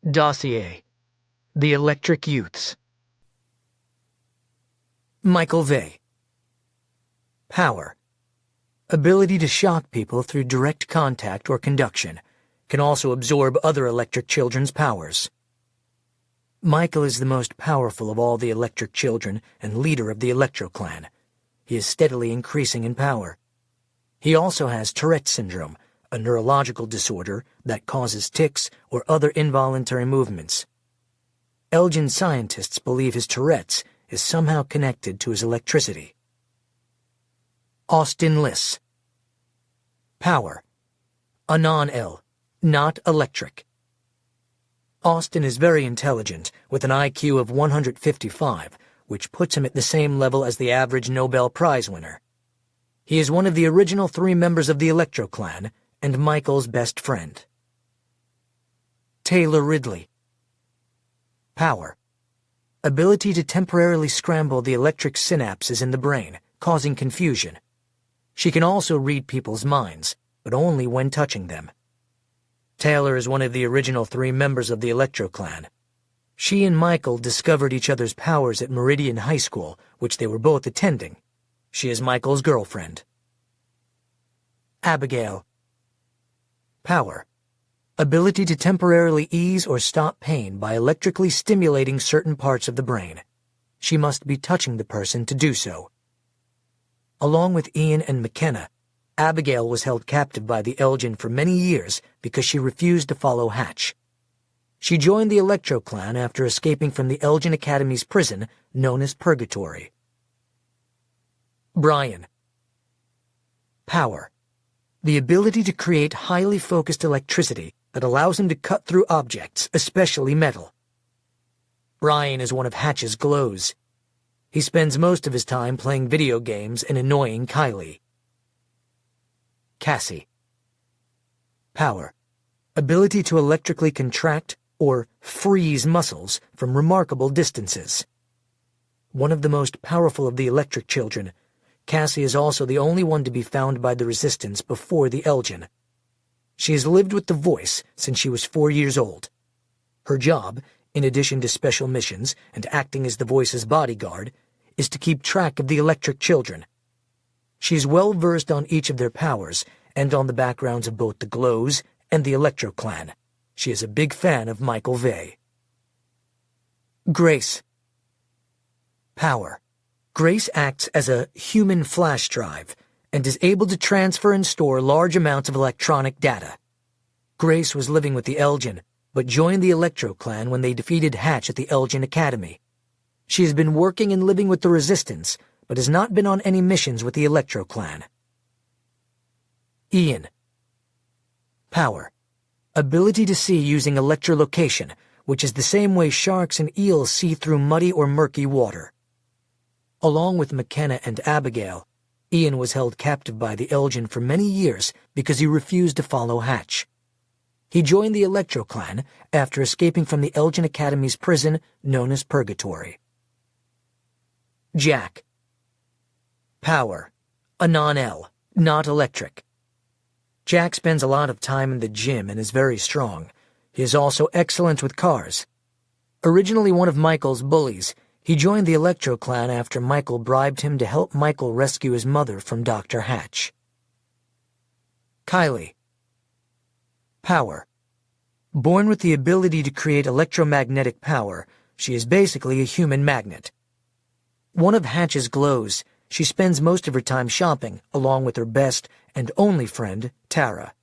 Dossier: The Electric Youths. Michael Vey. Power: ability to shock people through direct contact or conduction. Can also absorb other electric children's powers. Michael is the most powerful of all the electric children and leader of the Electro Clan. He is steadily increasing in power. He also has Tourette syndrome, a neurological disorder that causes tics or other involuntary movements. Elgin scientists believe his Tourette's is somehow connected to his electricity. Austin Liss. Power: a non-L, not electric. Austin is very intelligent, with an IQ of 155, which puts him at the same level as the average Nobel Prize winner. He is one of the original 3 members of the Electro Clan, and Michael's best friend. Taylor Ridley. Power: ability to temporarily scramble the electric synapses in the brain, causing confusion. She can also read people's minds, but only when touching them. Taylor is one of the original 3 members of the Electro Clan. She and Michael discovered each other's powers at Meridian High School, which they were both attending. She is Michael's girlfriend. Abigail. Power: ability to temporarily ease or stop pain by electrically stimulating certain parts of the brain. She must be touching the person to do so. Along with Ian and McKenna, Abigail was held captive by the Elgin for many years because she refused to follow Hatch. She joined the Electro Clan after escaping from the Elgin Academy's prison known as Purgatory. Brian. Power: the ability to create highly focused electricity that allows him to cut through objects, especially metal. Brian is one of Hatch's glows. He spends most of his time playing video games and annoying Kylie. Cassie. Power: ability to electrically contract or freeze muscles from remarkable distances. One of the most powerful of the electric children, Cassie is also the only one to be found by the Resistance before the Elgin. She has lived with the Voice since she was 4 years old. Her job, in addition to special missions and acting as the Voice's bodyguard, is to keep track of the electric children. She is well versed on each of their powers and on the backgrounds of both the Glows and the Electro Clan. She is a big fan of Michael Vey. Grace. Power: Grace acts as a human flash drive and is able to transfer and store large amounts of electronic data. Grace was living with the Elgin, but joined the Electro Clan when they defeated Hatch at the Elgin Academy. She has been working and living with the Resistance, but has not been on any missions with the Electro Clan. Ian. Power: ability to see using electrolocation, which is the same way sharks and eels see through muddy or murky water. Along with McKenna and Abigail, Ian was held captive by the Elgin for many years because he refused to follow Hatch. He joined the Electro Clan after escaping from the Elgin Academy's prison known as Purgatory. Jack. Power: a non-L, not electric. Jack spends a lot of time in the gym and is very strong. He is also excellent with cars. Originally one of Michael's bullies, he joined the Electro Clan after Michael bribed him to help Michael rescue his mother from Dr. Hatch. Kylie. Power: born with the ability to create electromagnetic power, she is basically a human magnet. One of Hatch's glows, she spends most of her time shopping, along with her best and only friend, Tara.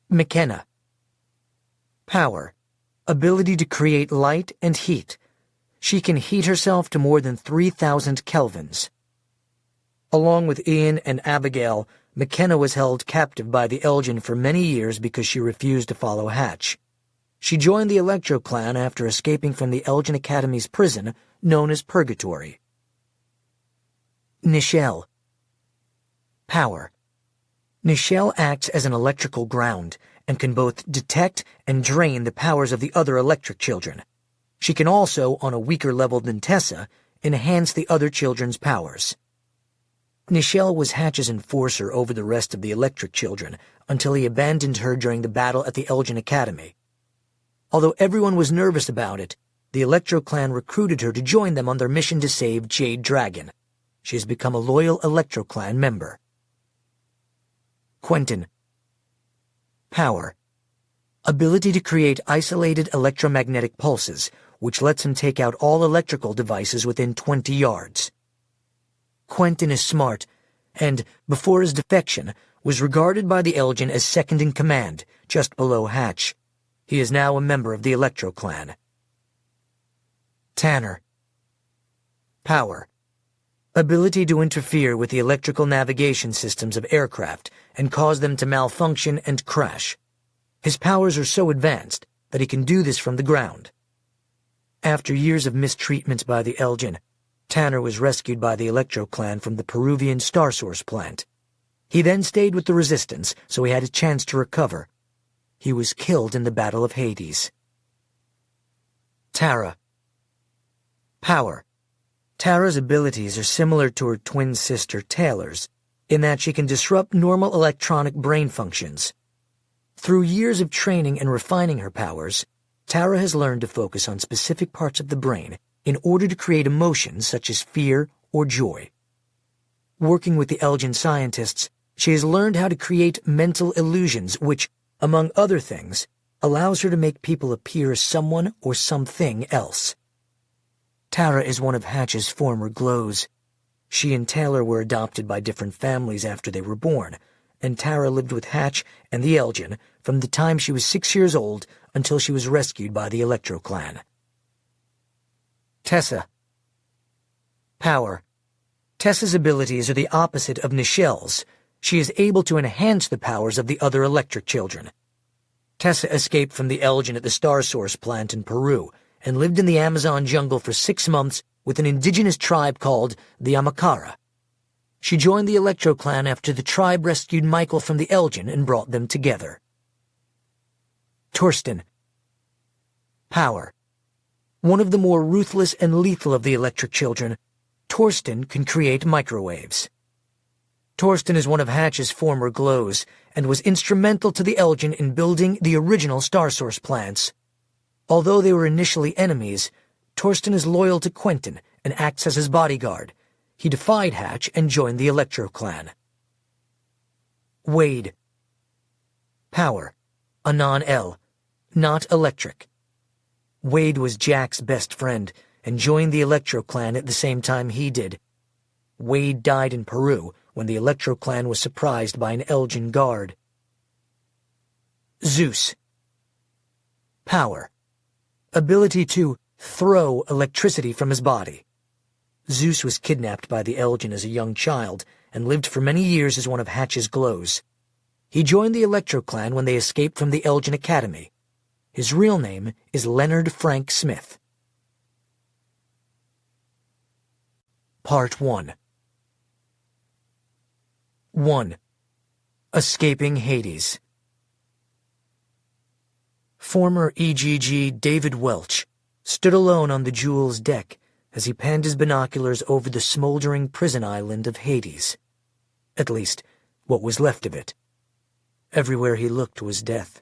McKenna. Power: ability to create light and heat. She can heat herself to more than 3,000 kelvins. Along with Ian and Abigail, McKenna was held captive by the Elgin for many years because she refused to follow Hatch. She joined the Electro Clan after escaping from the Elgin Academy's prison known as Purgatory. Nichelle. Power: Nichelle acts as an electrical ground and can both detect and drain the powers of the other electric children. She can also, on a weaker level than Tessa, enhance the other children's powers. Nichelle was Hatch's enforcer over the rest of the electric children until he abandoned her during the battle at the Elgin Academy. Although everyone was nervous about it, the Electro Clan recruited her to join them on their mission to save Jade Dragon. She has become a loyal Electro Clan member. Quentin. Power. Ability to create isolated electromagnetic pulses, which lets him take out all electrical devices within 20 yards. Quentin is smart, and, before his defection, was regarded by the Elgin as second in command, just below Hatch. He is now a member of the Electro Clan. Tanner. Power. Ability to interfere with the electrical navigation systems of aircraft and cause them to malfunction and crash. His powers are so advanced that he can do this from the ground. After years of mistreatment by the Elgin, Tanner was rescued by the Electro Clan from the Peruvian Star Source plant. He then stayed with the Resistance, so he had a chance to recover. He was killed in the Battle of Hades. Tara. Power. Tara's abilities are similar to her twin sister Taylor's, in that she can disrupt normal electronic brain functions. Through years of training and refining her powers, Tara has learned to focus on specific parts of the brain in order to create emotions such as fear or joy. Working with the Elgin scientists, she has learned how to create mental illusions which, among other things, allows her to make people appear as someone or something else. Tara is one of Hatch's former glows. She and Taylor were adopted by different families after they were born, and Tara lived with Hatch and the Elgin from the time she was 6 years old until she was rescued by the Electro Clan. Tessa. Power. Tessa's abilities are the opposite of Nichelle's. She is able to enhance the powers of the other electric children. Tessa escaped from the Elgin at the Star Source plant in Peru and lived in the Amazon jungle for 6 months with an indigenous tribe called the Amakara. She joined the Electro Clan after the tribe rescued Michael from the Elgin and brought them together. Torsten. Power. One of the more ruthless and lethal of the electric children, Torsten can create microwaves. Torsten is one of Hatch's former glows and was instrumental to the Elgin in building the original Star Source plants. Although they were initially enemies, Torsten is loyal to Quentin and acts as his bodyguard. He defied Hatch and joined the Electro Clan. Wade. Power. A non-L. Not electric. Wade was Jack's best friend and joined the Electro Clan at the same time he did. Wade died in Peru when the Electro Clan was surprised by an Elgin guard. Zeus. Power. Ability to throw electricity from his body. Zeus was kidnapped by the Elgin as a young child and lived for many years as one of Hatch's glows. He joined the Electro Clan when they escaped from the Elgin Academy. His real name is Leonard Frank Smith. Part 1. 1. Escaping Hades. Former EGG David Welch stood alone on the Jewel's deck as he panned his binoculars over the smoldering prison island of Hades. At least, what was left of it. Everywhere he looked was death.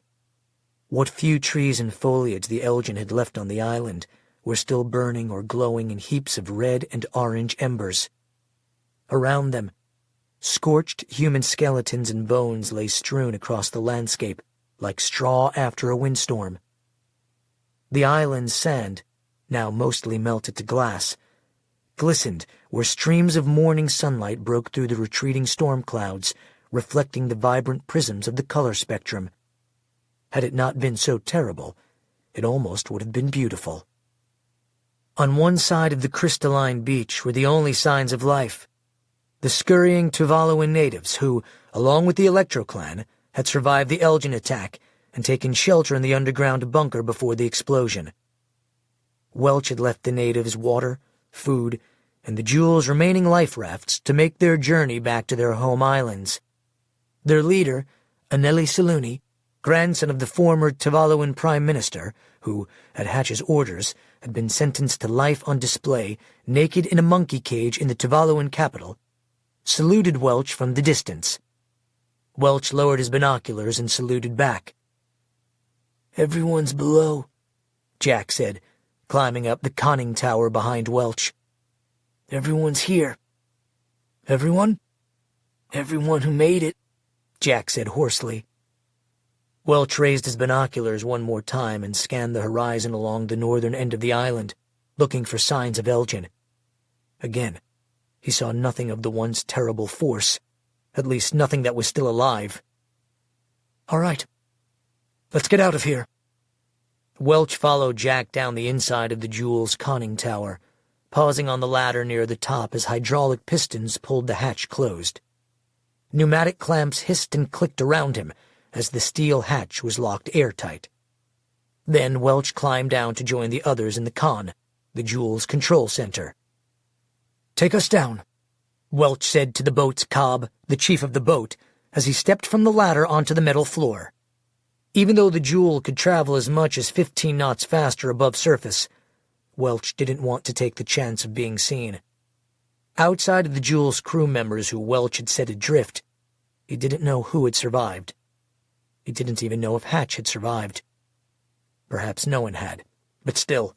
What few trees and foliage the Elgin had left on the island were still burning or glowing in heaps of red and orange embers. Around them, scorched human skeletons and bones lay strewn across the landscape like straw after a windstorm. The island's sand, now mostly melted to glass, glistened where streams of morning sunlight broke through the retreating storm clouds, reflecting the vibrant prisms of the color spectrum. Had it not been so terrible, it almost would have been beautiful. On one side of the crystalline beach were the only signs of life. The scurrying Tuvaluan natives who, along with the Electro Clan, had survived the Elgin attack and taken shelter in the underground bunker before the explosion. Welch had left the natives water, food, and the Jewel's remaining life rafts to make their journey back to their home islands. Their leader, Aneli Saluni, grandson of the former Tuvaluan Prime Minister, who, at Hatch's orders, had been sentenced to life on display, naked in a monkey cage in the Tuvaluan capital, saluted Welch from the distance. Welch lowered his binoculars and saluted back. "Everyone's below," Jack said, climbing up the conning tower behind Welch. "Everyone's here." "Everyone?" "Everyone who made it," Jack said hoarsely. Welch raised his binoculars one more time and scanned the horizon along the northern end of the island, looking for signs of Elgin. Again, he saw nothing of the once terrible force, at least nothing that was still alive. "All right, let's get out of here." Welch followed Jack down the inside of the Jules conning tower, pausing on the ladder near the top as hydraulic pistons pulled the hatch closed. Pneumatic clamps hissed and clicked around him as the steel hatch was locked airtight. Then Welch climbed down to join the others in the con, the Jules control center. "Take us down," Welch said to the boat's cob, the chief of the boat, as he stepped from the ladder onto the metal floor. Even though the Jewel could travel as much as 15 knots faster above surface, Welch didn't want to take the chance of being seen. Outside of the Jewel's crew members who Welch had set adrift, he didn't know who had survived. He didn't even know if Hatch had survived. Perhaps no one had, but still,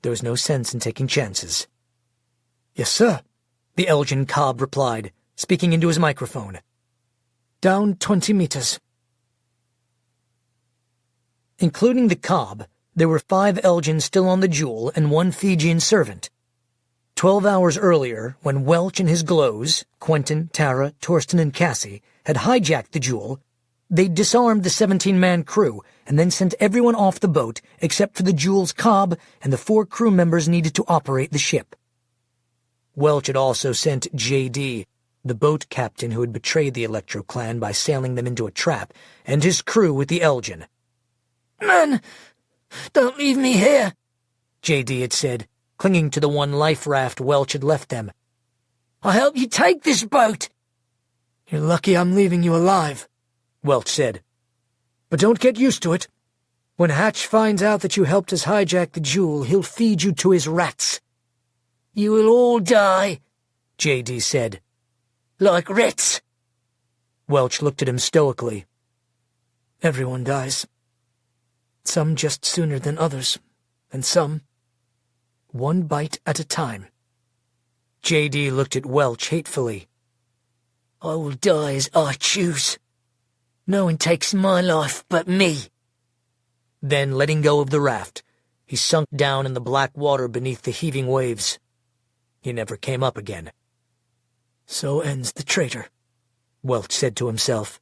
there was no sense in taking chances. "Yes, sir," the Elgin cob replied, speaking into his microphone. "Down 20 meters. Including the cob, there were 5 Elgins still on the Jewel and 1 Fijian servant. 12 hours earlier, when Welch and his glows, Quentin, Tara, Torsten, and Cassie, had hijacked the Jewel, they'd disarmed the 17-man crew and then sent everyone off the boat except for the Jewel's cob and the 4 crew members needed to operate the ship. Welch had also sent J.D., the boat captain who had betrayed the Electro clan by sailing them into a trap, and his crew with the Elgin. "Man, don't leave me here," J.D. had said, clinging to the one life raft Welch had left them. "I'll help you take this boat." "You're lucky I'm leaving you alive," Welch said. "But don't get used to it. When Hatch finds out that you helped us hijack the Jewel, he'll feed you to his rats." "You will all die," J.D. said. "Like rats." Welch looked at him stoically. "Everyone dies. Some just sooner than others, and some one bite at a time." J.D. looked at Welch hatefully. "I will die as I choose. No one takes my life but me." Then, letting go of the raft, he sunk down in the black water beneath the heaving waves. He never came up again. "So ends the traitor," Welch said to himself.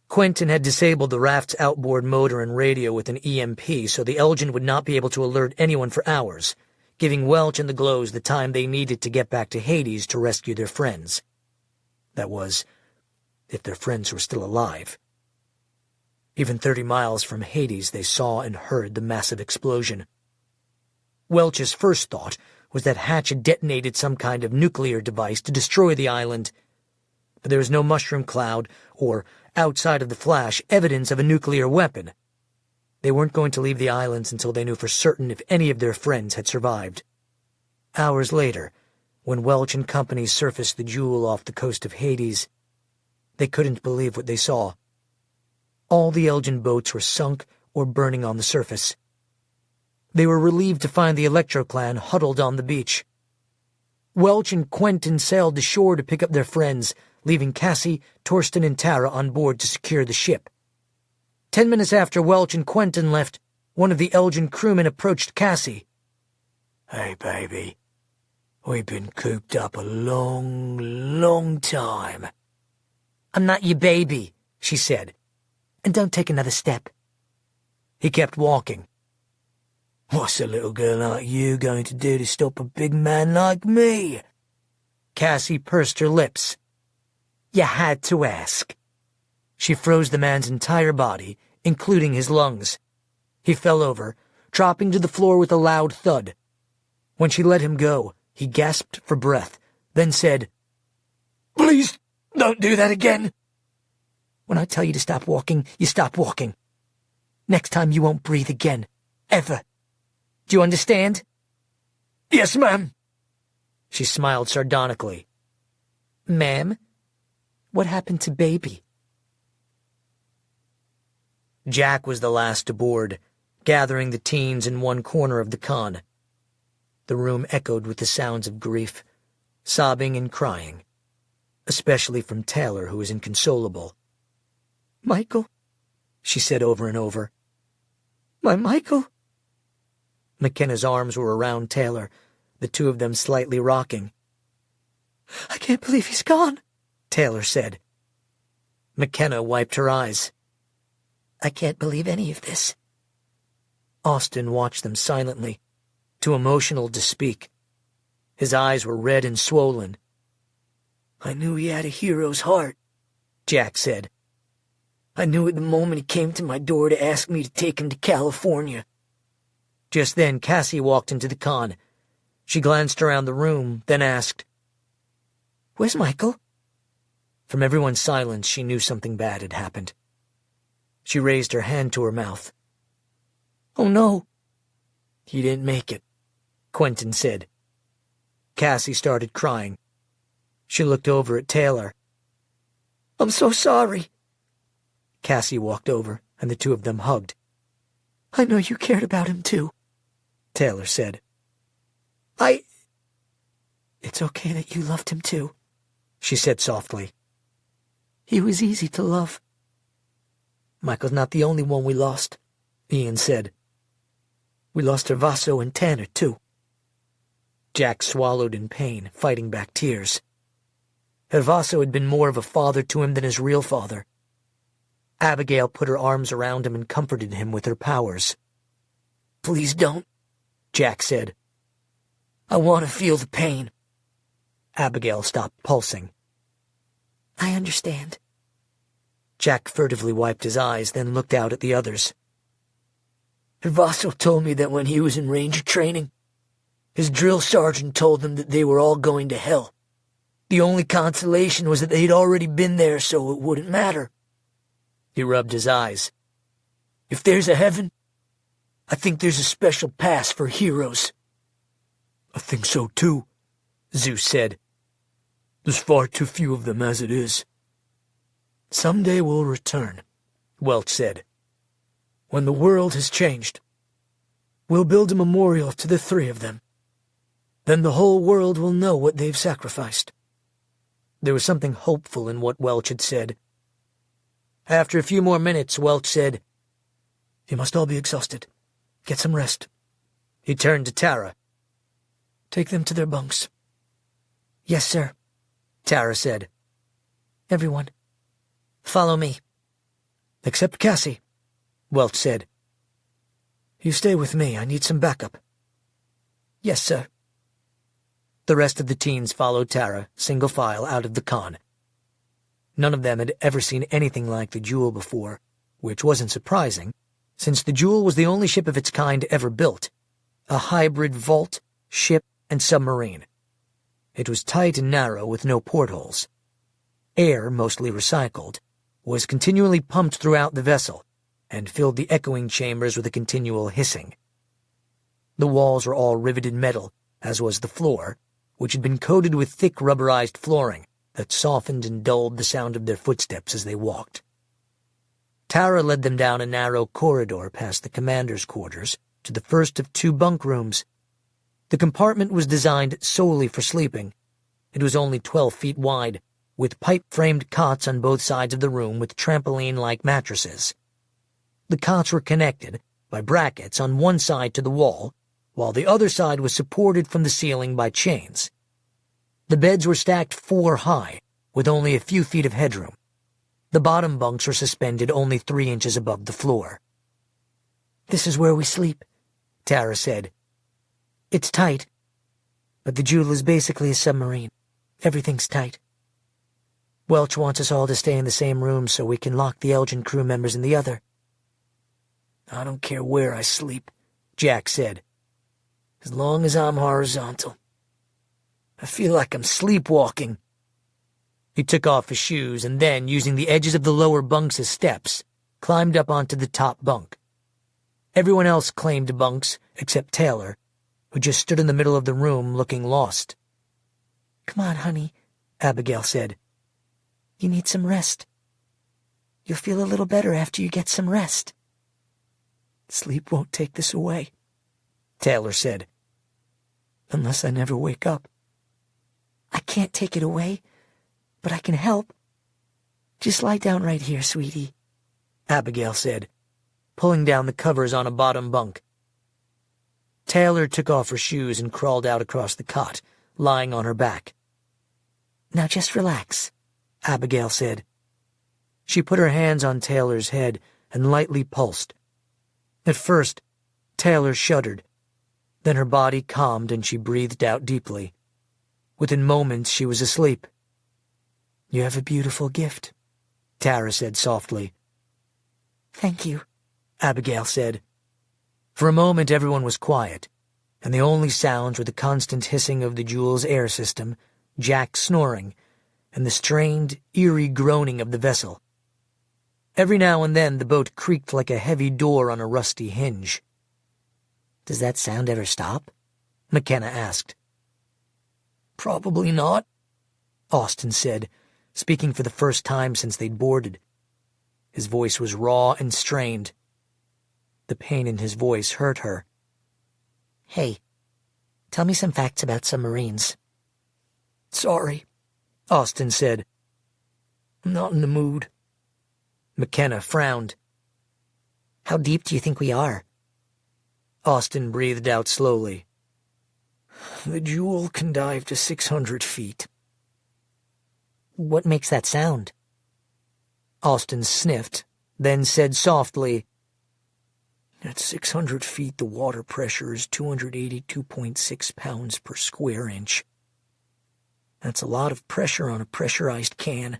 Quentin had disabled the raft's outboard motor and radio with an EMP so the Elgin would not be able to alert anyone for hours, giving Welch and the Glows the time they needed to get back to Hades to rescue their friends. That was, if their friends were still alive. Even 30 miles from Hades they saw and heard the massive explosion. Welch's first thought was that Hatch had detonated some kind of nuclear device to destroy the island, but there was no mushroom cloud or, outside of the flash, evidence of a nuclear weapon. They weren't going to leave the islands until they knew for certain if any of their friends had survived. Hours later, when Welch and company surfaced the Jewel off the coast of Hades, they couldn't believe what they saw. All the Elgin boats were sunk or burning on the surface. They were relieved to find the Electro clan huddled on the beach. Welch and Quentin sailed to shore to pick up their friends, leaving Cassie, Torsten, and Tara on board to secure the ship. 10 minutes after Welch and Quentin left, one of the Elgin crewmen approached Cassie. "Hey, baby. We've been cooped up a long time." "I'm not your baby," she said. "And don't take another step." He kept walking. "What's a little girl like you going to do to stop a big man like me?" Cassie pursed her lips. "You had to ask." She froze the man's entire body, including his lungs. He fell over, dropping to the floor with a loud thud. When she let him go, he gasped for breath, then said, "Please, don't do that again." "When I tell you to stop walking, you stop walking. Next time you won't breathe again. Ever. Do you understand?" "Yes, ma'am." She smiled sardonically. "Ma'am, what happened to baby?" Jack was the last aboard, gathering the teens in one corner of the con. The room echoed with the sounds of grief, sobbing and crying, especially from Taylor, who was inconsolable. "Michael," she said over and over. "My Michael." McKenna's arms were around Taylor, the two of them slightly rocking. "I can't believe he's gone," Taylor said. McKenna wiped her eyes. "I can't believe any of this." Austin watched them silently, too emotional to speak. His eyes were red and swollen. "I knew he had a hero's heart," Jack said. "I knew it the moment he came to my door to ask me to take him to California." Just then, Cassie walked into the con. She glanced around the room, then asked, "Where's Michael?" From everyone's silence, she knew something bad had happened. She raised her hand to her mouth. "Oh no." "He didn't make it," Quentin said. Cassie started crying. She looked over at Taylor. "I'm so sorry." Cassie walked over, and the two of them hugged. "I know you cared about him too," Taylor said. "It's okay that you loved him too," she said softly. "He was easy to love." "Michael's not the only one we lost," Ian said. "We lost Hervaso and Tanner too." Jack swallowed in pain, fighting back tears. Hervaso had been more of a father to him than his real father. Abigail put her arms around him and comforted him with her powers. "Please don't," Jack said. "I want to feel the pain." Abigail stopped pulsing. "I understand." Jack furtively wiped his eyes, then looked out at the others. "Hervaso told me that when he was in ranger training, his drill sergeant told them that they were all going to hell. The only consolation was that they'd already been there, so it wouldn't matter." He rubbed his eyes. "If there's a heaven, I think there's a special pass for heroes." "I think so too," Zeus said. "There's far too few of them as it is." "Someday we'll return," Welch said. "When the world has changed. We'll build a memorial to the three of them. Then the whole world will know what they've sacrificed." There was something hopeful in what Welch had said. After a few more minutes, Welch said, "You must all be exhausted. Get some rest." He turned to Tara. "Take them to their bunks." "Yes, sir," Tara said. "Everyone, follow me." "Except Cassie," Welch said. "You stay with me. I need some backup." "Yes, sir." The rest of the teens followed Tara, single file, out of the con. None of them had ever seen anything like the Jewel before, which wasn't surprising, since the Jewel was the only ship of its kind ever built, a hybrid vault, ship, and submarine. It was tight and narrow with no portholes. Air, mostly recycled, was continually pumped throughout the vessel and filled the echoing chambers with a continual hissing. The walls were all riveted metal, as was the floor, which had been coated with thick rubberized flooring that softened and dulled the sound of their footsteps as they walked. Tara led them down a narrow corridor past the commander's quarters to the first of two bunk rooms. The compartment was designed solely for sleeping. It was only 12 feet wide, with pipe-framed cots on both sides of the room with trampoline-like mattresses. The cots were connected by brackets on one side to the wall, while the other side was supported from the ceiling by chains. The beds were stacked 4 high, with only a few feet of headroom. The bottom bunks were suspended only 3 inches above the floor. "This is where we sleep," Tara said. "It's tight, but the Jewel is basically a submarine. Everything's tight. Welch wants us all to stay in the same room so we can lock the Elgin crew members in the other." "I don't care where I sleep," Jack said, "as long as I'm horizontal. I feel like I'm sleepwalking." He took off his shoes and then, using the edges of the lower bunks as steps, climbed up onto the top bunk. Everyone else claimed bunks except Taylor, who just stood in the middle of the room looking lost. "Come on, honey," Abigail said. "You need some rest. You'll feel a little better after you get some rest." Sleep won't take this away, Taylor said. Unless I never wake up. I can't take it away, but I can help. Just lie down right here, sweetie, Abigail said, pulling down the covers on a bottom bunk. Taylor took off her shoes and crawled out across the cot, lying on her back. Now just relax, Abigail said. She put her hands on Taylor's head and lightly pulsed. At first, Taylor shuddered. Then her body calmed and she breathed out deeply. Within moments, she was asleep. You have a beautiful gift, Tara said softly. Thank you, Abigail said. For a moment, everyone was quiet, and the only sounds were the constant hissing of the Jules air system, Jack snoring, and the strained, eerie groaning of the vessel. Every now and then, the boat creaked like a heavy door on a rusty hinge. Does that sound ever stop? McKenna asked. Probably not, Austin said, speaking for the first time since they'd boarded. His voice was raw and strained. The pain in his voice hurt her. Hey, tell me some facts about submarines. Sorry, Austin said. I'm not in the mood. McKenna frowned. How deep do you think we are? Austin breathed out slowly. The Jewel can dive to 600 feet. What makes that sound? Austin sniffed, then said softly, At 600 feet, the water pressure is 282.6 pounds per square inch. That's a lot of pressure on a pressurized can.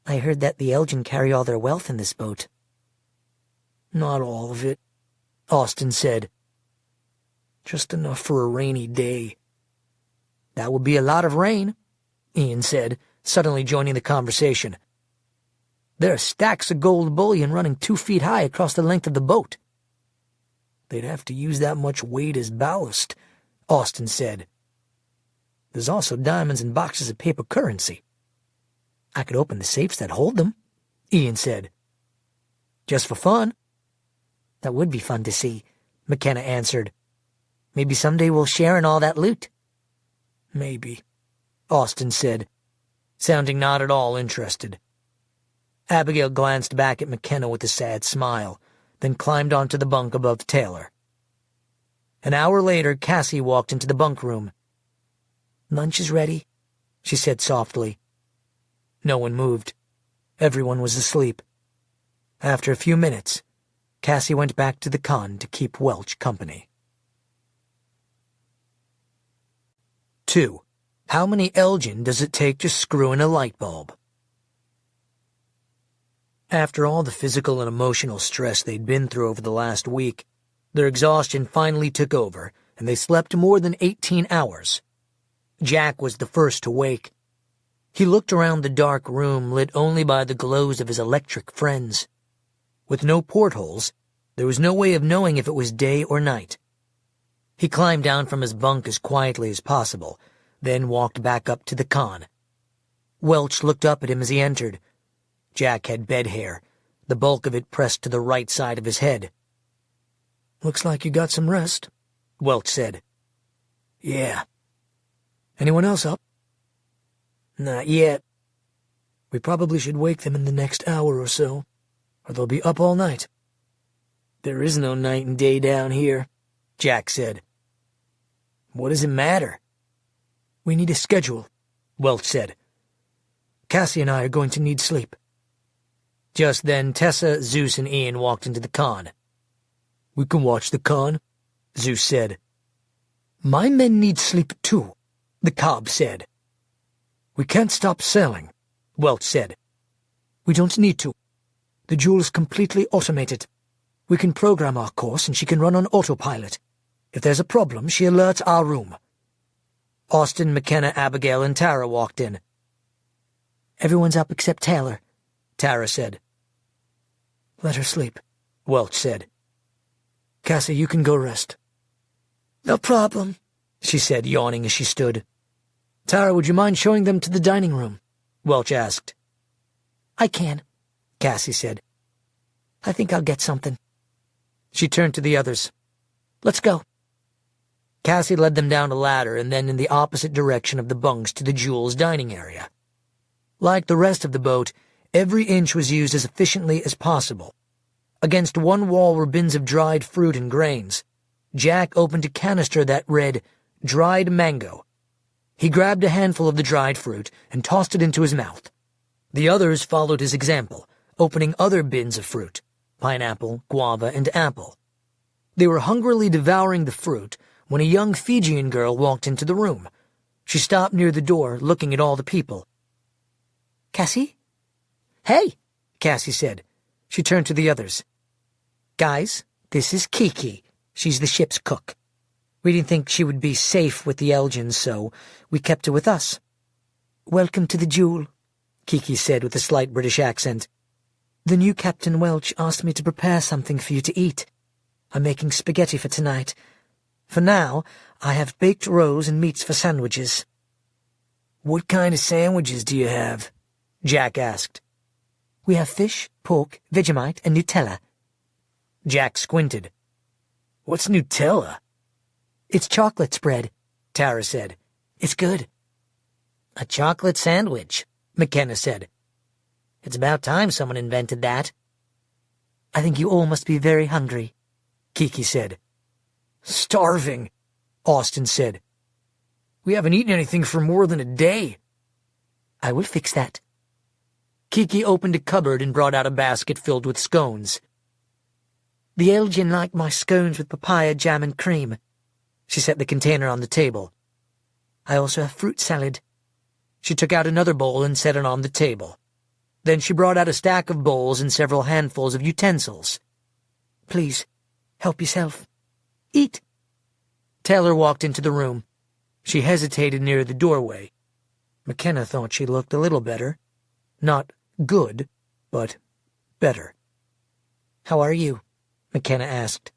I heard that the Elgin carry all their wealth in this boat. Not all of it, Austin said. Just enough for a rainy day. That would be a lot of rain, Ian said, suddenly joining the conversation. There are stacks of gold bullion running 2 feet high across the length of the boat. They'd have to use that much weight as ballast, Austin said. There's also diamonds and boxes of paper currency. I could open the safes that hold them, Ian said. Just for fun. That would be fun to see, McKenna answered. Maybe someday we'll share in all that loot. Maybe, Austin said, sounding not at all interested. Abigail glanced back at McKenna with a sad smile, then climbed onto the bunk above Taylor. An hour later, Cassie walked into the bunk room. Lunch is ready, she said softly. No one moved. Everyone was asleep. After a few minutes, Cassie went back to the con to keep Welch company. 2. How many Elgin does it take to screw in a light bulb? After all the physical and emotional stress they'd been through over the last week, their exhaustion finally took over, and they slept more than 18 hours. Jack was the first to wake. He looked around the dark room lit only by the glows of his electric friends. With no portholes, there was no way of knowing if it was day or night. He climbed down from his bunk as quietly as possible, then walked back up to the con. Welch looked up at him as he entered. Jack had bed hair, the bulk of it pressed to the right side of his head. Looks like you got some rest, Welch said. Yeah. Anyone else up? Not yet. We probably should wake them in the next hour or so, or they'll be up all night. There is no night and day down here, Jack said. What does it matter? We need a schedule, Welch said. Cassie and I are going to need sleep. Just then, Tessa, Zeus, and Ian walked into the con. We can watch the con, Zeus said. My men need sleep too, the cob said. We can't stop sailing, Welch said. We don't need to. The Jewel is completely automated. We can program our course and she can run on autopilot. If there's a problem, she alerts our room. Austin, McKenna, Abigail, and Tara walked in. Everyone's up except Taylor, Tara said. Let her sleep, Welch said. Cassie, you can go rest. No problem, she said, yawning as she stood. Tara, would you mind showing them to the dining room? Welch asked. I can, Cassie said. I think I'll get something. She turned to the others. "Let's go." Cassie led them down a ladder and then in the opposite direction of the bunks to the Jules dining area. Like the rest of the boat, every inch was used as efficiently as possible. Against one wall were bins of dried fruit and grains. Jack opened a canister that read, "Dried mango." He grabbed a handful of the dried fruit and tossed it into his mouth. The others followed his example, opening other bins of fruit, pineapple, guava, and apple. They were hungrily devouring the fruit when a young Fijian girl walked into the room. She stopped near the door, looking at all the people. "Cassie?" "Hey," Cassie said. She turned to the others. "Guys, this is Kiki. She's the ship's cook. We didn't think she would be safe with the Elgins, so we kept her with us." "Welcome to the Jewel," Kiki said with a slight British accent. "The new Captain Welch asked me to prepare something for you to eat. I'm making spaghetti for tonight. For now, I have baked rolls and meats for sandwiches." "What kind of sandwiches do you have?" Jack asked. "We have fish, pork, Vegemite, and Nutella." Jack squinted. "What's Nutella?" "It's chocolate spread," Tara said. "It's good." "A chocolate sandwich," McKenna said. "It's about time someone invented that." "I think you all must be very hungry," Kiki said. "Starving," Austin said. "We haven't eaten anything for more than a day." "I will fix that." Kiki opened a cupboard and brought out a basket filled with scones. "The Elgin like my scones with papaya jam and cream." She set the container on the table. "I also have fruit salad." She took out another bowl and set it on the table. Then she brought out a stack of bowls and several handfuls of utensils. "Please, help yourself. Eat." Taylor walked into the room. She hesitated near the doorway. McKenna thought she looked a little better. Not good, but better. "How are you?" McKenna asked.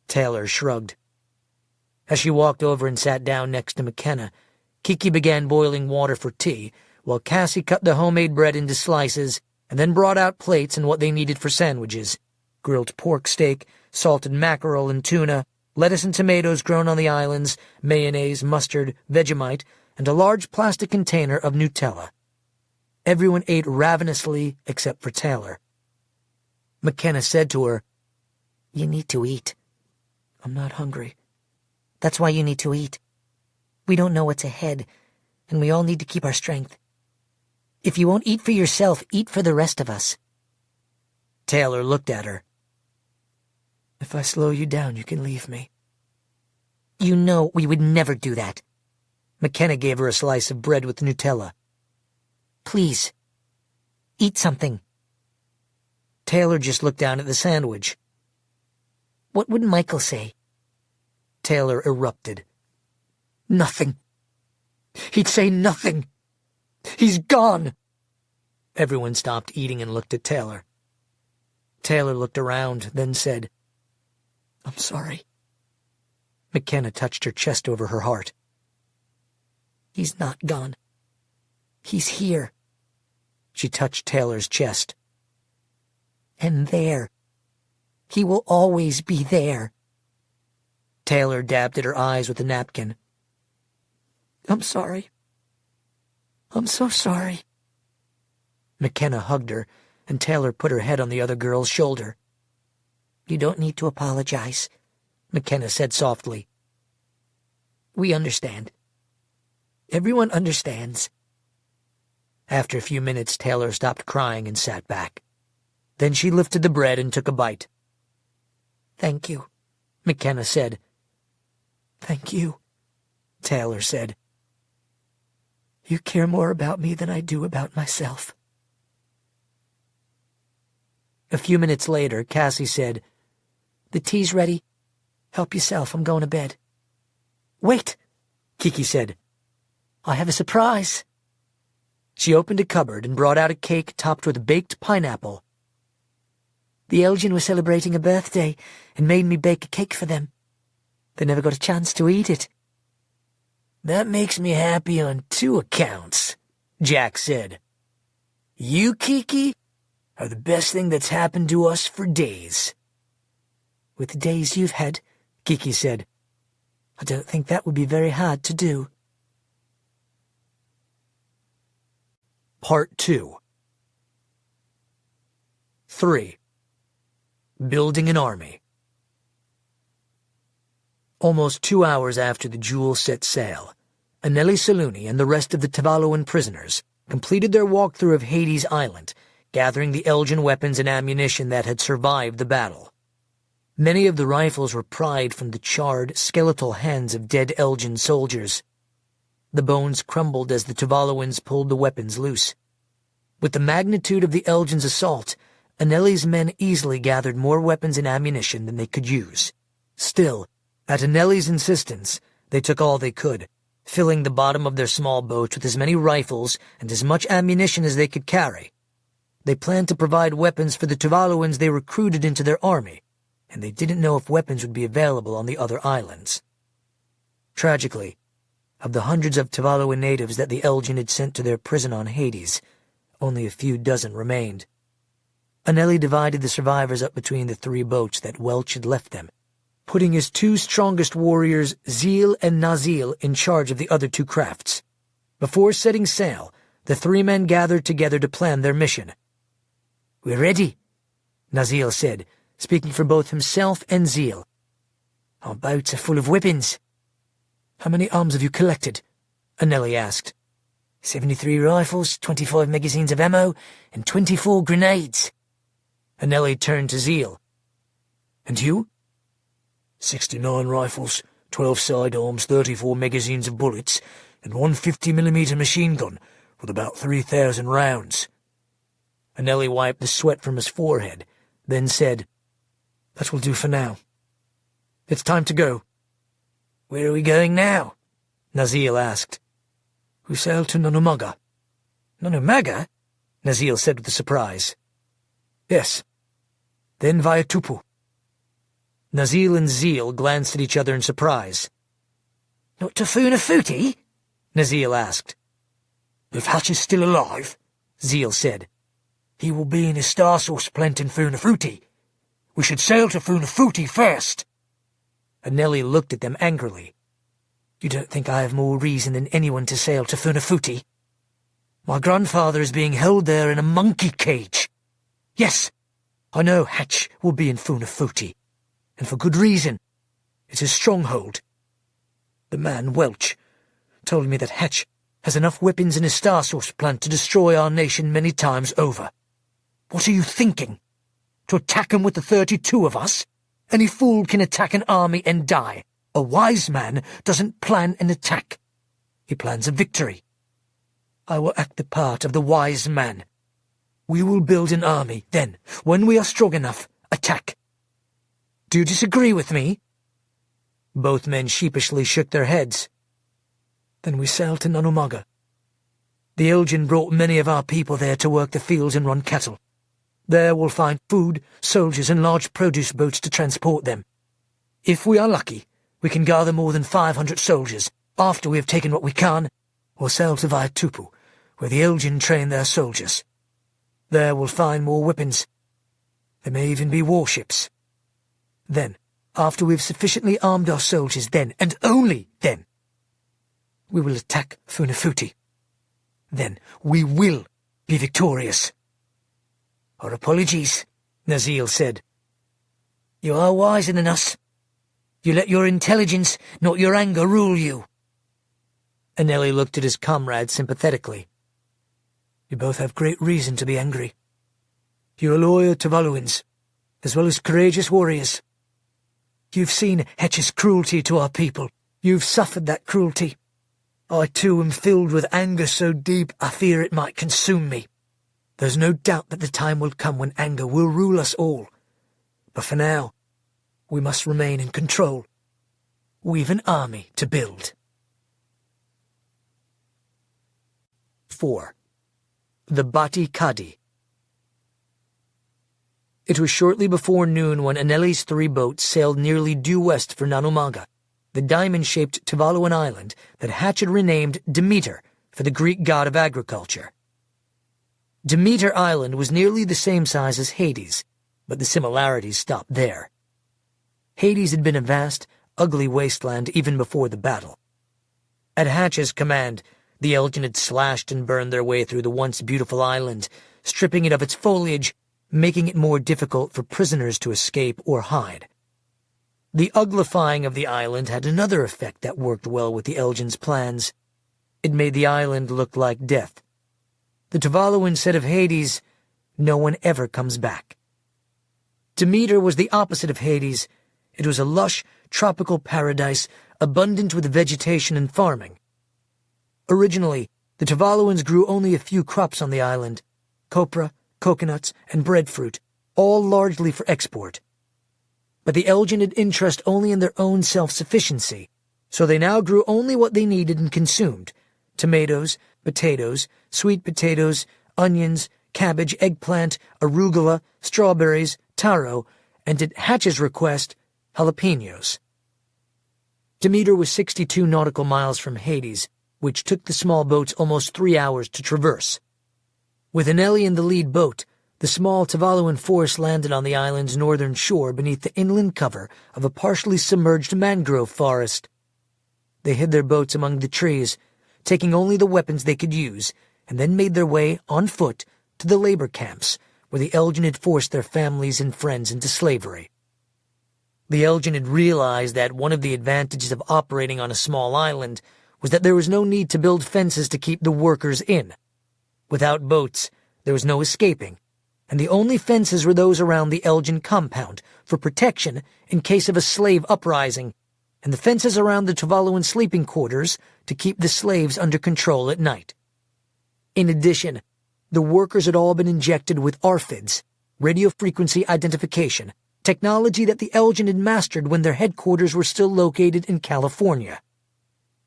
Taylor shrugged. As she walked over and sat down next to McKenna, Kiki began boiling water for tea, while Cassie cut the homemade bread into slices and then brought out plates and what they needed for sandwiches: grilled pork steak, salted mackerel and tuna, lettuce and tomatoes grown on the islands, mayonnaise, mustard, Vegemite, and a large plastic container of Nutella. Everyone ate ravenously except for Taylor. McKenna said to her, "You need to eat." "I'm not hungry." "That's why you need to eat. We don't know what's ahead, and we all need to keep our strength. If you won't eat for yourself, eat for the rest of us." Taylor looked at her. "If I slow you down, you can leave me." "You know we would never do that." McKenna gave her a slice of bread with Nutella. "Please, eat something." Taylor just looked down at the sandwich. "What would Michael say?" Taylor erupted. "Nothing. He'd say nothing. He's gone." Everyone stopped eating and looked at Taylor. Taylor looked around, then said, "I'm sorry." McKenna touched her chest over her heart. "He's not gone. He's here." She touched Taylor's chest. "And there. He will always be there." Taylor dabbed at her eyes with a napkin. "I'm sorry. I'm so sorry." McKenna hugged her, and Taylor put her head on the other girl's shoulder. "You don't need to apologize," McKenna said softly. "We understand. Everyone understands." After a few minutes, Taylor stopped crying and sat back. Then she lifted the bread and took a bite. "Thank you," McKenna said. "Thank you," Taylor said. "You care more about me than I do about myself." A few minutes later, Cassie said, "The tea's ready. Help yourself, I'm going to bed." "Wait," Kiki said. "I have a surprise." She opened a cupboard and brought out a cake topped with baked pineapple. "The Elgin was celebrating a birthday and made me bake a cake for them. They never got a chance to eat it." "That makes me happy on 2 accounts, Jack said. "You, Kiki, are the best thing that's happened to us for days." With the days you've had, Kiki said, I don't think that would be very hard to do. Part 2. 3. Building an Army. Almost 2 hours after the Jewel set sail, Anelli Saluni and the rest of the Tavalloan prisoners completed their walkthrough of Hades Island, gathering the Elgin weapons and ammunition that had survived the battle. Many of the rifles were pried from the charred, skeletal hands of dead Elgin soldiers. The bones crumbled as the Tavalloans pulled the weapons loose. With the magnitude of the Elgin's assault, Anelli's men easily gathered more weapons and ammunition than they could use. Still, at Anelli's insistence, they took all they could, filling the bottom of their small boats with as many rifles and as much ammunition as they could carry. They planned to provide weapons for the Tavalloans they recruited into their army, and they didn't know if weapons would be available on the other islands. Tragically, of the hundreds of Tavalloan natives that the Elgin had sent to their prison on Hades, only a few dozen remained. Anelli divided the survivors up between the 3 boats that Welch had left them, putting his 2 strongest warriors, Zeal and Nazil, in charge of the other 2 crafts. Before setting sail, the 3 men gathered together to plan their mission. "We're ready," Nazil said, speaking for both himself and Zeal. "Our boats are full of weapons." "How many arms have you collected?" Anelli asked. 73 rifles, 25 magazines of ammo, and 24 grenades. Anelli turned to Zeal. "And you?" 69 rifles, 12 sidearms, 34 magazines of bullets, and 1 50mm machine gun with about 3,000 rounds. Anelli wiped the sweat from his forehead, then said, "That will do for now. It's time to go." "Where are we going now?" Nazil asked. "We sail to Nonomaga." "Nonomaga?" Nazil said with surprise. "Yes. Then via Tupu." Nazil and Zeal glanced at each other in surprise. "Not to Funafuti?" Nazil asked. "If Hatch is still alive," Zeal said, "he will be in his star sauce plant in Funafuti. We should sail to Funafuti first." Anelli looked at them angrily. "You don't think I have more reason than anyone to sail to Funafuti? My grandfather is being held there in a monkey cage. Yes, I know Hatch will be in Funafuti, and for good reason. It's his stronghold. The man, Welch, told me that Hatch has enough weapons in his star source plant to destroy our nation many times over. What are you thinking? To attack him with the 32 of us? Any fool can attack an army and die. A wise man doesn't plan an attack. He plans a victory. I will act the part of the wise man. We will build an army, then, when we are strong enough, attack. Do you disagree with me?" Both men sheepishly shook their heads. "Then we sail to Nonomaga. The Elgin brought many of our people there to work the fields and run cattle. There we'll find food, soldiers, and large produce boats to transport them. If we are lucky, we can gather more than 500 soldiers. After we have taken what we can, we'll sail to Via Tupu, where the Elgin train their soldiers. There we'll find more weapons. There may even be warships. Then, after we've sufficiently armed our soldiers, then, and only then, we will attack Funafuti. Then we will be victorious." "Our apologies," Nazil said. "You are wiser than us. You let your intelligence, not your anger, rule you." Anelli looked at his comrade sympathetically. "You both have great reason to be angry. You are loyal Tavalloans, as well as courageous warriors. You've seen Hatch's cruelty to our people. You've suffered that cruelty. I too am filled with anger so deep I fear it might consume me. There's no doubt that the time will come when anger will rule us all. But for now, we must remain in control. We've an army to build." 4. The Bati Kadi. It was shortly before noon when Anelli's 3 boats sailed nearly due west for Nonomaga, the diamond-shaped Tavalloan island that Hatch had renamed Demeter for the Greek god of agriculture. Demeter Island was nearly the same size as Hades, but the similarities stopped there. Hades had been a vast, ugly wasteland even before the battle. At Hatch's command, the Elgin had slashed and burned their way through the once beautiful island, stripping it of its foliage, making it more difficult for prisoners to escape or hide. The uglifying of the island had another effect that worked well with the Elgin's plans. It made the island look like death. The Tuvaluan said of Hades, "No one ever comes back." Demeter was the opposite of Hades. It was a lush, tropical paradise, abundant with vegetation and farming. Originally, the Tuvaluans grew only a few crops on the island: copra, coconuts, and breadfruit, all largely for export. But the Elgin had interest only in their own self-sufficiency, so they now grew only what they needed and consumed: tomatoes, potatoes, sweet potatoes, onions, cabbage, eggplant, arugula, strawberries, taro, and at Hatch's request, jalapenos. Demeter was 62 nautical miles from Hades, which took the small boats almost 3 hours to traverse. With Anelli in the lead boat, the small Tuvaluan force landed on the island's northern shore beneath the inland cover of a partially submerged mangrove forest. They hid their boats among the trees, taking only the weapons they could use, and then made their way, on foot, to the labor camps, where the Elgin had forced their families and friends into slavery. The Elgin had realized that one of the advantages of operating on a small island was that there was no need to build fences to keep the workers in. Without boats, there was no escaping, and the only fences were those around the Elgin compound for protection in case of a slave uprising, and the fences around the Tuvaluan sleeping quarters to keep the slaves under control at night. In addition, the workers had all been injected with ARFIDs, radio frequency identification, technology that the Elgin had mastered when their headquarters were still located in California.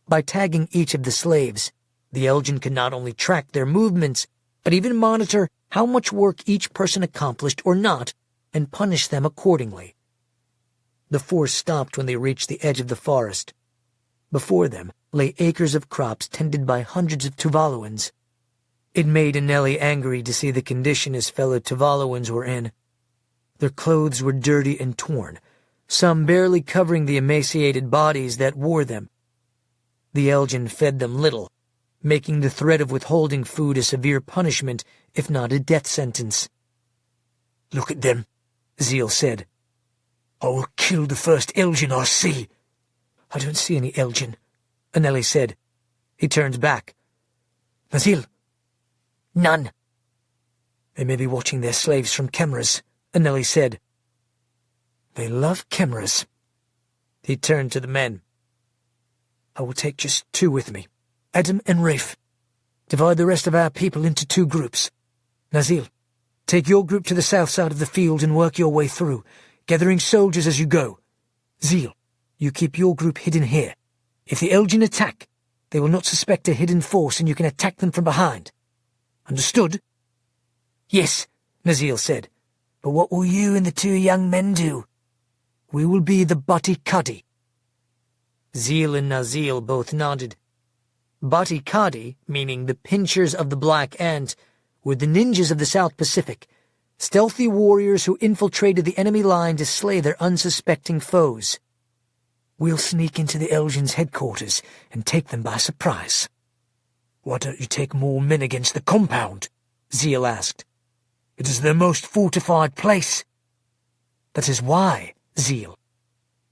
By tagging each of the slaves, the Elgin could not only track their movements, but even monitor how much work each person accomplished or not, and punish them accordingly. The force stopped when they reached the edge of the forest. Before them lay acres of crops tended by hundreds of Tuvaluans. It made Anelli angry to see the condition his fellow Tuvaluans were in. Their clothes were dirty and torn, some barely covering the emaciated bodies that wore them. The Elgin fed them little, making the threat of withholding food a severe punishment, if not a death sentence. "Look at them," Zeal said. "I will kill the first Elgin I see." "I don't see any Elgin," Anelli said. He turned back. "Nazil?" "None." "They may be watching their slaves from cameras," Anelli said. "They love cameras." He turned to the men. "I will take just 2 with me, Adam and Rafe. Divide the rest of our people into 2 groups. Nazil, take your group to the south side of the field and work your way through, gathering soldiers as you go. Zeal, you keep your group hidden here. If the Elgin attack, they will not suspect a hidden force and you can attack them from behind. Understood?" "Yes," Nazil said. "But what will you and the 2 young men do?" "We will be the Bati Kadi." Zeal and Nazil both nodded. Bati Kadi, meaning the pinchers of the Black Ant, were the ninjas of the South Pacific, stealthy warriors who infiltrated the enemy line to slay their unsuspecting foes. "We'll sneak into the Elgin's headquarters and take them by surprise." "Why don't you take more men against the compound?" Zeal asked. "It is their most fortified place." "That is why, Zeal.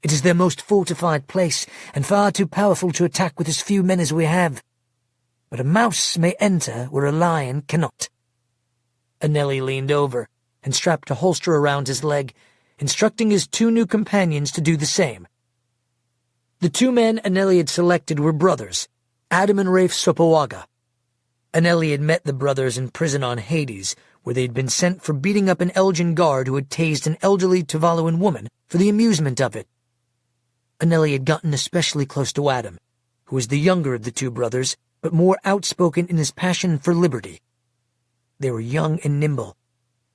It is their most fortified place, and far too powerful to attack with as few men as we have. But a mouse may enter where a lion cannot." Anelli leaned over and strapped a holster around his leg, instructing his 2 new companions to do the same. The 2 men Anelli had selected were brothers, Adam and Rafe Sopoaga. Anelli had met the brothers in prison on Hades, where they had been sent for beating up an Elgin guard who had tased an elderly Tuvaluan woman for the amusement of it. Anelli had gotten especially close to Adam, who was the younger of the 2 brothers, but more outspoken in his passion for liberty. They were young and nimble,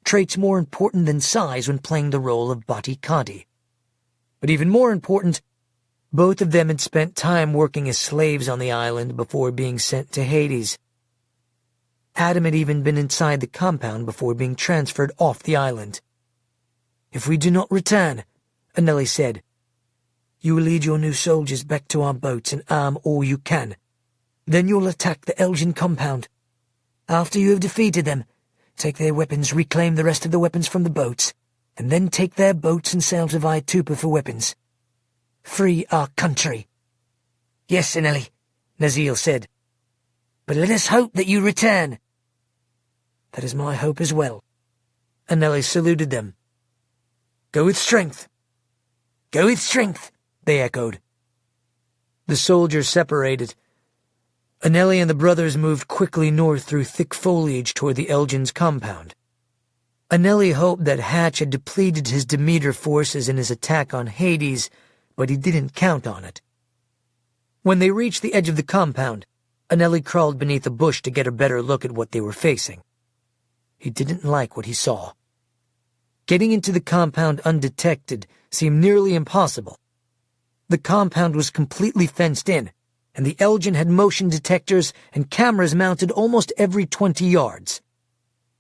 traits more important than size when playing the role of Bati Kadi. But even more important, both of them had spent time working as slaves on the island before being sent to Hades. Adam had even been inside the compound before being transferred off the island. "If we do not return," Anelli said, You will lead your new soldiers back to our boats and arm all you can. Then you'll attack the Elgin compound. After you have defeated them, take their weapons, reclaim the rest of the weapons from the boats, and then take their boats and sail to Vaitupa for weapons. Free our country." "Yes, Anelli," Nazil said. "But let us hope that you return." "That is my hope as well." Anelli saluted them. "Go with strength." "Go with strength," they echoed. The soldiers separated. Anelli and the brothers moved quickly north through thick foliage toward the Elgin's compound. Anelli hoped that Hatch had depleted his Demeter forces in his attack on Hades, but he didn't count on it. When they reached the edge of the compound, Anelli crawled beneath a bush to get a better look at what they were facing. He didn't like what he saw. Getting into the compound undetected seemed nearly impossible. The compound was completely fenced in, and the Elgin had motion detectors and cameras mounted almost every 20 yards.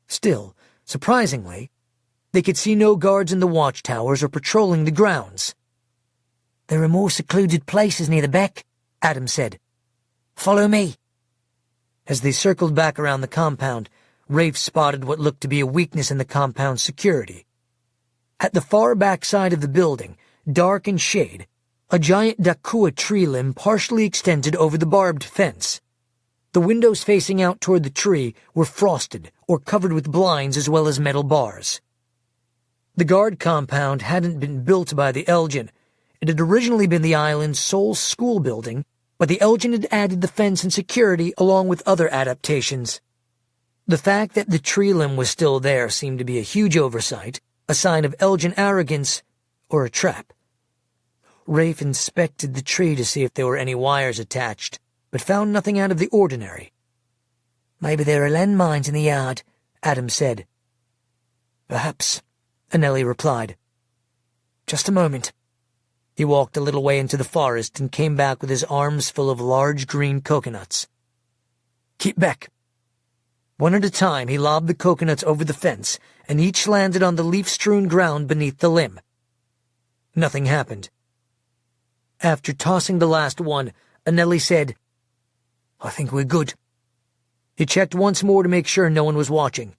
Still, surprisingly, they could see no guards in the watchtowers or patrolling the grounds. "There are more secluded places near the beck," Adam said. "Follow me." As they circled back around the compound, Rafe spotted what looked to be a weakness in the compound's security. At the far back side of the building, dark in shade, a giant dakua tree limb partially extended over the barbed fence. The windows facing out toward the tree were frosted or covered with blinds as well as metal bars. The guard compound hadn't been built by the Elgin. It had originally been the island's sole school building, but the Elgin had added the fence and security along with other adaptations. The fact that the tree limb was still there seemed to be a huge oversight, a sign of Elgin arrogance, or a trap. Rafe inspected the tree to see if there were any wires attached, but found nothing out of the ordinary. "Maybe there are landmines in the yard," Adam said. "Perhaps," Anelli replied. "Just a moment." He walked a little way into the forest and came back with his arms full of large green coconuts. "Keep back." One at a time he lobbed the coconuts over the fence, and each landed on the leaf-strewn ground beneath the limb. Nothing happened. After tossing the last one, Anelli said, "I think we're good." He checked once more to make sure no one was watching.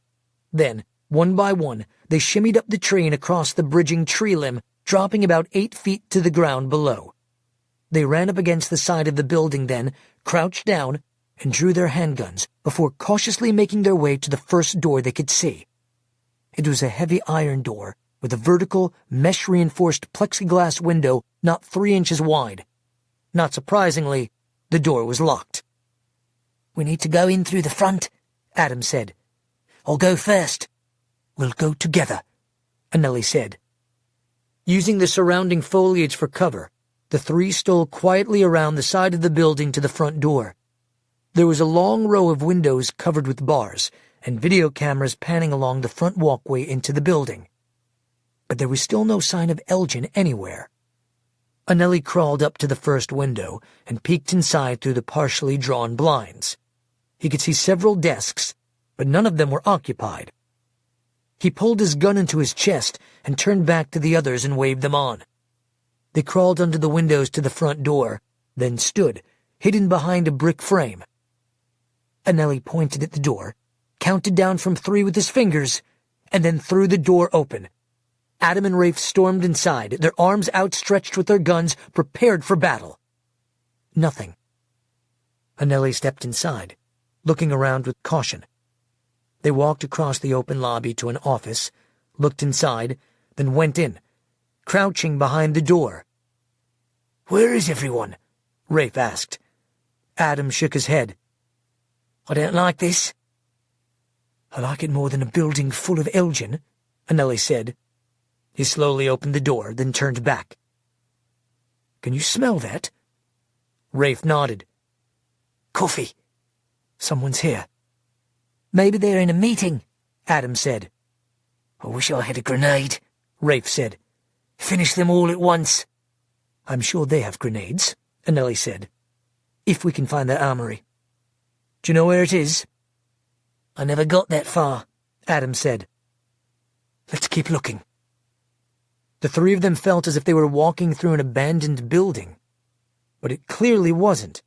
Then, one by one, they shimmied up the tree and across the bridging tree limb, dropping about 8 feet to the ground below. They ran up against the side of the building then, crouched down, and drew their handguns before cautiously making their way to the first door they could see. It was a heavy iron door with a vertical, mesh-reinforced plexiglass window not 3 inches wide. Not surprisingly, the door was locked. "We need to go in through the front," Adam said. "I'll go first." "We'll go together," Anelli said. Using the surrounding foliage for cover, the three stole quietly around the side of the building to the front door. There was a long row of windows covered with bars, and video cameras panning along the front walkway into the building. But there was still no sign of Elgin anywhere. Anelli crawled up to the first window and peeked inside through the partially drawn blinds. He could see several desks, but none of them were occupied. He pulled his gun into his chest and turned back to the others and waved them on. They crawled under the windows to the front door, then stood, hidden behind a brick frame. Anelli pointed at the door, counted down from 3 with his fingers, and then threw the door open. Adam and Rafe stormed inside, their arms outstretched with their guns, prepared for battle. Nothing. Anelli stepped inside, looking around with caution. They walked across the open lobby to an office, looked inside, then went in, crouching behind the door. "Where is everyone?" Rafe asked. Adam shook his head. "I don't like this." "I like it more than a building full of Elgin," Anelli said. He slowly opened the door, then turned back. "Can you smell that?" Rafe nodded. "Coffee. Someone's here." "Maybe they're in a meeting," Adam said. "I wish I had a grenade," Rafe said. "Finish them all at once." "I'm sure they have grenades," Anelli said. "If we can find their armory." "Do you know where it is?" "I never got that far," Adam said. "Let's keep looking." The three of them felt as if they were walking through an abandoned building. But it clearly wasn't.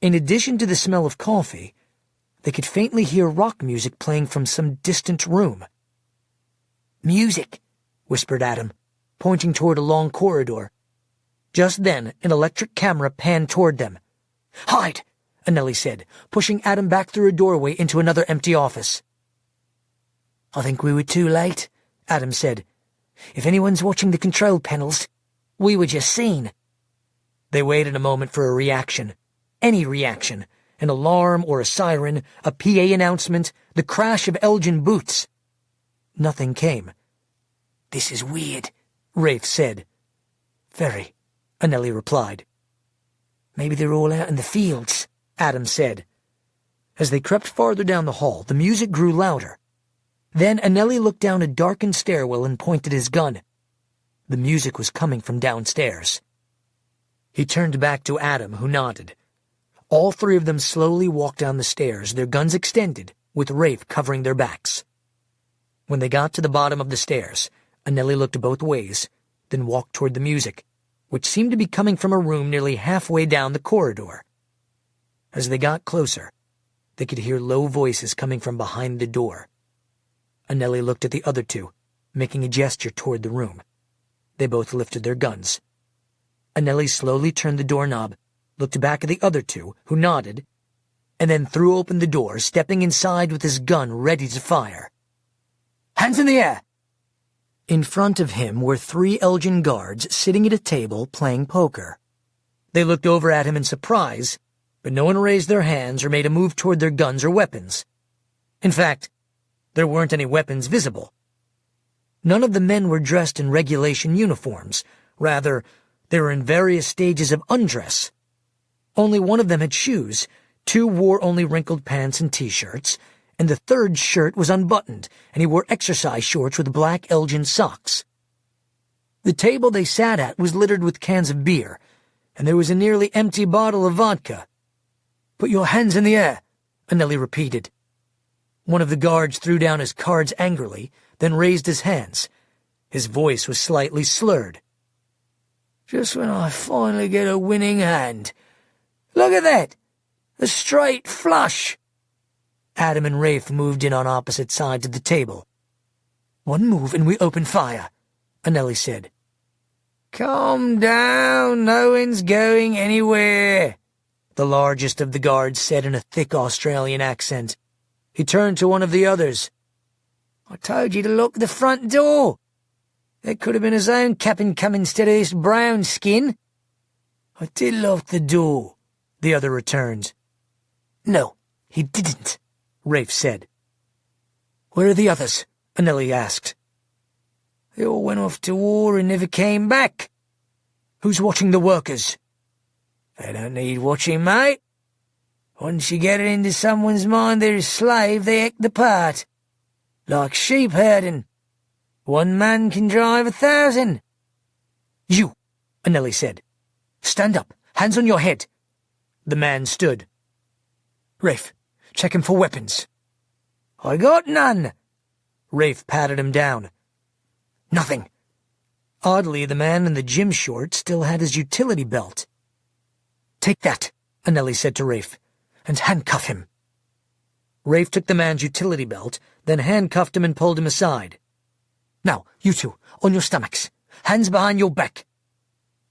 In addition to the smell of coffee, they could faintly hear rock music playing from some distant room. "Music," whispered Adam, pointing toward a long corridor. Just then, an electric camera panned toward them. "Hide!" Anelli said, pushing Adam back through a doorway into another empty office. "I think we were too late," Adam said. "If anyone's watching the control panels, we were just seen." They waited a moment for a reaction. Any reaction. An alarm or a siren, a PA announcement, the crash of Elgin boots. Nothing came. "This is weird," Rafe said. "Very," Anelli replied. "Maybe they're all out in the fields," Adam said. As they crept farther down the hall, the music grew louder. Then Anelli looked down a darkened stairwell and pointed his gun. The music was coming from downstairs. He turned back to Adam, who nodded. All three of them slowly walked down the stairs, their guns extended, with Rafe covering their backs. When they got to the bottom of the stairs, Anelli looked both ways, then walked toward the music, which seemed to be coming from a room nearly halfway down the corridor. As they got closer, they could hear low voices coming from behind the door. Anelli looked at the other two, making a gesture toward the room. They both lifted their guns. Anelli slowly turned the doorknob, looked back at the other two, who nodded, and then threw open the door, stepping inside with his gun ready to fire. "Hands in the air!" In front of him were three Elgin guards sitting at a table playing poker. They looked over at him in surprise, but no one raised their hands or made a move toward their guns or weapons. In fact, there weren't any weapons visible. None of the men were dressed in regulation uniforms. Rather, they were in various stages of undress. Only one of them had shoes, two wore only wrinkled pants and T-shirts, and the third shirt was unbuttoned, and he wore exercise shorts with black Elgin socks. The table they sat at was littered with cans of beer, and there was a nearly empty bottle of vodka. "Put your hands in the air," Anelli repeated. One of the guards threw down his cards angrily, then raised his hands. His voice was slightly slurred. "Just when I finally get a winning hand. Look at that! A straight flush!" Adam and Rafe moved in on opposite sides of the table. "One move and we open fire," Anelli said. "Calm down, no one's going anywhere," the largest of the guards said in a thick Australian accent. He turned to one of the others. "I told you to lock the front door. That could have been his own cap'n come instead of this brown skin." "I did lock the door," the other returned. "No, he didn't," Rafe said. "Where are the others?" Anelli asked. "They all went off to war and never came back." "Who's watching the workers?" "They don't need watching, mate. Once you get it into someone's mind they're a slave, they act the part. Like sheep herding. One man can drive 1,000. "You," Anelli said. "Stand up, hands on your head." The man stood. "Rafe, check him for weapons." "I got none." Rafe patted him down. "Nothing." Oddly, the man in the gym shorts still had his utility belt. "Take that," Anelli said to Rafe, "and handcuff him." Rafe took the man's utility belt, then handcuffed him and pulled him aside. "Now, you two, on your stomachs. Hands behind your back."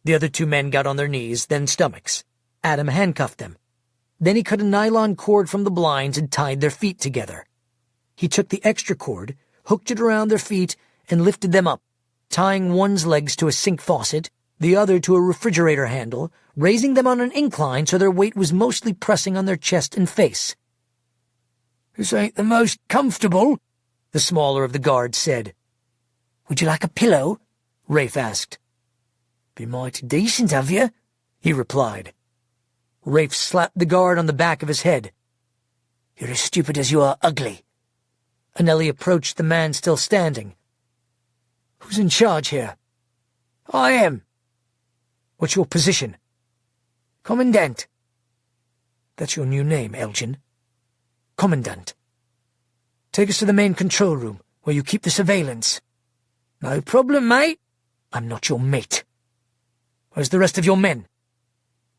The other two men got on their knees, then stomachs. Adam handcuffed them. Then he cut a nylon cord from the blinds and tied their feet together. He took the extra cord, hooked it around their feet, and lifted them up, tying one's legs to a sink faucet, the other to a refrigerator handle, raising them on an incline so their weight was mostly pressing on their chest and face. "This ain't the most comfortable," the smaller of the guards said. "Would you like a pillow?" Rafe asked. "Be mighty decent of you," he replied. Rafe slapped the guard on the back of his head. "You're as stupid as you are ugly." Anelli approached the man still standing. "Who's in charge here?" "I am." "What's your position?" "Commandant." "That's your new name, Elgin." "Commandant." "Take us to the main control room, where you keep the surveillance." "No problem, mate." I'm not your mate. Where's the rest of your men?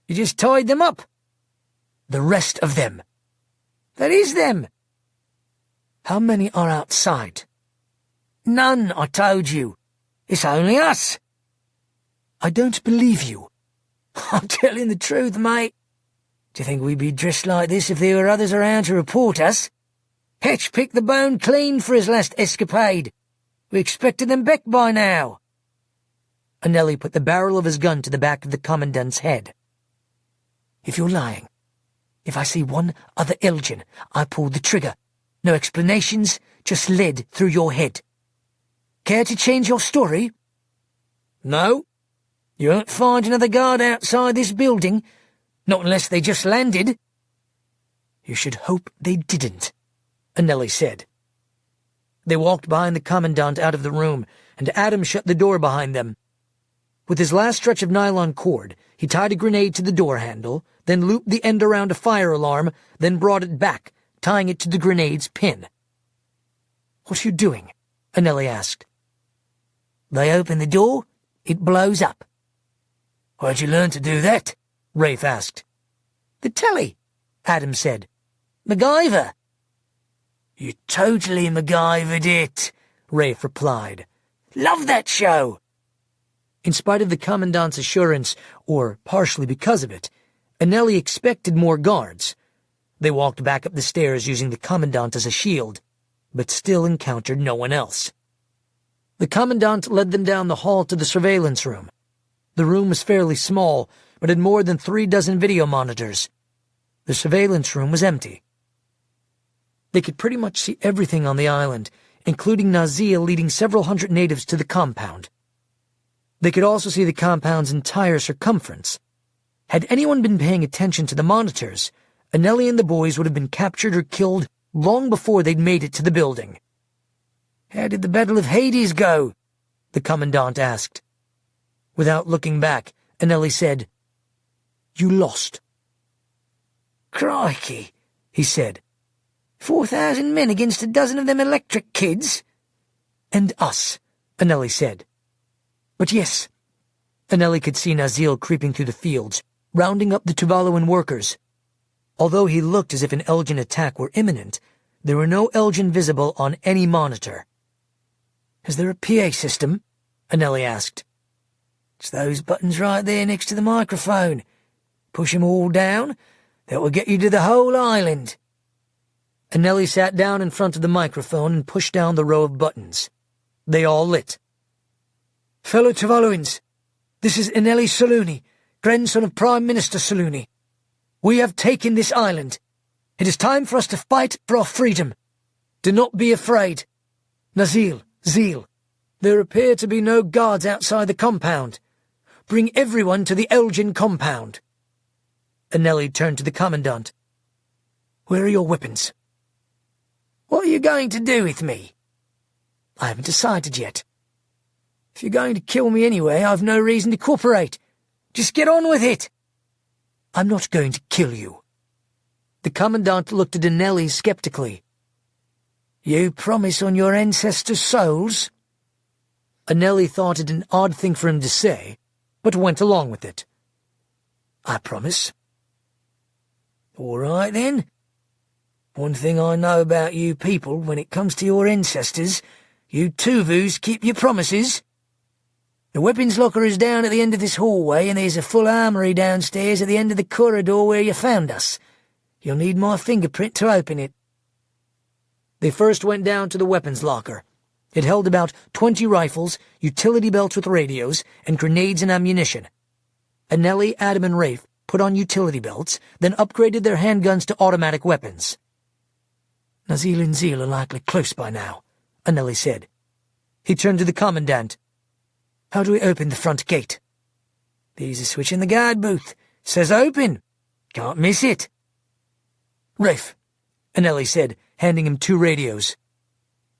You just tied them up. The rest of them. That is them. How many are outside? None, I told you. It's only us. I don't believe you. I'm telling the truth, mate. Do you think we'd be dressed like this if there were others around to report us? Hetch picked the bone clean for his last escapade. We expected them back by now. Anelli put the barrel of his gun to the back of the Commandant's head. If you're lying, if I see one other Elgin, I pull the trigger. No explanations, just lead through your head. Care to change your story? No. You won't find another guard outside this building, not unless they just landed. You should hope they didn't, Anelli said. They walked behind the Commandant out of the room, and Adam shut the door behind them. With his last stretch of nylon cord, he tied a grenade to the door handle, then looped the end around a fire alarm, then brought it back, tying it to the grenade's pin. What are you doing? Anelli asked. They open the door, it blows up. Where'd you learn to do that? Rafe asked. The telly, Adam said. MacGyver. You totally MacGyvered it, Rafe replied. Love that show. In spite of the Commandant's assurance, or partially because of it, Anelli expected more guards. They walked back up the stairs using the Commandant as a shield, but still encountered no one else. The Commandant led them down the hall to the surveillance room. The room was fairly small, but had more than 36 video monitors. The surveillance room was empty. They could pretty much see everything on the island, including Nazil leading several hundred natives to the compound. They could also see the compound's entire circumference. Had anyone been paying attention to the monitors, Anelli and the boys would have been captured or killed long before they'd made it to the building. How did the Battle of Hades go? The Commandant asked. Without looking back, Anelli said, You lost. Crikey, he said. 4,000 men against a dozen of them electric kids? And us, Anelli said. But yes, Anelli could see Nazil creeping through the fields, rounding up the Tuvaluan workers. Although he looked as if an Elgin attack were imminent, there were no Elgin visible on any monitor. Is there a PA system? Anelli asked. It's those buttons right there next to the microphone. Push 'em all down, that will get you to the whole island. Anelli sat down in front of the microphone and pushed down the row of buttons. They all lit. Fellow Tuvaluans, this is Anelli Saluni, grandson of Prime Minister Saluni. We have taken this island. It is time for us to fight for our freedom. Do not be afraid. Nazil, Zeel, there appear to be no guards outside the compound. Bring everyone to the Elgin compound. Anelli turned to the Commandant. Where are your weapons? What are you going to do with me? I haven't decided yet. If you're going to kill me anyway, I've no reason to cooperate. Just get on with it. I'm not going to kill you. The Commandant looked at Anelli skeptically. You promise on your ancestors' souls? Anelli thought it an odd thing for him to say, but went along with it. I promise. All right, then. One thing I know about you people, when it comes to your ancestors, you Tuvus keep your promises. The weapons locker is down at the end of this hallway, and there's a full armory downstairs at the end of the corridor where you found us. You'll need my fingerprint to open it. They first went down to the weapons locker. It held about 20 rifles, utility belts with radios, and grenades and ammunition. Anelli, Adam, and Rafe put on utility belts, then upgraded their handguns to automatic weapons. Nazil and Zeel are likely close by now, Anelli said. He turned to the Commandant. How do we open the front gate? There's a switch in the guard booth. Says open. Can't miss it. Rafe, Anelli said, handing him 2 radios.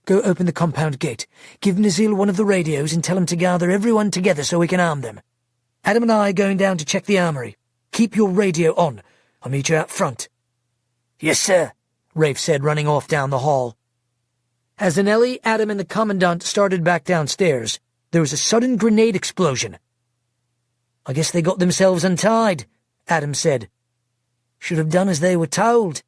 Go open the compound gate. Give Nazil one of the radios and tell him to gather everyone together so we can arm them. Adam and I are going down to check the armory. Keep your radio on. I'll meet you out front. Yes, sir, Rafe said, running off down the hall. As Anelli, Adam, and the Commandant started back downstairs, there was a sudden grenade explosion. "I guess they got themselves untied," Adam said. "Should have done as they were told."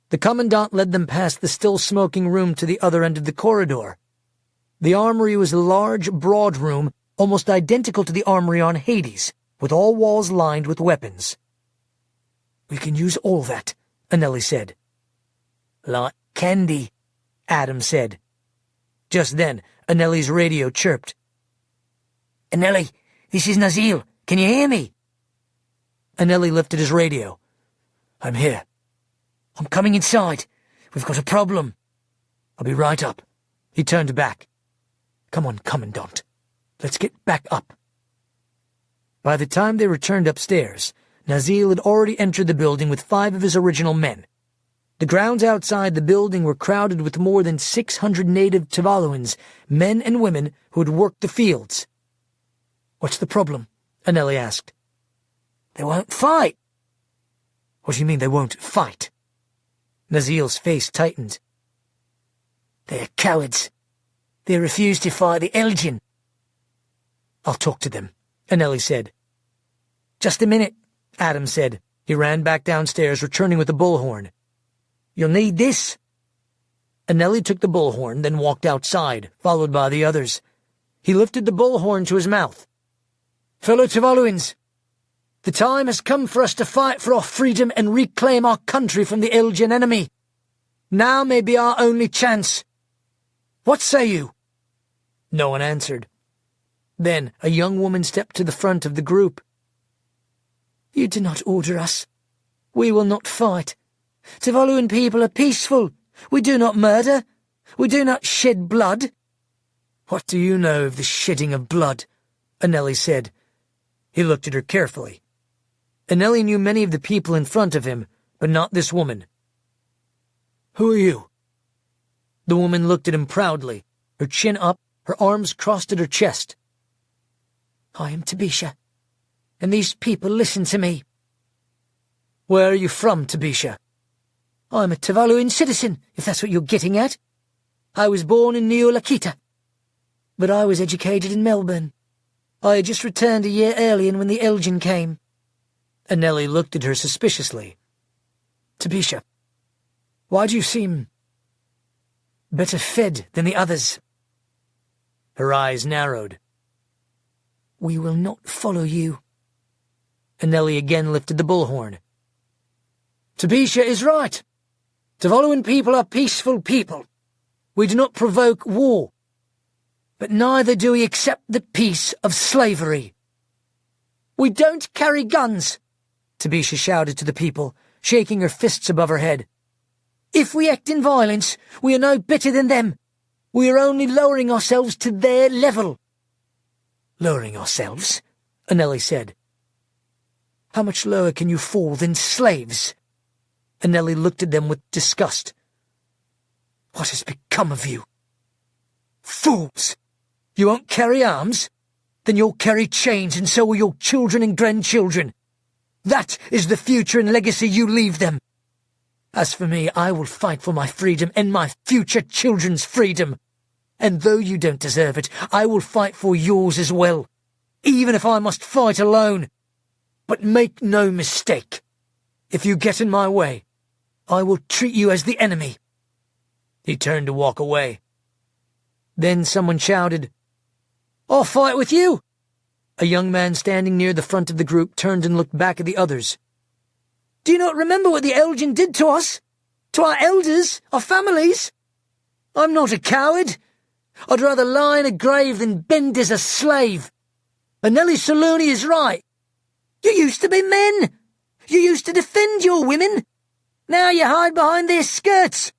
The commandant led them past the still-smoking room to the other end of the corridor. The armory was a large, broad room, almost identical to the armory on Hades, with all walls lined with weapons. "We can use all that," Anelli said. "Like candy," Adam said. Just then, Anelli's radio chirped. "Anelli, this is Nazil. Can you hear me?" Anelli lifted his radio. "I'm here." "I'm coming inside. We've got a problem." "I'll be right up." He turned back. "Come on, Commandant. Let's get back up." By the time they returned upstairs, Nazil had already entered the building with 5 of his original men. The grounds outside the building were crowded with more than 600 native Tuvaluans, men and women who had worked the fields. "What's the problem?" Anelli asked. "They won't fight." "What do you mean they won't fight?" Nazil's face tightened. "They're cowards. They refuse to fight the Elgin." "I'll talk to them," Anelli said. "Just a minute," Adam said. He ran back downstairs, returning with a bullhorn. "You'll need this." Anelli took the bullhorn, then walked outside, followed by the others. He lifted the bullhorn to his mouth. "Fellow Tuvaluans, the time has come for us to fight for our freedom and reclaim our country from the Elgin enemy. Now may be our only chance. What say you?" No one answered. Then a young woman stepped to the front of the group. "You do not order us. We will not fight. Tuvaluan people are peaceful. We do not murder. We do not shed blood." "What do you know of the shedding of blood?" Anelli said. He looked at her carefully. Anelli knew many of the people in front of him, but not this woman. "Who are you?" The woman looked at him proudly, her chin up, her arms crossed at her chest. "I am Tabisha, and these people listen to me." "Where are you from, Tabisha?" "I'm a Tuvaluan citizen, if that's what you're getting at. I was born in Neolakita, but I was educated in Melbourne. I had just returned a year earlier when the Elgin came." Anelli looked at her suspiciously. "Tabisha, why do you seem better fed than the others?" Her eyes narrowed. "We will not follow you." Anelli again lifted the bullhorn. "Tabisha is right. Tuvaluan people are peaceful people. We do not provoke war. But neither do we accept the peace of slavery." "We don't carry guns," Tabisha shouted to the people, shaking her fists above her head. "If we act in violence, we are no better than them. We are only lowering ourselves to their level." "Lowering ourselves?" Anelli said. "How much lower can you fall than slaves?" Anelli looked at them with disgust. "What has become of you? Fools! You won't carry arms? Then you'll carry chains, and so will your children and grandchildren. That is the future and legacy you leave them. As for me, I will fight for my freedom and my future children's freedom. And though you don't deserve it, I will fight for yours as well, even if I must fight alone. But make no mistake. If you get in my way, I will treat you as the enemy." He turned to walk away. Then someone shouted, "I'll fight with you!" A young man standing near the front of the group turned and looked back at the others. "Do you not remember what the Elgin did to us? To our elders, our families? I'm not a coward. I'd rather lie in a grave than bend as a slave. Anelli Saluni is right. You used to be men. You used to defend your women. Now you hide behind their skirts.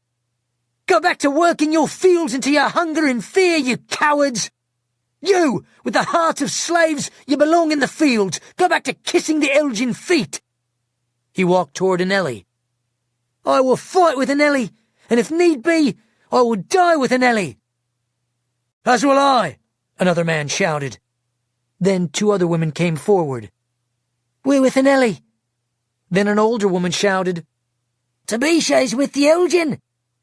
Go back to working your fields into your hunger and fear, you cowards. You, with the heart of slaves, you belong in the field. Go back to kissing the Elgin feet." He walked toward Anelli. "I will fight with Anelli, and if need be, I will die with Anelli." "As will I," another man shouted. Then 2 other women came forward. "We're with Anelli." Then an older woman shouted, "Tabisha is with the Elgin.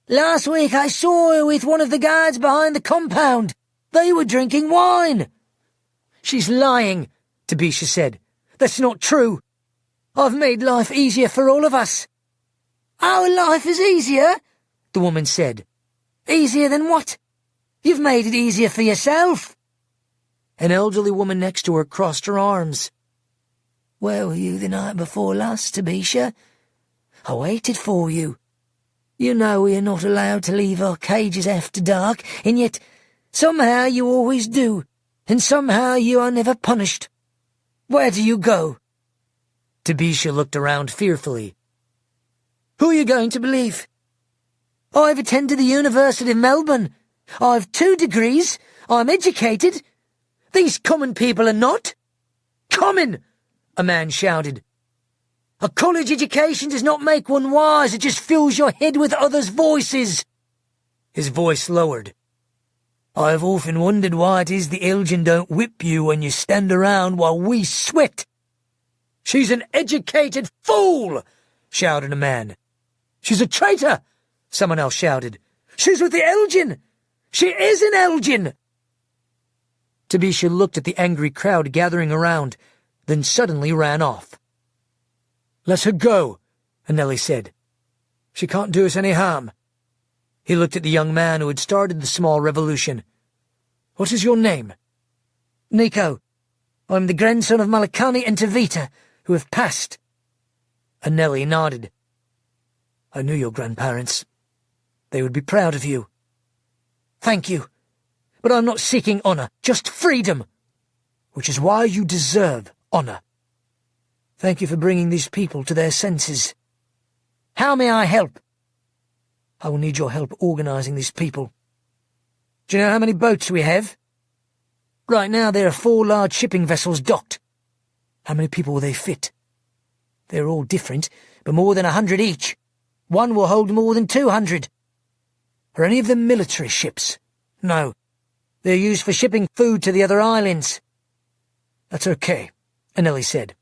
Last week I saw her with one of the guards behind the compound. They were drinking wine. She's lying, Tabisha said. That's not true. I've made life easier for all of us. Our life is easier, the woman said. Easier than what? You've made it easier for yourself. An elderly woman next to her crossed her arms. Where were you the night before last, Tabisha? I waited for you. You know we are not allowed to leave our cages after dark, and yet somehow you always do, and somehow you are never punished. Where do you go? Tabisha looked around fearfully. Who are you going to believe? I've attended the University of Melbourne. I've 2 degrees. I'm educated. These common people are not. Common, a man shouted. A college education does not make one wise, it just fills your head with others' voices. His voice lowered. I have often wondered why it is the Elgin don't whip you when you stand around while we sweat. She's an educated fool, shouted a man. She's a traitor, someone else shouted. She's with the Elgin. She is an Elgin. Tabisha looked at the angry crowd gathering around, then suddenly ran off. Let her go, Anneli said. She can't do us any harm. He looked at the young man who had started the small revolution. What is your name? Nico. I'm the grandson of Malakani and Tavita, who have passed. Anneli nodded. I knew your grandparents. They would be proud of you. Thank you. But I'm not seeking honor, just freedom. Which is why you deserve honor. Thank you for bringing these people to their senses. How may I help? I will need your help organizing these people. Do you know how many boats we have? Right now there are 4 large shipping vessels docked. How many people will they fit? They're all different, but more than 100 each. One will hold more than 200. Are any of them military ships? No. They're used for shipping food to the other islands. That's okay, Anneli said.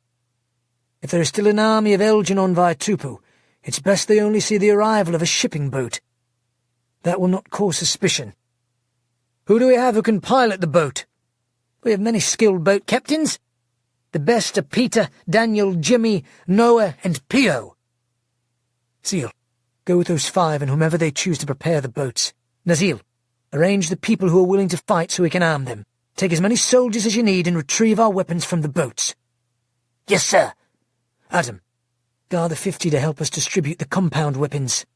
If there is still an army of Elgin on Vaitupu, it's best they only see the arrival of a shipping boat. That will not cause suspicion. Who do we have who can pilot the boat? We have many skilled boat captains. The best are Peter, Daniel, Jimmy, Noah, and Pio. Seal, go with those 5 and whomever they choose to prepare the boats. Nazil, arrange the people who are willing to fight so we can arm them. Take as many soldiers as you need and retrieve our weapons from the boats. Yes, sir. Adam, gather 50 to help us distribute the compound weapons.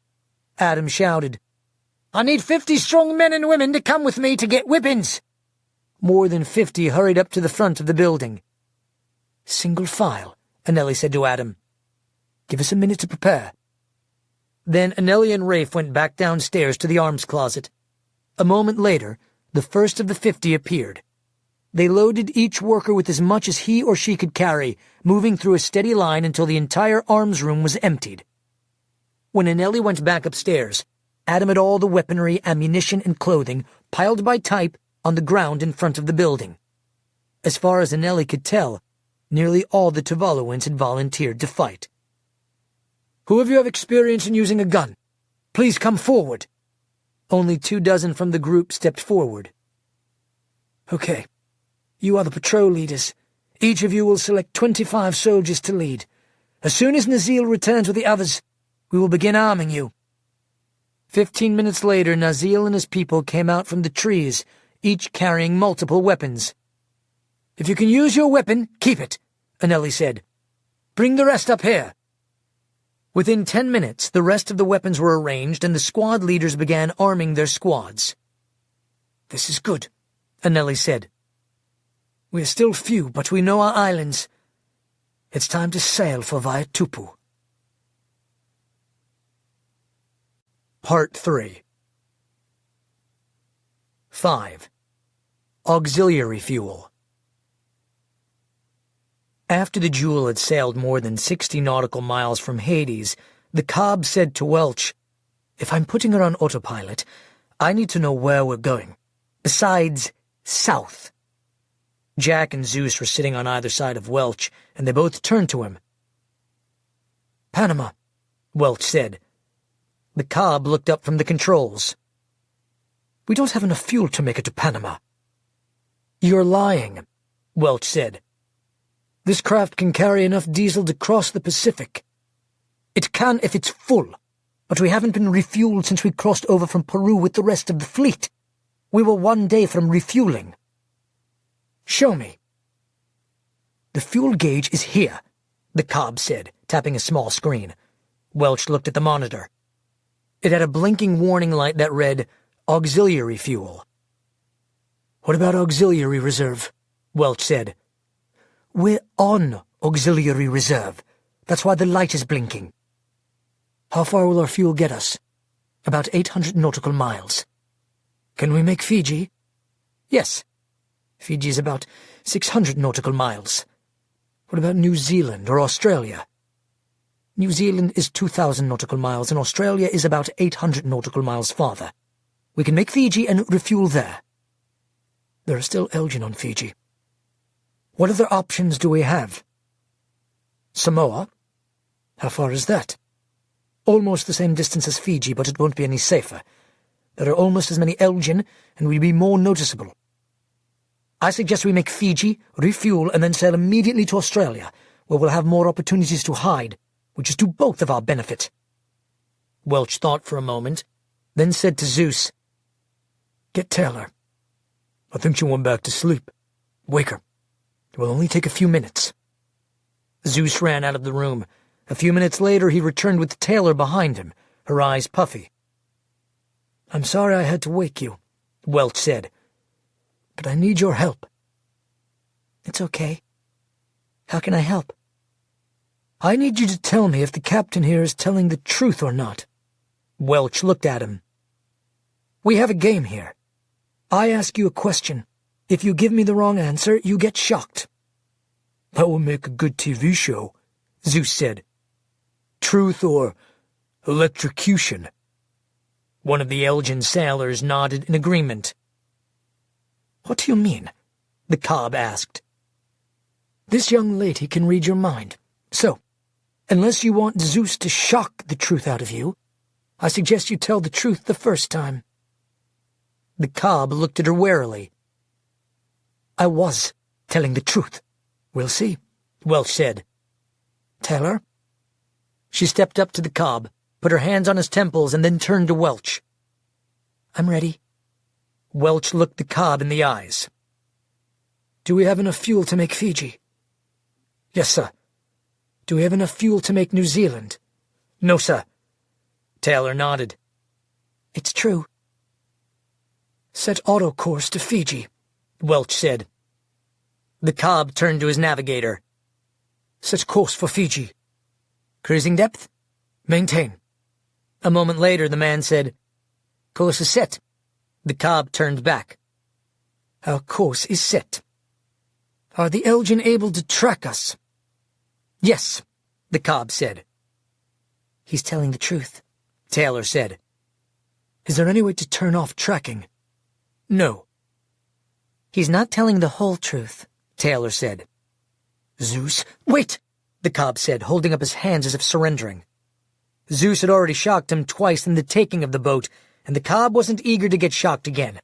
Adam shouted. I need 50 strong men and women to come with me to get weapons. More than 50 hurried up to the front of the building. Single file, Anneli said to Adam. Give us a minute to prepare. Then Anneli and Rafe went back downstairs to the arms closet. A moment later, the first of the 50 appeared. They loaded each worker with as much as he or she could carry, moving through a steady line until the entire arms room was emptied. When Anneli went back upstairs, Adam had all the weaponry, ammunition, and clothing, piled by type, on the ground in front of the building. As far as Anneli could tell, nearly all the Tuvaluans had volunteered to fight. Who of you have experience in using a gun? Please come forward. Only 24 from the group stepped forward. Okay. You are the patrol leaders. Each of you will select 25 soldiers to lead. As soon as Nazil returns with the others, we will begin arming you. 15 minutes later, Nazil and his people came out from the trees, each carrying multiple weapons. If you can use your weapon, keep it, Anneli said. Bring the rest up here. Within 10 minutes, the rest of the weapons were arranged and the squad leaders began arming their squads. This is good, Anneli said. We are still few, but we know our islands. It's time to sail for Vaitupu. Part 3. 5. Auxiliary fuel. After the Jewel had sailed more than 60 nautical miles from Hades, the Cobb said to Welch, If I'm putting her on autopilot, I need to know where we're going. Besides, south. Jack and Zeus were sitting on either side of Welch, and they both turned to him. Panama, Welch said. The Cobb looked up from the controls. We don't have enough fuel to make it to Panama, "You're lying," Welch said. "This craft can carry enough diesel to cross the Pacific. It can if it's full, but we haven't been refueled since we crossed over from Peru with the rest of the fleet. We were 1 day from refueling." "Show me." "The fuel gauge is here," the cob said, tapping a small screen. Welch looked at the monitor. It had a blinking warning light that read, "Auxiliary fuel." "What about auxiliary reserve?" Welch said. "We're on auxiliary reserve. That's why the light is blinking." "How far will our fuel get us?" "About 800 nautical miles." "Can we make Fiji?" "Yes. Fiji is about 600 nautical miles." "What about New Zealand or Australia?" "New Zealand is 2,000 nautical miles, and Australia is about 800 nautical miles farther. We can make Fiji and refuel there." "There are still Elgin on Fiji." "What other options do we have?" "Samoa." "How far is that?" "Almost the same distance as Fiji, but it won't be any safer. There are almost as many Elgin, and we'll be more noticeable." "I suggest we make Fiji, refuel, and then sail immediately to Australia, where we'll have more opportunities to hide, which is to both of our benefit." Welch thought for a moment, then said to Zeus, "Get Taylor." "I think she went back to sleep." "Wake her. It will only take a few minutes." Zeus ran out of the room. A few minutes later he returned with Taylor behind him, her eyes puffy. "I'm sorry I had to wake you," Welch said, "but I need your help." "It's okay. How can I help?" "I need you to tell me if the captain here is telling the truth or not." Welch looked at him. "We have a game here. I ask you a question. If you give me the wrong answer, you get shocked." "That would make a good TV show," Zeus said. "Truth or electrocution?" One of the Elgin sailors nodded in agreement. "What do you mean?" the cob asked. "This young lady can read your mind. So, unless you want Zeus to shock the truth out of you, I suggest you tell the truth the first time." The cob looked at her warily. "I was telling the truth. We'll see," Welch said. "Taylor?" She stepped up to the cob, put her hands on his temples, and then turned to Welch. "I'm ready." Welch looked the cob in the eyes. "Do we have enough fuel to make Fiji?" "Yes, sir." "Do we have enough fuel to make New Zealand?" "No, sir." Taylor nodded. "It's true." "Set auto course to Fiji," Welch said. The cob turned to his navigator. "Set course for Fiji." "Cruising depth?" "Maintain." A moment later the man said, "Course is set." The cob turned back. "Our course is set." "Are the Elgin able to track us?" "Yes," the cob said. "He's telling the truth," Taylor said. "Is there any way to turn off tracking?" "No." "He's not telling the whole truth," Taylor said. "Zeus, wait!" the cob said, holding up his hands as if surrendering. Zeus had already shocked him twice in the taking of the boat, and the cob wasn't eager to get shocked again.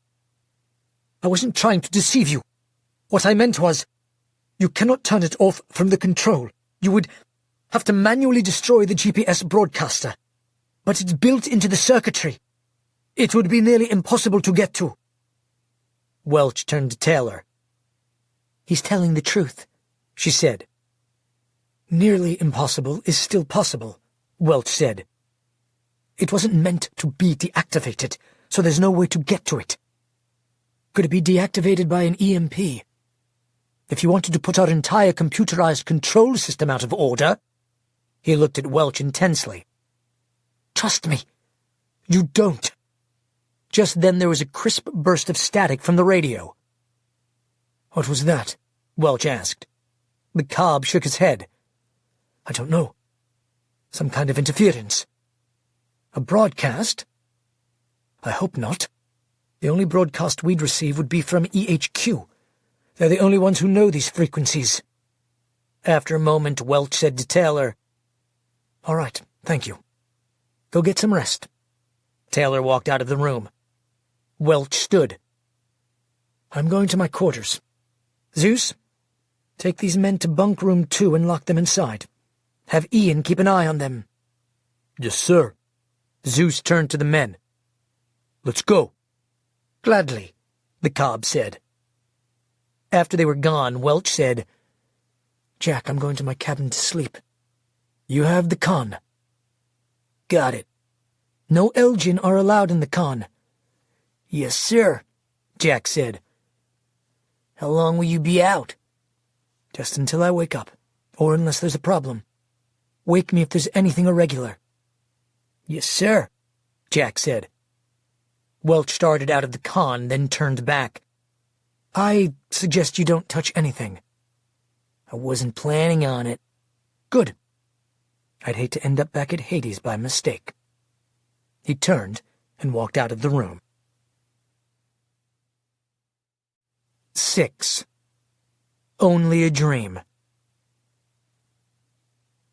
"I wasn't trying to deceive you. What I meant was, you cannot turn it off from the control. You would have to manually destroy the GPS broadcaster. But it's built into the circuitry. It would be nearly impossible to get to." Welch turned to Taylor. "He's telling the truth," she said. "Nearly impossible is still possible," Welch said. "It wasn't meant to be deactivated, so there's no way to get to it. Could it be deactivated by an EMP? If you wanted to put our entire computerized control system out of order—" He looked at Welch intensely. "Trust me, you don't." Just then there was a crisp burst of static from the radio. "What was that?" Welch asked. The cob shook his head. "I don't know. Some kind of interference." "A broadcast?" "I hope not. The only broadcast we'd receive would be from EHQ. They're the only ones who know these frequencies." After a moment, Welch said to Taylor, "All right, thank you. Go get some rest." Taylor walked out of the room. Welch stood. "I'm going to my quarters," Zeus, take these men to bunk room 2 and lock them inside. Have Ian keep an eye on them. Yes, sir. Zeus turned to the men. Let's go. Gladly, the Cobb said. After they were gone, Welch said, Jack, I'm going to my cabin to sleep. You have the con. Got it. No Elgin are allowed in the con. Yes, sir, Jack said. How long will you be out? Just until I wake up, or unless there's a problem. Wake me if there's anything irregular. Yes, sir, Jack said. Welch started out of the con, then turned back. I suggest you don't touch anything. I wasn't planning on it. Good. I'd hate to end up back at Hades by mistake. He turned and walked out of the room. 6. Only a dream.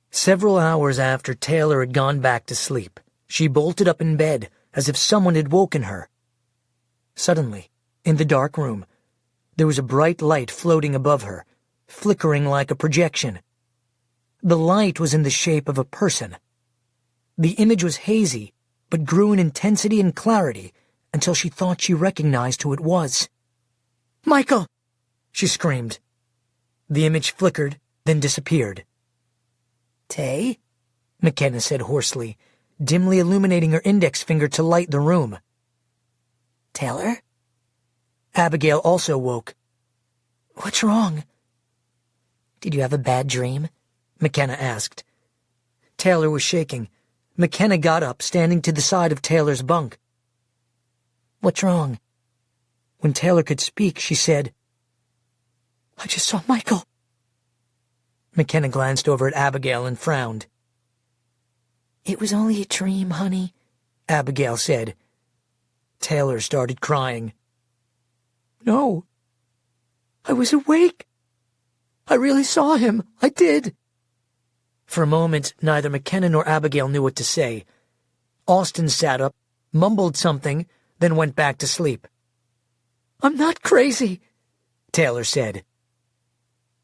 Several hours after Taylor had gone back to sleep, she bolted up in bed as if someone had woken her. Suddenly, in the dark room, there was a bright light floating above her, flickering like a projection. The light was in the shape of a person. The image was hazy, but grew in intensity and clarity until she thought she recognized who it was. Michael! She screamed. The image flickered, then disappeared. Tay? McKenna said hoarsely, dimly illuminating her index finger to light the room. Taylor? Abigail also woke. What's wrong? Did you have a bad dream? McKenna asked. Taylor was shaking. McKenna got up, standing to the side of Taylor's bunk. What's wrong? When Taylor could speak, she said, I just saw Michael. McKenna glanced over at Abigail and frowned. It was only a dream, honey, Abigail said. Taylor started crying. No. I was awake. I really saw him. I did. For a moment, neither McKenna nor Abigail knew what to say. Austin sat up, mumbled something, then went back to sleep. I'm not crazy, Taylor said.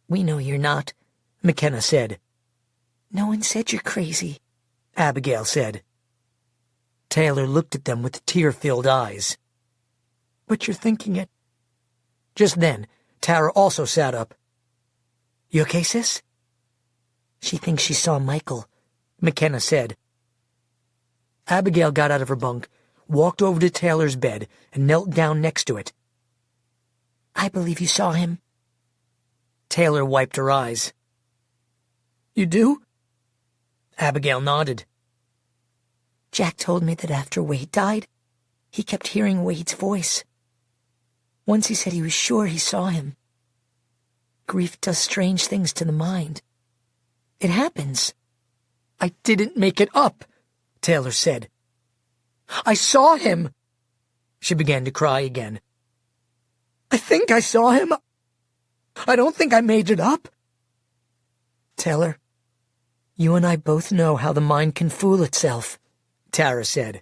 We know you're not, McKenna said. No one said you're crazy, Abigail said. Taylor looked at them with tear-filled eyes. But you're thinking it. Just then, Tara also sat up. You okay, sis? She thinks she saw Michael, McKenna said. Abigail got out of her bunk, walked over to Taylor's bed, and knelt down next to it. I believe you saw him. Taylor wiped her eyes. You do? Abigail nodded. Jack told me that after Wade died, he kept hearing Wade's voice. Once he said he was sure he saw him. Grief does strange things to the mind. It happens. I didn't make it up, Taylor said. I saw him. She began to cry again. I think I saw him. I don't think I made it up. Taylor, you and I both know how the mind can fool itself, Tara said.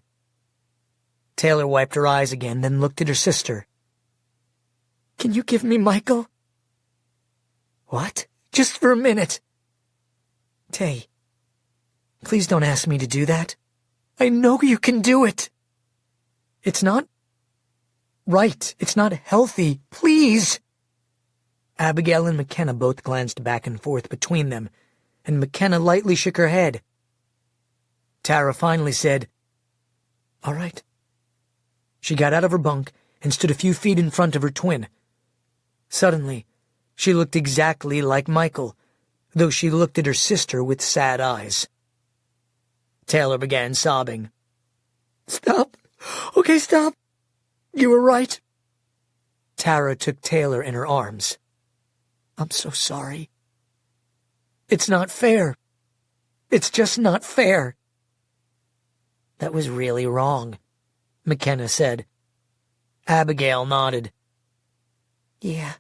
Taylor wiped her eyes again, then looked at her sister. Can you give me Michael? What? Just for a minute. Tay, please don't ask me to do that. I know you can do it. It's not right. It's not healthy. Please. Abigail and McKenna both glanced back and forth between them, and McKenna lightly shook her head. Tara finally said, All right. She got out of her bunk and stood a few feet in front of her twin. Suddenly, she looked exactly like Michael, though she looked at her sister with sad eyes. Taylor began sobbing. Stop. Okay, stop. You were right. Tara took Taylor in her arms. I'm so sorry. It's not fair. It's just not fair. That was really wrong, McKenna said. Abigail nodded. Yeah.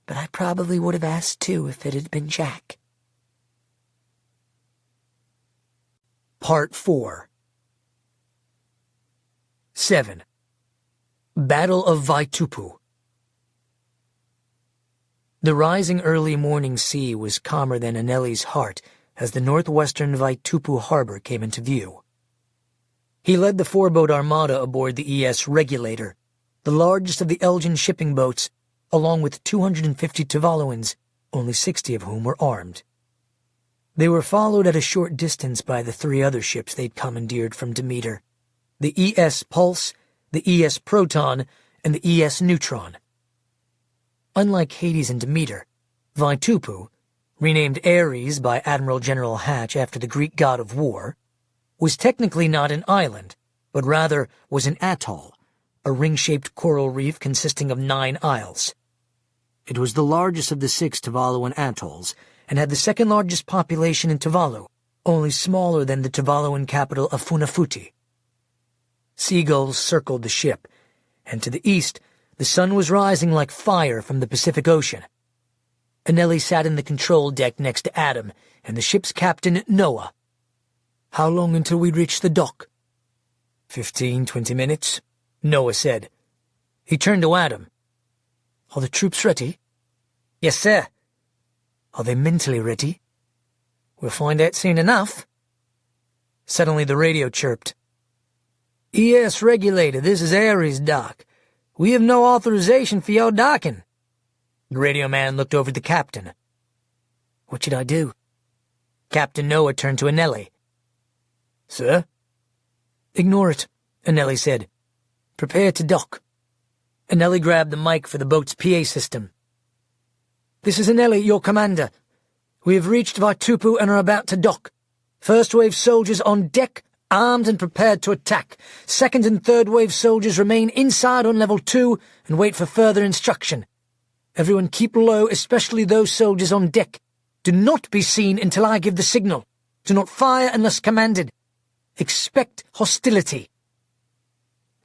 But I probably would have asked too if it had been Jack. Part 4. 7. Battle of Vaitupu. The rising early morning sea was calmer than Anelli's heart as the northwestern Vaitupu harbor came into view. He led the four-boat armada aboard the ES Regulator, the largest of the Elgin shipping boats, along with 250 Tuvaluans, only 60 of whom were armed. They were followed at a short distance by the three other ships they'd commandeered from Demeter, the ES Pulse, the ES Proton, and the ES Neutron. Unlike Hades and Demeter, Vaitupu, renamed Ares by Admiral General Hatch after the Greek god of war, was technically not an island, but rather was an atoll, a ring-shaped coral reef consisting of 9 isles. It was the largest of the 6 Tuvaluan atolls, and had the second-largest population in Tuvalu, only smaller than the Tuvaluan capital of Funafuti. Seagulls circled the ship, and to the east, the sun was rising like fire from the Pacific Ocean. Anelli sat in the control deck next to Adam and the ship's captain, Noah. "How long until we reach the dock?" 15-20 minutes, Noah said. He turned to Adam. "Are the troops ready?" "Yes, sir." "Are they mentally ready?" "We'll find out soon enough." Suddenly the radio chirped. "ES Regulator, this is Ares, Doc. We have no authorization for your docking." The radio man looked over at the captain. "What should I do?" Captain Noah turned to Anelli. "Sir?" "Ignore it," Anelli said. "Prepare to dock." Anelli grabbed the mic for the boat's PA system. "This is Anelli, your commander. We have reached Vaitupu and are about to dock. First wave soldiers on deck, armed and prepared to attack. Second and third wave soldiers remain inside on level 2 and wait for further instruction. Everyone keep low, especially those soldiers on deck. Do not be seen until I give the signal. Do not fire unless commanded. Expect hostility."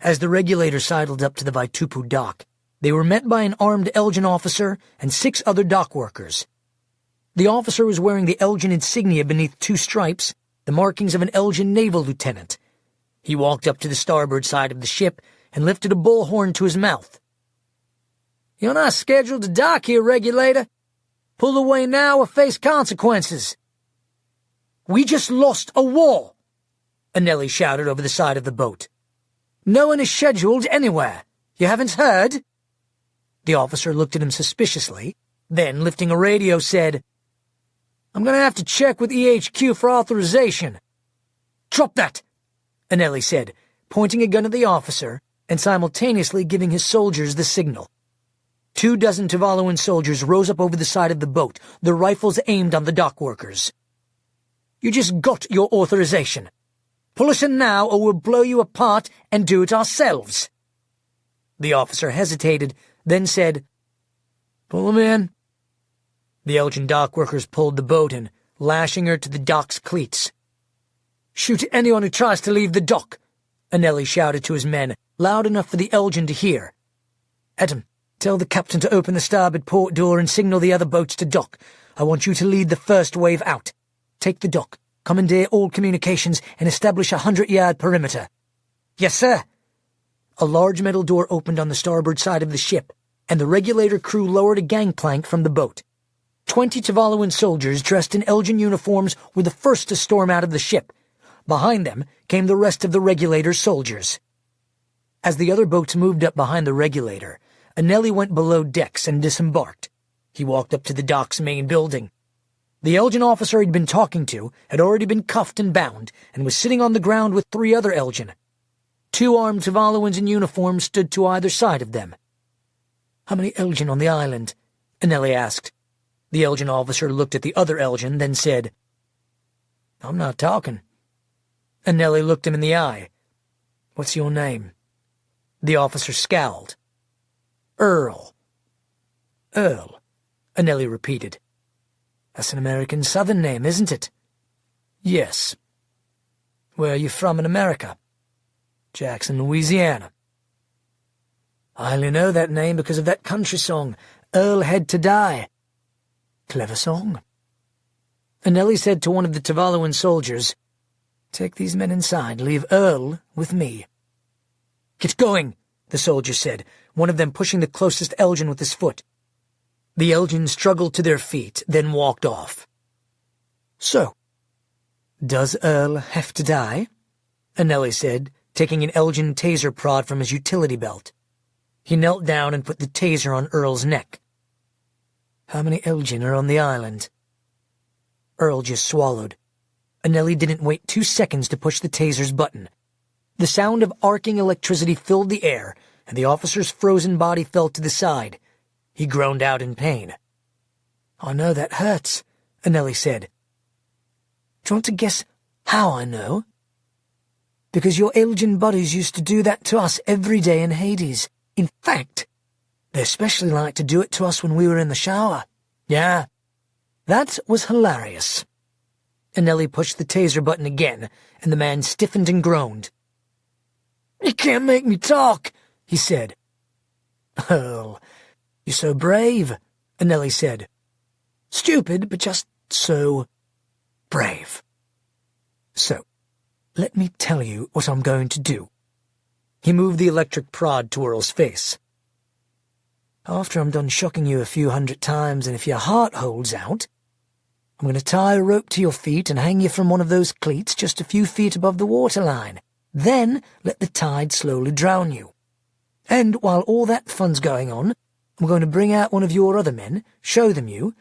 As the Regulator sidled up to the Vaitupu dock, they were met by an armed Elgin officer and 6 other dock workers. The officer was wearing the Elgin insignia beneath 2 stripes, the markings of an Elgin naval lieutenant. He walked up to the starboard side of the ship and lifted a bullhorn to his mouth. "You're not scheduled to dock here, Regulator. Pull away now or face consequences." "We just lost a war," Anelli shouted over the side of the boat. "No one is scheduled anywhere. You haven't heard?" The officer looked at him suspiciously, then, lifting a radio, said, "I'm going to have to check with EHQ for authorization." "Drop that," Anelli said, pointing a gun at the officer and simultaneously giving his soldiers the signal. 24 Tuvaluan soldiers rose up over the side of the boat, their rifles aimed on the dock workers. "You just got your authorization. Pull us in now or we'll blow you apart and do it ourselves." The officer hesitated, then said, "Pull them in." The Elgin dock workers pulled the boat in, lashing her to the dock's cleats. "Shoot anyone who tries to leave the dock," Anelli shouted to his men, loud enough for the Elgin to hear. "Adam, tell the captain to open the starboard port door and signal the other boats to dock. I want you to lead the first wave out. Take the dock, commandeer all communications, and establish a 100-yard perimeter." "Yes, sir." A large metal door opened on the starboard side of the ship, and the Regulator crew lowered a gangplank from the boat. 20 Tuvaluan soldiers dressed in Elgin uniforms were the first to storm out of the ship. Behind them came the rest of the Regulator's soldiers. As the other boats moved up behind the Regulator, Anelli went below decks and disembarked. He walked up to the dock's main building. The Elgin officer he'd been talking to had already been cuffed and bound, and was sitting on the ground with 3 other Elgin. 2 armed Tuvaluans in uniform stood to either side of them. "How many Elgin on the island?" Anelli asked. The Elgin officer looked at the other Elgin, then said, "I'm not talking." Anelli looked him in the eye. "What's your name?" The officer scowled. "Earl." "Earl," Anelli repeated. "That's an American Southern name, isn't it?" "Yes." "Where are you from in America?" "Jackson, Louisiana." "I only know that name because of that country song, Earl Had to Die." "Clever song." Anelli said to one of the Tuvaluan soldiers, "Take these men inside, leave Earl with me." "Get going," the soldier said, one of them pushing the closest Elgin with his foot. The Elgin struggled to their feet, then walked off. "So, does Earl have to die?" Anelli said, taking an Elgin taser prod from his utility belt. He knelt down and put the taser on Earl's neck. "How many Elgin are on the island?" Earl just swallowed. Anelli didn't wait 2 seconds to push the taser's button. The sound of arcing electricity filled the air, and the officer's frozen body fell to the side. He groaned out in pain. "I know that hurts," Anelli said. "Do you want to guess how I know?" "Because your Elgin buddies used to do that to us every day in Hades. In fact, they especially liked to do it to us when we were in the shower. Yeah, that was hilarious." Anelli pushed the taser button again, and the man stiffened and groaned. "You can't make me talk," he said. "Earl, you're so brave," Anelli said. "Stupid, but just so brave. So, let me tell you what I'm going to do." He moved the electric prod to Earl's face. "After I'm done shocking you a few 100 times, and if your heart holds out, I'm going to tie a rope to your feet and hang you from one of those cleats just a few feet above the waterline. Then let the tide slowly drown you. And while all that fun's going on, I'm going to bring out one of your other men, show them you,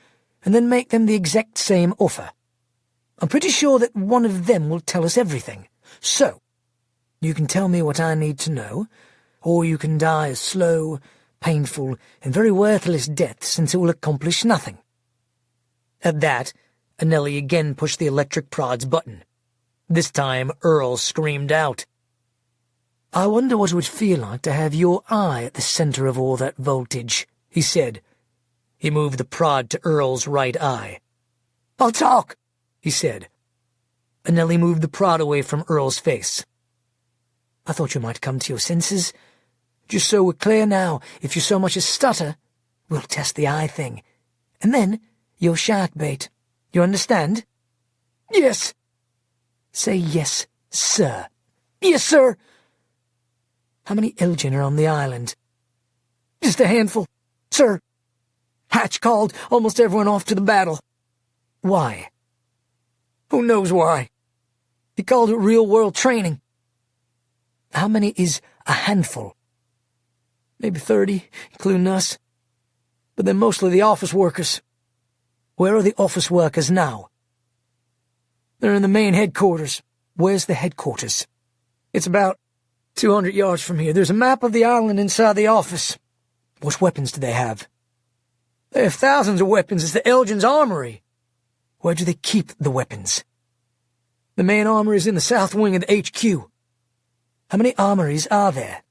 and then make them the exact same offer. I'm pretty sure that one of them will tell us everything. So, you can tell me what I need to know, or you can die a slow, painful, and very worthless death since it will accomplish nothing." At that, Anelli again pushed the electric prod's button. This time, Earl screamed out. "I wonder what it would feel like to have your eye at the center of all that voltage," he said. He moved the prod to Earl's right eye. "I'll talk," he said. Anelli moved the prod away from Earl's face. "I thought you might come to your senses. Just so we're clear now, if you so much as stutter, we'll test the eye thing. And then you're shark bait. You understand?" "Yes." "Say yes, sir." "Yes, sir." "How many Elgin are on the island?" "Just a handful, sir. Hatch called almost everyone off to the battle." "Why?" "Who knows why? He called it real-world training." "How many is a handful?" "Maybe 30, including us. But they're mostly the office workers." "Where are the office workers now?" "They're in the main headquarters." "Where's the headquarters?" "It's about 200 yards from here. There's a map of the island inside the office." "What weapons do they have?" "They have thousands of weapons. It's the Elgin's armory." "Where do they keep the weapons?" "The main armory is in the south wing of the HQ." "How many armories are there?"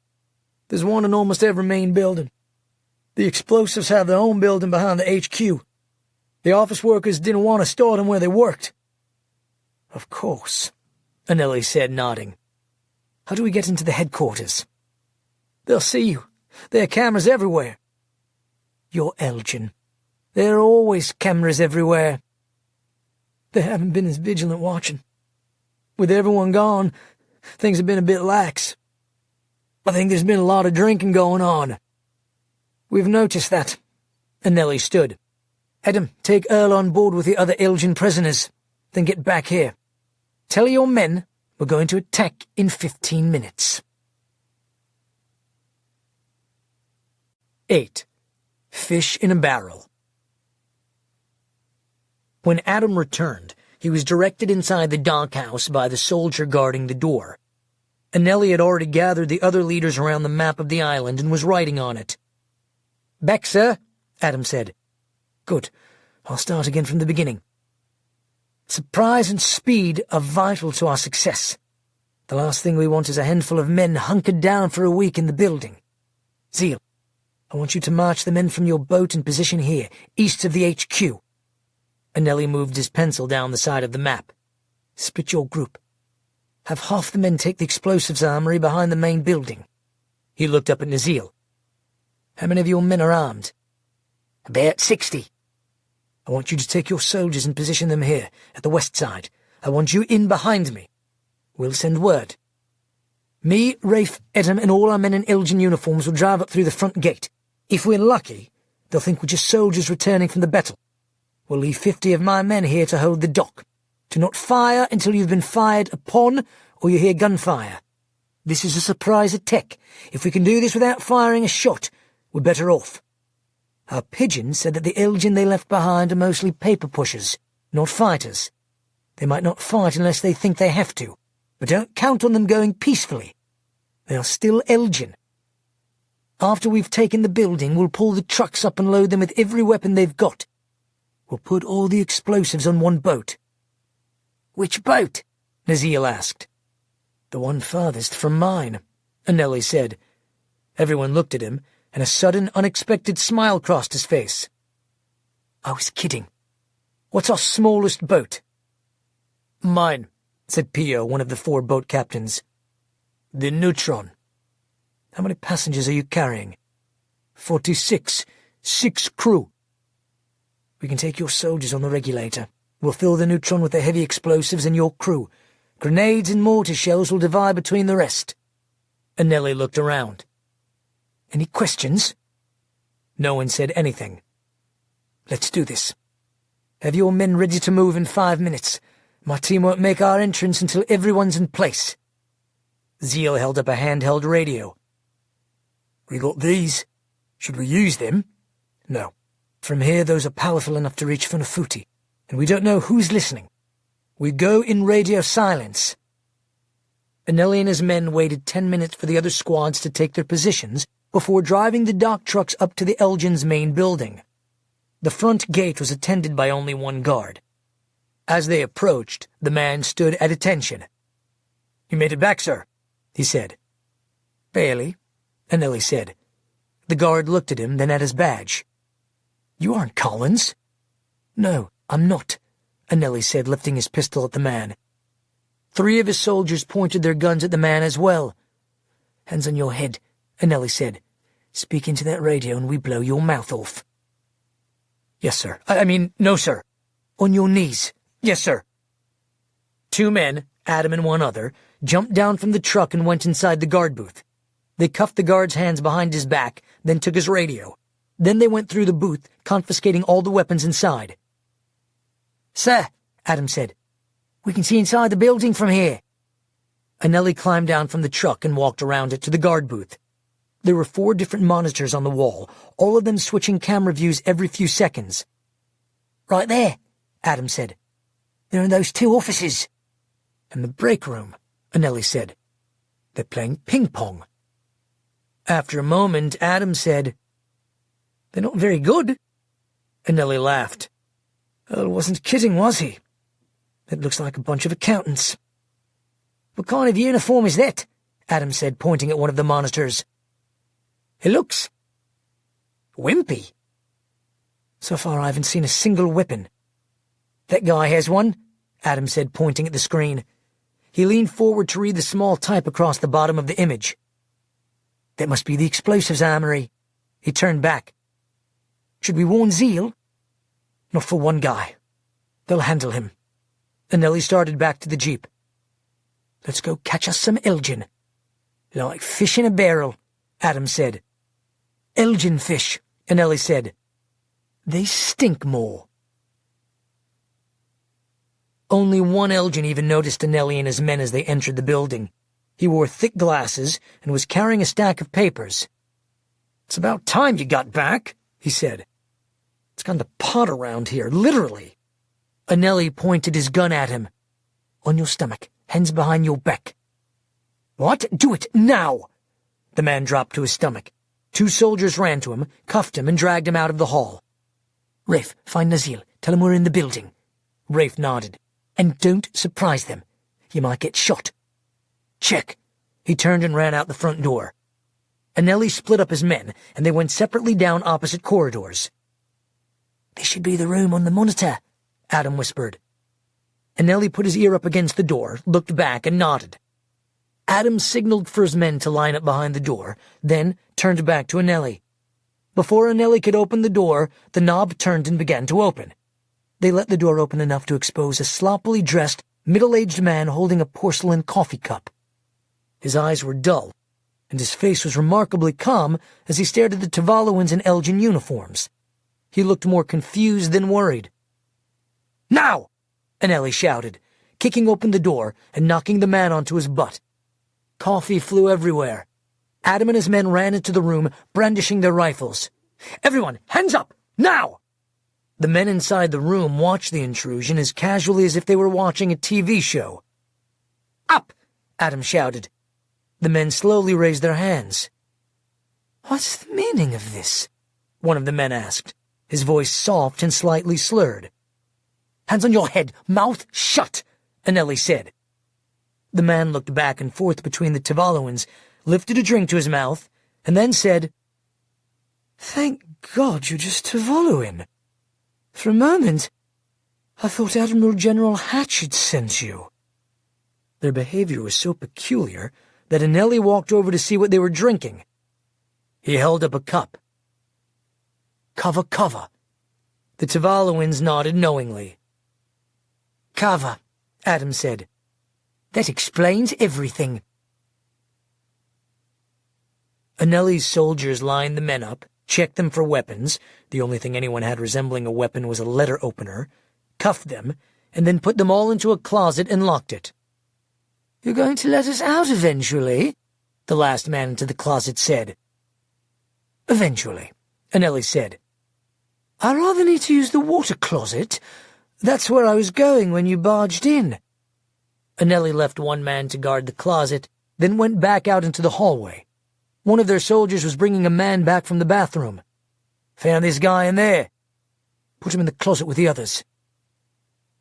"There's one in almost every main building. The explosives have their own building behind the HQ. The office workers didn't want to store them where they worked." "Of course," Anelli said, nodding. "How do we get into the headquarters?" "They'll see you. There are cameras everywhere." "You're Elgin. There are always cameras everywhere." "They haven't been as vigilant watching. With everyone gone, things have been a bit lax. I think there's been a lot of drinking going on." "We've noticed that." Anelli stood. "Adam, take Earl on board with the other Elgin prisoners. Then get back here. Tell your men we're going to attack in 15 minutes. 8. Fish in a barrel. When Adam returned, he was directed inside the dockhouse by the soldier guarding the door. Anelli had already gathered the other leaders around the map of the island and was writing on it. "Back, sir," Adam said. "Good. I'll start again from the beginning. Surprise and speed are vital to our success. The last thing we want is a handful of men hunkered down for a week in the building. Zeal, I want you to march the men from your boat in position here, east of the HQ. Anelli moved his pencil down the side of the map. Split your group. Have half the men take the explosives armory behind the main building. He looked up at Nazil. How many of your men are armed? About 60. I want you to take your soldiers and position them here, at the west side. I want you in behind me. We'll send word. Me, Rafe, Edom, and all our men in Elgin uniforms will drive up through the front gate. If we're lucky, They'll think we're just soldiers returning from the battle. We'll leave 50 of my men here to hold the dock. Do not fire until you've been fired upon or you hear gunfire. This is a surprise attack. If we can do this without firing a shot, we're better off. Our pigeon said that the Elgin they left behind are mostly paper pushers, not fighters. They might not fight unless they think they have to, but don't count on them going peacefully. They are still Elgin. After we've taken the building, we'll pull the trucks up and load them with every weapon they've got. We'll put all the explosives on one boat. Which boat? Nazil asked. The one farthest from mine, Anelli said. Everyone looked at him, and a sudden, unexpected smile crossed his face. I was kidding. What's our smallest boat? Mine, said Pio, one of the 4 boat captains. The Neutron. How many passengers are you carrying? 46. 6 crew. We can take your soldiers on the regulator. We'll fill the Neutron with the heavy explosives and your crew. Grenades and mortar shells will divide between the rest. Anelli looked around. Any questions? No one said anything. Let's do this. Have your men ready to move in 5 minutes. My team won't make our entrance until everyone's in place. Zeal held up a handheld radio. We got these. Should we use them? No. From here, those are powerful enough to reach Funafuti, and we don't know who's listening. We go in radio silence. Anelli and his men waited 10 minutes for the other squads to take their positions before driving the dock trucks up to the Elgin's main building. The front gate was attended by only 1 guard. As they approached, the man stood at attention. You made it back, sir, he said. Barely, Anelli said. The guard looked at him, then at his badge. You aren't Collins? No, I'm not, Anelli said, lifting his pistol at the man. 3 of his soldiers pointed their guns at the man as well. Hands on your head, Anelli said. Speak into that radio and we blow your mouth off. Yes, sir. I mean, no, sir. On your knees. Yes, sir. 2 men, Adam and 1 other, jumped down from the truck and went inside the guard booth. They cuffed the guard's hands behind his back, then took his radio. Then they went through the booth, confiscating all the weapons inside. Sir, Adam said, we can see inside the building from here. Anelli climbed down from the truck and walked around it to the guard booth. There were 4 different monitors on the wall, all of them switching camera views every few seconds. Right there, Adam said. They're in those 2 offices. And the break room, Anelli said. They're playing ping-pong. After a moment, Adam said, They're not very good. Anelli laughed. Earl wasn't kidding, was he? It looks like a bunch of accountants. What kind of uniform is that? Adam said, pointing at one of the monitors. It looks wimpy. So far I haven't seen a single weapon. That guy has one, Adam said, pointing at the screen. He leaned forward to read the small type across the bottom of the image. That must be the explosives armory. He turned back. Should we warn Zeal? Not for one guy. They'll handle him. Anelli started back to the jeep. Let's go catch us some Elgin. Like fish in a barrel, Adam said. Elgin fish, Anelli said. They stink more. Only 1 Elgin even noticed Anelli and his men as they entered the building. He wore thick glasses and was carrying a stack of papers. It's about time you got back, he said. It's gone to pot around here, literally. Anelli pointed his gun at him. On your stomach, hands behind your back. What? Do it, now! The man dropped to his stomach. 2 soldiers ran to him, cuffed him, and dragged him out of the hall. Rafe, find Nazil. Tell him we're in the building. Rafe nodded. And don't surprise them. You might get shot. Check. He turned and ran out the front door. Anelli split up his men, and they went separately down opposite corridors. This should be the room on the monitor, Adam whispered. Anelli put his ear up against the door, looked back, and nodded. Adam signaled for his men to line up behind the door, then turned back to Anelli. Before Anelli could open the door, the knob turned and began to open. They let the door open enough to expose a sloppily dressed, middle-aged man holding a porcelain coffee cup. His eyes were dull, and his face was remarkably calm as he stared at the Tavaloans in Elgin uniforms, He looked more confused than worried. "Now!" Anelli shouted, kicking open the door and knocking the man onto his butt. Coffee flew everywhere. Adam and his men ran into the room, brandishing their rifles. "Everyone, hands up! Now!" The men inside the room watched the intrusion as casually as if they were watching a TV show. "Up!" Adam shouted. The men slowly raised their hands. "What's the meaning of this?" one of the men asked, his voice soft and slightly slurred. "Hands on your head, mouth shut," Anelli said. The man looked back and forth between the Tavaloans, lifted a drink to his mouth, and then said, "Thank God you're just Tavaloan. For a moment, I thought Admiral General Hatch had sent you." Their behavior was so peculiar that Anelli walked over to see what they were drinking. He held up a cup. "Kava kava." The Tavaloans nodded knowingly. "Kava," Adam said. "That explains everything." Anelli's soldiers lined the men up, checked them for weapons — the only thing anyone had resembling a weapon was a letter opener — cuffed them, and then put them all into a closet and locked it. "You're going to let us out eventually?" the last man into the closet said. "Eventually," Anelli said. "I rather need to use the water closet. That's where I was going when you barged in." Anelli left one man to guard the closet, then went back out into the hallway. One of their soldiers was bringing a man back from the bathroom. "Found this guy in there. Put him in the closet with the others."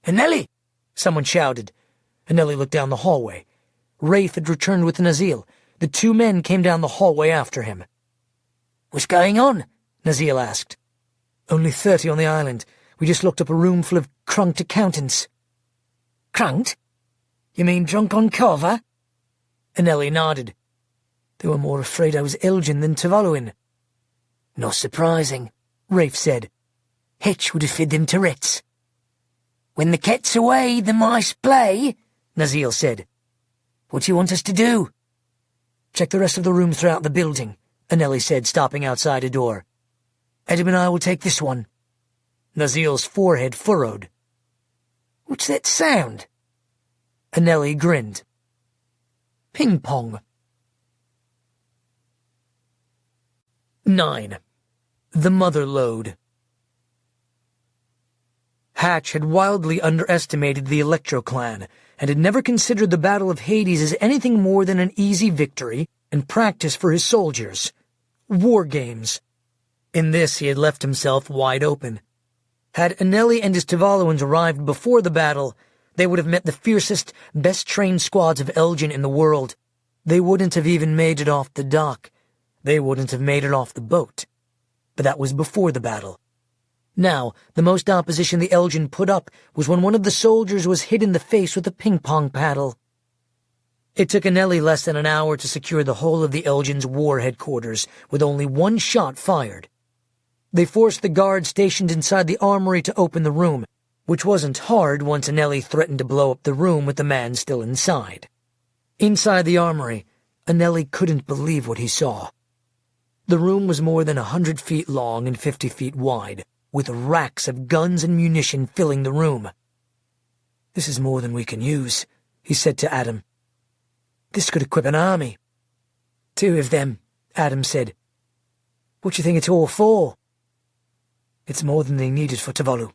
"Anelli!" someone shouted. Anelli looked down the hallway. Rafe had returned with Nazil. The two men came down the hallway after him. "What's going on?" Nazil asked. "Only 30 on the island. We just locked up a room full of crunked accountants." "Crunked? You mean drunk on kava?" Anelli nodded. "They were more afraid I was Elgin than Tavaloan." "Not surprising," Rafe said. "Hitch would have fed them Tourette's." "When the cat's away, the mice play," Nazil said. "What do you want us to do?" "Check the rest of the rooms throughout the building," Anelli said, stopping outside a door. "Adam and I will take this one." Nazil's forehead furrowed. "What's that sound?" Anelli grinned. "Ping-pong." 9. The Mother Lode. Hatch had wildly underestimated the Electro-Clan, and had never considered the Battle of Hades as anything more than an easy victory and practice for his soldiers. War games. In this he had left himself wide open. Had Anelli and his Tavaloans arrived before the battle, they would have met the fiercest, best-trained squads of Elgin in the world. They wouldn't have even made it off the dock. They wouldn't have made it off the boat. But that was before the battle. Now, the most opposition the Elgin put up was when one of the soldiers was hit in the face with a ping-pong paddle. It took Anelli less than an hour to secure the whole of the Elgin's war headquarters, with only one shot fired. They forced the guards stationed inside the armory to open the room, which wasn't hard once Anelli threatened to blow up the room with the man still inside. Inside the armory, Anelli couldn't believe what he saw. The room was more than 100 feet long and 50 feet wide, with racks of guns and munition filling the room. "This is more than we can use," he said to Adam. "This could equip an army." "2 of them," Adam said. "What do you think it's all for?" "It's more than they needed for Tavalu.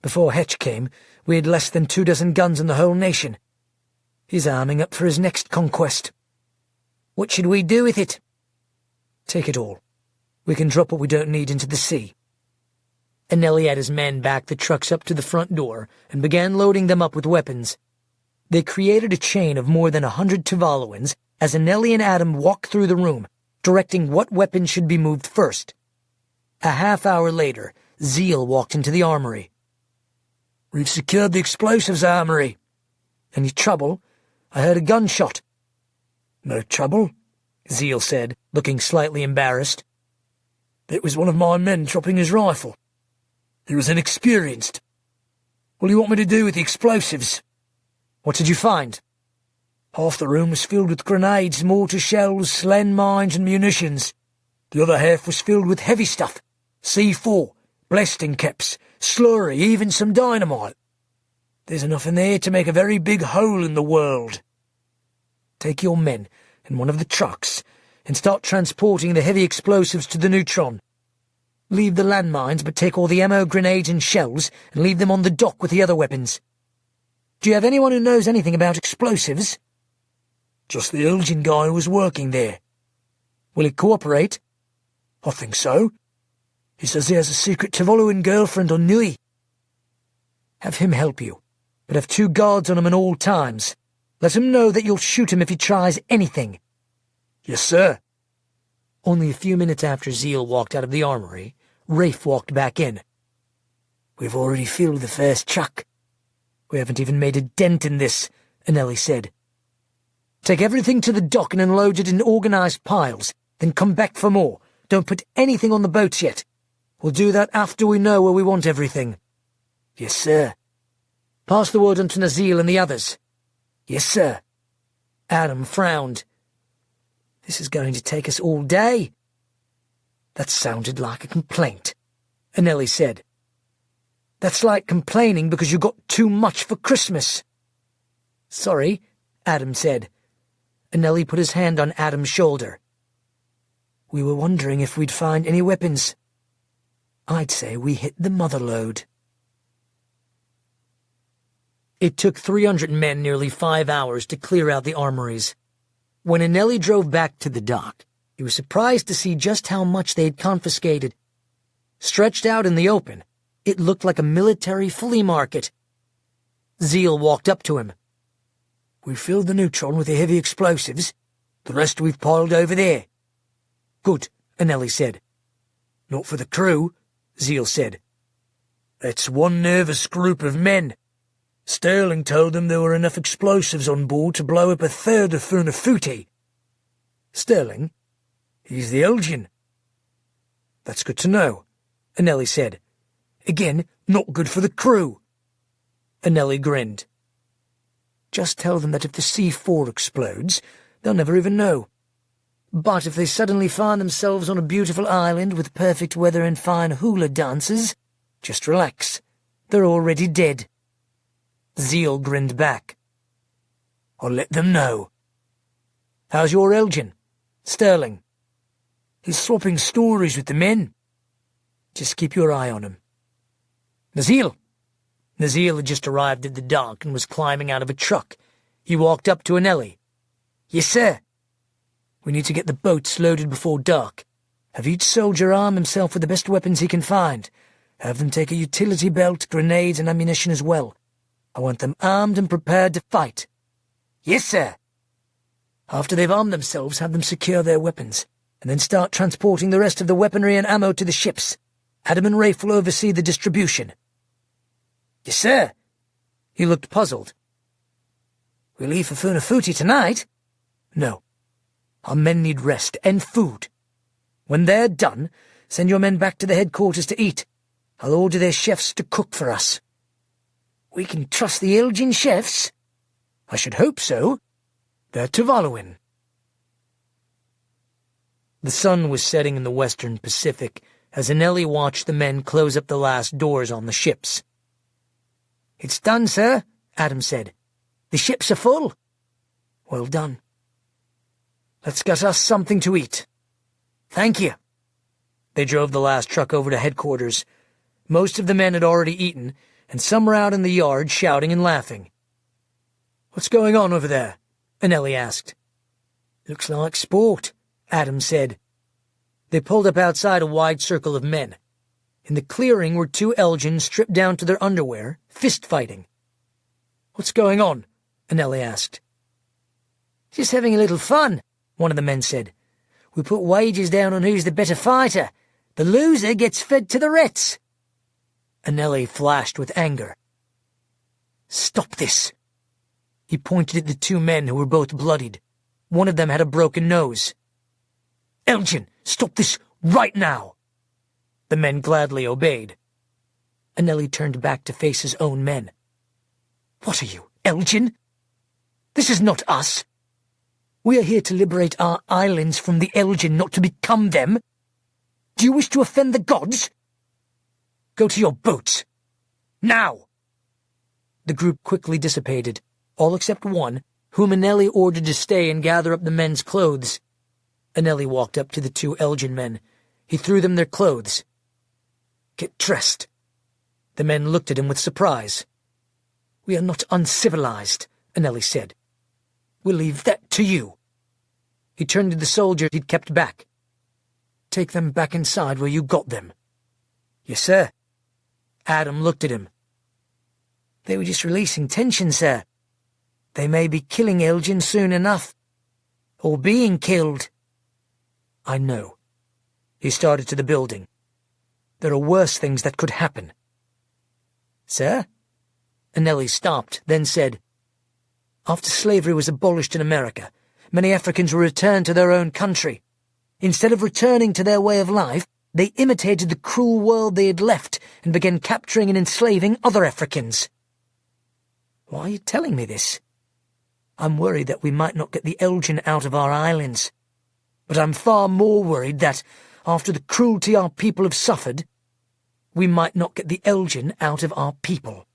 Before Hetch came, we had less than 24 guns in the whole nation. He's arming up for his next conquest." "What should we do with it?" "Take it all. We can drop what we don't need into the sea." Anelli had his men back the trucks up to the front door and began loading them up with weapons. They created a chain of more than 100 Tavaloans as Anelli and Adam walked through the room, directing what weapons should be moved first. A half-hour later, Zeal walked into the armory. "We've secured the explosives armory." "Any trouble? I heard a gunshot." "No trouble," Zeal said, looking slightly embarrassed. "It was one of my men dropping his rifle. He was inexperienced. What do you want me to do with the explosives?" "What did you find?" "Half the room was filled with grenades, mortar shells, landmines and munitions. The other half was filled with heavy stuff, C4, Blasting caps, slurry, even some dynamite. There's enough in there to make a very big hole in the world. Take your men and one of the trucks and start transporting the heavy explosives to the neutron. Leave the landmines, but take all the ammo, grenades and shells and leave them on the dock with the other weapons. Do you have anyone who knows anything about explosives? Just the Elgin guy who was working there. Will he cooperate? I think so. He says he has a secret Tivoloan girlfriend on Nui. Have him help you, but have 2 guards on him at all times. Let him know that you'll shoot him if he tries anything. Yes, sir. Only a few minutes after Zeal walked out of the armory, Rafe walked back in. We've already filled the first truck. We haven't even made a dent in this, Anelli said. Take everything to the dock and unload it in organized piles, then come back for more. Don't put anything on the boats yet. We'll do that after we know where we want everything. Yes, sir. Pass the word on to Nazil and the others. Yes, sir. Adam frowned. This is going to take us all day. That sounded like a complaint, Anelli said. That's like complaining because you got too much for Christmas. Sorry, Adam said. Anelli put his hand on Adam's shoulder. We were wondering if we'd find any weapons. I'd say we hit the mother lode. It took 300 men nearly 5 hours to clear out the armories. When Anelli drove back to the dock, he was surprised to see just how much they had confiscated. Stretched out in the open, it looked like a military flea market. Zeal walked up to him. We filled the neutron with the heavy explosives. The rest we've piled over there. Good, Anelli said. Not for the crew, Zeal said. That's one nervous group of men. Sterling told them there were enough explosives on board to blow up a third of Funafuti. Sterling? He's the Elgin. That's good to know, Anelli said. Again, not good for the crew. Anelli grinned. Just tell them that if the C4 explodes, they'll never even know. But if they suddenly find themselves on a beautiful island with perfect weather and fine hula dancers, just relax. They're already dead. Zeal grinned back. I'll let them know. How's your Elgin? Sterling. He's swapping stories with the men. Just keep your eye on him. Nazil! Nazil had just arrived at the dock and was climbing out of a truck. He walked up to Anelli. Yes, sir. We need to get the boats loaded before dark. Have each soldier arm himself with the best weapons he can find. Have them take a utility belt, grenades, and ammunition as well. I want them armed and prepared to fight. Yes, sir. After they've armed themselves, have them secure their weapons, and then start transporting the rest of the weaponry and ammo to the ships. Adam and Rafe will oversee the distribution. Yes, sir. He looked puzzled. We leave for Funafuti tonight? No. Our men need rest and food. When they're done, send your men back to the headquarters to eat. I'll order their chefs to cook for us. We can trust the Elgin chefs? I should hope so. They're Tivoloan. The sun was setting in the western Pacific as Anelli watched the men close up the last doors on the ships. It's done, sir, Adam said. The ships are full. Well done. Let's get us something to eat. Thank you. They drove the last truck over to headquarters. Most of the men had already eaten, and some were out in the yard shouting and laughing. What's going on over there? Anelli asked. Looks like sport, Adam said. They pulled up outside a wide circle of men. In the clearing were 2 Elgins stripped down to their underwear, fist-fighting. What's going on? Anelli asked. Just having a little fun, one of the men said. We put wages down on who's the better fighter. The loser gets fed to the rats. Anelli flashed with anger. Stop this. He pointed at the 2 men who were both bloodied. One of them had a broken nose. Elgin, stop this right now. The men gladly obeyed. Anelli turned back to face his own men. What are you, Elgin? This is not us. We are here to liberate our islands from the Elgin, not to become them. Do you wish to offend the gods? Go to your boats! Now!" The group quickly dissipated, all except one, whom Anelli ordered to stay and gather up the men's clothes. Anelli walked up to the two Elgin men. He threw them their clothes. "Get dressed." The men looked at him with surprise. "We are not uncivilized," Anelli said. "We'll leave that to you." He turned to the soldier he'd kept back. "Take them back inside where you got them." "Yes, sir." Adam looked at him. "They were just releasing tension, sir. They may be killing Elgin soon enough. Or being killed." "I know." He started to the building. "There are worse things that could happen." "Sir?" Anelli stopped, then said, "After slavery was abolished in America, many Africans were returned to their own country. Instead of returning to their way of life, they imitated the cruel world they had left and began capturing and enslaving other Africans." "Why are you telling me this?" "I'm worried that we might not get the Elgin out of our islands. But I'm far more worried that, after the cruelty our people have suffered, we might not get the Elgin out of our people."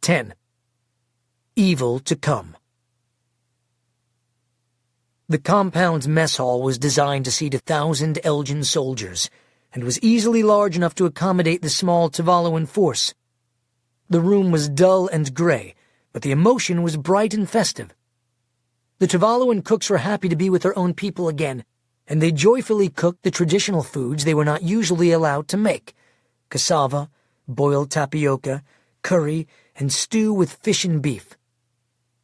10. Evil to come. The compound's mess hall was designed to seat 1,000 Elgin soldiers, and was easily large enough to accommodate the small Tavalloan force. The room was dull and grey, but the emotion was bright and festive. The Tavalloan cooks were happy to be with their own people again, and they joyfully cooked the traditional foods they were not usually allowed to make: cassava, boiled tapioca, curry, and stew with fish and beef.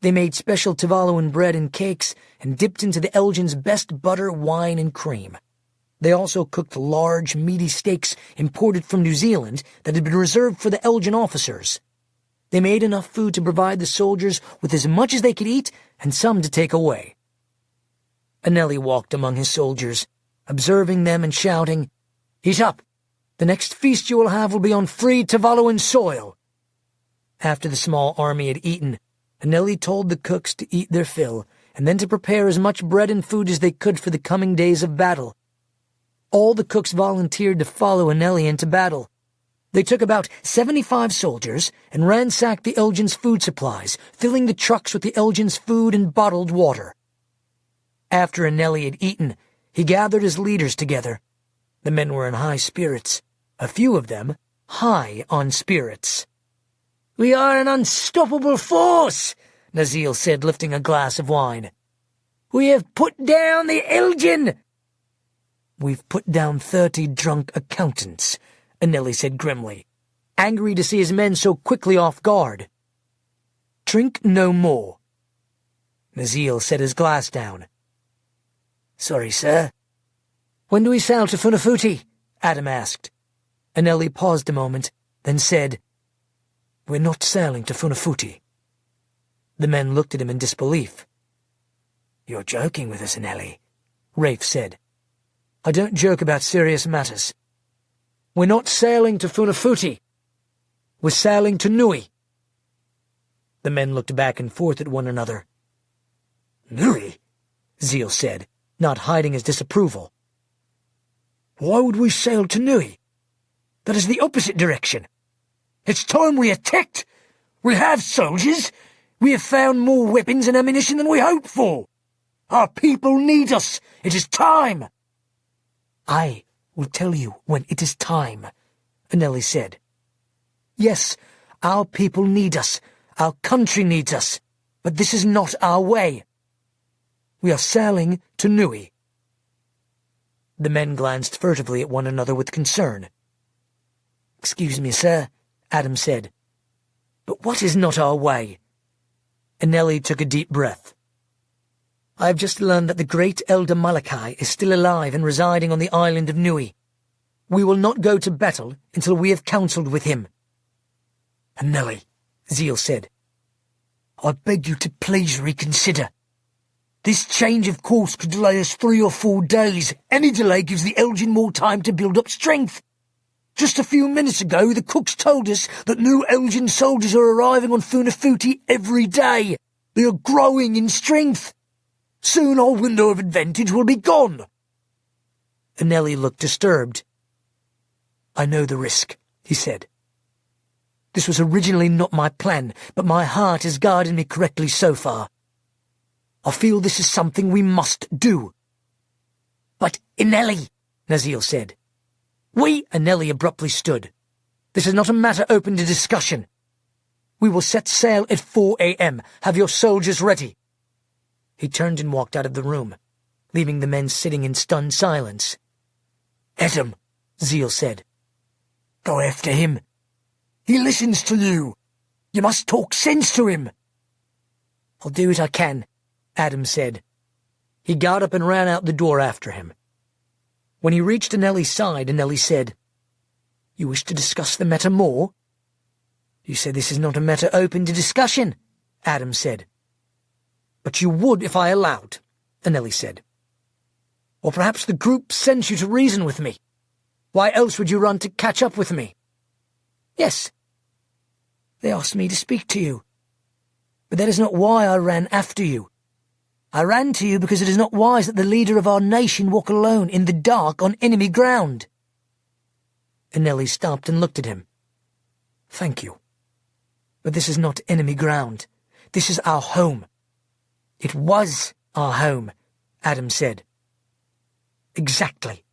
They made special Tavalloan bread and cakes, and dipped into the Elgin's best butter, wine, and cream. They also cooked large, meaty steaks imported from New Zealand that had been reserved for the Elgin officers. They made enough food to provide the soldiers with as much as they could eat and some to take away. Anelli walked among his soldiers, observing them and shouting, "Eat up! The next feast you will have will be on free Tavalloan soil." After the small army had eaten, Anelli told the cooks to eat their fill, and then to prepare as much bread and food as they could for the coming days of battle. All the cooks volunteered to follow Anelli into battle. They took about 75 soldiers and ransacked the Elgin's food supplies, filling the trucks with the Elgin's food and bottled water. After Anelli had eaten, he gathered his leaders together. The men were in high spirits, a few of them high on spirits. "We are an unstoppable force," Nazil said, lifting a glass of wine. "We have put down the Elgin." "We've put down 30 drunk accountants," Anelli said grimly, angry to see his men so quickly off guard. "Drink no more." Nazil set his glass down. "Sorry, sir." "When do we sail to Funafuti?" Adam asked. Anelli paused a moment, then said, "We're not sailing to Funafuti." The men looked at him in disbelief. "You're joking with us, Anelli," Rafe said. "I don't joke about serious matters. We're not sailing to Funafuti. We're sailing to Nui." The men looked back and forth at one another. "Nui?" Zeal said, not hiding his disapproval. "Why would we sail to Nui? That is the opposite direction. It's time we attacked. We have soldiers. We have found more weapons and ammunition than we hoped for. Our people need us. It is time." "I will tell you when it is time," Anelli said. "Yes, our people need us. Our country needs us. But this is not our way. We are sailing to Nui." The men glanced furtively at one another with concern. "Excuse me, sir," Adam said. "But what is not our way?" Anelli took a deep breath. "I have just learned that the great Elder Malachi is still alive and residing on the island of Nui. We will not go to battle until we have counseled with him." "Anelli," Zeal said, "I beg you to please reconsider. This change of course could delay us 3 or 4 days. Any delay gives the Elgin more time to build up strength. Just a few minutes ago, the cooks told us that new Elgin soldiers are arriving on Funafuti every day. They are growing in strength. Soon our window of advantage will be gone." Anelli looked disturbed. "I know the risk," he said. "This was originally not my plan, but my heart has guided me correctly so far. I feel this is something we must do." "But Anelli," Nazil said. Anelli abruptly stood. "This is not a matter open to discussion. We will set sail at 4 a.m. Have your soldiers ready." He turned and walked out of the room, leaving the men sitting in stunned silence. "Edom," Zeal said. "Go after him. He listens to you. You must talk sense to him." "I'll do what I can," Adam said. He got up and ran out the door after him. When he reached Anelli's side, Anelli said, "You wish to discuss the matter more?" "You said this is not a matter open to discussion," Adam said. "But you would if I allowed," Anelli said. "Or perhaps the group sends you to reason with me. Why else would you run to catch up with me?" "Yes. They asked me to speak to you. But that is not why I ran after you. I ran to you because it is not wise that the leader of our nation walk alone in the dark on enemy ground." Anelli stopped and looked at him. "Thank you. But this is not enemy ground. This is our home." "It was our home," Adam said. "Exactly.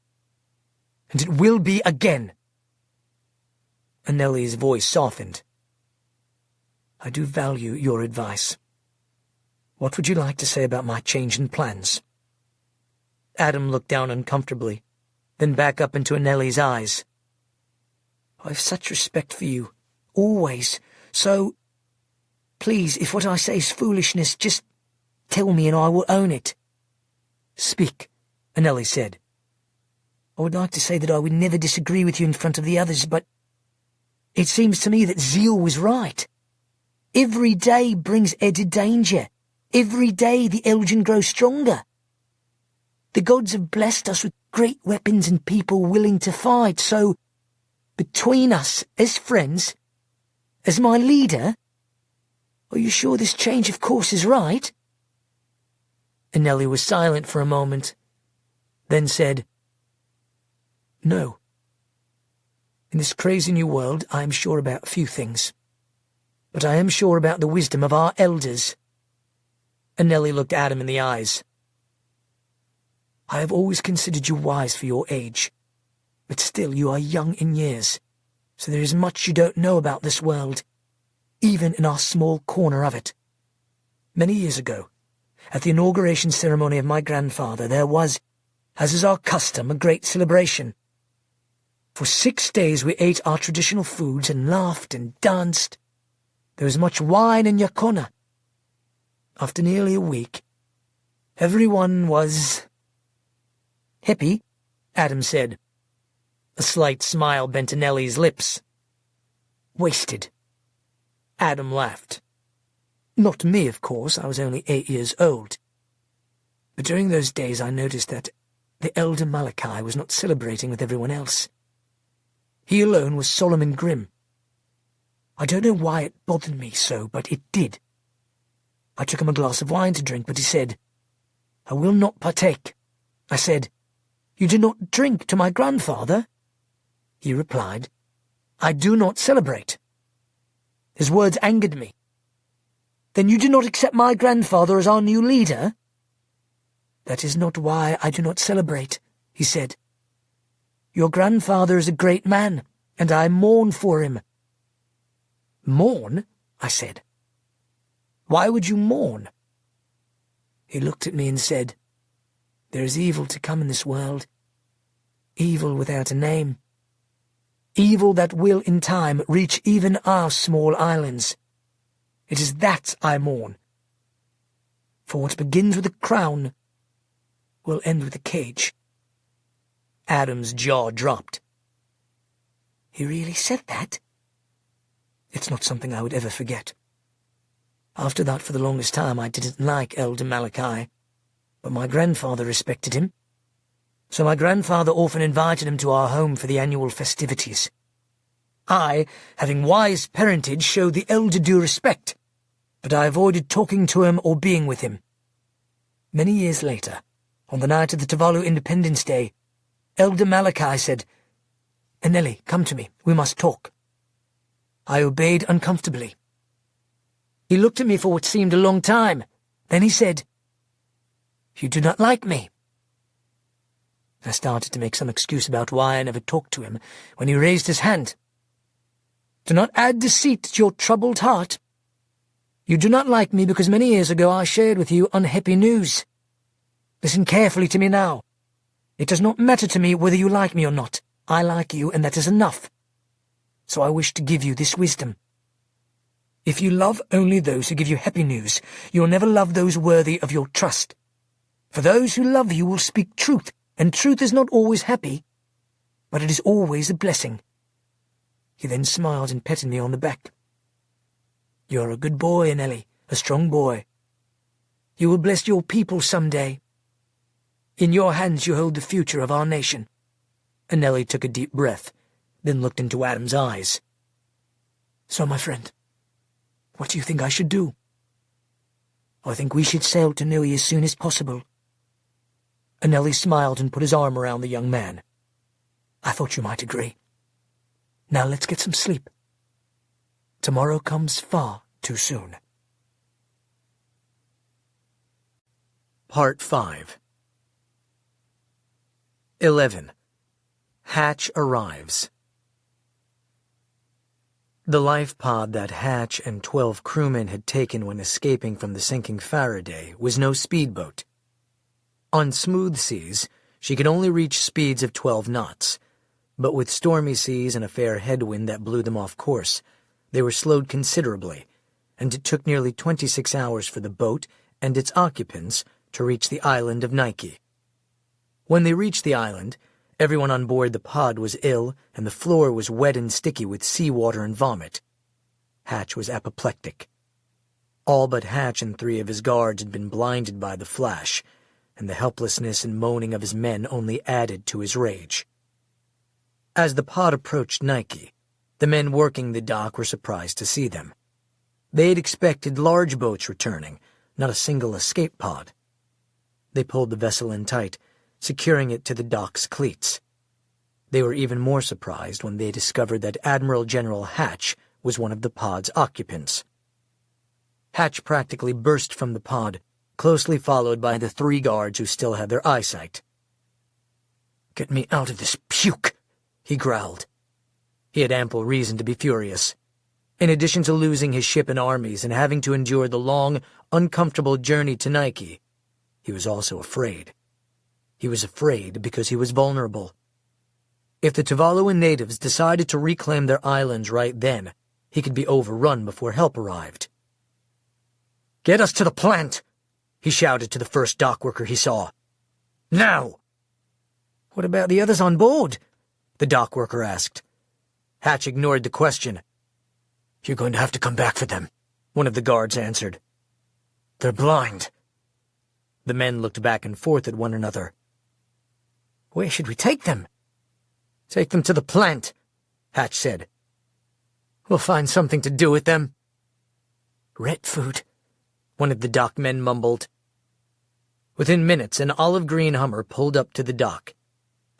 And it will be again." Anelli's voice softened. "I do value your advice. What would you like to say about my change in plans?" Adam looked down uncomfortably, then back up into Anelli's eyes. "I have such respect for you, always, so please, if what I say is foolishness, just tell me and I will own it." "Speak," Anelli said. "I would like to say that I would never disagree with you in front of the others, but it seems to me that Zeal was right. Every day brings added danger. Every day the Elgin grows stronger. The gods have blessed us with great weapons and people willing to fight, so between us, as friends, as my leader, are you sure this change of course is right?" Anelli was silent for a moment, then said, "No. In this crazy new world, I am sure about few things. But I am sure about the wisdom of our elders." Anelli looked Adam in the eyes. "I have always considered you wise for your age, but still you are young in years, so there is much you don't know about this world, even in our small corner of it. Many years ago, at the inauguration ceremony of my grandfather, there was, as is our custom, a great celebration. For 6 days we ate our traditional foods and laughed and danced. There was much wine and yakona. After nearly a week, everyone was happy," Adam said. A slight smile bent Anelli's lips. "Wasted." Adam laughed. "Not me, of course. I was only 8 years old. But during those days I noticed that the elder Malachi was not celebrating with everyone else. He alone was solemn and grim. I don't know why it bothered me so, but it did. I took him a glass of wine to drink, but he said, 'I will not partake.' I said, 'You do not drink to my grandfather?' He replied, 'I do not celebrate.' His words angered me. 'Then you do not accept my grandfather as our new leader?' 'That is not why I do not celebrate,' he said. 'Your grandfather is a great man, and I mourn for him.' 'Mourn?' I said. 'Why would you mourn?' He looked at me and said, 'There is evil to come in this world, evil without a name, evil that will in time reach even our small islands. It is that I mourn. For what begins with a crown will end with a cage.'" Adam's jaw dropped. "He really said that?" "It's not something I would ever forget. After that, for the longest time, I didn't like Elder Malachi, but my grandfather respected him. So my grandfather often invited him to our home for the annual festivities. I, having wise parentage, showed the elder due respect, but I avoided talking to him or being with him. Many years later, on the night of the Tuvalu Independence Day, Elder Malachi said, "Anelli, come to me. We must talk." I obeyed uncomfortably. He looked at me for what seemed a long time. Then he said, "You do not like me." I started to make some excuse about why I never talked to him when he raised his hand. "Do not add deceit to your troubled heart. You do not like me because many years ago I shared with you unhappy news. Listen carefully to me now. It does not matter to me whether you like me or not. I like you, and that is enough. So I wish to give you this wisdom. If you love only those who give you happy news, you will never love those worthy of your trust. For those who love you will speak truth, and truth is not always happy, but it is always a blessing." He then smiled and patted me on the back. "You are a good boy, Anelli, a strong boy. You will bless your people someday. In your hands you hold the future of our nation." Anelli took a deep breath, then looked into Adam's eyes. "So, my friend, what do you think I should do?" "I think we should sail to Nui as soon as possible." Anelli smiled and put his arm around the young man. "I thought you might agree. Now let's get some sleep. Tomorrow comes far too soon." Part 5. 11. Hatch arrives. The life pod that Hatch and 12 crewmen had taken when escaping from the sinking Faraday was no speedboat. On smooth seas, she could only reach speeds of 12 knots, but with stormy seas and a fair headwind that blew them off course, they were slowed considerably, and it took nearly 26 hours for the boat and its occupants to reach the island of Nike. When they reached the island, everyone on board the pod was ill, and the floor was wet and sticky with seawater and vomit. Hatch was apoplectic. All but Hatch and 3 of his guards had been blinded by the flash, and the helplessness and moaning of his men only added to his rage. As the pod approached Nike, the men working the dock were surprised to see them. They had expected large boats returning, not a single escape pod. They pulled the vessel in tight, securing it to the dock's cleats. They were even more surprised when they discovered that Admiral General Hatch was one of the pod's occupants. Hatch practically burst from the pod, closely followed by the 3 guards who still had their eyesight. "Get me out of this puke," he growled. He had ample reason to be furious. In addition to losing his ship and armies and having to endure the long, uncomfortable journey to Nike, he was also afraid. He was afraid because he was vulnerable. If the Tuvaluan natives decided to reclaim their islands right then, he could be overrun before help arrived. "Get us to the plant!" he shouted to the first dockworker he saw. "Now!" "What about the others on board?" the dockworker asked. Hatch ignored the question. "You're going to have to come back for them," one of the guards answered. "They're blind." The men looked back and forth at one another. "Where should we take them?" "Take them to the plant," Hatch said. "We'll find something to do with them." "Rat food," one of the dock men mumbled. Within minutes, an olive-green Hummer pulled up to the dock.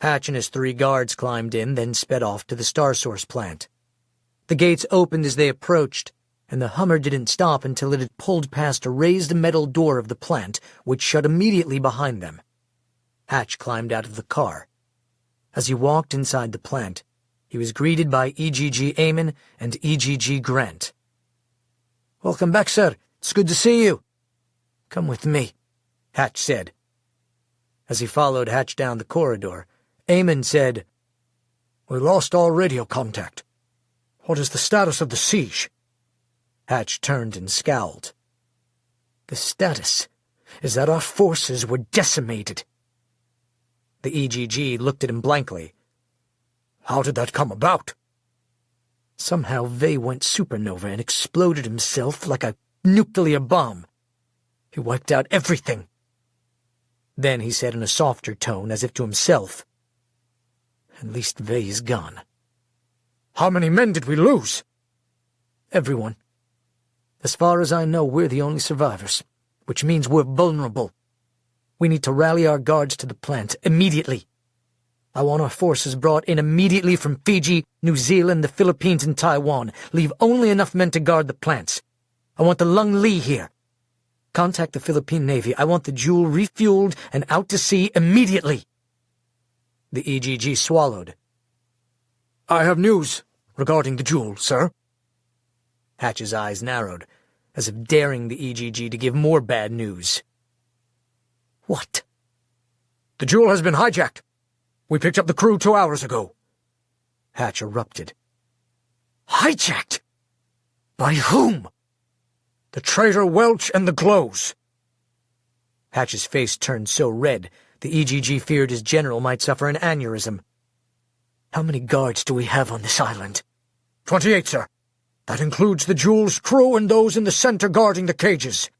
Hatch and his 3 guards climbed in, then sped off to the Star Source plant. The gates opened as they approached, and the Hummer didn't stop until it had pulled past a raised metal door of the plant, which shut immediately behind them. Hatch climbed out of the car. As he walked inside the plant, he was greeted by EGG Eamon and EGG Grant. "Welcome back, sir. It's good to see you." "Come with me," Hatch said. As he followed Hatch down the corridor, Eamon said, "We lost all radio contact. What is the status of the siege?" Hatch turned and scowled. "The status is that our forces were decimated." The EGG looked at him blankly. "How did that come about?" "Somehow Vey went supernova and exploded himself like a nuclear bomb. He wiped out everything." Then he said in a softer tone, as if to himself, "At least Vey is gone." "How many men did we lose?" "Everyone. As far as I know, we're the only survivors, which means we're vulnerable. We need to rally our guards to the plant immediately." I want our forces brought in immediately from Fiji, New Zealand, the Philippines, and Taiwan. Leave only enough men to guard the plants. I want the Lung Lee here. Contact the Philippine Navy. I want the Jewel refueled and out to sea immediately." The EGG swallowed. "I have news regarding the Jewel, sir." Hatch's eyes narrowed, as if daring the EGG to give more bad news. "What?" "The Jewel has been hijacked. We picked up the crew 2 hours ago." Hatch erupted. "Hijacked? By whom?" "The traitor Welch and the Glows." Hatch's face turned so red, the EGG feared his general might suffer an aneurysm. "How many guards do we have on this island?" 28, sir. That includes the Jewel's crew and those in the center guarding the cages."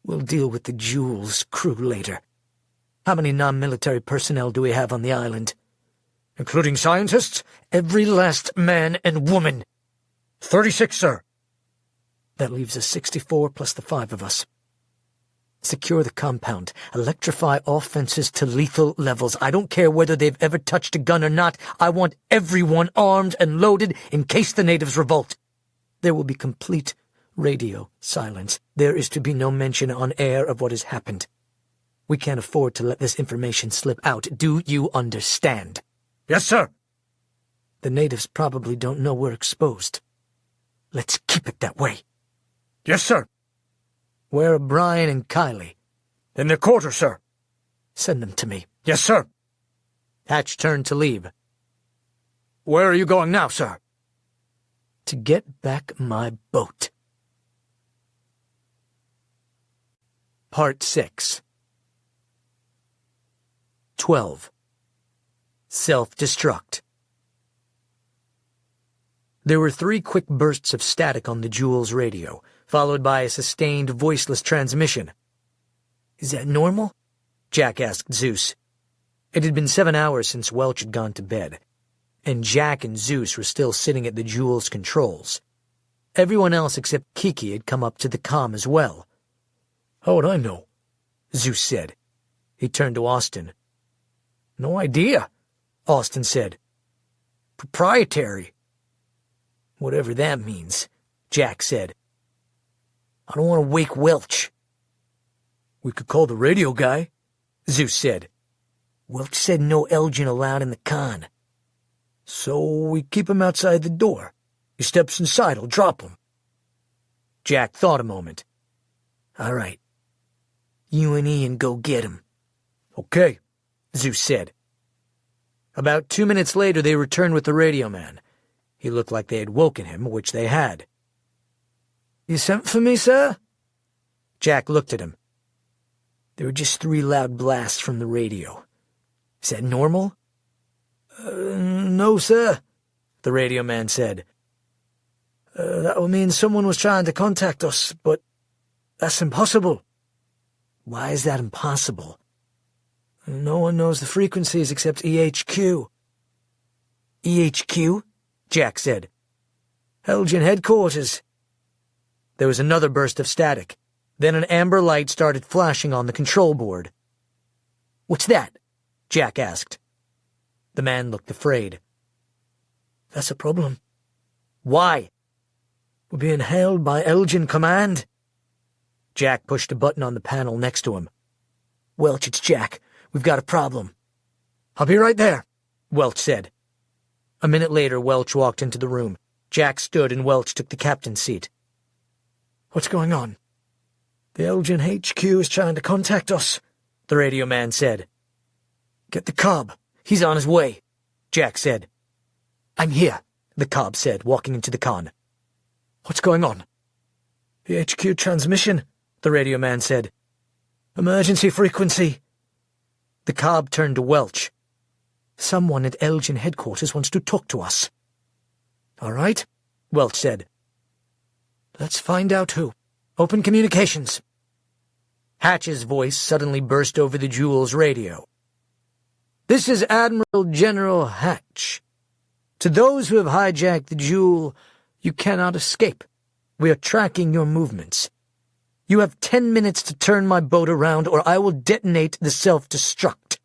"We'll deal with the Jewel's crew later. How many non-military personnel do we have on the island?" "Including scientists?" "Every last man and woman." 36, sir." "That leaves us 64 plus the 5 of us. Secure the compound. Electrify all fences to lethal levels. I don't care whether they've ever touched a gun or not. I want everyone armed and loaded in case the natives revolt. There will be complete radio silence. There is to be no mention on air of what has happened. We can't afford to let this information slip out. Do you understand?" "Yes, sir." "The natives probably don't know we're exposed. Let's keep it that way." "Yes, sir." "Where are Brian and Kylie?" "In their quarters, sir." "Send them to me." "Yes, sir." Hatch turned to leave. "Where are you going now, sir?" "To get back my boat." Part 6. 12. Self-destruct. There were 3 quick bursts of static on the Jewel's radio, followed by a sustained, voiceless transmission. "Is that normal?" Jack asked Zeus. It had been 7 hours since Welch had gone to bed, and Jack and Zeus were still sitting at the Jewel's controls. Everyone else except Kiki had come up to the comm as well. "How would I know?" Zeus said. He turned to Austin. "No idea," Austin said. "Proprietary." "Whatever that means," Jack said. "I don't want to wake Welch." "We could call the radio guy," Zeus said. "Welch said no Elgin allowed in the con." "So we keep him outside the door. He steps inside, I'll drop him." Jack thought a moment. "All right. You and Ian go get him." "Okay," Zeus said. About 2 minutes later they returned with the radio man. He looked like they had woken him, which they had. "You sent for me, sir?" Jack looked at him. There were just 3 loud blasts from the radio. "Is that normal?" No, sir," the radio man said. That would mean someone was trying to contact us, but that's impossible." "Why is that impossible?" "No one knows the frequencies except EHQ." "EHQ?" Jack said. "Elgin headquarters." There was another burst of static. Then an amber light started flashing on the control board. "What's that?" Jack asked. The man looked afraid. "That's a problem." "Why?" "We're being held by Elgin Command." Jack pushed a button on the panel next to him. "Welch, it's Jack. We've got a problem." "I'll be right there," Welch said. A minute later, Welch walked into the room. Jack stood and Welch took the captain's seat. "What's going on?" "The Elgin HQ is trying to contact us," the radio man said. "Get the Cobb. He's on his way," Jack said. "I'm here," the Cobb said, walking into the con. "What's going on?" "The HQ transmission," the radio man said. "Emergency frequency." The Cobb turned to Welch. "Someone at Elgin headquarters wants to talk to us." "All right," Welch said. "Let's find out who. Open communications." Hatch's voice suddenly burst over the Jewel's radio. "This is Admiral General Hatch. To those who have hijacked the Jewel, you cannot escape. We are tracking your movements. You have 10 minutes to turn my boat around, or I will detonate the self-destruct."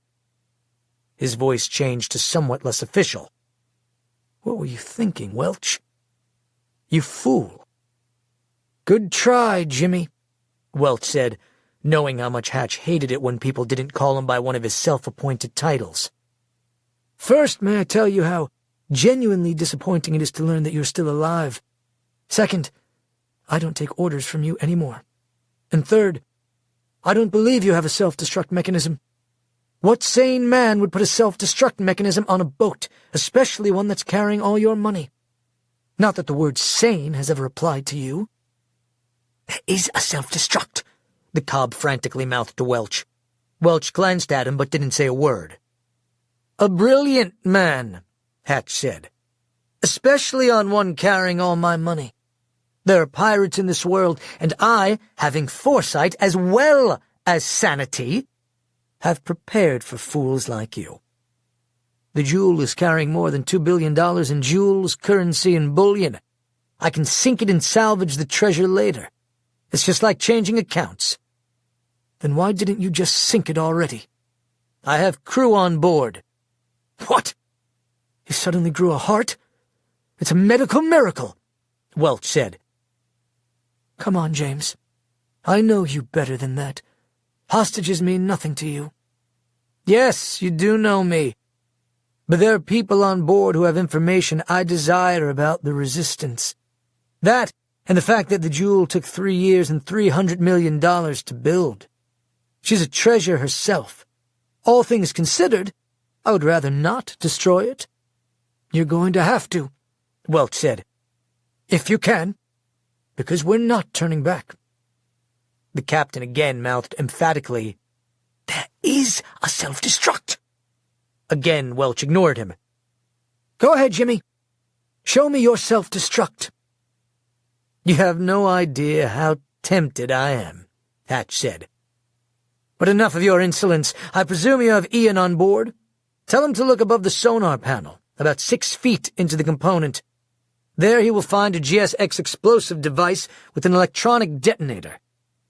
His voice changed to somewhat less official. "What were you thinking, Welch? You fool." "Good try, Jimmy," Welch said, knowing how much Hatch hated it when people didn't call him by one of his self-appointed titles. "First, may I tell you how genuinely disappointing it is to learn that you're still alive. Second, I don't take orders from you anymore. And third, I don't believe you have a self-destruct mechanism. What sane man would put a self-destruct mechanism on a boat, especially one that's carrying all your money? Not that the word sane has ever applied to you." "There is a self-destruct," the cob frantically mouthed to Welch. Welch glanced at him but didn't say a word. "A brilliant man," Hatch said. "Especially on one carrying all my money. There are pirates in this world, and I, having foresight as well as sanity, have prepared for fools like you. The Jewel is carrying more than $2 billion in jewels, currency, and bullion. I can sink it and salvage the treasure later. It's just like changing accounts." "Then why didn't you just sink it already?" "I have crew on board." "What? You suddenly grew a heart? It's a medical miracle," Welch said. "Come on, James. I know you better than that. Hostages mean nothing to you." "Yes, you do know me. But there are people on board who have information I desire about the Resistance. That, and the fact that the Jewel took 3 years and $300 million to build. She's a treasure herself. All things considered, I would rather not destroy it." "You're going to have to," Welch said. "If you can, because we're not turning back." The captain again mouthed emphatically, "There is a self-destruct." Again Welch ignored him. "Go ahead, Jimmy. Show me your self-destruct." "You have no idea how tempted I am," Hatch said. "But enough of your insolence. I presume you have Ian on board? Tell him to look above the sonar panel, about 6 feet into the component. There he will find a GSX explosive device with an electronic detonator.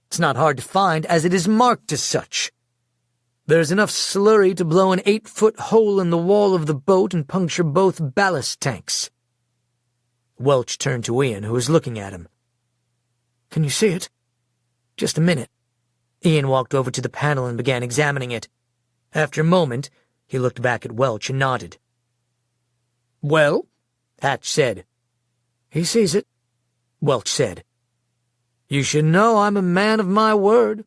It's not hard to find, as it is marked as such. There's enough slurry to blow an 8-foot hole in the wall of the boat and puncture both ballast tanks." Welch turned to Ian, who was looking at him. "Can you see it?" "Just a minute." Ian walked over to the panel and began examining it. After a moment, he looked back at Welch and nodded. "Well?" Hatch said. "He sees it," Welch said. "You should know I'm a man of my word."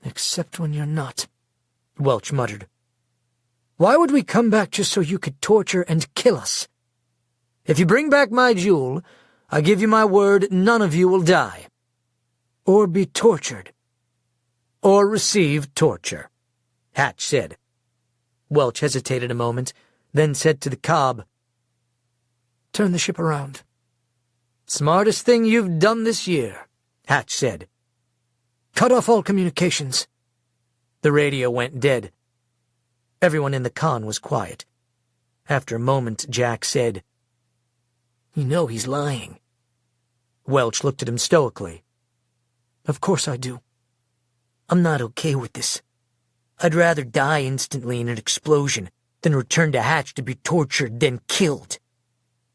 "Except when you're not," Welch muttered. "Why would we come back just so you could torture and kill us?" "If you bring back my Jewel, I give you my word none of you will die." "Or be tortured." "Or receive torture," Hatch said. Welch hesitated a moment, then said to the cob, "Turn the ship around." "Smartest thing you've done this year," Hatch said. "Cut off all communications." The radio went dead. Everyone in the con was quiet. After a moment, Jack said, "You know he's lying." Welch looked at him stoically. "Of course I do. I'm not okay with this. I'd rather die instantly in an explosion than return to Hatch to be tortured, then killed."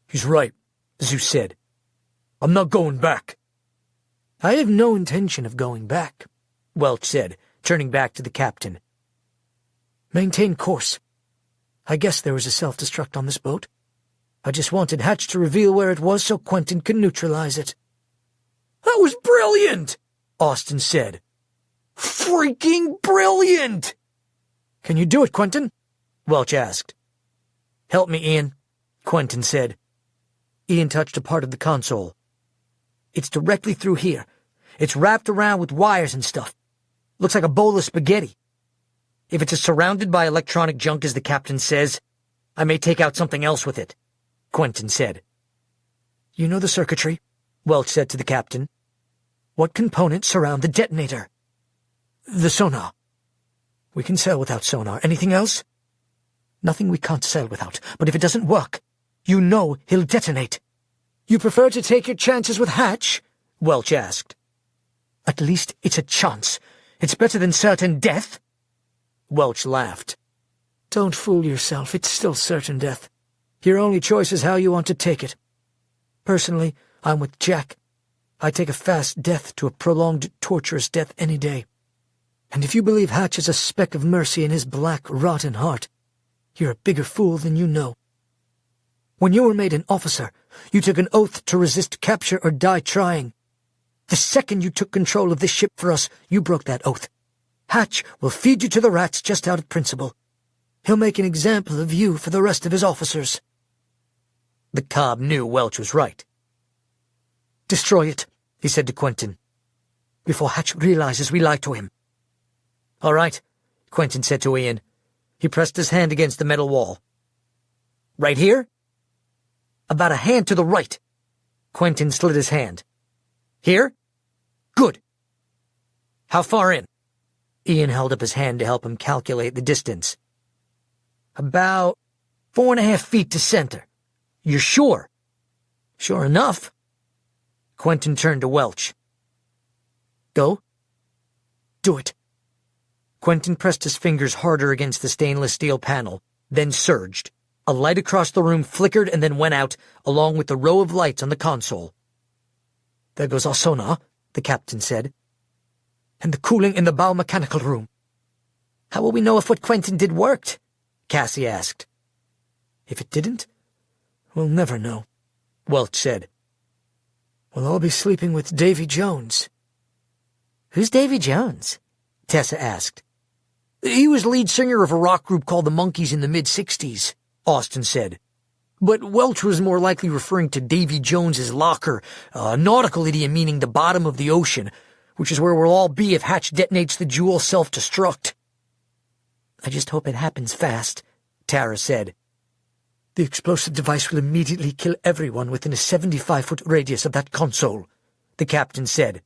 "He's right," Zeus said. "I'm not going back." "I have no intention of going back," Welch said, turning back to the captain. "Maintain course. I guess there was a self-destruct on this boat. I just wanted Hatch to reveal where it was so Quentin could neutralize it." "That was brilliant," Austin said. "Freaking brilliant!" "Can you do it, Quentin?" Welch asked. "Help me, Ian," Quentin said. Ian touched a part of the console. "It's directly through here. It's wrapped around with wires and stuff. Looks like a bowl of spaghetti. If it's as surrounded by electronic junk as the captain says, I may take out something else with it," Quentin said. "You know the circuitry," Welch said to the captain. "What components surround the detonator?" "The sonar." "We can sail without sonar. Anything else?" "Nothing we can't sail without, but if it doesn't work, you know he'll detonate." "You prefer to take your chances with Hatch?" Welch asked. "At least it's a chance. It's better than certain death." Welch laughed. Don't fool yourself. It's still certain death. Your only choice is how you want to take it. Personally, I'm with Jack. I take a fast death to a prolonged, torturous death any day. And if you believe Hatch is a speck of mercy in his black, rotten heart, you're a bigger fool than you know. When you were made an officer, you took an oath to resist capture or die trying. The second you took control of this ship for us, you broke that oath. Hatch will feed you to the rats just out of principle. He'll make an example of you for the rest of his officers. The Cobb knew Welch was right. Destroy it, he said to Quentin, before Hatch realizes we lied to him. All right, Quentin said to Ian. He pressed his hand against the metal wall. Right here? About a hand to the right. Quentin slid his hand. Here? Good. How far in? Ian held up his hand to help him calculate the distance. About 4.5 feet to center. You're sure? Sure enough. Quentin turned to Welch. Go. Do it. Quentin pressed his fingers harder against the stainless steel panel, then surged. A light across the room flickered and then went out, along with the row of lights on the console. There goes our sonar, the captain said. And the cooling in the biomechanical room. How will we know if what Quentin did worked? Cassie asked. If it didn't, we'll never know, Welch said. We'll all be sleeping with Davy Jones. Who's Davy Jones? Tessa asked. He was lead singer of a rock group called the Monkees in the mid-60s, Austin said. But Welch was more likely referring to Davy Jones's locker, a nautical idiom meaning the bottom of the ocean, which is where we'll all be if Hatch detonates the Jewel self-destruct. I just hope it happens fast, Tara said. The explosive device will immediately kill everyone within a 75-foot radius of that console, the captain said.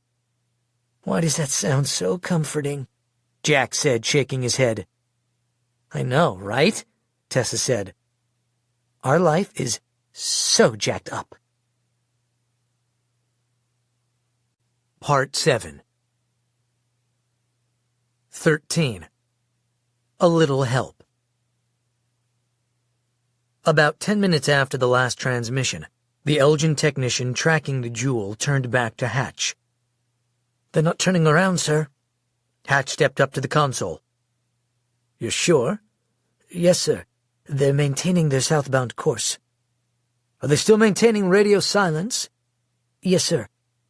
Why does that sound so comforting? Jack said, shaking his head. I know, right? Tessa said. Our life is so jacked up. Part 7. 13. A little help. About 10 minutes after the last transmission, the Elgin technician tracking the Jewel turned back to Hatch. They're not turning around, sir. Hatch stepped up to the console. You're sure? Yes, sir. They're maintaining their southbound course. Are they still maintaining radio silence? Yes, sir.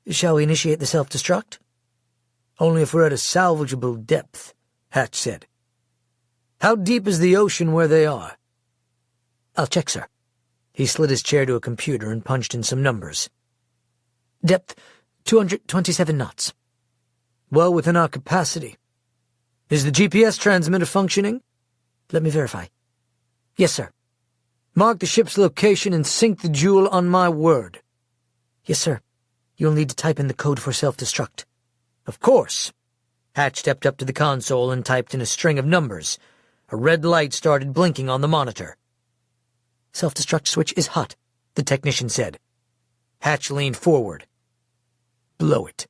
Shall we initiate the self-destruct? Only if we're at a salvageable depth, Hatch said. How deep is the ocean where they are? I'll check, sir. He slid his chair to a computer and punched in some numbers. Depth, 227 knots. Well within our capacity. Is the GPS transmitter functioning? Let me verify. Yes, sir. Mark the ship's location and sync the Jewel on my word. Yes, sir. You'll need to type in the code for self-destruct. Of course. Hatch stepped up to the console and typed in a string of numbers. A red light started blinking on the monitor. Self-destruct switch is hot, the technician said. Hatch leaned forward. Blow it.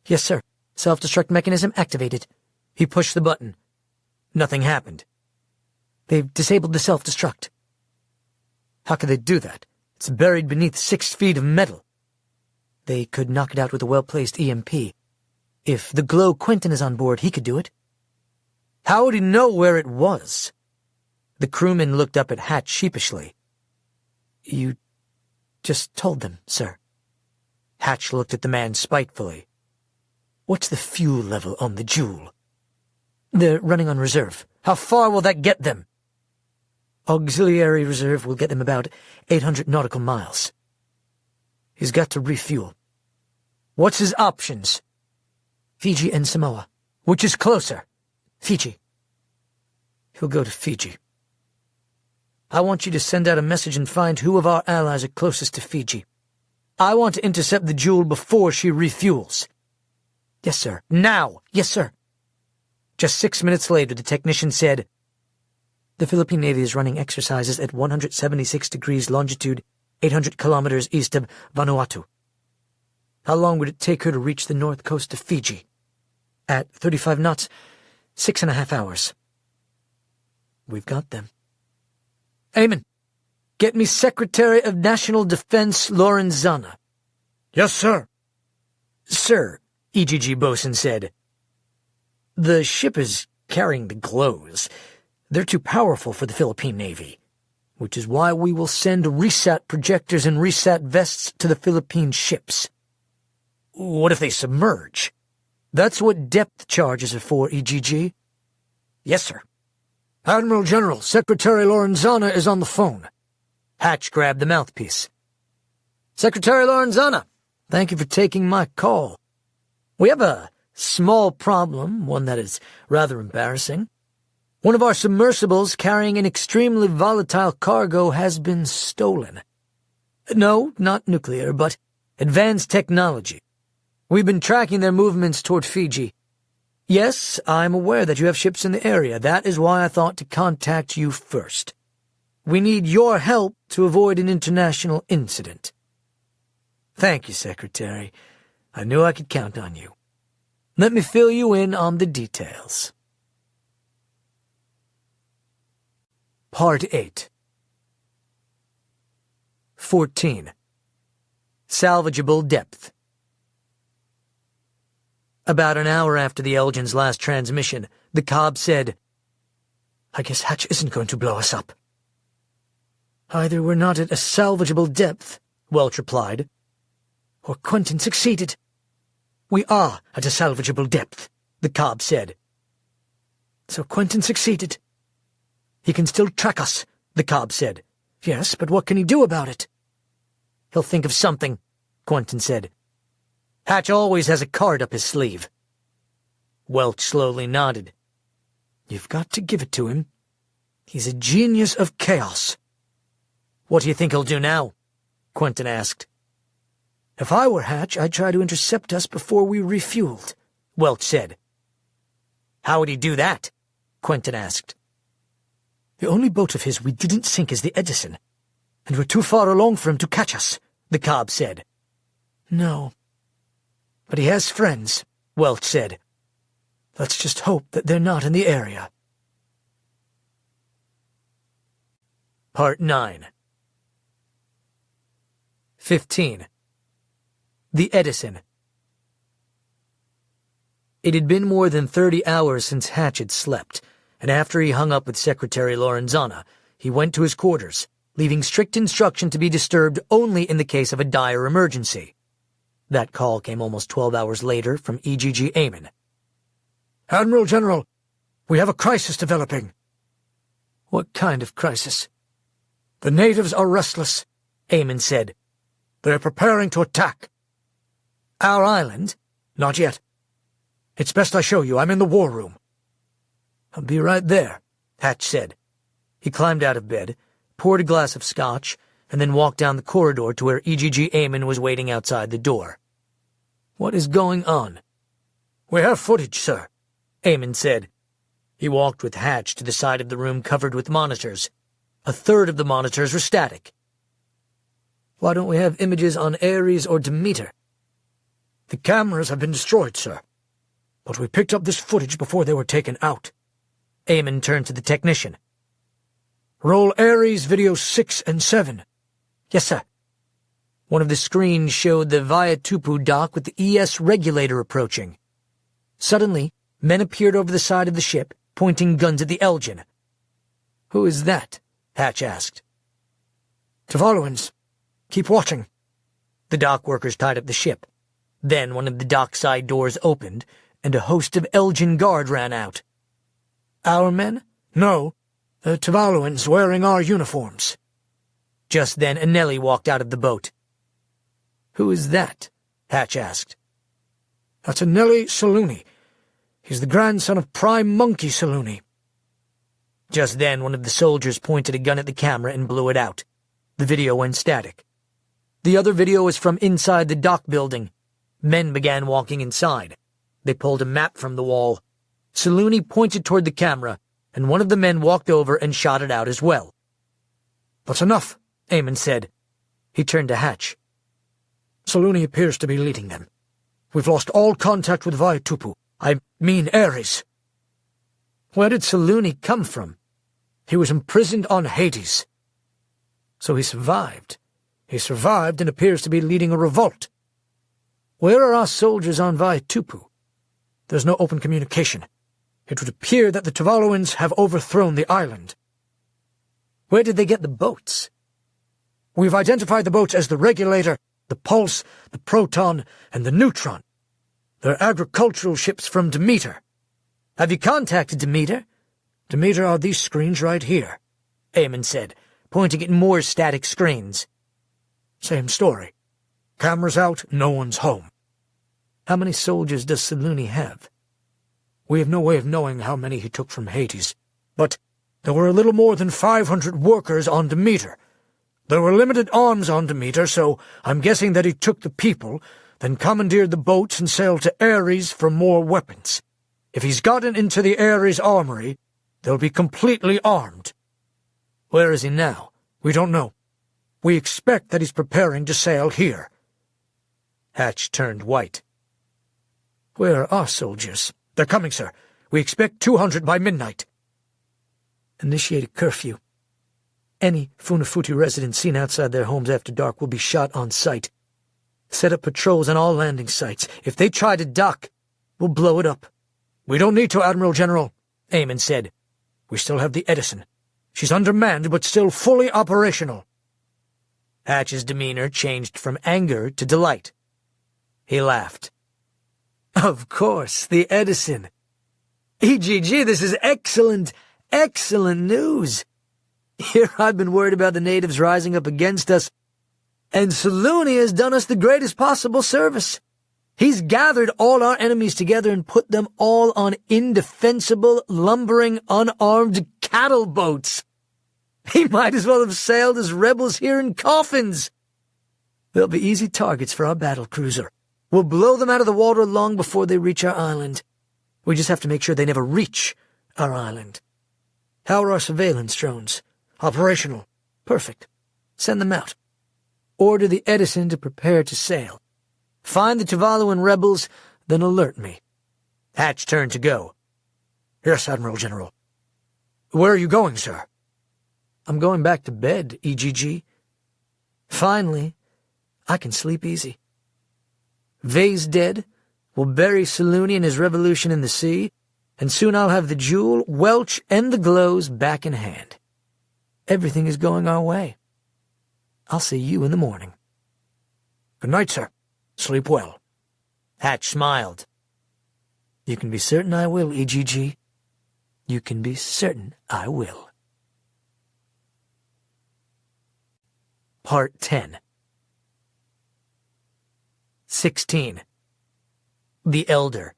Yes, sir. Self-destruct mechanism activated. He pushed the button. Nothing happened. They've disabled the self-destruct. How could they do that? It's buried beneath 6 feet of metal. They could knock it out with a well-placed EMP. If the Glow Quentin is on board, he could do it. How would he know where it was? The crewman looked up at Hatch sheepishly. You just told them, sir. Hatch looked at the man spitefully. What's the fuel level on the Jewel? They're running on reserve. How far will that get them? Auxiliary reserve will get them about 800 nautical miles. He's got to refuel. What's his options? Fiji and Samoa. Which is closer? Fiji. He'll go to Fiji. I want you to send out a message and find who of our allies are closest to Fiji. I want to intercept the Jewel before she refuels. Yes, sir. Now! Yes, sir. Just 6 minutes later, the technician said, The Philippine Navy is running exercises at 176 degrees longitude, 800 kilometers east of Vanuatu. How long would it take her to reach the north coast of Fiji? At 35 knots, 6.5 hours. We've got them. Eamon, get me Secretary of National Defense Lorenzana. Yes, sir. Sir, EGG Bosun said, the ship is carrying the glows. They're too powerful for the Philippine Navy, which is why we will send resat projectors and resat vests to the Philippine ships. What if they submerge? That's what depth charges are for, EGG. Yes, sir. Admiral General, Secretary Lorenzana is on the phone. Hatch grabbed the mouthpiece. Secretary Lorenzana, thank you for taking my call. We have a small problem, one that is rather embarrassing. One of our submersibles carrying an extremely volatile cargo has been stolen. No, not nuclear, but advanced technology. We've been tracking their movements toward Fiji. Yes, I'm aware that you have ships in the area. That is why I thought to contact you first. We need your help to avoid an international incident. Thank you, Secretary. I knew I could count on you. Let me fill you in on the details. Part 8 14. Salvageable depth. About an hour after the Elgin's last transmission, the Cobb said, I guess Hatch isn't going to blow us up. Either we're not at a salvageable depth, Welch replied, or Quentin succeeded. We are at a salvageable depth, the Cobb said. So Quentin succeeded. He can still track us, the Cobb said. Yes, but what can he do about it? He'll think of something, Quentin said. Hatch always has a card up his sleeve. Welch slowly nodded. You've got to give it to him. He's a genius of chaos. What do you think he'll do now? Quentin asked. If I were Hatch, I'd try to intercept us before we refueled, Welch said. How would he do that? Quentin asked. The only boat of his we didn't sink is the Edison, and we're too far along for him to catch us, the Cobb said. No. But he has friends, Welch said. Let's just hope that they're not in the area. Part 9 15. The Edison. It had been more than 30 hours since Hatch had slept, and after he hung up with Secretary Lorenzana, he went to his quarters, leaving strict instruction to be disturbed only in the case of a dire emergency. That call came almost 12 hours later from EGG Eamon. Admiral General, we have a crisis developing. What kind of crisis? The natives are restless, Eamon said. They are preparing to attack. Our island? Not yet. It's best I show you. I'm in the war room. I'll be right there, Hatch said. He climbed out of bed, poured a glass of scotch, and then walked down the corridor to where EGG Eamon was waiting outside the door. What is going on? We have footage, sir, Eamon said. He walked with Hatch to the side of the room covered with monitors. A third of the monitors were static. Why don't we have images on Ares or Demeter? The cameras have been destroyed, sir. But we picked up this footage before they were taken out. Eamon turned to the technician. Roll Ares videos 6 and 7. Yes, sir. One of the screens showed the Vaitupu dock with the ES regulator approaching. Suddenly, men appeared over the side of the ship, pointing guns at the Elgin. Who is that? Hatch asked. Tuvaluans. Keep watching. The dock workers tied up the ship. Then one of the dockside doors opened, and a host of Elgin guard ran out. Our men? No, the Tuvaluans wearing our uniforms. Just then Anelli walked out of the boat. Who is that? Hatch asked. That's Anelli Saluni. He's the grandson of Prime Monkey Saluni. Just then one of the soldiers pointed a gun at the camera and blew it out. The video went static. The other video was from inside the dock building. Men began walking inside. They pulled a map from the wall. Saluni pointed toward the camera, and one of the men walked over and shot it out as well. That's enough, Eamon said. He turned to Hatch. Saluni appears to be leading them. We've lost all contact with Vaitupu. I mean Ares. Where did Saluni come from? He was imprisoned on Hades. So he survived. He survived and appears to be leading a revolt. Where are our soldiers on Vaitupu? There's no open communication. It would appear that the Tuvaluans have overthrown the island. Where did they get the boats? We've identified the boats as the Regulator, the Pulse, the Proton, and the Neutron. They're agricultural ships from Demeter. Have you contacted Demeter? Demeter are these screens right here, Eamon said, pointing at more static screens. Same story. Cameras out, no one's home. How many soldiers does Selûne have? We have no way of knowing how many he took from Hades, but there were a little more than 500 workers on Demeter. There were limited arms on Demeter, so I'm guessing that he took the people, then commandeered the boats and sailed to Ares for more weapons. If he's gotten into the Ares armory, they'll be completely armed. Where is he now? We don't know. We expect that he's preparing to sail here. Hatch turned white. Where are our soldiers? They're coming, sir. We expect 200 by midnight. Initiate a curfew. Any Funafuti residents seen outside their homes after dark will be shot on sight. Set up patrols on all landing sites. If they try to dock, we'll blow it up. We don't need to, Admiral General, Eamon said. We still have the Edison. She's undermanned, but still fully operational. Hatch's demeanor changed from anger to delight. He laughed. Of course, the Edison. EGG, this is excellent, excellent news. Here I've been worried about the natives rising up against us, and Selûne has done us the greatest possible service. He's gathered all our enemies together and put them all on indefensible, lumbering, unarmed cattle boats. He might as well have sailed as rebels here in coffins. They'll be easy targets for our battle cruiser. We'll blow them out of the water long before they reach our island. We just have to make sure they never reach our island. How are our surveillance drones? Operational. Perfect. Send them out. Order the Edison to prepare to sail. Find the Tuvaluan rebels, then alert me. Hatch turned to go. Yes, Admiral General. Where are you going, sir? I'm going back to bed, EGG. Finally, I can sleep easy. Vey's dead. We'll bury Selûne and his revolution in the sea, and soon I'll have the Jewel, Welch, and the Glows back in hand. Everything is going our way. I'll see you in the morning. Good night, sir. Sleep well. Hatch smiled. You can be certain I will, EGG. You can be certain I will. Part 10. 16. The Elder.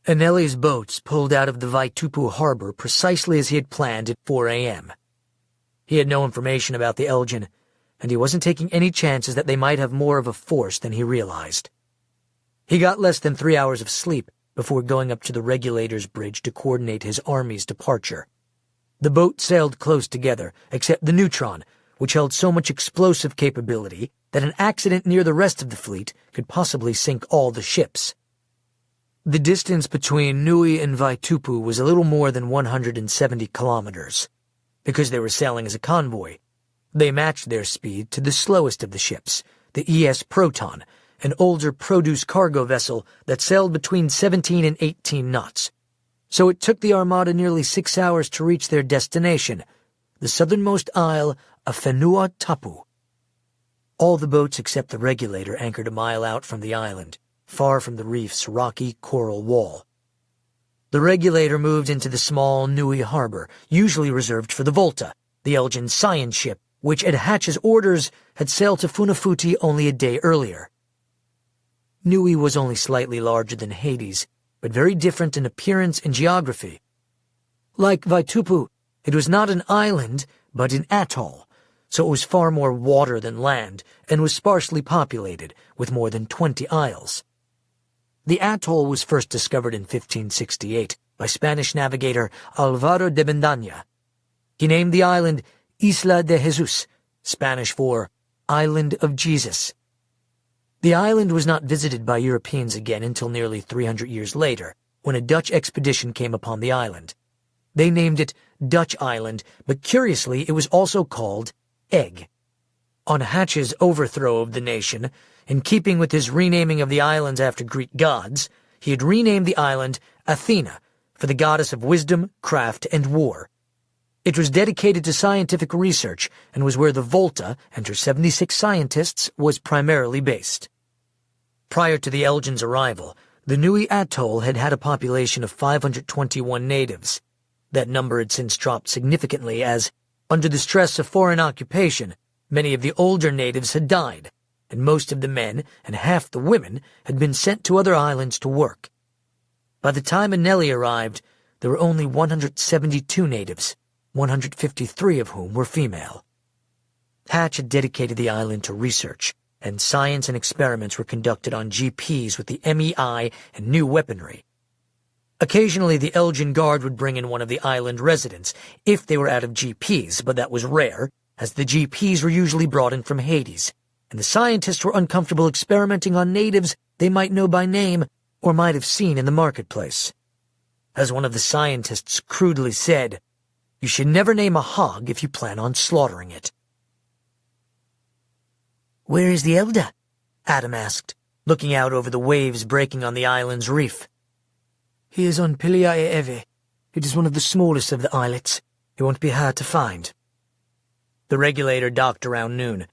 Anelli's boats pulled out of the Vaitupu harbor precisely as he had planned at 4 a.m. He had no information about the Elgin, and he wasn't taking any chances that they might have more of a force than he realized. He got less than 3 hours of sleep before going up to the Regulator's bridge to coordinate his army's departure. The boat sailed close together, except the Neutron, which held so much explosive capability that an accident near the rest of the fleet could possibly sink all the ships. The distance between Nui and Vaitupu was a little more than 170 kilometers. Because they were sailing as a convoy, they matched their speed to the slowest of the ships, the ES Proton, an older produce cargo vessel that sailed between 17 and 18 knots. So it took the Armada nearly 6 hours to reach their destination, the southernmost isle of Whenua Tapu. All the boats except the Regulator anchored a mile out from the island, far from the reef's rocky coral wall. The Regulator moved into the small Nui harbor, usually reserved for the Volta, the Elgin science ship, which at Hatch's orders had sailed to Funafuti only a day earlier. Nui was only slightly larger than Hades, but very different in appearance and geography. Like Vaitupu, it was not an island, but an atoll, so it was far more water than land, and was sparsely populated, with more than 20 isles. The atoll was first discovered in 1568 by Spanish navigator Alvaro de Bendaña. He named the island Isla de Jesus, Spanish for Island of Jesus. The island was not visited by Europeans again until nearly 300 years later, when a Dutch expedition came upon the island. They named it Dutch Island, but curiously it was also called Egg. On Hatch's overthrow of the nation, in keeping with his renaming of the islands after Greek gods, he had renamed the island Athena, for the goddess of wisdom, craft, and war. It was dedicated to scientific research and was where the Volta and her 76 scientists was primarily based. Prior to the Elgin's arrival, the Nui Atoll had had a population of 521 natives. That number had since dropped significantly as, under the stress of foreign occupation, many of the older natives had died, and most of the men and half the women had been sent to other islands to work. By the time Anneli arrived, there were only 172 natives, 153 of whom were female. Hatch had dedicated the island to research, and science and experiments were conducted on GPs with the MEI and new weaponry. Occasionally the Elgin Guard would bring in one of the island residents, if they were out of GPs, but that was rare, as the GPs were usually brought in from Hades, and the scientists were uncomfortable experimenting on natives they might know by name or might have seen in the marketplace. As one of the scientists crudely said, "You should never name a hog if you plan on slaughtering it." "Where is the elder?" Adam asked, looking out over the waves breaking on the island's reef. "He is on Piliae. It is one of the smallest of the islets. It won't be hard to find." The regulator docked around noon.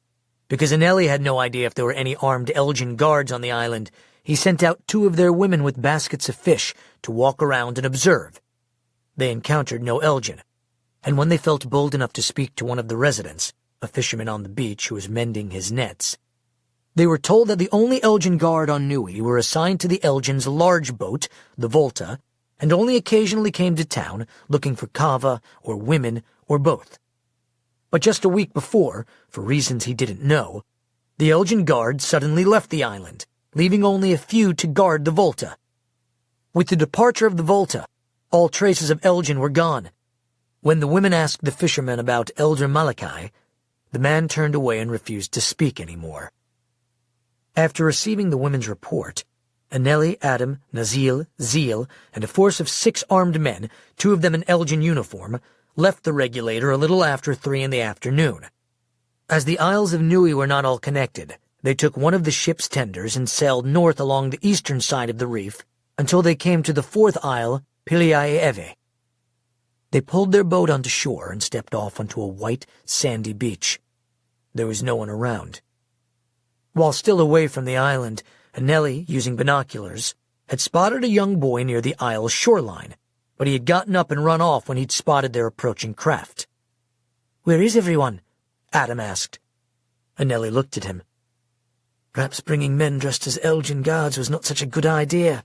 Because Anneli had no idea if there were any armed Elgin guards on the island, he sent out 2 of their women with baskets of fish to walk around and observe. They encountered no Elgin, and when they felt bold enough to speak to one of the residents, a fisherman on the beach who was mending his nets, they were told that the only Elgin guard on Nui were assigned to the Elgin's large boat, the Volta, and only occasionally came to town looking for kava or women or both. But just a week before, for reasons he didn't know, the Elgin Guard suddenly left the island, leaving only a few to guard the Volta. With the departure of the Volta, all traces of Elgin were gone. When the women asked the fisherman about Elder Malachi, the man turned away and refused to speak anymore. After receiving the women's report, Anneli, Adam, Nazil, Zeal, and a force of 6 armed men, 2 of them in Elgin uniform, left the regulator a little after 3 in the afternoon. As the Isles of Nui were not all connected, they took one of the ship's tenders and sailed north along the eastern side of the reef until they came to the 4th isle, Piliae. They pulled their boat onto shore and stepped off onto a white, sandy beach. There was no one around. While still away from the island, Anneli, using binoculars, had spotted a young boy near the isle's shoreline, but he had gotten up and run off when he'd spotted their approaching craft. "Where is everyone?" Adam asked. Anneli looked at him. "Perhaps bringing men dressed as Elgin guards was not such a good idea."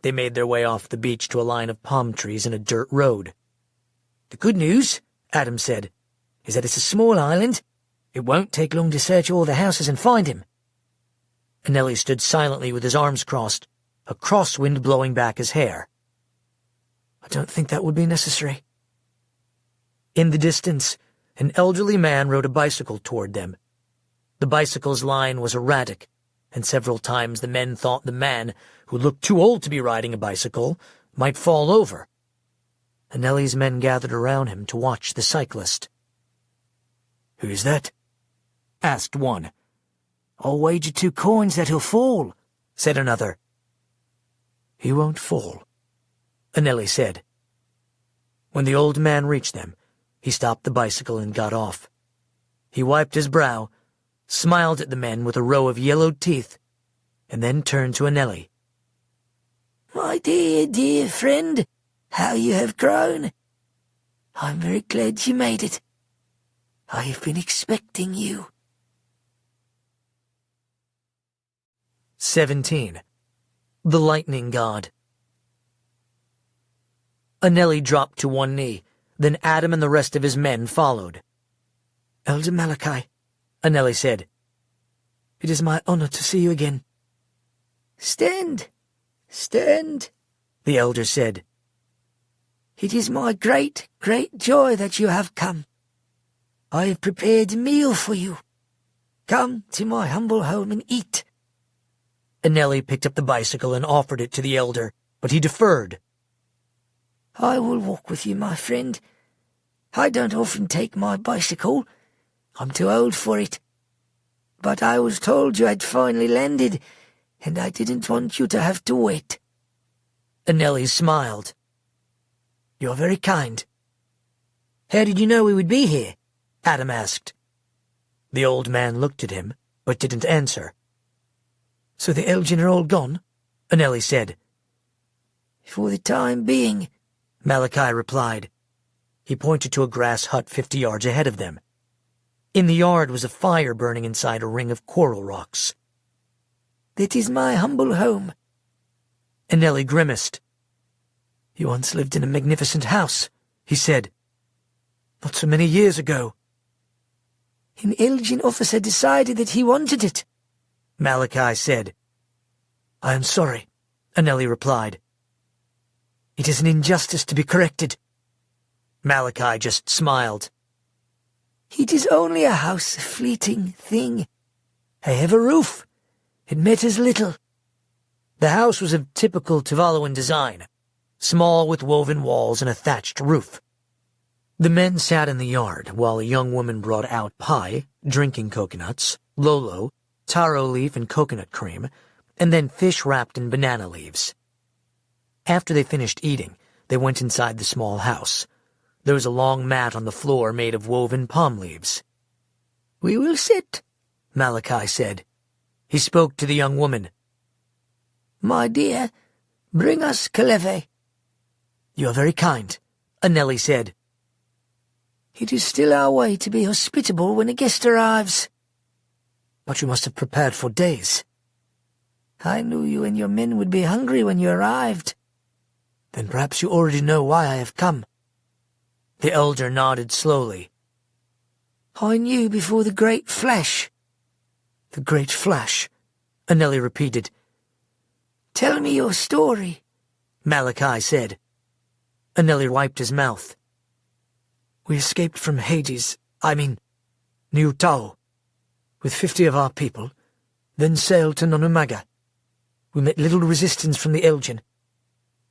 They made their way off the beach to a line of palm trees and a dirt road. "The good news," Adam said, "is that it's a small island. It won't take long to search all the houses and find him." Anneli stood silently with his arms crossed, a crosswind blowing back his hair. "I don't think that would be necessary." In the distance, an elderly man rode a bicycle toward them. The bicycle's line was erratic, and several times the men thought the man, who looked too old to be riding a bicycle, might fall over. Anneli's men gathered around him to watch the cyclist. "Who is that?" asked one. "I'll wager 2 coins that he'll fall," said another. "He won't fall," Anneli said. When the old man reached them, he stopped the bicycle and got off. He wiped his brow, smiled at the men with a row of yellowed teeth, and then turned to Anneli. "My dear, dear friend, how you have grown. I'm very glad you made it. I have been expecting you." 17. The Lightning God. Anneli dropped to one knee, then Adam and the rest of his men followed. "Elder Malachi," Anneli said, "it is my honor to see you again." "Stand, stand," the elder said. "It is my great, great joy that you have come. I have prepared a meal for you. Come to my humble home and eat." Anneli picked up the bicycle and offered it to the elder, but he deferred. I will walk with you, my friend. I don't often take my bicycle. I'm too old for it. But I was told you had finally landed, and I didn't want you to have to wait." Anneli smiled. "You're very kind." "How did you know we would be here?" Adam asked. The old man looked at him, but didn't answer. "So the Elgin are all gone?" Anneli said. "For the time being," Malachi replied. He pointed to a grass hut 50 yards ahead of them. In the yard was a fire burning inside a ring of coral rocks. "That is my humble home." Anneli grimaced. "You once lived in a magnificent house," he said. "Not so many years ago." "An Elgin officer decided that he wanted it," Malachi said. "I am sorry," Anneli replied. "It is an injustice to be corrected." Malachi just smiled. "It is only a house, a fleeting thing. I have a roof. It matters little." The house was of typical Tuvaluan design, small with woven walls and a thatched roof. The men sat in the yard while a young woman brought out pie, drinking coconuts, lolo, taro leaf and coconut cream, and then fish wrapped in banana leaves. After they finished eating, they went inside the small house. There was a long mat on the floor made of woven palm leaves. "We will sit," Malachi said. He spoke to the young woman. "My dear, bring us kaleve." "You are very kind," Anneli said. "It is still our way to be hospitable when a guest arrives." "But you must have prepared for days." "I knew you and your men would be hungry when you arrived." "Then perhaps you already know why I have come." The elder nodded slowly. "I knew before the great flash." "The great flash," Anneli repeated. "Tell me your story," Malachi said. Anneli wiped his mouth. "We escaped from Hades, New Tao, with 50 of our people, then sailed to Nonumaga. We met little resistance from the Elgin.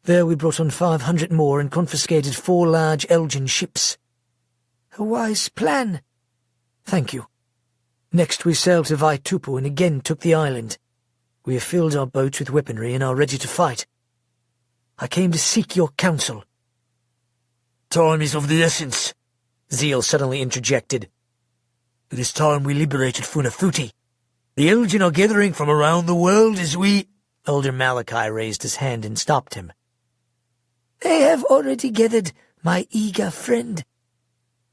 There we brought on 500 more and confiscated 4 large Elgin ships." "A wise plan." "Thank you. Next we sailed to Vaitupu and again took the island. We have filled our boats with weaponry and are ready to fight. I came to seek your counsel." "Time is of the essence," Zeal suddenly interjected. "It is time we liberated Funafuti. The Elgin are gathering from around the world as we—" Elder Malachi raised his hand and stopped him. "They have already gathered, my eager friend."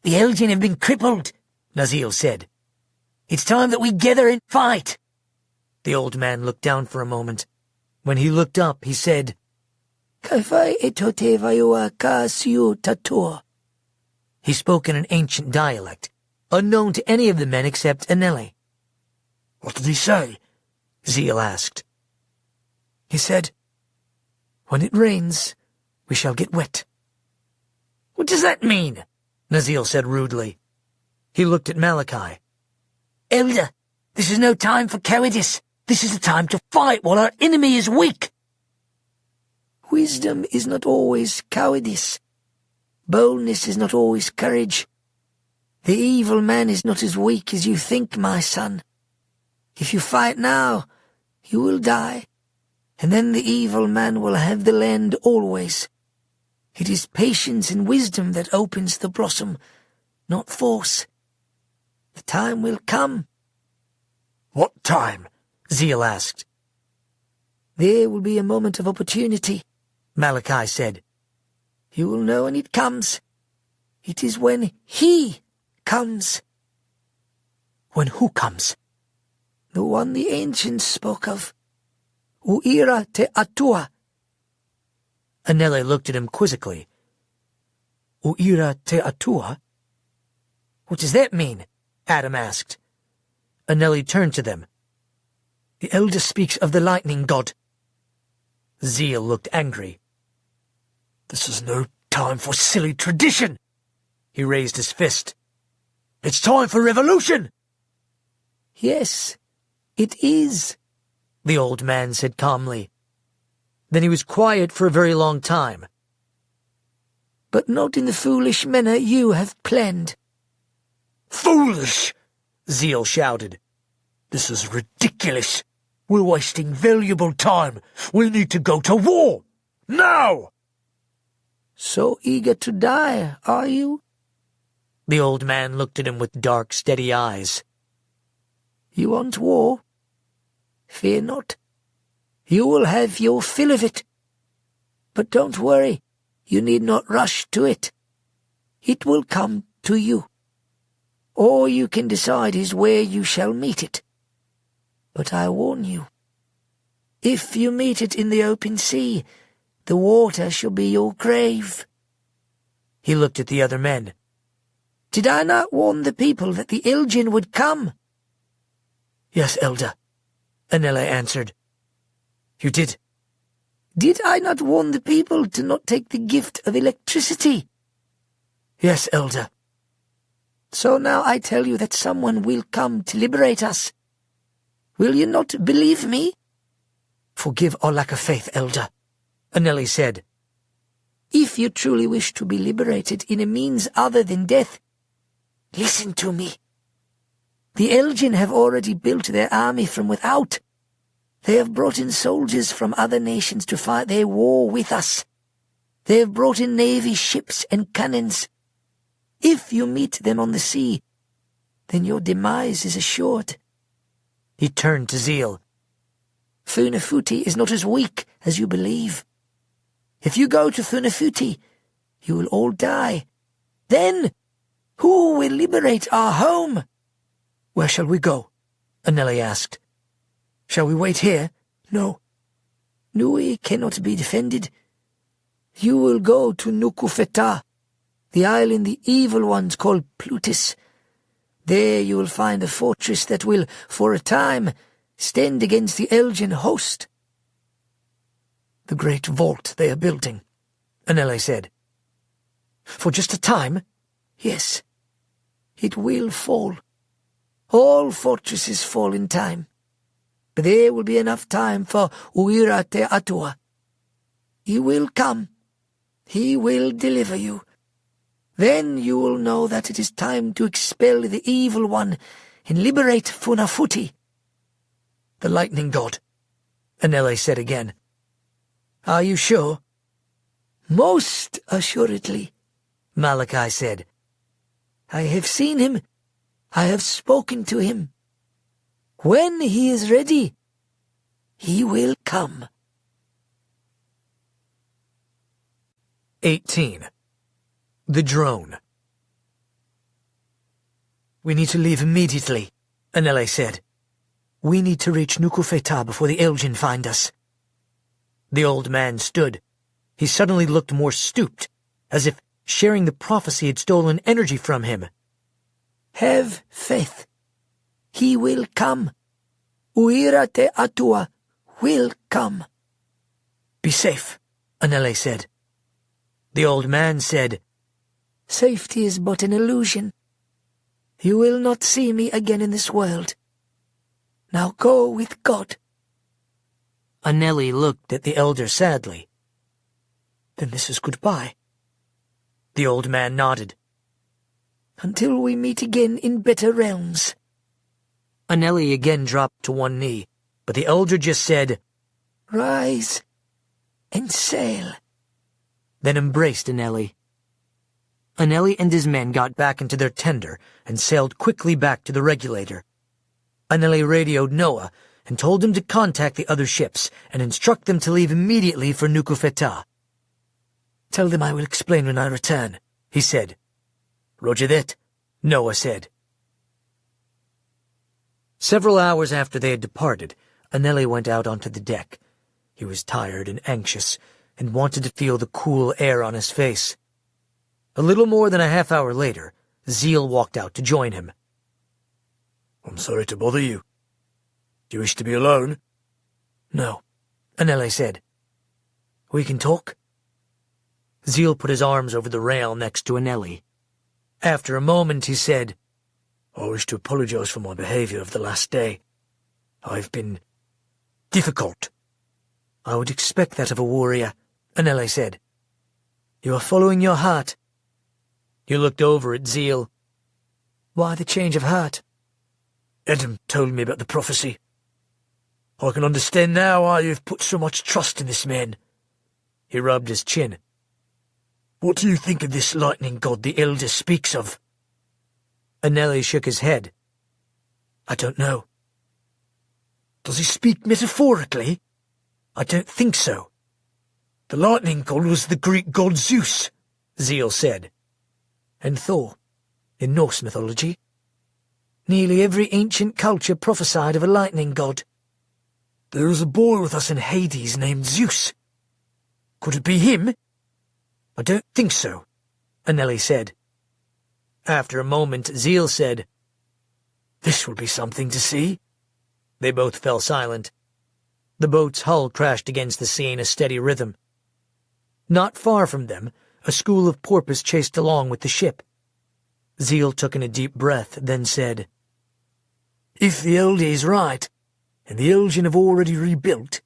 "The Elgin have been crippled," Nazil said. "It's time that we gather and fight." The old man looked down for a moment. When he looked up, he said, "Kafai etote vaiua ka siu tatua." He spoke in an ancient dialect, unknown to any of the men except Anneli. "What did he say?" Zeal asked. "He said, 'When it rains, we shall get wet.'" "What does that mean?" Nazil said rudely. He looked at Malachi. "Elder, this is no time for cowardice. This is the time to fight while our enemy is weak." "Wisdom is not always cowardice. Boldness is not always courage. The evil man is not as weak as you think, my son. If you fight now, you will die, and then the evil man will have the land always. It is patience and wisdom that opens the blossom, not force. The time will come." "What time?" Zeal asked. "There will be a moment of opportunity," Malachi said. "You will know when it comes. It is when he comes." "When who comes?" "The one the ancients spoke of. Uira te atua." Anneli looked at him quizzically. "Uira te atua? What does that mean?" Adam asked. Anneli turned to them. "The elder speaks of the lightning god." Zeal looked angry. "This is no time for silly tradition." He raised his fist. "It's time for revolution." "Yes, it is," the old man said calmly. Then he was quiet for a very long time. but not in the foolish manner you have planned." "Foolish!" Zeal shouted. "This is ridiculous. We're wasting valuable time. We need to go to war. Now!" "So eager to die, are you?" The old man looked at him with dark, steady eyes. "You want war? Fear not. You will have your fill of it. But don't worry, you need not rush to it. It will come to you. All you can decide is where you shall meet it. But I warn you, if you meet it in the open sea, the water shall be your grave." He looked at the other men. "Did I not warn the people that the Elgin would come?" "Yes, Elder," Anele answered. "You did." "Did I not warn the people to not take the gift of electricity?" "Yes, Elder." "So now I tell you that someone will come to liberate us. Will you not believe me?" "Forgive our lack of faith, Elder," Anele said. "If you truly wish to be liberated in a means other than death, listen to me. The Elgin have already built their army from without. They have brought in soldiers from other nations to fight their war with us. They have brought in navy ships and cannons. If you meet them on the sea, then your demise is assured." He turned to Zeal. "Funafuti is not as weak as you believe. If you go to Funafuti, you will all die. Then, who will liberate our home?" "Where shall we go?" Anele asked. "Shall we wait here?" "No. Nui cannot be defended. You will go to Nukufeta, the island the evil ones call Plutus. There you will find a fortress that will, for a time, stand against the Elgin host." "The great vault they are building," Anele said. "For just a time?" "Yes. It will fall. All fortresses fall in time. But there will be enough time for Uira Te Atua. He will come. He will deliver you. Then you will know that it is time to expel the evil one and liberate Funafuti." "The lightning god," Anele said again. "Are you sure?" "Most assuredly," Malachi said. "I have seen him. I have spoken to him. When he is ready, he will come." 18. The drone. "We need to leave immediately," Anele said. "We need to reach Nukufeta before the Elgin find us." The old man stood. He suddenly looked more stooped, as if sharing the prophecy had stolen energy from him. "Have faith. He will come. Uira Te Atua will come." "Be safe," Anele said. The old man said, "Safety is but an illusion. You will not see me again in this world. Now go with God." Anele looked at the elder sadly. "Then this is goodbye." The old man nodded. "Until we meet again in better realms." Anele again dropped to one knee, but the elder just said, "Rise and sail," then embraced Anele. Anele and his men got back into their tender and sailed quickly back to the regulator. Anele radioed Noah and told him to contact the other ships and instruct them to leave immediately for Nukufeta. "Tell them I will explain when I return," he said. "Roger that," Noah said. Several hours after they had departed, Anele went out onto the deck. He was tired and anxious, and wanted to feel the cool air on his face. A little more than a half-hour later, Zeal walked out to join him. "I'm sorry to bother you. Do you wish to be alone?" "No," Anele said. "We can talk?" Zeal put his arms over the rail next to Anele. After a moment he said, "I wish to apologize for my behavior of the last day. I've been difficult." "I would expect that of a warrior," Anele said. You are following your heart. You looked over at Zeal. Why the change of heart? Edom told me about the prophecy. I can understand now why you've put so much trust in this man. He rubbed his chin. What do you think of this lightning god the elder speaks of? Anelli shook his head. I don't know. Does he speak metaphorically? I don't think so. The lightning god was the Greek god Zeus, Zeal said. And Thor, in Norse mythology. Nearly every ancient culture prophesied of a lightning god. There is a boy with us in Hades named Zeus. Could it be him? I don't think so, Anelli said. After a moment, Zeal said, This will be something to see. They both fell silent. The boat's hull crashed against the sea in a steady rhythm. Not far from them, a school of porpoise chased along with the ship. Zeal took in a deep breath, then said, If the Elder is right, and the Elgin have already rebuilt,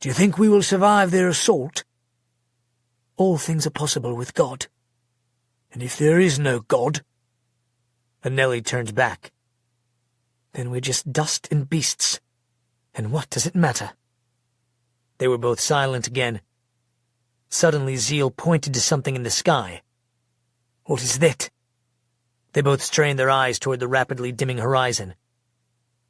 do you think we will survive their assault? All things are possible with God. And if there is no God? Anelli turned back. Then we're just dust and beasts. And what does it matter? They were both silent again. Suddenly Zeal pointed to something in the sky. What is that? They both strained their eyes toward the rapidly dimming horizon.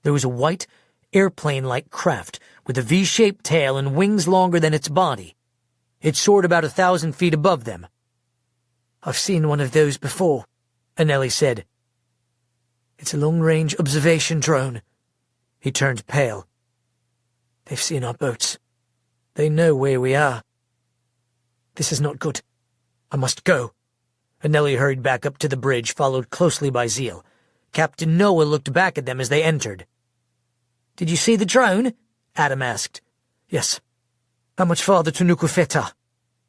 There was a white, airplane-like craft with a V-shaped tail and wings longer than its body. It soared about 1,000 feet above them. I've seen one of those before, Anelli said. It's a long-range observation drone. He turned pale. They've seen our boats. They know where we are. This is not good. I must go. Anelli hurried back up to the bridge, followed closely by Zeal. Captain Noah looked back at them as they entered. Did you see the drone? Adam asked. Yes. How much farther to Nukufeta?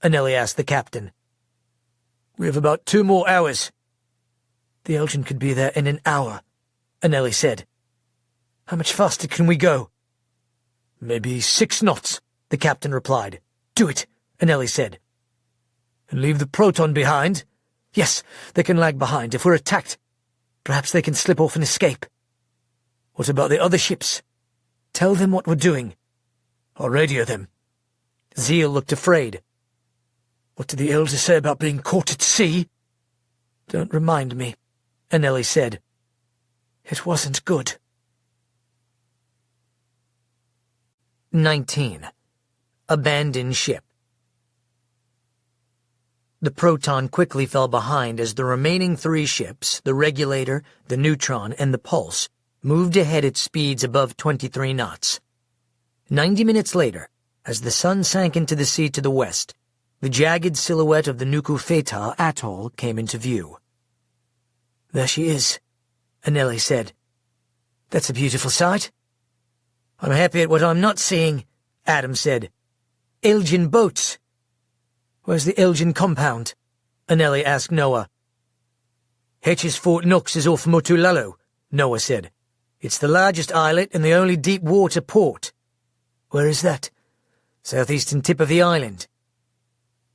Anelli asked the captain. We have about 2 more hours. The Elgin could be there in an hour, Anelli said. How much faster can we go? Maybe 6 knots, the captain replied. Do it, Anelli said. And leave the proton behind? Yes, they can lag behind if we're attacked. Perhaps they can slip off and escape. What about the other ships? Tell them what we're doing. I'll radio them. Zeal looked afraid. What did the Elder say about being caught at sea? Don't remind me, Anelli said. It wasn't good. 19. Abandoned ship. The Proton quickly fell behind as the remaining 3 ships, the Regulator, the Neutron, and the Pulse, moved ahead at speeds above 23 knots. 90 minutes later, as the sun sank into the sea to the west, the jagged silhouette of the Nukufeta atoll came into view. There she is, Anelli said. That's a beautiful sight. I'm happy at what I'm not seeing, Adam said. Elgin boats. Where's the Elgin compound? Anelli asked Noah. Hetch's Fort Knox is off Motulalo, Noah said. It's the largest islet and the only deep-water port. Where is that? Southeastern tip of the island.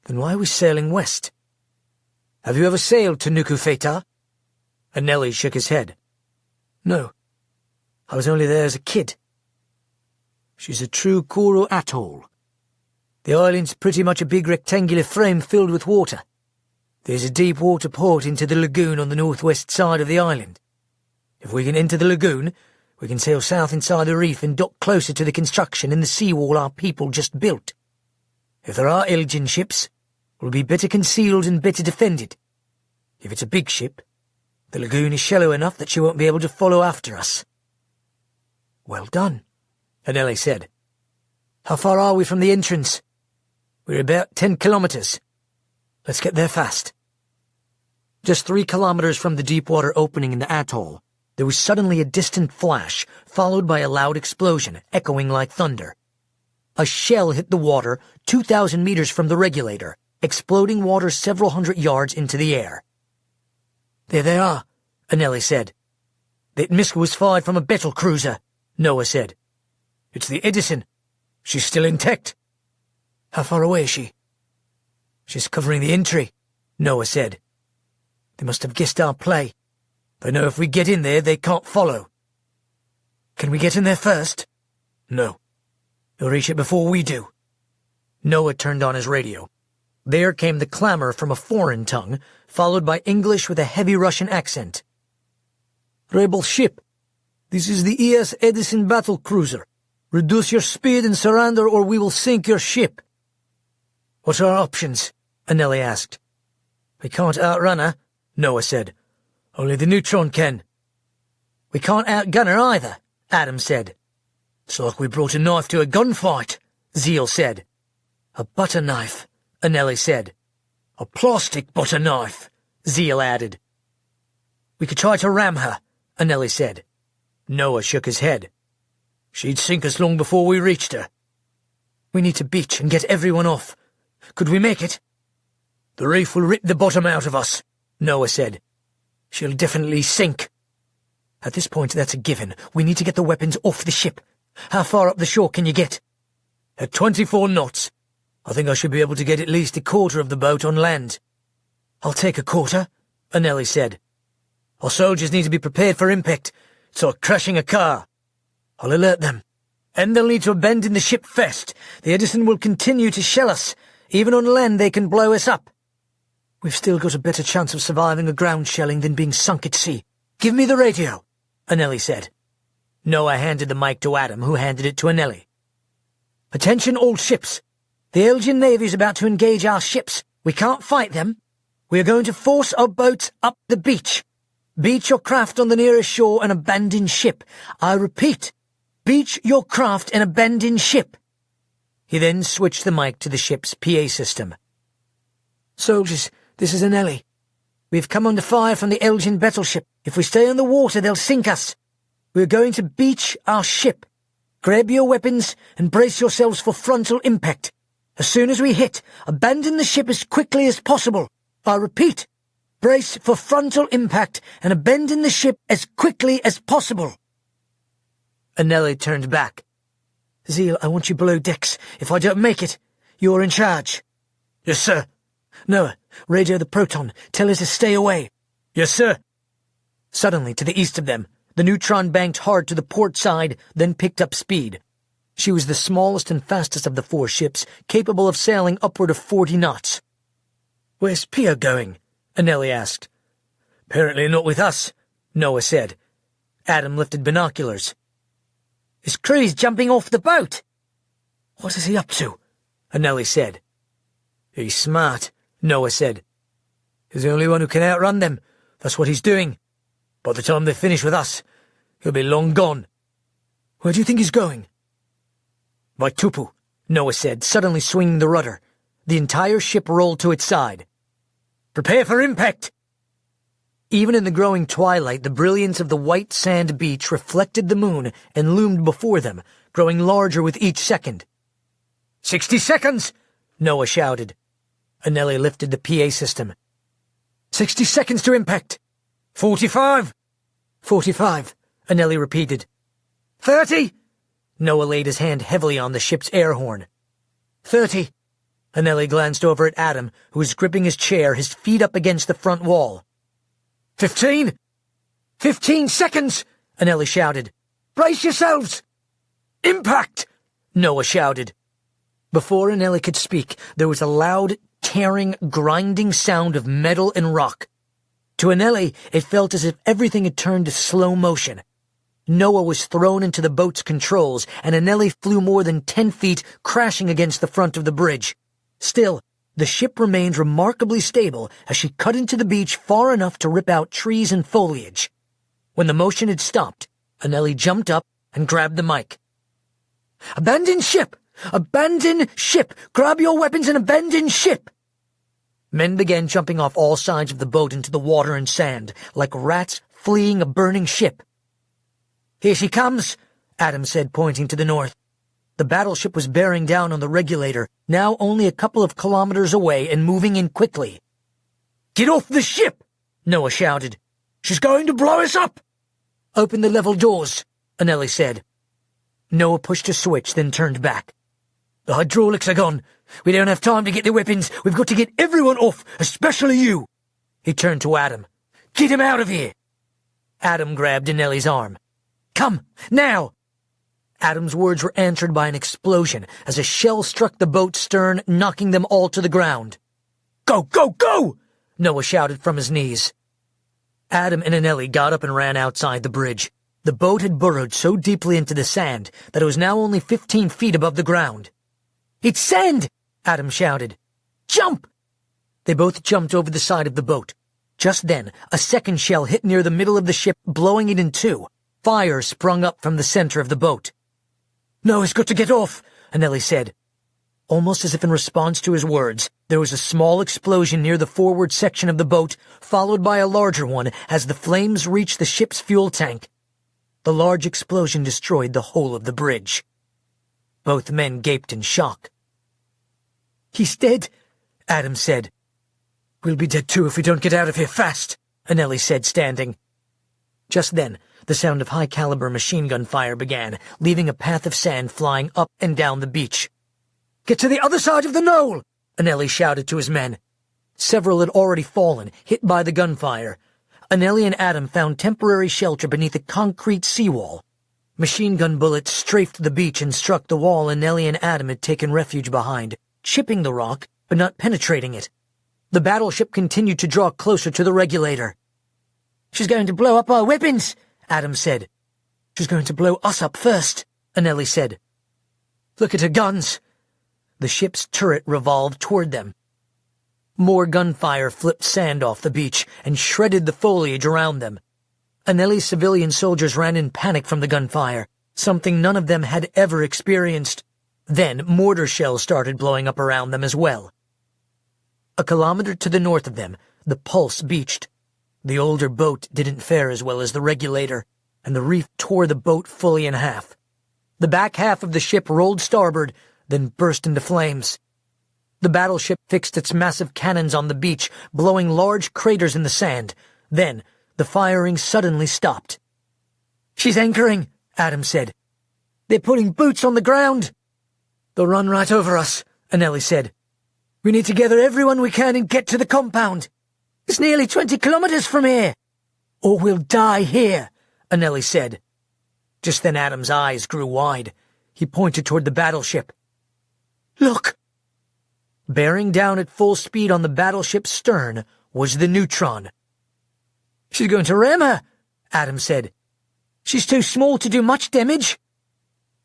Then why are we sailing west? Have you ever sailed to Nukufeta? Anelli shook his head. No. I was only there as a kid. She's a true coral atoll. The island's pretty much a big rectangular frame filled with water. There's a deep water port into the lagoon on the northwest side of the island. If we can enter the lagoon, we can sail south inside the reef and dock closer to the construction and the seawall our people just built. If there are Elgin ships, we'll be better concealed and better defended. If it's a big ship, the lagoon is shallow enough that she won't be able to follow after us. Well done, Anelli said. How far are we from the entrance? We're about 10 kilometers. Let's get there fast. Just 3 kilometers from the deep-water opening in the atoll, there was suddenly a distant flash, followed by a loud explosion, echoing like thunder. A shell hit the water 2,000 meters from the Regulator, exploding water several hundred yards into the air. There they are, Anelli said. That missile was fired from a battle cruiser, Noah said. It's the Edison. She's still intact. How far away is she? She's covering the entry, Noah said. They must have guessed our play. They know if we get in there, they can't follow. Can we get in there first? No. They'll reach it before we do. Noah turned on his radio. There came the clamor from a foreign tongue, followed by English with a heavy Russian accent. Rebel ship. This is the E.S. Edison battle cruiser. Reduce your speed and surrender or we will sink your ship. What are our options? Anelli asked. We can't outrun her, Noah said. Only the neutron can. We can't outgun her either, Adam said. It's like we brought a knife to a gunfight, Zeal said. A butter knife, Anelli said. A plastic butter knife, Zeal added. We could try to ram her, Anelli said. Noah shook his head. She'd sink us long before we reached her. We need to beach and get everyone off. Could we make it? The reef will rip the bottom out of us, Noah said. She'll definitely sink. At this point, that's a given. We need to get the weapons off the ship. How far up the shore can you get? At 24 knots. I think I should be able to get at least a quarter of the boat on land. I'll take a quarter, Anelli said. Our soldiers need to be prepared for impact. It's like crashing a car. I'll alert them. And they'll need to abandon the ship first. The Edison will continue to shell us. Even on land they can blow us up. We've still got a better chance of surviving a ground shelling than being sunk at sea. Give me the radio, Anelli said. Noah handed the mic to Adam, who handed it to Anelli. Attention all ships. The Elgin Navy is about to engage our ships. We can't fight them. We are going to force our boats up the beach. Beach your craft on the nearest shore and abandon ship. I repeat, beach your craft and abandon ship. He then switched the mic to the ship's PA system. Soldiers, this is Anelli. We've come under fire from the Elgin battleship. If we stay on the water, they'll sink us. We're going to beach our ship. Grab your weapons and brace yourselves for frontal impact. As soon as we hit, abandon the ship as quickly as possible. I repeat, brace for frontal impact and abandon the ship as quickly as possible. Anelli turned back. Zeal, I want you below decks. If I don't make it, you're in charge. Yes, sir. Noah, radio the Proton. Tell her to stay away. Yes, sir. Suddenly, to the east of them, the Neutron banked hard to the port side, then picked up speed. She was the smallest and fastest of the four ships, capable of sailing upward of 40 knots. Where's Pia going? Anelli asked. Apparently not with us, Noah said. Adam lifted binoculars. His crew's jumping off the boat. What is he up to? Anelli said. He's smart, Noah said. He's the only one who can outrun them. That's what he's doing. By the time they finish with us, he'll be long gone. Where do you think he's going? By Tupu, Noah said, suddenly swinging the rudder. The entire ship rolled to its side. Prepare for impact! Even in the growing twilight, the brilliance of the white sand beach reflected the moon and loomed before them, growing larger with each second. 60 seconds! Noah shouted. Anelli lifted the PA system. 60 seconds to impact! 45! 45, Anelli repeated. 30! Noah laid his hand heavily on the ship's air horn. 30. Anelli glanced over at Adam, who was gripping his chair, his feet up against the front wall. 15! 15 seconds! Anelli shouted. Brace yourselves! Impact! Noah shouted. Before Anelli could speak, there was a loud, tearing, grinding sound of metal and rock. To Anelli, it felt as if everything had turned to slow motion. Noah was thrown into the boat's controls, and Anelli flew more than 10 feet, crashing against the front of the bridge. Still, the ship remained remarkably stable as she cut into the beach far enough to rip out trees and foliage. When the motion had stopped, Anelli jumped up and grabbed the mic. Abandon ship! Abandon ship! Grab your weapons and abandon ship! Men began jumping off all sides of the boat into the water and sand, like rats fleeing a burning ship. Here she comes, Adam said, pointing to the north. The battleship was bearing down on the regulator, now only a couple of kilometers away and moving in quickly. Get off the ship! Noah shouted. She's going to blow us up! Open the level doors, Anelli said. Noah pushed a switch, then turned back. The hydraulics are gone. We don't have time to get the weapons. We've got to get everyone off, especially you. He turned to Adam. Get him out of here. Adam grabbed Anelli's arm. Come, now! Adam's words were answered by an explosion as a shell struck the boat's stern, knocking them all to the ground. Go, go, go! Noah shouted from his knees. Adam and Anelli got up and ran outside the bridge. The boat had burrowed so deeply into the sand that it was now only 15 feet above the ground. It's sand! Adam shouted. Jump! They both jumped over the side of the boat. Just then, a second shell hit near the middle of the ship, blowing it in two. Fire sprung up from the center of the boat. Noah's got to get off, Anelli said. Almost as if in response to his words, there was a small explosion near the forward section of the boat, followed by a larger one as the flames reached the ship's fuel tank. The large explosion destroyed the whole of the bridge. Both men gaped in shock. He's dead, Adam said. We'll be dead too if we don't get out of here fast, Anelli said, standing. Just then, the sound of high-caliber machine gun fire began, leaving a path of sand flying up and down the beach. Get to the other side of the knoll, Anelli shouted to his men. Several had already fallen, hit by the gunfire. Anelli and Adam found temporary shelter beneath a concrete seawall. Machine gun bullets strafed the beach and struck the wall Anelli and Adam had taken refuge behind, chipping the rock, but not penetrating it. The battleship continued to draw closer to the regulator. She's going to blow up our weapons, Adam said. She's going to blow us up first, Anelli said. Look at her guns. The ship's turret revolved toward them. More gunfire flipped sand off the beach and shredded the foliage around them. Anelli's civilian soldiers ran in panic from the gunfire, something none of them had ever experienced. Then mortar shells started blowing up around them as well. A kilometer to the north of them, the Pulse beached. The older boat didn't fare as well as the regulator, and the reef tore the boat fully in half. The back half of the ship rolled starboard, then burst into flames. The battleship fixed its massive cannons on the beach, blowing large craters in the sand. Then, the firing suddenly stopped. She's anchoring, Adam said. They're putting boots on the ground. They'll run right over us, Anelli said. We need to gather everyone we can and get to the compound. It's nearly 20 kilometers from here. Or we'll die here, Anelli said. Just then Adam's eyes grew wide. He pointed toward the battleship. Look! Bearing down at full speed on the battleship's stern was the Neutron. She's going to ram her, Adam said. She's too small to do much damage.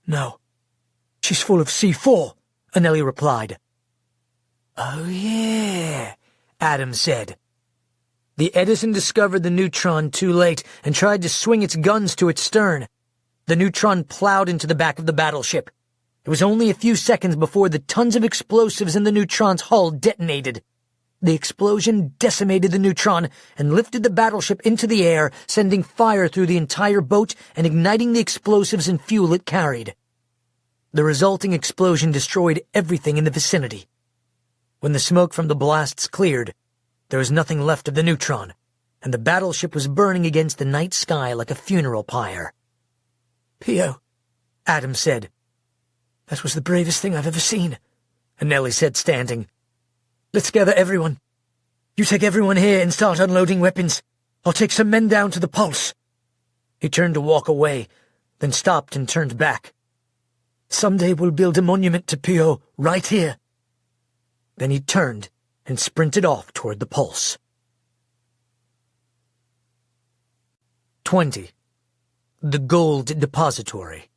No, she's full of C4, Anelli replied. Oh yeah, Adam said. The Edison discovered the Neutron too late and tried to swing its guns to its stern. The Neutron plowed into the back of the battleship. It was only a few seconds before the tons of explosives in the Neutron's hull detonated. The explosion decimated the Neutron and lifted the battleship into the air, sending fire through the entire boat and igniting the explosives and fuel it carried. The resulting explosion destroyed everything in the vicinity. When the smoke from the blasts cleared, there was nothing left of the Neutron, and the battleship was burning against the night sky like a funeral pyre. Pio, Adam said. That was the bravest thing I've ever seen, Anelli said, standing. Let's gather everyone. You take everyone here and start unloading weapons. I'll take some men down to the Pulse. He turned to walk away, then stopped and turned back. Someday we'll build a monument to Pio right here. Then he turned and sprinted off toward the Pulse. 20. The Gold Depository.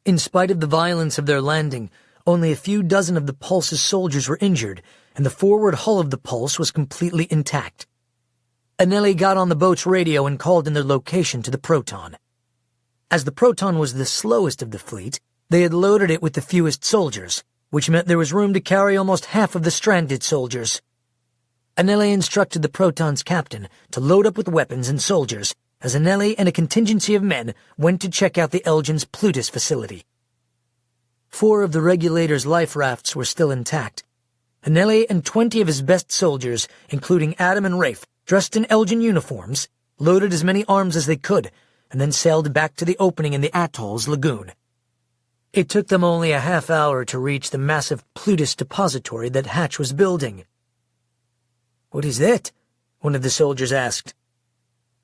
In spite of the violence of their landing, only a few dozen of the Pulse's soldiers were injured, and the forward hull of the Pulse was completely intact. Anelli got on the boat's radio and called in their location to the Proton. As the Proton was the slowest of the fleet, they had loaded it with the fewest soldiers, which meant there was room to carry almost half of the stranded soldiers. Anelli instructed the Proton's captain to load up with weapons and soldiers, as Anelli and a contingency of men went to check out the Elgin's Plutus facility. 4 of the regulator's life rafts were still intact. Anelli and 20 of his best soldiers, including Adam and Rafe, dressed in Elgin uniforms, loaded as many arms as they could, and then sailed back to the opening in the atoll's lagoon. It took them only a half hour to reach the massive Plutus depository that Hatch was building. "What is that?" one of the soldiers asked.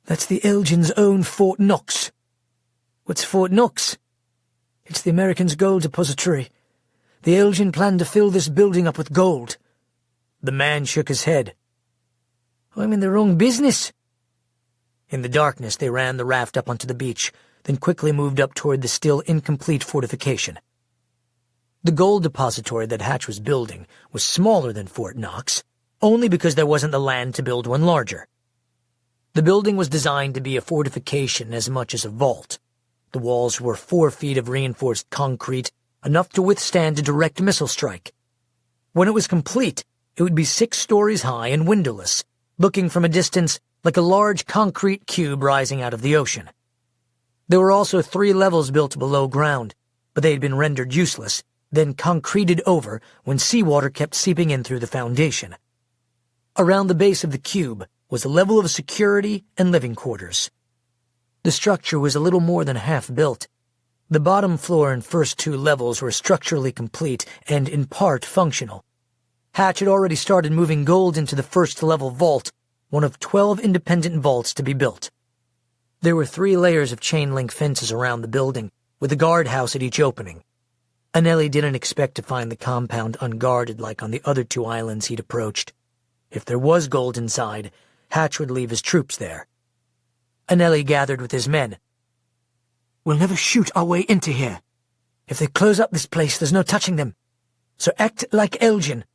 "That's the Elgin's own Fort Knox." "What's Fort Knox?" "It's the Americans' gold depository. The Elgin planned to fill this building up with gold." The man shook his head. "I'm in the wrong business." In the darkness, they ran the raft up onto the beach, then quickly moved up toward the still incomplete fortification. The gold depository that Hatch was building was smaller than Fort Knox, only because there wasn't the land to build one larger. The building was designed to be a fortification as much as a vault. The walls were 4 feet of reinforced concrete, enough to withstand a direct missile strike. When it was complete, it would be 6 stories high and windowless, looking from a distance like a large concrete cube rising out of the ocean. There were also 3 levels built below ground, but they had been rendered useless, then concreted over when seawater kept seeping in through the foundation. Around the base of the cube was a level of security and living quarters. The structure was a little more than half built. The bottom floor and first 2 levels were structurally complete and in part functional. Hatch had already started moving gold into the first-level vault, one of 12 independent vaults to be built. There were 3 layers of chain-link fences around the building, with a guardhouse at each opening. Anelli didn't expect to find the compound unguarded like on the other 2 islands he'd approached. If there was gold inside, Hatch would leave his troops there. Anelli gathered with his men. "We'll never shoot our way into here. If they close up this place, there's no touching them. So act like Elgin."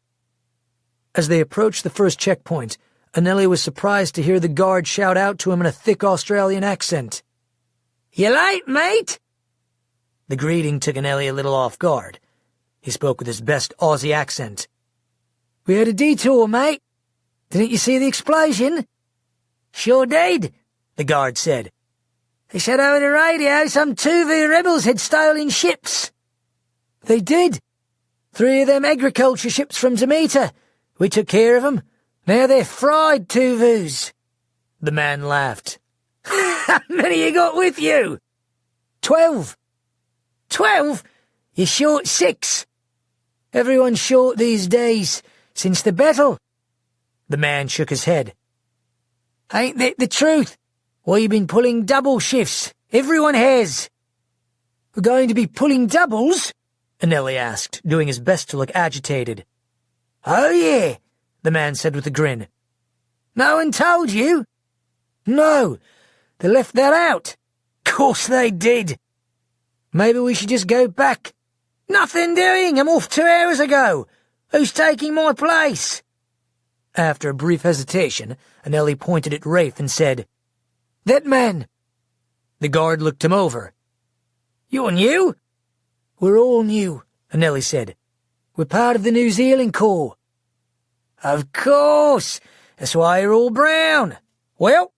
As they approached the first checkpoint, Anelli was surprised to hear the guard shout out to him in a thick Australian accent. "You late, mate?" The greeting took Anelli a little off guard. He spoke with his best Aussie accent. "We had a detour, mate. Didn't you see the explosion?" "Sure did," the guard said. "They said over the radio some Tuvu rebels had stolen ships." "They did. 3 of them agriculture ships from Demeter. We took care of them. Now they're fried Tuvus." The man laughed. "How many you got with you?" 12. 12? You're short 6. Everyone's short these days, since the battle." The man shook his head. "Ain't that the truth? Why you been pulling double shifts? Everyone has." "We're going to be pulling doubles?" Anelli asked, doing his best to look agitated. "Oh, yeah," the man said with a grin. "No one told you?" "No, they left that out." "Course they did." "Maybe we should just go back." "Nothing doing, I'm off 2 hours ago. Who's taking my place?" After a brief hesitation, Anelli pointed at Rafe and said, "That man." The guard looked him over. "You're new?" "We're all new," Anelli said. "We're part of the New Zealand Corps." "Of course. That's why you're all brown. Well,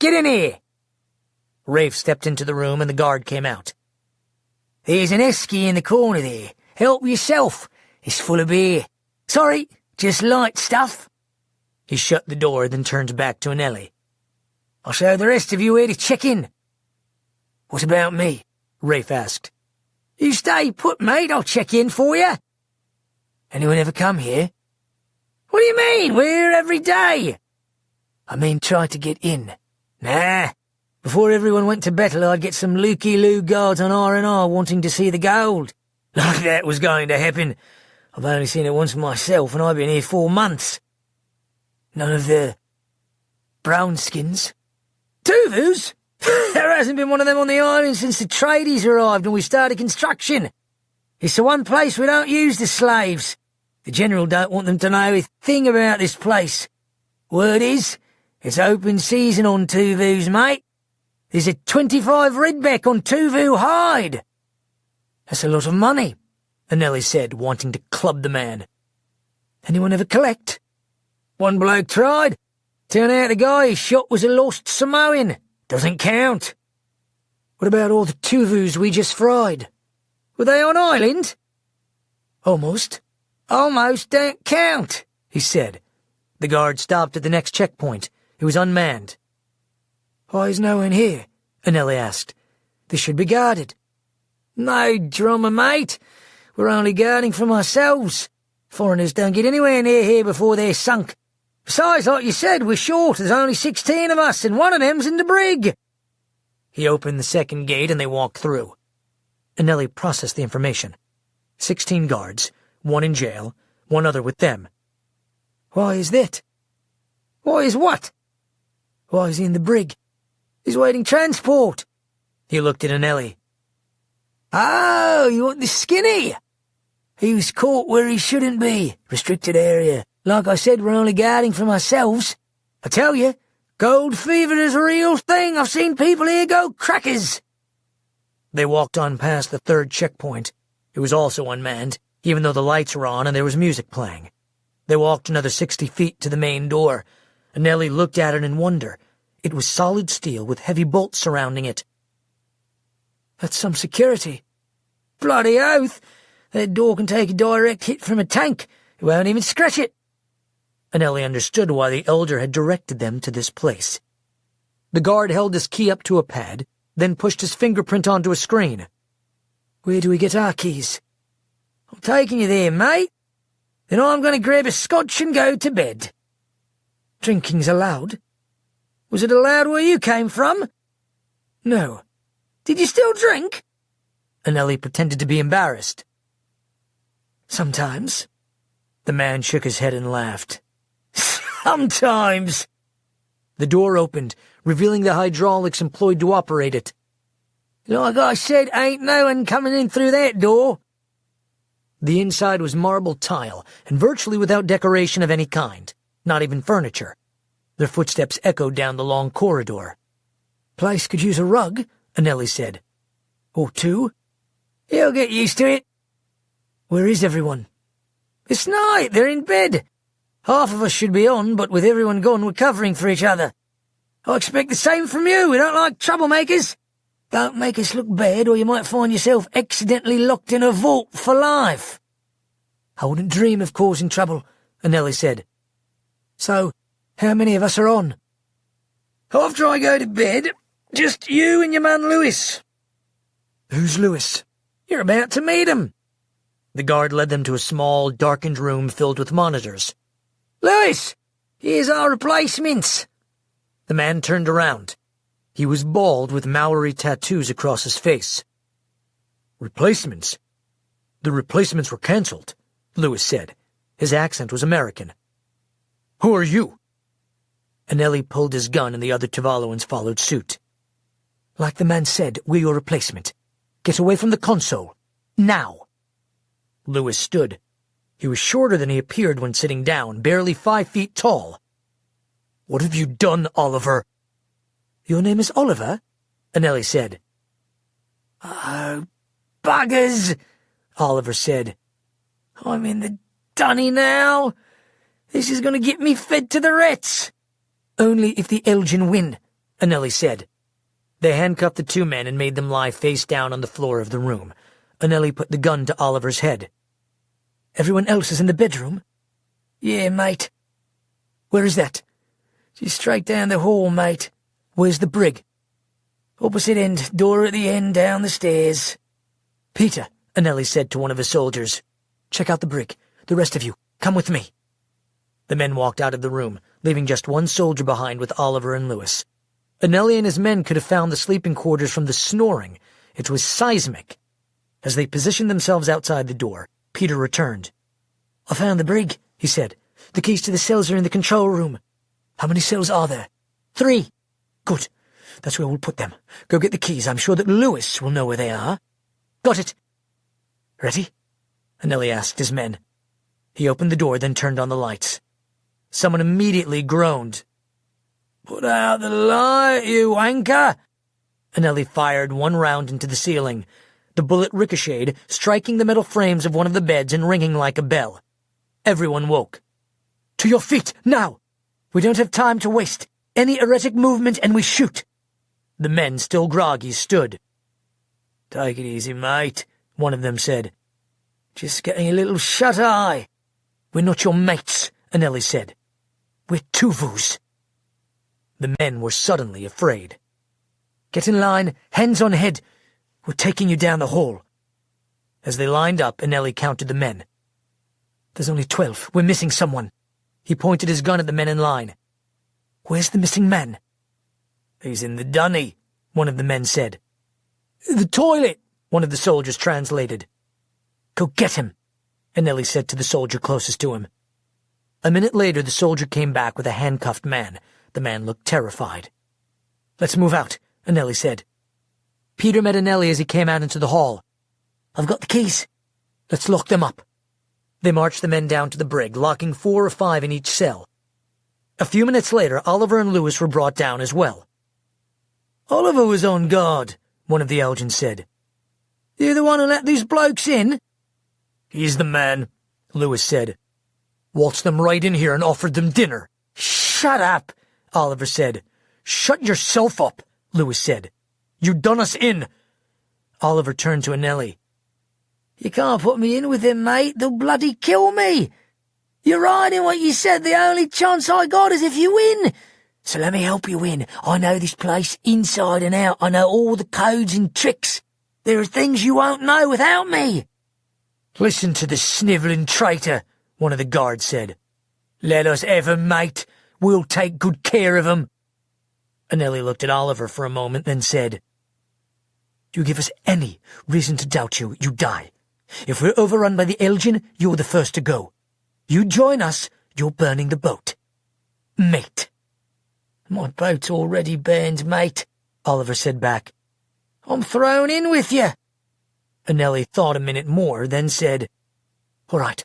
get in here." Rafe stepped into the room and the guard came out. "There's an esky in the corner there. Help yourself. It's full of beer. Sorry, just light stuff." He shut the door, then turned back to Anelli. "I'll show the rest of you where to check in." "What about me?" Rafe asked. "You stay put, mate. I'll check in for you." "Anyone ever come here?" "What do you mean? We're here every day." "I mean try to get in." "Nah. Before everyone went to battle, I'd get some looky-loo guards on R&R wanting to see the gold. Like that was going to happen. I've only seen it once myself, and I've been here 4 months." "None of the brownskins?" "Tuvus? There hasn't been one of them on the island since the tradies arrived and we started construction. It's the one place we don't use the slaves. The General don't want them to know a thing about this place. Word is, it's open season on Tuvus, mate. There's a 25 redback on Tuvu hide." "That's a lot of money," Anelli said, wanting to club the man. "Anyone ever collect?" "One bloke tried. Turned out the guy he shot was a lost Samoan. Doesn't count." "What about all the Tuvus we just fried?" "Were they on island?" "Almost." "Almost don't count," he said. The guard stopped at the next checkpoint. It was unmanned. "Why is no one here?" Anelli asked. "This should be guarded." No drama, mate. We're only guarding from ourselves. Foreigners don't get anywhere near here before they're sunk. Besides, like you said, we're short. There's only 16 of us, and one of them's in the brig." He opened the second gate and they walked through. Anelli processed the information. 16 guards, one in jail, one other with them. "Why is that?" "Why is what?" "Why is he in the brig? He's waiting transport." He looked at Anelli. "Oh, you want the skinny? He was caught where he shouldn't be. Restricted area. Like I said, we're only guarding from ourselves. I tell you, gold fever is a real thing. I've seen people here go crackers." They walked on past the third checkpoint. It was also unmanned, even though the lights were on and there was music playing. They walked another 60 feet to the main door. Anelli looked at it in wonder. It was solid steel with heavy bolts surrounding it. "That's some security." "Bloody oath! That door can take a direct hit from a tank. It won't even scratch it." Anelli understood why the elder had directed them to this place. The guard held his key up to a pad, then pushed his fingerprint onto a screen. "Where do we get our keys?" "I'm taking you there, mate. Then I'm going to grab a scotch and go to bed." "Drinking's allowed?" "Was it allowed where you came from?" "No." "Did you still drink?" Anelli pretended to be embarrassed. "Sometimes." The man shook his head and laughed. "Sometimes." The door opened, revealing the hydraulics employed to operate it. "Like I said, ain't no one coming in through that door." The inside was marble tile, and virtually without decoration of any kind, not even furniture. Their footsteps echoed down the long corridor. "Place could use a rug," Anelli said. "Or two." "He'll get used to it." "Where is everyone?" "It's night. They're in bed. Half of us should be on, but with everyone gone, we're covering for each other. I expect the same from you. We don't like troublemakers. Don't make us look bad, or you might find yourself accidentally locked in a vault for life." "I wouldn't dream of causing trouble," Anelli said. "So, how many of us are on?" "After I go to bed, just you and your man Lewis." "Who's Lewis?" "You're about to meet him." The guard led them to a small, darkened room filled with monitors. "Lewis, here's our replacements." The man turned around. He was bald with Maori tattoos across his face. "Replacements? The replacements were cancelled," Lewis said. His accent was American. "Who are you?" Anelli pulled his gun and the other Tavaloans followed suit. "Like the man said, we're your replacement. Get away from the console. Now!" Lewis stood. He was shorter than he appeared when sitting down, barely 5 feet tall. "What have you done, Oliver?" "Your name is Oliver?" Anelli said. "Oh, buggers," Oliver said. "I'm in the dunny now. This is going to get me fed to the rats." "Only if the Elgin win," Anelli said. They handcuffed the two men and made them lie face down on the floor of the room. Anelli put the gun to Oliver's head. "Everyone else is in the bedroom?" "Yeah, mate." "Where is that?" "Just straight down the hall, mate." "Where's the brig?" "Opposite end, door at the end, down the stairs." "Peter," Anelli said to one of his soldiers, "check out the brig. The rest of you, come with me." The men walked out of the room, leaving just one soldier behind with Oliver and Lewis. Anelli and his men could have found the sleeping quarters from the snoring. It was seismic. As they positioned themselves outside the door, Peter returned. "I found the brig," he said. "The keys to the cells are in the control room." "How many cells are there?" 3. "Good. That's where we'll put them. Go get the keys. I'm sure that Lewis will know where they are." "Got it." "Ready?" Anelli asked his men. He opened the door, then turned on the lights. Someone immediately groaned. "Put out the light, you wanker!" Anelli fired one round into the ceiling. The bullet ricocheted, striking the metal frames of one of the beds and ringing like a bell. Everyone woke. "To your feet, now! We don't have time to waste. Any erratic movement and we shoot." The men, still groggy, stood. "Take it easy, mate," one of them said. "Just getting a little shut-eye." "We're not your mates," Anelli said. "We're Tuvus." The men were suddenly afraid. "Get in line, hands on head." We're taking you down the hall. As they lined up, Anelli counted the men. There's only 12. We're missing someone. He pointed his gun at the men in line. Where's the missing man? He's in the dunny, one of the men said. The toilet, one of the soldiers translated. Go get him, Anelli said to the soldier closest to him. A minute later, the soldier came back with a handcuffed man. The man looked terrified. Let's move out, Anelli said. Peter met Anelli as he came out into the hall. I've got the keys. Let's lock them up. They marched the men down to the brig, locking 4 or 5 in each cell. A few minutes later, Oliver and Lewis were brought down as well. Oliver was on guard, one of the Elgins said. You the one who let these blokes in? He's the man, Lewis said. Waltzed them right in here and offered them dinner. Shut up, Oliver said. Shut yourself up, Lewis said. You done us in. Oliver turned to Anelli. You can't put me in with them, mate. They'll bloody kill me. You're right in what you said. The only chance I got is if you win. So let me help you win. I know this place inside and out. I know all the codes and tricks. There are things you won't know without me. Listen to the snivelling traitor, one of the guards said. Let us have 'em, mate. We'll take good care of 'em. Anelli looked at Oliver for a moment, then said, You give us any reason to doubt you, you die. If we're overrun by the Elgin, you're the first to go. You join us, you're burning the boat. Mate. My boat's already burned, mate, Oliver said back. I'm thrown in with you. Anelli thought a minute more, then said, All right.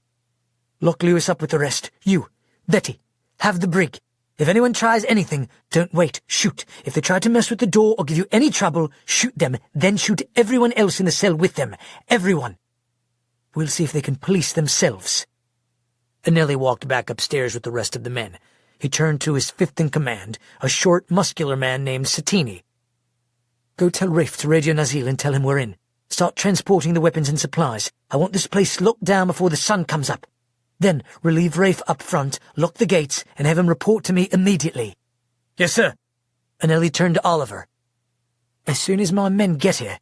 Lock Lewis up with the rest. You, Betty, have the brig. If anyone tries anything, don't wait, shoot. If they try to mess with the door or give you any trouble, shoot them, then shoot everyone else in the cell with them. Everyone. We'll see if they can police themselves. Anelli walked back upstairs with the rest of the men. He turned to his fifth in command, a short, muscular man named Satini. Go tell Rafe to radio Nazil and tell him we're in. Start transporting the weapons and supplies. I want this place locked down before the sun comes up. Then relieve Rafe up front, lock the gates, and have him report to me immediately. Yes, sir. Anelli turned to Oliver. As soon as my men get here,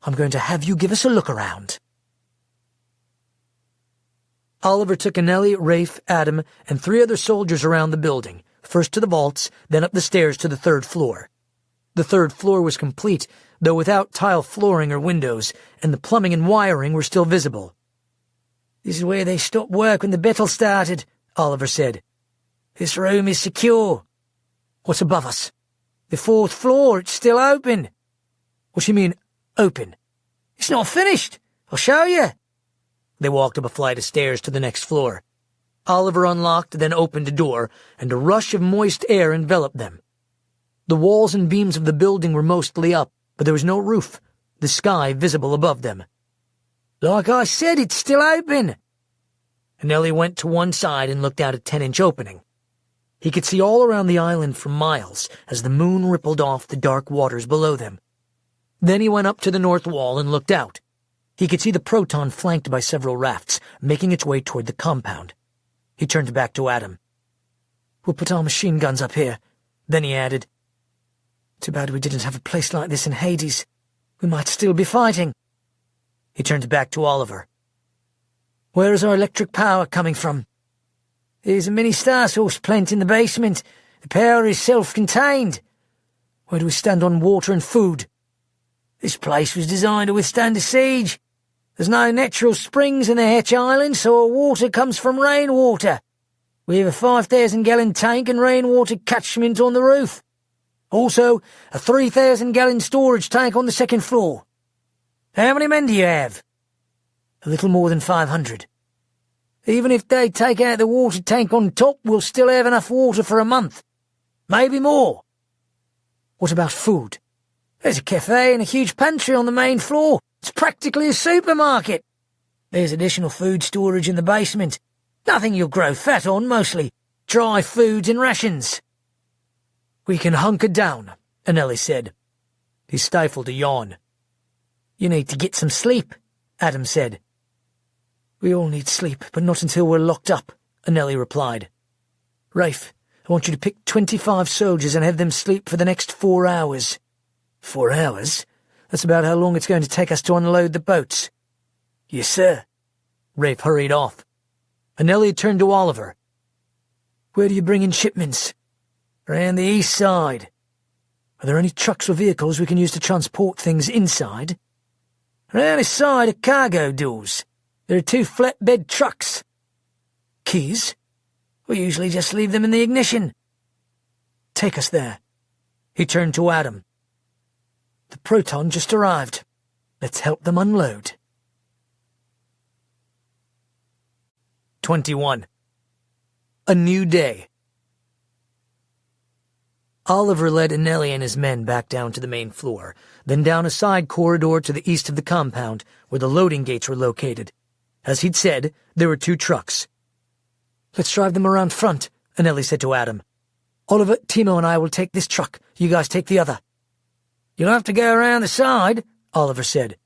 I'm going to have you give us a look around. Oliver took Anelli, Rafe, Adam, and 3 other soldiers around the building, first to the vaults, then up the stairs to the 3rd floor. The 3rd floor was complete, though without tile flooring or windows, and the plumbing and wiring were still visible. This is where they stopped work when the battle started, Oliver said. This room is secure. What's above us? The 4th floor, it's still open. What do you mean, open? It's not finished. I'll show you. They walked up a flight of stairs to the next floor. Oliver unlocked, then opened a door, and a rush of moist air enveloped them. The walls and beams of the building were mostly up, but there was no roof, the sky visible above them. Like I said, it's still open. Anelli went to one side and looked out a 10-inch opening. He could see all around the island for miles as the moon rippled off the dark waters below them. Then he went up to the north wall and looked out. He could see the Proton flanked by several rafts, making its way toward the compound. He turned back to Adam. We'll put our machine guns up here. Then he added, Too bad we didn't have a place like this in Hades. We might still be fighting. He turned back to Oliver. Where is our electric power coming from? There's a mini star source plant in the basement. The power is self-contained. Where do we stand on water and food? This place was designed to withstand a siege. There's no natural springs in the Hatch Island, so our water comes from rainwater. We have a 5,000-gallon tank and rainwater catchment on the roof. Also, a 3,000-gallon storage tank on the 2nd floor. How many men do you have? A little more than 500. Even if they take out the water tank on top, we'll still have enough water for a month. Maybe more. What about food? There's a cafe and a huge pantry on the main floor. It's practically a supermarket. There's additional food storage in the basement. Nothing you'll grow fat on, mostly dry foods and rations. We can hunker down, Anelli said. He stifled a yawn. You need to get some sleep, Adam said. We all need sleep, but not until we're locked up, Anelli replied. Rafe, I want you to pick 25 soldiers and have them sleep for the next 4 hours. 4 hours? That's about how long it's going to take us to unload the boats." "Yes, sir." Rafe hurried off. Anneli turned to Oliver. "Where do you bring in shipments?" "Around the east side." "Are there any trucks or vehicles we can use to transport things inside?" "Around the side of cargo doors. There are 2 flatbed trucks." "Keys?" "We usually just leave them in the ignition." "Take us there." He turned to Adam. "The Proton just arrived. Let's help them unload." 21. A new day. Oliver led Anneli and his men back down to the main floor, then down a side corridor to the east of the compound, where the loading gates were located. As he'd said, there were 2 trucks. "Let's drive them around front," Anneli said to Adam. "Oliver, Timo and I will take this truck. You guys take the other." "You'll have to go around the side," Oliver said.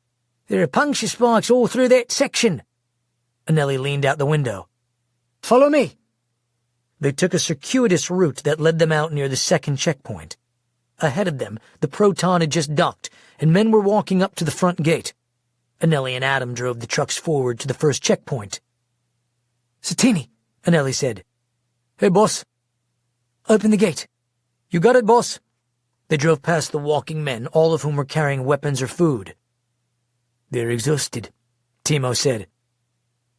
"There are puncture spikes all through that section." Anneli leaned out the window. "Follow me." They took a circuitous route that led them out near the second checkpoint. Ahead of them, the Proton had just docked, and men were walking up to the front gate. Anneli and Adam drove the trucks forward to the first checkpoint. "Satini," Anneli said. "Hey, boss. Open the gate." "You got it, boss." They drove past the walking men, all of whom were carrying weapons or food. "They're exhausted," Timo said.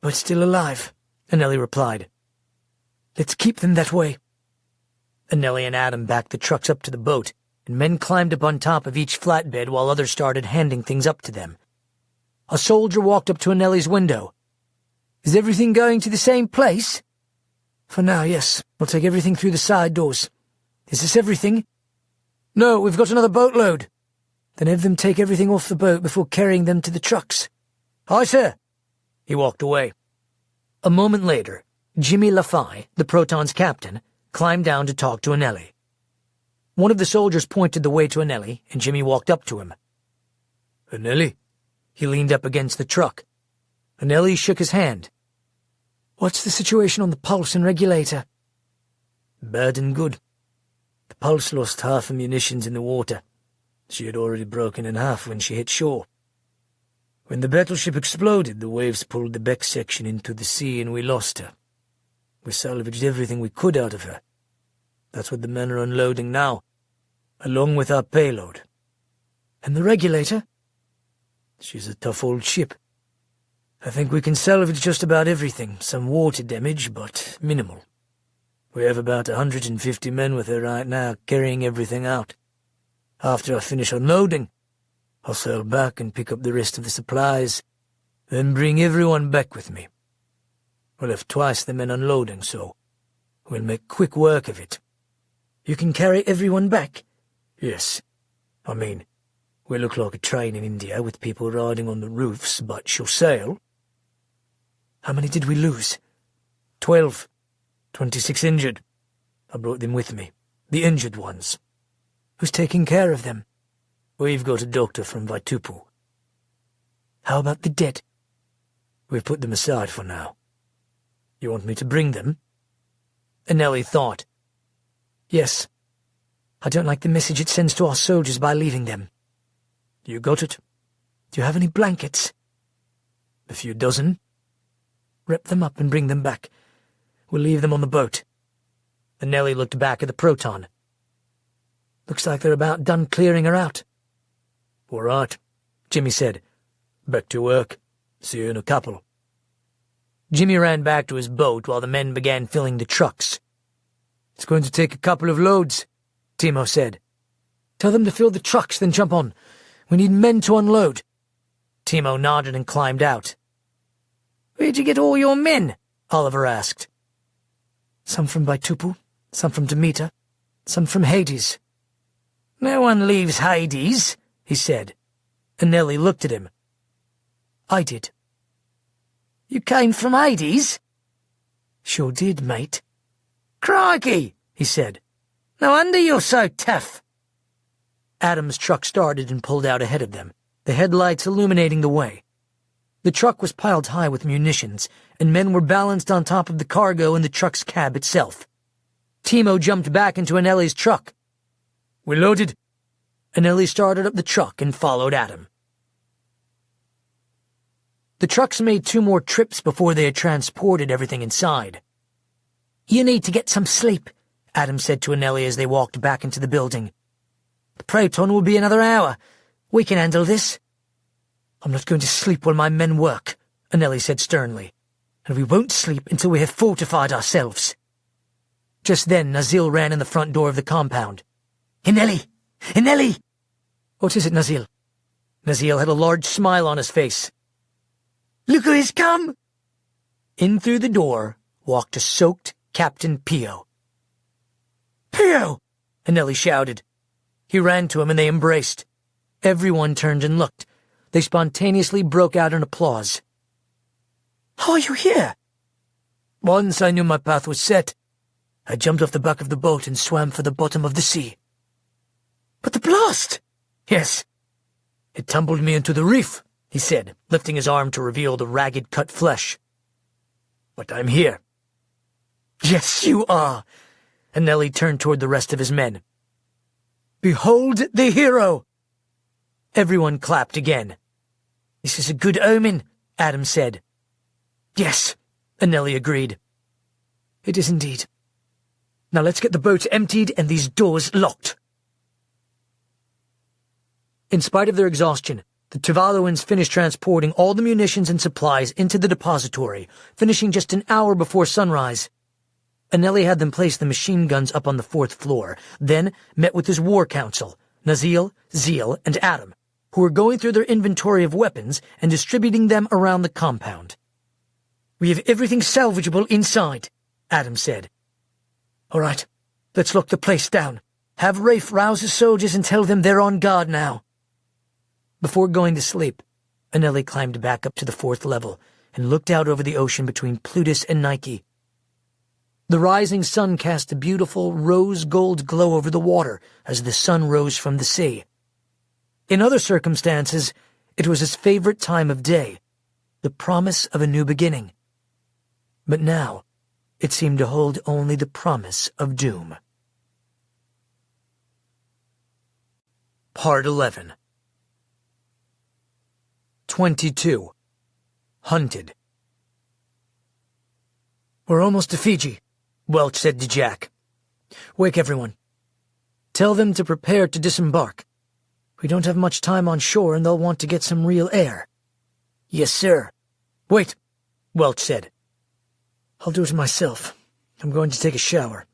"But still alive," Anneli replied. "Let's keep them that way." Anneli and Adam backed the trucks up to the boat, and men climbed up on top of each flatbed while others started handing things up to them. A soldier walked up to Anneli's window. "Is everything going to the same place?" "For now, yes. We'll take everything through the side doors." "Is this everything?" "No, we've got another boatload." "Then have them take everything off the boat before carrying them to the trucks." "Aye, sir." He walked away. A moment later, Jimmy Lafay, the Proton's captain, climbed down to talk to Anneli. One of the soldiers pointed the way to Anneli, and Jimmy walked up to him. "Anneli?" He leaned up against the truck. Anneli shook his hand. "What's the situation on the pulse and regulator?" "Bad and good. The pulse lost half her munitions in the water. She had already broken in half when she hit shore. When the battleship exploded, the waves pulled the back section into the sea and we lost her. We salvaged everything we could out of her. That's what the men are unloading now, along with our payload." "And the regulator?" "She's a tough old ship. I think we can salvage just about everything, some water damage, but minimal. We have about 150 men with her right now, carrying everything out. After I finish unloading, I'll sail back and pick up the rest of the supplies, then bring everyone back with me. We'll have twice the men unloading, so we'll make quick work of it." "You can carry everyone back?" "Yes. I mean, we look like a train in India with people riding on the roofs, but she'll sail." "How many did we lose?" 12. 26 injured. I brought them with me, the injured ones." "Who's taking care of them?" "We've got a doctor from Vaitupu." "How about the dead?" "We've put them aside for now. You want me to bring them?" Anneli thought. "Yes. I don't like the message it sends to our soldiers by leaving them." "You got it?" "Do you have any blankets?" "A few dozen." "Wrap them up and bring them back. We'll leave them on the boat." Anneli looked back at the Proton. "Looks like they're about done clearing her out." "All right," Jimmy said. "Back to work. See you in a couple." Jimmy ran back to his boat while the men began filling the trucks. "It's going to take a couple of loads," Timo said. "Tell them to fill the trucks, then jump on. We need men to unload." Timo nodded and climbed out. "Where'd you get all your men?" Oliver asked. "Some from Vaitupu, some from Demeter, some from Hades." "No one leaves Hades," he said. Anneli looked at him. "I did." "You came from Hades?" "Sure did, mate." "Crikey," he said. "No wonder you're so tough." Adam's truck started and pulled out ahead of them, the headlights illuminating the way. The truck was piled high with munitions, and men were balanced on top of the cargo in the truck's cab itself. Timo jumped back into Anneli's truck. "We're loaded." and Ellie started up the truck and followed Adam. The trucks made 2 more trips before they had transported everything inside. "You need to get some sleep," Adam said to Anneli as they walked back into the building. "The proton will be another hour. We can handle this." "I'm not going to sleep while my men work," Anneli said sternly, "and we won't sleep until we have fortified ourselves." Just then, Nazil ran in the front door of the compound. "Anneli! Anneli!" "What is it, Nazil?" Nazil had a large smile on his face. "Look who has come!" In through the door walked a soaked Captain Pio. "Pio!" Anneli shouted. He ran to him and they embraced. Everyone turned and looked. They spontaneously broke out in applause. "How are you here?" "Once I knew my path was set. I jumped off the back of the boat and swam for the bottom of the sea." "But the blast!" "Yes. It tumbled me into the reef," he said, lifting his arm to reveal the ragged cut flesh. "But I'm here." "Yes, you are." Anneli turned toward the rest of his men. "Behold the hero!" Everyone clapped again. "This is a good omen," Adam said. "Yes," Anneli agreed. "It is indeed. Now let's get the boat emptied and these doors locked." In spite of their exhaustion, the Tuvaluans finished transporting all the munitions and supplies into the depository, finishing just an hour before sunrise. Anneli had them place the machine guns up on the 4th floor, then met with his war council, Nazil, Zeel, and Adam, who were going through their inventory of weapons and distributing them around the compound. "We have everything salvageable inside," Adam said. "All right, let's lock the place down. Have Rafe rouse his soldiers and tell them they're on guard now." Before going to sleep, Anneli climbed back up to the 4th level and looked out over the ocean between Plutus and Nike. The rising sun cast a beautiful rose-gold glow over the water as the sun rose from the sea. In other circumstances, it was his favorite time of day, the promise of a new beginning. But now, it seemed to hold only the promise of doom. Part 11. 22. Hunted. "We're almost to Fiji," Welch said to Jack. "Wake everyone. Tell them to prepare to disembark. We don't have much time on shore and they'll want to get some real air." "Yes, sir." "Wait," Welch said. "I'll do it myself. I'm going to take a shower.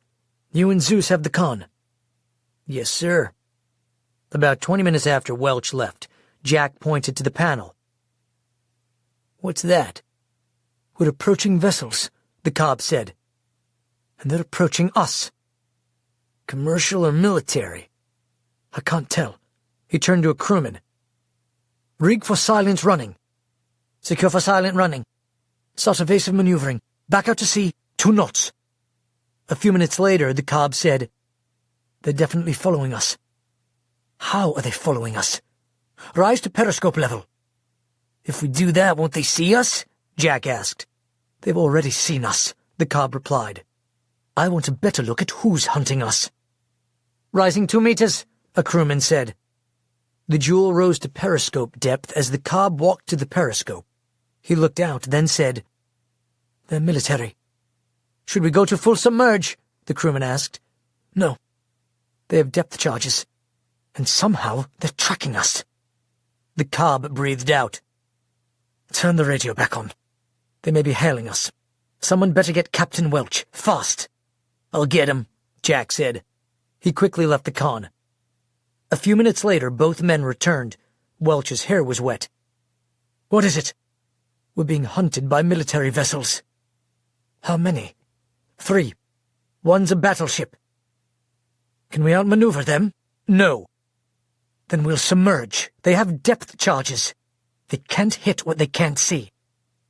You and Zeus have the con." "Yes, sir." About 20 minutes after Welch left, Jack pointed to the panel. "What's that?" "We're approaching vessels," the Cobb said. "And they're approaching us." "Commercial or military?" "I can't tell." He turned to a crewman. "Rig for silent running." "Secure for silent running." "Start evasive maneuvering. Back out to sea, 2 knots." A few minutes later, the Cobb said, "They're definitely following us." "How are they following us?" "Rise to periscope level." "If we do that, won't they see us?" Jack asked. "They've already seen us," the Cobb replied. "I want a better look at who's hunting us." "Rising 2 meters," a crewman said. The Jewel rose to periscope depth as the Cobb walked to the periscope. He looked out, then said, "They're military." "Should we go to full submerge?" the crewman asked. "No. They have depth charges. And somehow they're tracking us." The Cobb breathed out. "Turn the radio back on. They may be hailing us. Someone better get Captain Welch, fast." "I'll get him," Jack said. He quickly left the con. A few minutes later, both men returned. Welch's hair was wet. "What is it?" "We're being hunted by military vessels." "How many?" 3. One's a battleship." "Can we outmaneuver them?" "No." "Then we'll submerge. They have depth charges. They can't hit what they can't see.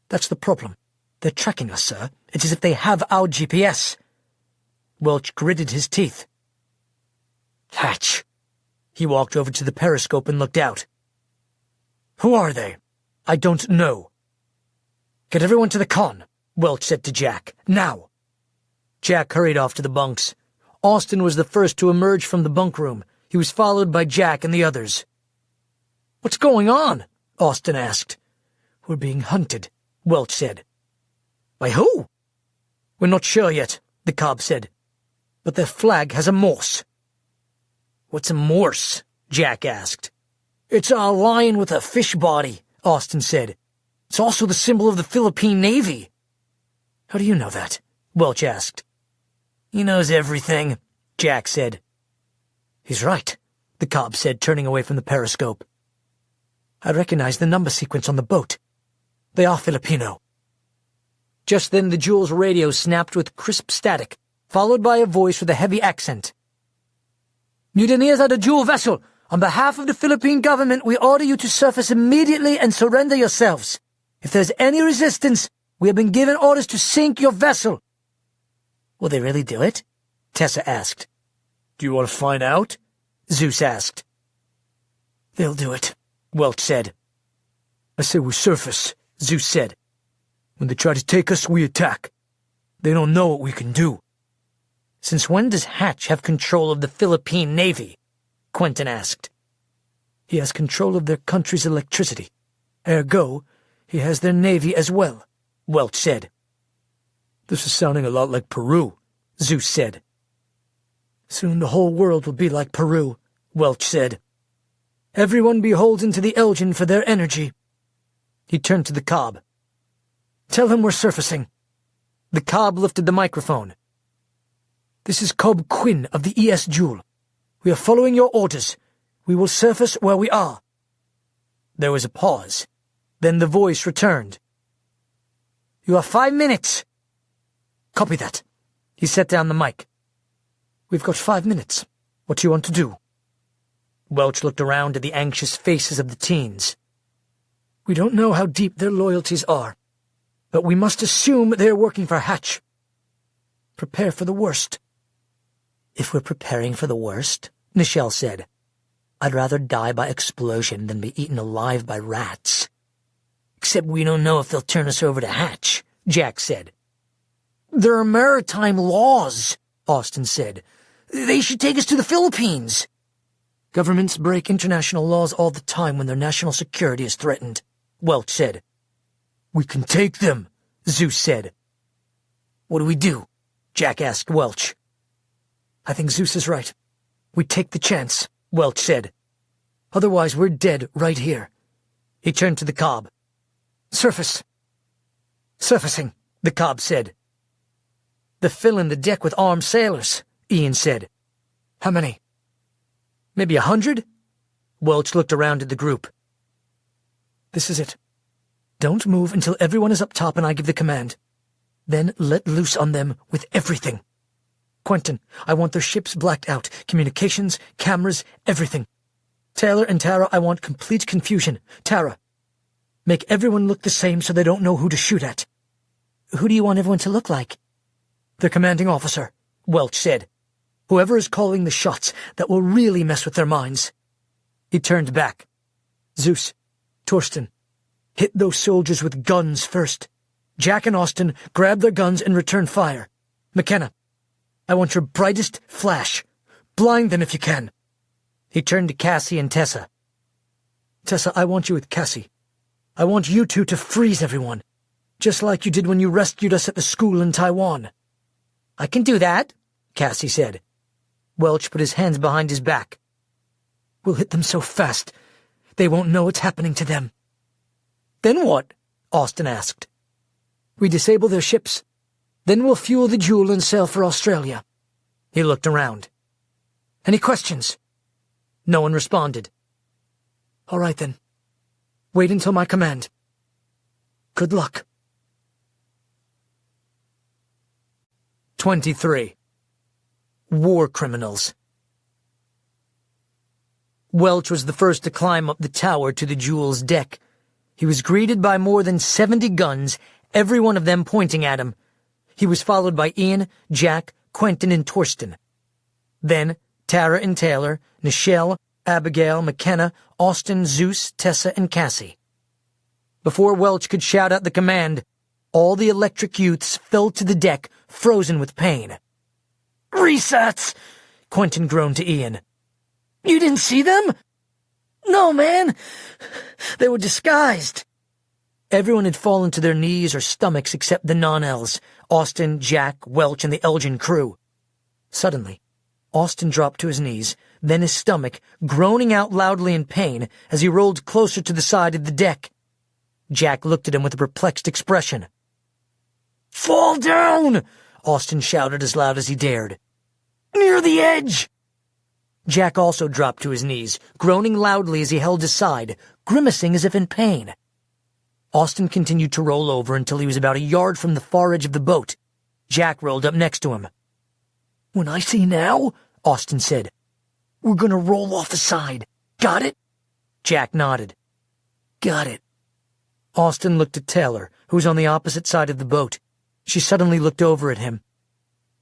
That's the problem. They're tracking us, sir. It's as if they have our GPS." Welch gritted his teeth. "Hatch." He walked over to the periscope and looked out. "Who are they?" "I don't know." "Get everyone to the con," Welch said to Jack. "Now." Jack hurried off to the bunks. Austin was the first to emerge from the bunk room. He was followed by Jack and the others. "What's going on?" Austin asked. "We're being hunted," Welch said. "By who?" "We're not sure yet," the Cobb said. "But their flag has a Morse." "What's a Morse?" Jack asked. "It's a lion with a fish body," Austin said. "It's also the symbol of the Philippine Navy." "How do you know that?" Welch asked. "He knows everything," Jack said. "He's right," the Cobb said, turning away from the periscope. "I recognize the number sequence on the boat. They are Filipino." Just then the Jewel's radio snapped with crisp static, followed by a voice with a heavy accent. "Mutineers at a Jewel vessel! On behalf of the Philippine government, we order you to surface immediately and surrender yourselves. If there's any resistance, we have been given orders to sink your vessel." "Will they really do it?" Tessa asked. "Do you want to find out?" Zeus asked. "They'll do it," Welch said. "I say we surface," Zeus said. "When they try to take us, we attack. They don't know what we can do." "Since when does Hatch have control of the Philippine Navy?" Quentin asked. "He has control of their country's electricity. Ergo, he has their navy as well," Welch said. "This is sounding a lot like Peru," Zeus said. "Soon the whole world will be like Peru," Welch said. "Everyone beholden to the Elgin for their energy." He turned to the Cobb. "Tell him we're surfacing." The Cobb lifted the microphone. "This is Cobb Quinn of the ES Jewel. We are following your orders. We will surface where we are." There was a pause. Then the voice returned. "You have 5 minutes." "Copy that." He set down the mic. "We've got 5 minutes. What do you want to do?" Welch looked around at the anxious faces of the teens. "We don't know how deep their loyalties are, but we must assume they're working for Hatch. Prepare for the worst." "If we're preparing for the worst," Nichelle said, "I'd rather die by explosion than be eaten alive by rats." "Except we don't know if they'll turn us over to Hatch," Jack said. "There are maritime laws," Austin said. "They should take us to the Philippines." "Governments break international laws all the time when their national security is threatened," Welch said. "We can take them," Zeus said. "What do we do?" Jack asked Welch. "I think Zeus is right. We take the chance," Welch said. "Otherwise we're dead right here." He turned to the Cobb. "Surface." "Surfacing," the Cobb said. "They're filling the deck with armed sailors," Ian said. "How many?" "Maybe 100? Welch looked around at the group. "This is it. Don't move until everyone is up top and I give the command. Then let loose on them with everything. Quentin, I want their ships blacked out, communications, cameras, everything. Taylor and Tara, I want complete confusion. Tara, make everyone look the same so they don't know who to shoot at." "Who do you want everyone to look like?" "Their commanding officer," Welch said. "Whoever is calling the shots, that will really mess with their minds." He turned back. "Zeus, Torsten, hit those soldiers with guns first. Jack and Austin, grab their guns and return fire. McKenna, I want your brightest flash. Blind them if you can." He turned to Cassie and Tessa. "Tessa, I want you with Cassie. I want you two to freeze everyone, just like you did when you rescued us at the school in Taiwan." "I can do that," Cassie said. Welch put his hands behind his back. "We'll hit them so fast, they won't know what's happening to them." "Then what?" Austin asked. "We disable their ships. Then we'll fuel the Jewel and sail for Australia." He looked around. "Any questions?" No one responded. "All right, then. Wait until my command. Good luck." 23. War criminals. Welch was the first to climb up the tower to the Jewel's deck. He was greeted by more than 70 guns, every one of them pointing at him. He was followed by Ian, Jack, Quentin, and Torsten. Then Tara and Taylor, Nichelle, Abigail, McKenna, Austin, Zeus, Tessa, and Cassie. Before Welch could shout out the command, all the electric youths fell to the deck, frozen with pain. "Resets!" Quentin groaned to Ian. You didn't see them? No, man. They were disguised. Everyone had fallen to their knees or stomachs except the non-Els, Austin, Jack, Welch, and the Elgin crew. Suddenly, Austin dropped to his knees, then his stomach, groaning out loudly in pain as he rolled closer to the side of the deck. Jack looked at him with a perplexed expression. Fall down! Austin shouted as loud as he dared. Near the edge! Jack also dropped to his knees, groaning loudly as he held his side, grimacing as if in pain. Austin continued to roll over until he was about a yard from the far edge of the boat. Jack rolled up next to him. When I say now, Austin said, we're gonna roll off the side. Got it? Jack nodded. Got it. Austin looked at Taylor, who was on the opposite side of the boat. She suddenly looked over at him.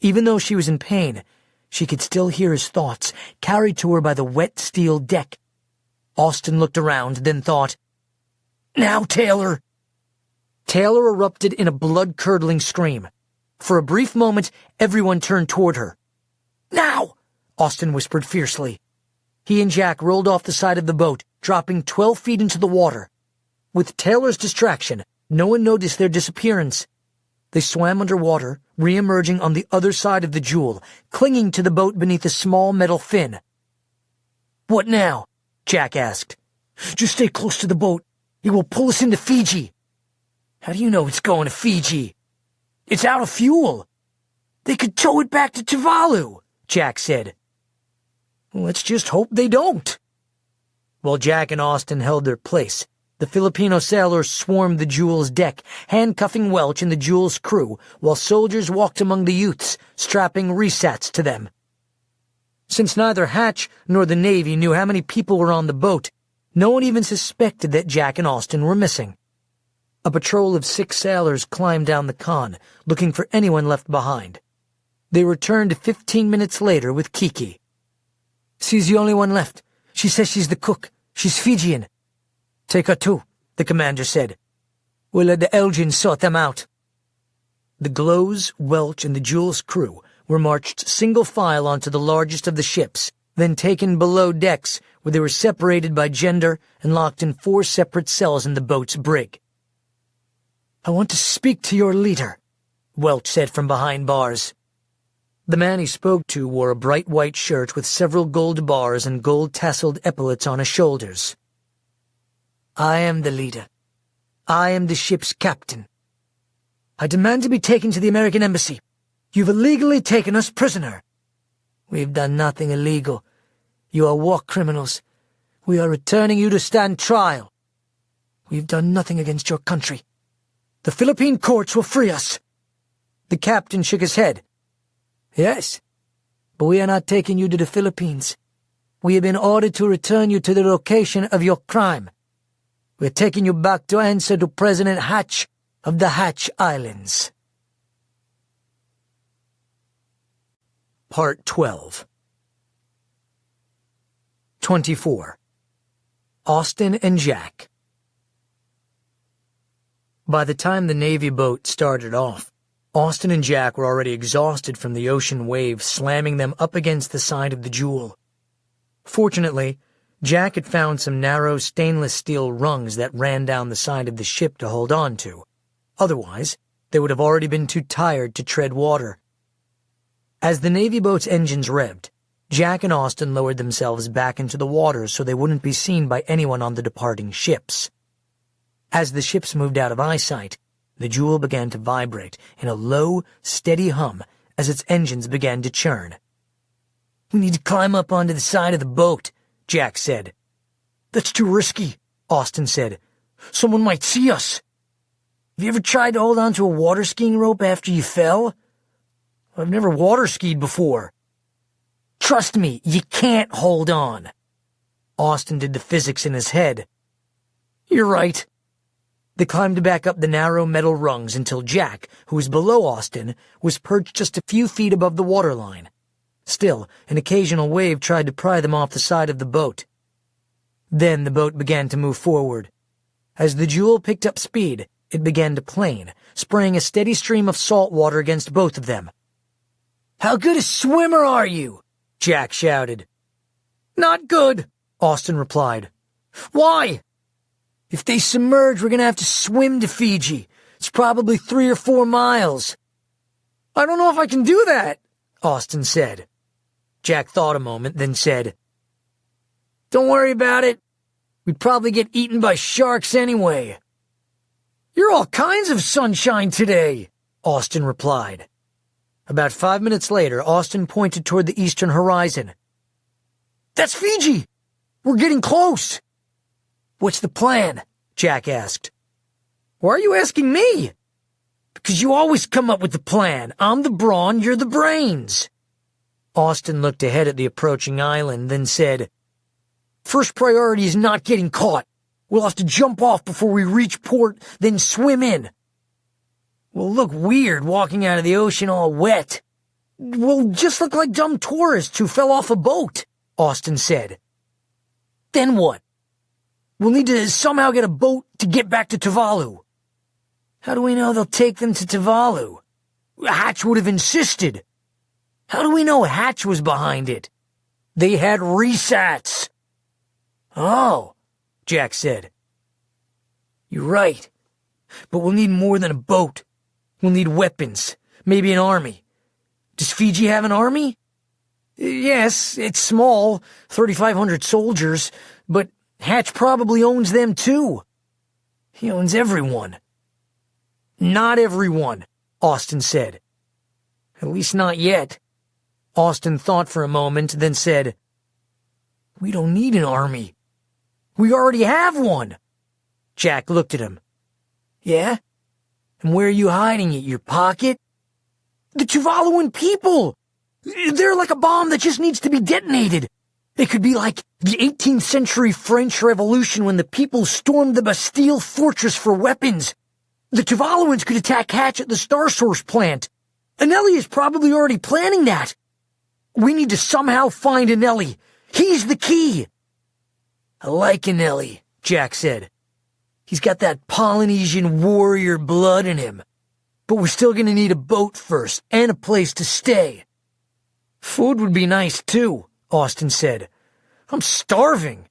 Even though she was in pain, she could still hear his thoughts, carried to her by the wet steel deck. Austin looked around, then thought, Now, Taylor! Taylor erupted in a blood-curdling scream. For a brief moment, everyone turned toward her. Now! Austin whispered fiercely. He and Jack rolled off the side of the boat, dropping 12 feet into the water. With Taylor's distraction, no one noticed their disappearance. They swam underwater, re-emerging on the other side of the Jewel, clinging to the boat beneath a small metal fin. What now? Jack asked. Just stay close to the boat. It will pull us into Fiji. How do you know it's going to Fiji? It's out of fuel. They could tow it back to Tuvalu, Jack said. Let's just hope they don't. While Jack and Austin held their place, the Filipino sailors swarmed the Jewel's deck, handcuffing Welch and the Jewel's crew, while soldiers walked among the youths, strapping resats to them. Since neither Hatch nor the Navy knew how many people were on the boat, no one even suspected that Jack and Austin were missing. A patrol of 6 sailors climbed down the con, looking for anyone left behind. They returned 15 minutes later with Kiki. She's the only one left. She says she's the cook. She's Fijian. Take her too, the commander said. We'll let the Elgins sort them out. The Glows, Welch, and the Jewel's crew were marched single file onto the largest of the ships, then taken below decks, where they were separated by gender and locked in 4 separate cells in the boat's brig. I want to speak to your leader, Welch said from behind bars. The man he spoke to wore a bright white shirt with several gold bars and gold-tasseled epaulets on his shoulders. I am the leader. I am the ship's captain. I demand to be taken to the American embassy. You've illegally taken us prisoner. We've done nothing illegal. You are war criminals. We are returning you to stand trial. We've done nothing against your country. The Philippine courts will free us. The captain shook his head. Yes, but we are not taking you to the Philippines. We have been ordered to return you to the location of your crime. We're taking you back to answer to President Hatch of the Hatch Islands. Part 12. 24. Austin and Jack. By the time the Navy boat started off, Austin and Jack were already exhausted from the ocean waves slamming them up against the side of the Jewel. Fortunately, Jack had found some narrow stainless steel rungs that ran down the side of the ship to hold on to. Otherwise, they would have already been too tired to tread water. As the Navy boat's engines revved, Jack and Austin lowered themselves back into the water so they wouldn't be seen by anyone on the departing ships. As the ships moved out of eyesight, the Jewel began to vibrate in a low, steady hum as its engines began to churn. We need to climb up onto the side of the boat, Jack said. That's too risky, Austin said. Someone might see us. Have you ever tried to hold onto a water skiing rope after you fell? I've never water skied before. Trust me, you can't hold on. Austin did the physics in his head. You're right. They climbed back up the narrow metal rungs until Jack, who was below Austin, was perched just a few feet above the waterline. Still, an occasional wave tried to pry them off the side of the boat. Then the boat began to move forward. As the Jewel picked up speed, it began to plane, spraying a steady stream of salt water against both of them. How good a swimmer are you? Jack shouted. Not good, Austin replied. Why? If they submerge, we're gonna have to swim to Fiji. It's probably 3 or 4 miles. I don't know if I can do that, Austin said. Jack thought a moment, then said, Don't worry about it. We'd probably get eaten by sharks anyway. You're all kinds of sunshine today, Austin replied. About 5 minutes later, Austin pointed toward the eastern horizon. That's Fiji! We're getting close! What's the plan? Jack asked. Why are you asking me? Because you always come up with the plan. I'm the brawn, you're the brains. Austin looked ahead at the approaching island, then said, First priority is not getting caught. We'll have to jump off before we reach port, then swim in. We'll look weird walking out of the ocean all wet. We'll just look like dumb tourists who fell off a boat, Austin said. Then what? We'll need to somehow get a boat to get back to Tuvalu. How do we know they'll take them to Tuvalu? Hatch would have insisted. How do we know Hatch was behind it? They had resats. Oh, Jack said. You're right. But we'll need more than a boat. We'll need weapons, maybe an army. Does Fiji have an army? Yes, it's small, 3,500 soldiers, but Hatch probably owns them too. He owns everyone. Not everyone, Austin said. At least not yet. Austin thought for a moment, then said, We don't need an army. We already have one. Jack looked at him. Yeah? And where are you hiding it, your pocket? The Tuvaluan people! They're like a bomb that just needs to be detonated. They could be like the 18th century French Revolution when the people stormed the Bastille fortress for weapons. The Tuvaluans could attack Hatch at the Star Source plant. Anelli is probably already planning that. We need to somehow find Anelli. He's the key. I like Anelli, Jack said. He's got that Polynesian warrior blood in him. But we're still gonna need a boat first, and a place to stay. Food would be nice too, Austin said. I'm starving.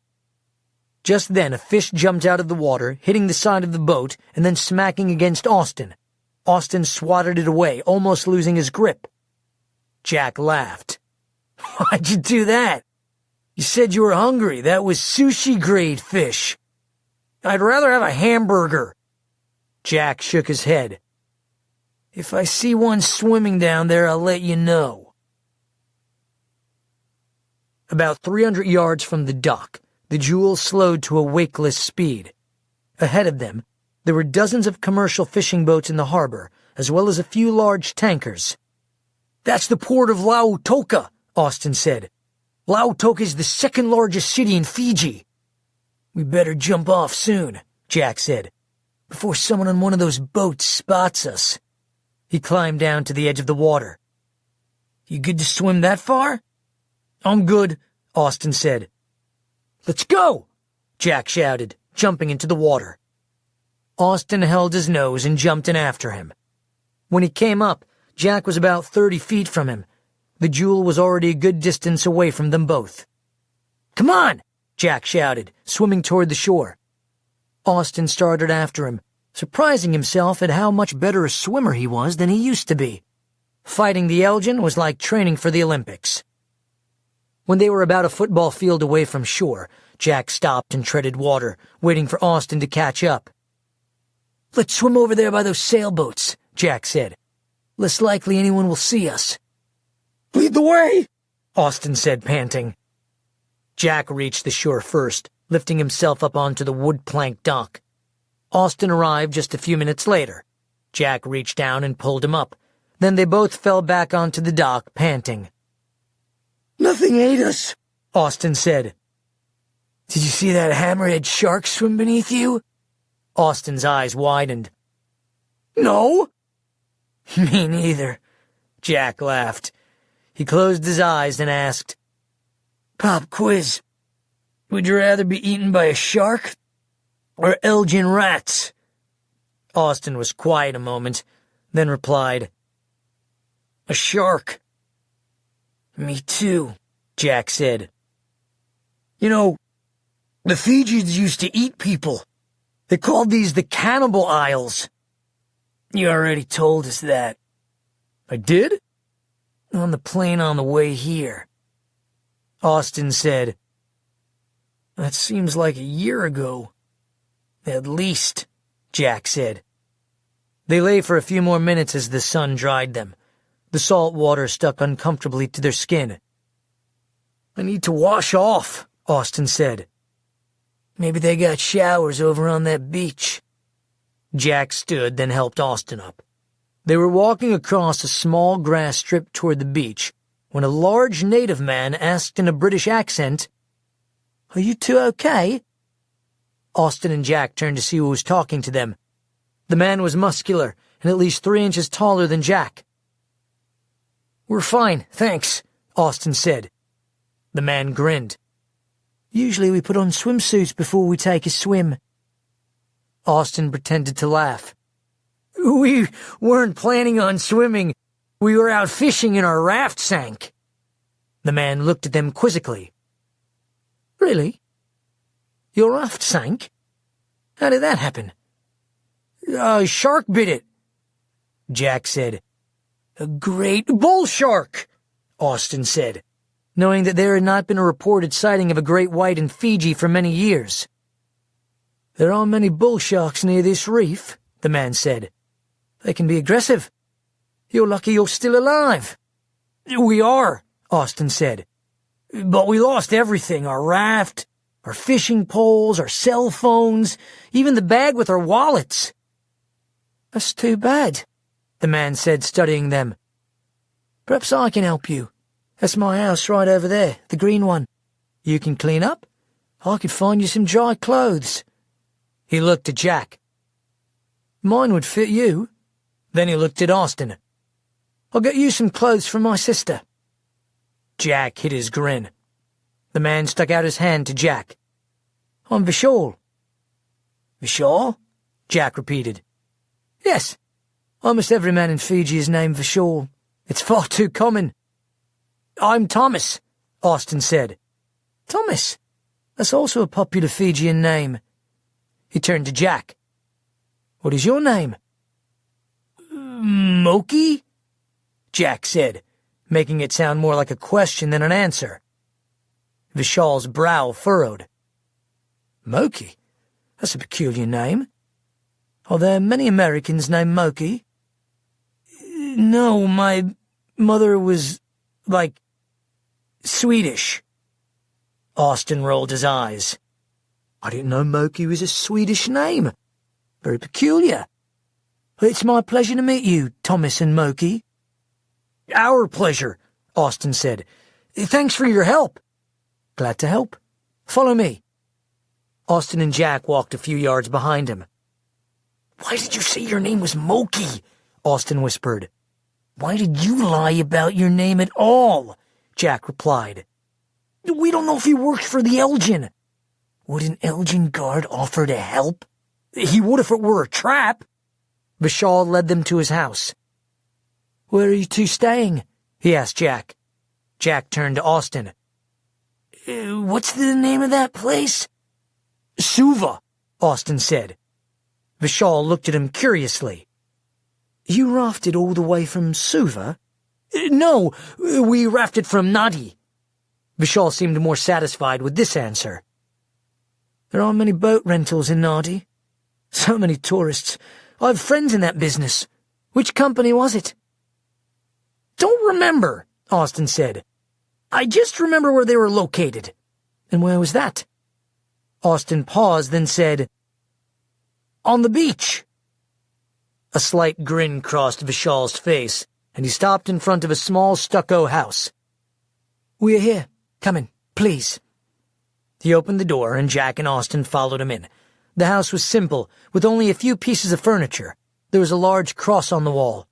Just then a fish jumped out of the water, hitting the side of the boat, and then smacking against Austin. Austin swatted it away, almost losing his grip. Jack laughed. Why'd you do that? You said you were hungry. That was sushi-grade fish. I'd rather have a hamburger. Jack shook his head. If I see one swimming down there, I'll let you know. About 300 yards from the dock, the Jewel slowed to a wakeless speed. Ahead of them, there were dozens of commercial fishing boats in the harbor, as well as a few large tankers. That's the port of Lautoka, Austin said. Lautoka is the second largest city in Fiji. We better jump off soon, Jack said, before someone on one of those boats spots us. He climbed down to the edge of the water. You good to swim that far? I'm good, Austin said. Let's go, Jack shouted, jumping into the water. Austin held his nose and jumped in after him. When he came up, Jack was about 30 feet from him. The Jewel was already a good distance away from them both. Come on, Jack shouted, swimming toward the shore. Austin started after him, surprising himself at how much better a swimmer he was than he used to be. Fighting the Elgin was like training for the Olympics. When they were about a football field away from shore, Jack stopped and treaded water, waiting for Austin to catch up. Let's swim over there by those sailboats, Jack said. Less likely anyone will see us. Lead the way, Austin said, panting. Jack reached the shore first, lifting himself up onto the wood plank dock. Austin arrived just a few minutes later. Jack reached down and pulled him up. Then they both fell back onto the dock, panting. Nothing ate us, Austin said. Did you see that hammerhead shark swim beneath you? Austin's eyes widened. No. Me neither, Jack laughed. He closed his eyes and asked, Pop quiz, would you rather be eaten by a shark or Elgin rats? Austin was quiet a moment, then replied, A shark. Me too, Jack said. You know, the Fijians used to eat people. They called these the Cannibal Isles. You already told us that. I did? On the plane on the way here. Austin said. That seems like a year ago. At least, Jack said. They lay for a few more minutes as the sun dried them. The salt water stuck uncomfortably to their skin. I need to wash off, Austin said. Maybe they got showers over on that beach. Jack stood, then helped Austin up. They were walking across a small grass strip toward the beach when a large native man asked in a British accent, "Are you two okay?" Austin and Jack turned to see who was talking to them. The man was muscular and at least 3 inches taller than Jack. "We're fine, thanks," Austin said. The man grinned. "Usually we put on swimsuits before we take a swim." Austin pretended to laugh. "We weren't planning on swimming. We were out fishing and our raft sank." The man looked at them quizzically. "Really? Your raft sank? How did that happen?" "A shark bit it," Jack said. "A great bull shark," Austin said, knowing that there had not been a reported sighting of a great white in Fiji for many years. "There aren't many bull sharks near this reef," the man said. "They can be aggressive. You're lucky you're still alive." "We are," Austin said. "But we lost everything, our raft, our fishing poles, our cell phones, even the bag with our wallets." "That's too bad," the man said, studying them. "Perhaps I can help you. That's my house right over there, the green one. You can clean up. I could find you some dry clothes." He looked at Jack. "Mine would fit you." Then he looked at Austin. "I'll get you some clothes from my sister." Jack hid his grin. The man stuck out his hand to Jack. "I'm Vishal." "Vishal?" Jack repeated. "Yes. Almost every man in Fiji is named Vishal. It's far too common." "I'm Thomas," Austin said. "Thomas? That's also a popular Fijian name." He turned to Jack. "What is your name?" "Moki?" Jack said, making it sound more like a question than an answer. Vishal's brow furrowed. "Moki? That's a peculiar name. Are there many Americans named Moki?" "No, my mother was, Swedish." Austin rolled his eyes. "I didn't know Moki was a Swedish name. Very peculiar. It's my pleasure to meet you, Thomas and Moki." "Our pleasure," Austin said. "Thanks for your help." "Glad to help. Follow me." Austin and Jack walked a few yards behind him. "Why did you say your name was Moki?" Austin whispered. "Why did you lie about your name at all?" Jack replied. "We don't know if he worked for the Elgin." "Would an Elgin guard offer to help?" "He would if it were a trap." Vishal led them to his house. "Where are you two staying?" he asked Jack. Jack turned to Austin. "What's the name of that place?" "Suva," Austin said. Vishal looked at him curiously. "You rafted all the way from Suva?" "No, we rafted from Nadi." Vishal seemed more satisfied with this answer. "There aren't many boat rentals in Nadi. So many tourists. I have friends in that business. Which company was it?" "Don't remember," Austin said. "I just remember where they were located." "And where was that?" Austin paused, then said, "On the beach." A slight grin crossed Vishal's face, and he stopped in front of a small stucco house. "We're here. Come in, please." He opened the door, and Jack and Austin followed him in. The house was simple, with only a few pieces of furniture. There was a large cross on the wall.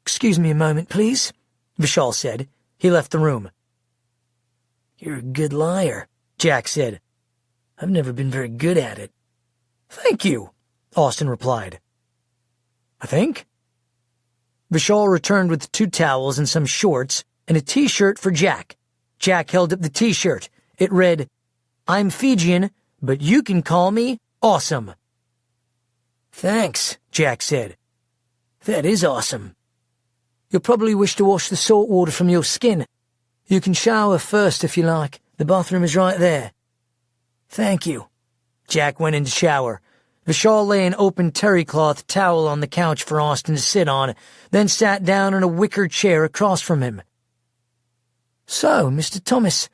"Excuse me a moment, please," Vishal said. He left the room. "You're a good liar," Jack said. "I've never been very good at it." "Thank you," Austin replied. "I think?" Vishal returned with 2 towels and some shorts and a T-shirt for Jack. Jack held up the T-shirt. It read, I'm Fijian, but you can call me Awesome." "Thanks," Jack said. "That is awesome." "You'll probably wish to wash the salt water from your skin. You can shower first if you like. The bathroom is right there." "Thank you." Jack went in to shower. Vishal lay an open terry-cloth towel on the couch for Austin to sit on, then sat down in a wicker chair across from him. "So, Mr. Thomas,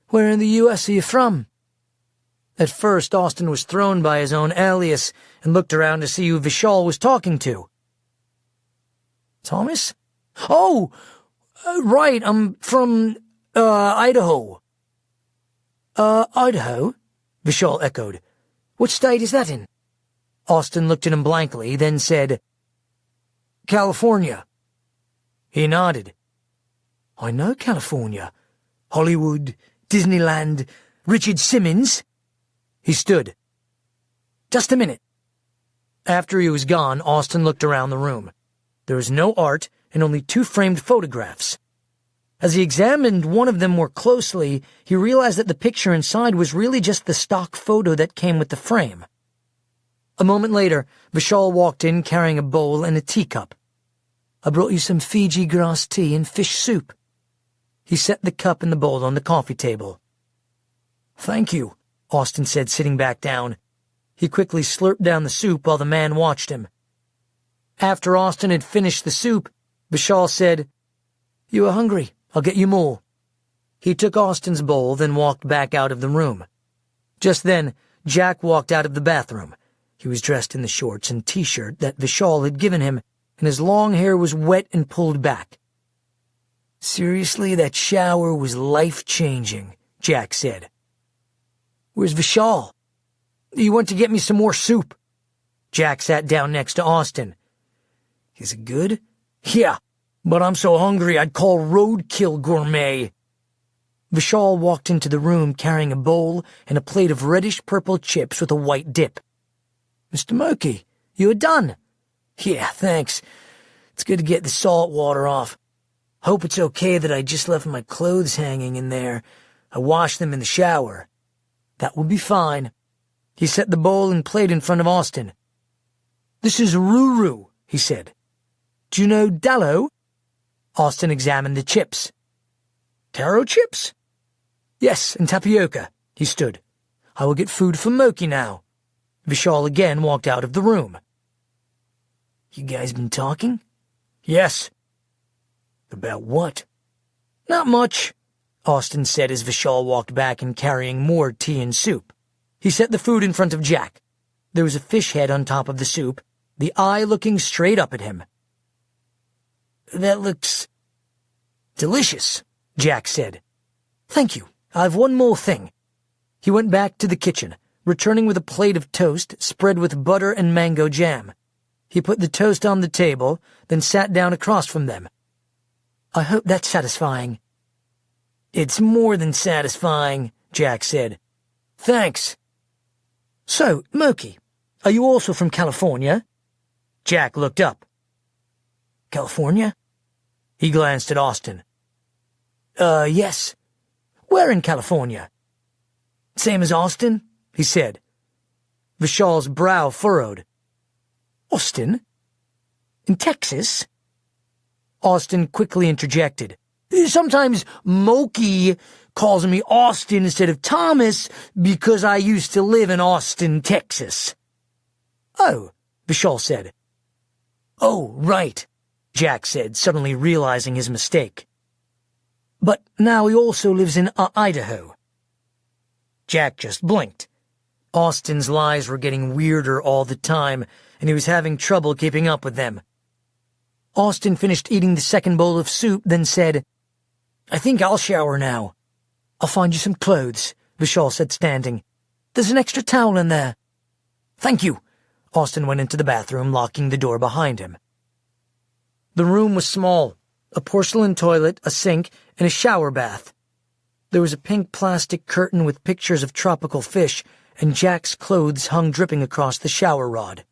where in the U.S. are you from?" At first, Austin was thrown by his own alias and looked around to see who Vishal was talking to. "Thomas? Oh, right, I'm from, Idaho." Idaho?" Vishal echoed. "What state is that in?" Austin looked at him blankly, then said, "California." He nodded. "I know California. Hollywood, Disneyland, Richard Simmons." He stood. "Just a minute." After he was gone, Austin looked around the room. There was no art and only 2 framed photographs. As he examined one of them more closely, he realized that the picture inside was really just the stock photo that came with the frame. A moment later, Vishal walked in carrying a bowl and a teacup. "I brought you some Fiji grass tea and fish soup." He set the cup and the bowl on the coffee table. "Thank you," Austin said, sitting back down. He quickly slurped down the soup while the man watched him. After Austin had finished the soup, Vishal said, "You are hungry. I'll get you more." He took Austin's bowl, then walked back out of the room. Just then, Jack walked out of the bathroom. He was dressed in the shorts and t-shirt that Vishal had given him, and his long hair was wet and pulled back. "Seriously, that shower was life-changing," Jack said. "Where's Vishal?" "He went to get me some more soup." Jack sat down next to Austin. "Is it good?" "Yeah, but I'm so hungry I'd call roadkill gourmet." Vishal walked into the room carrying a bowl and a plate of reddish-purple chips with a white dip. "Mr. Moki, you are done." "Yeah, thanks. It's good to get the salt water off. Hope it's okay that I just left my clothes hanging in there. I washed them in the shower." "That will be fine." He set the bowl and plate in front of Austin. "This is Ruru," he said. "Do you know Dallo?" Austin examined the chips. "Taro chips?" "Yes, and tapioca." He stood. "I will get food for Moki now." Vishal again walked out of the room. "You guys been talking?" "Yes." "About what?" "Not much," Austin said as Vishal walked back and carrying more tea and soup. He set the food in front of Jack. There was a fish head on top of the soup, the eye looking straight up at him. "That looks delicious," Jack said. "Thank you. I've one more thing." He went back to the kitchen, returning with a plate of toast spread with butter and mango jam. He put the toast on the table, then sat down across from them. "I hope that's satisfying." "It's more than satisfying," Jack said. "Thanks." "So, Moki, are you also from California?" Jack looked up. "California?" He glanced at Austin. Yes. "Where in California?" "Same as Austin," he said. Vishal's brow furrowed. "Austin? In Texas?" Austin quickly interjected. "Sometimes Moki calls me Austin instead of Thomas because I used to live in Austin, Texas." "Oh," Vishal said. "Oh, right," Jack said, suddenly realizing his mistake. "But now he also lives in Idaho." Jack just blinked. Austin's lies were getting weirder all the time, and he was having trouble keeping up with them. Austin finished eating the second bowl of soup, then said, "I think I'll shower now." "I'll find you some clothes," Vishal said, standing. "There's an extra towel in there." "Thank you." Austin went into the bathroom, locking the door behind him. The room was small, a porcelain toilet, a sink, and a shower bath. There was a pink plastic curtain with pictures of tropical fish, and Jack's clothes hung dripping across the shower rod.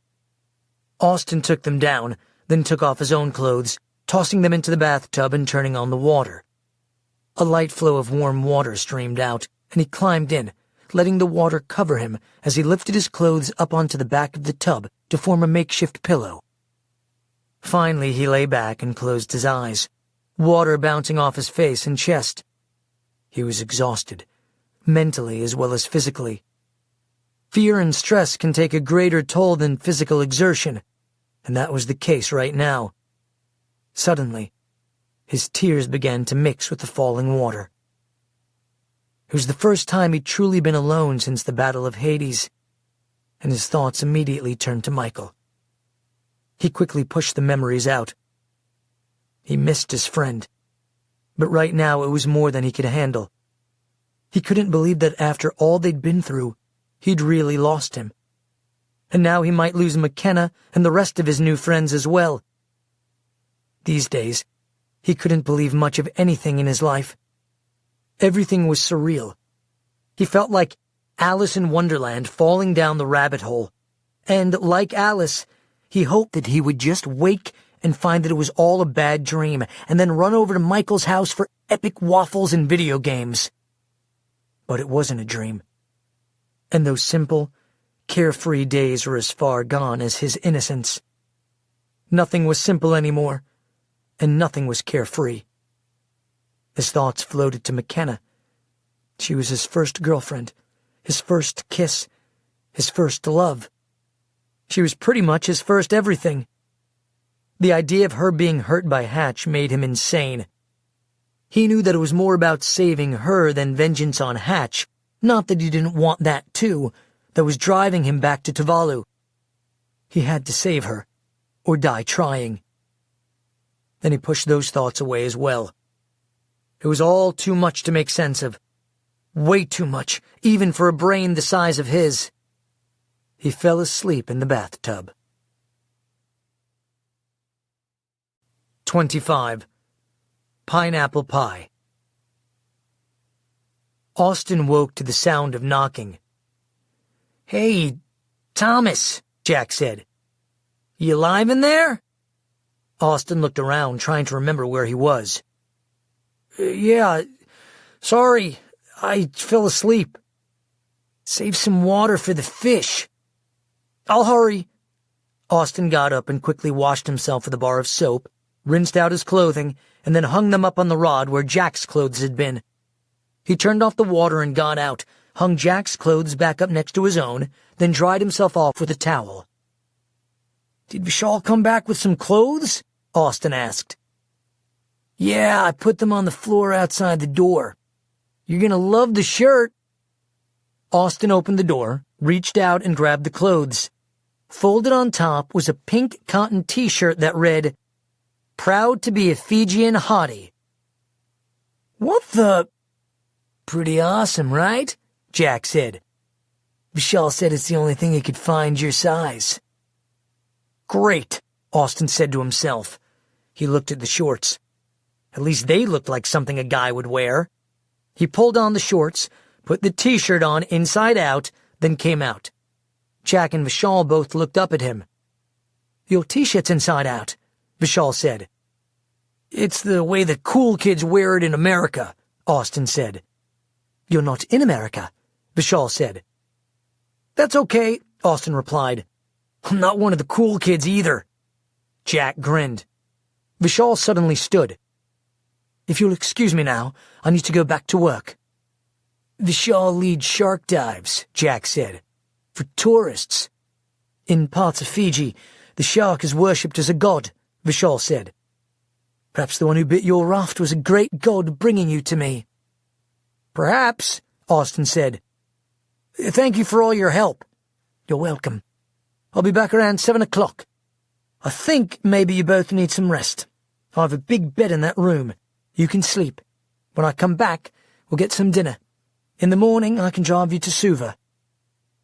Austin took them down, then took off his own clothes, tossing them into the bathtub and turning on the water. A light flow of warm water streamed out, and he climbed in, letting the water cover him as he lifted his clothes up onto the back of the tub to form a makeshift pillow. Finally, he lay back and closed his eyes, water bouncing off his face and chest. He was exhausted, mentally as well as physically. Fear and stress can take a greater toll than physical exertion, and that was the case right now. Suddenly, his tears began to mix with the falling water. It was the first time he'd truly been alone since the Battle of Hades, and his thoughts immediately turned to Michael. He quickly pushed the memories out. He missed his friend, but right now it was more than he could handle. He couldn't believe that after all they'd been through, he'd really lost him. And now he might lose McKenna and the rest of his new friends as well. These days, he couldn't believe much of anything in his life. Everything was surreal. He felt like Alice in Wonderland falling down the rabbit hole. And, like Alice, he hoped that he would just wake and find that it was all a bad dream, and then run over to Michael's house for epic waffles and video games. But it wasn't a dream. And those simple, carefree days were as far gone as his innocence. Nothing was simple anymore, and nothing was carefree. His thoughts floated to McKenna. She was his first girlfriend, his first kiss, his first love. She was pretty much his first everything. The idea of her being hurt by Hatch made him insane. He knew that it was more about saving her than vengeance on Hatch, not that he didn't want that too, that was driving him back to Tuvalu. He had to save her, or die trying. Then he pushed those thoughts away as well. It was all too much to make sense of. Way too much, even for a brain the size of his. He fell asleep in the bathtub. 25. Pineapple Pie. Austin woke to the sound of knocking. "Hey, Thomas," Jack said. "You alive in there?" Austin looked around, trying to remember where he was. "Yeah, sorry, I fell asleep." "Save some water for the fish." "I'll hurry." Austin got up and quickly washed himself with a bar of soap, rinsed out his clothing, and then hung them up on the rod where Jack's clothes had been. He turned off the water and got out, hung Jack's clothes back up next to his own, then dried himself off with a towel. "Did Vishal come back with some clothes?" Austin asked. "Yeah, I put them on the floor outside the door. You're gonna love the shirt." Austin opened the door, reached out and grabbed the clothes. Folded on top was a pink cotton t-shirt that read, "Proud to be a Fijian hottie." "What the—" "Pretty awesome, right?" Jack said. "Vishal said it's the only thing he could find your size." "Great," Austin said to himself. He looked at the shorts. At least they looked like something a guy would wear. He pulled on the shorts, put the t-shirt on inside out, then came out. Jack and Vishal both looked up at him. "Your t-shirt's inside out," Vishal said. "It's the way the cool kids wear it in America," Austin said. "You're not in America," Vishal said. "That's okay," Austin replied. "I'm not one of the cool kids either." Jack grinned. Vishal suddenly stood. "If you'll excuse me now, I need to go back to work." "Vishal leads shark dives," Jack said. "For tourists. In parts of Fiji, the shark is worshipped as a god," Vishal said. "Perhaps the one who bit your raft was a great god bringing you to me." "Perhaps," Austin said. "Thank you for all your help." "You're welcome. I'll be back around 7 o'clock. I think maybe you both need some rest. I have a big bed in that room. You can sleep. When I come back, we'll get some dinner. In the morning, I can drive you to Suva."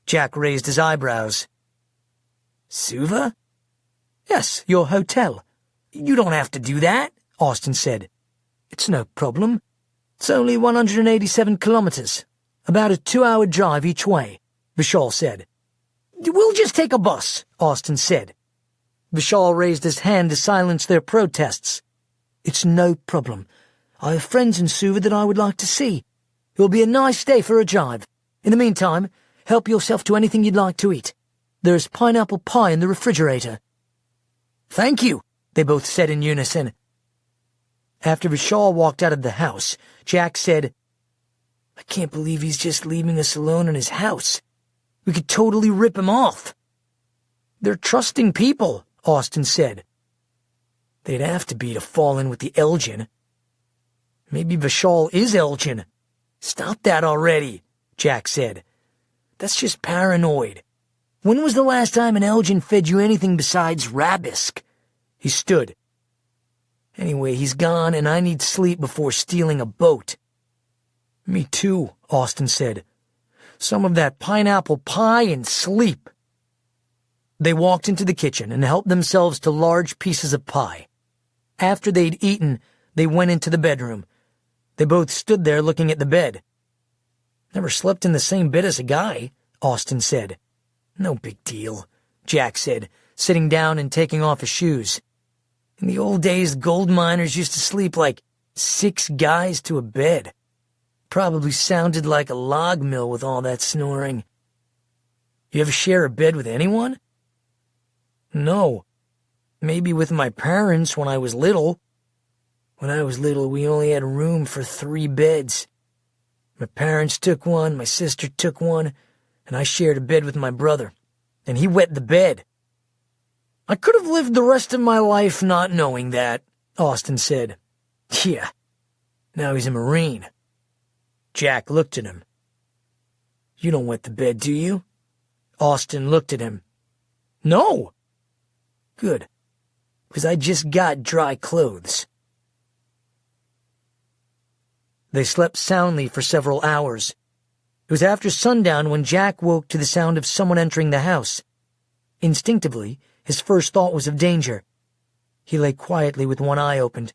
Jack raised his eyebrows. "Suva?" "Yes, your hotel." "You don't have to do that," Austin said. "It's no problem. It's only 187 kilometers. About a 2-hour drive each way," Vishal said. "We'll just take a bus," Austin said. Vishal raised his hand to silence their protests. "It's no problem. I have friends in Suva that I would like to see. It will be a nice day for a drive. In the meantime, help yourself to anything you'd like to eat. There's pineapple pie in the refrigerator." "Thank you," they both said in unison. After Vishal walked out of the house, Jack said, "I can't believe he's just leaving us alone in his house. We could totally rip him off." "They're trusting people," Austin said. "They'd have to be to fall in with the Elgin." "Maybe Vishal is Elgin." "Stop that already," Jack said. "That's just paranoid. When was the last time an Elgin fed you anything besides Rabisk?" He stood. "Anyway, he's gone, and I need sleep before stealing a boat." "Me too," Austin said. "Some of that pineapple pie and sleep." They walked into the kitchen and helped themselves to large pieces of pie. After they'd eaten, they went into the bedroom. They both stood there looking at the bed. "Never slept in the same bed as a guy," Austin said. "No big deal," Jack said, sitting down and taking off his shoes. "In the old days, gold miners used to sleep like 6 guys to a bed. Probably sounded like a log mill with all that snoring." "You ever share a bed with anyone?" "No. Maybe with my parents when I was little." "When I was little, we only had room for 3 beds. My parents took one, my sister took one, and I shared a bed with my brother, and he wet the bed." "I could have lived the rest of my life not knowing that," Austin said. "Yeah, now he's a Marine." Jack looked at him. "You don't wet the bed, do you?" Austin looked at him. "No." "Good, because I just got dry clothes." They slept soundly for several hours. It was after sundown when Jack woke to the sound of someone entering the house. Instinctively, his first thought was of danger. He lay quietly with one eye opened,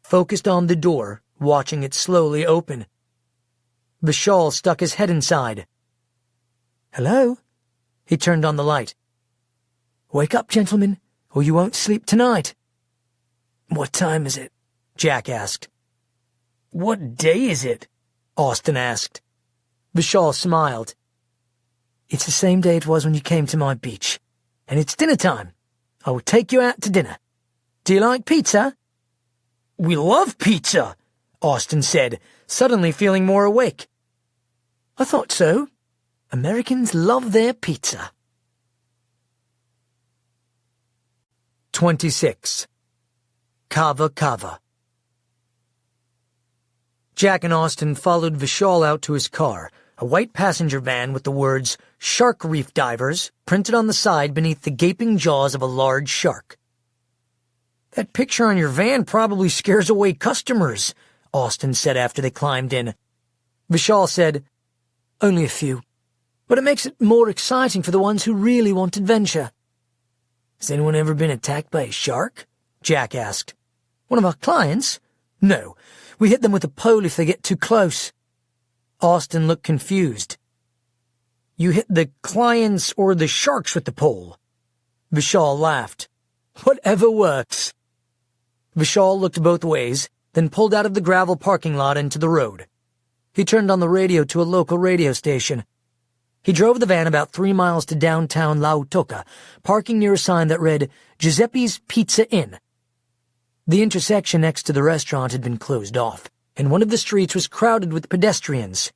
focused on the door, watching it slowly open. Vishal stuck his head inside. "Hello?" He turned on the light. "Wake up, gentlemen, or you won't sleep tonight." "What time is it?" Jack asked. "What day is it?" Austin asked. Vishal smiled. "It's the same day it was when you came to my beach, and it's dinner time. I will take you out to dinner. Do you like pizza?" "We love pizza," Austin said, suddenly feeling more awake. "I thought so. Americans love their pizza." 26. Kava Kava. Jack and Austin followed Vishal out to his car, a white passenger van with the words "Shark Reef Divers" printed on the side beneath the gaping jaws of a large shark. "That picture on your van probably scares away customers," Austin said after they climbed in. Vishal said, "Only a few, but it makes it more exciting for the ones who really want adventure." "Has anyone ever been attacked by a shark?" Jack asked. "One of our clients? No, we hit them with a pole if they get too close." Austin looked confused. "You hit the clients or the sharks with the pole?" Vishal laughed. "Whatever works." Vishal looked both ways, then pulled out of the gravel parking lot into the road. He turned on the radio to a local radio station. He drove the van about 3 miles to downtown Lautoka, parking near a sign that read, "Giuseppe's Pizza Inn." The intersection next to the restaurant had been closed off, and one of the streets was crowded with pedestrians.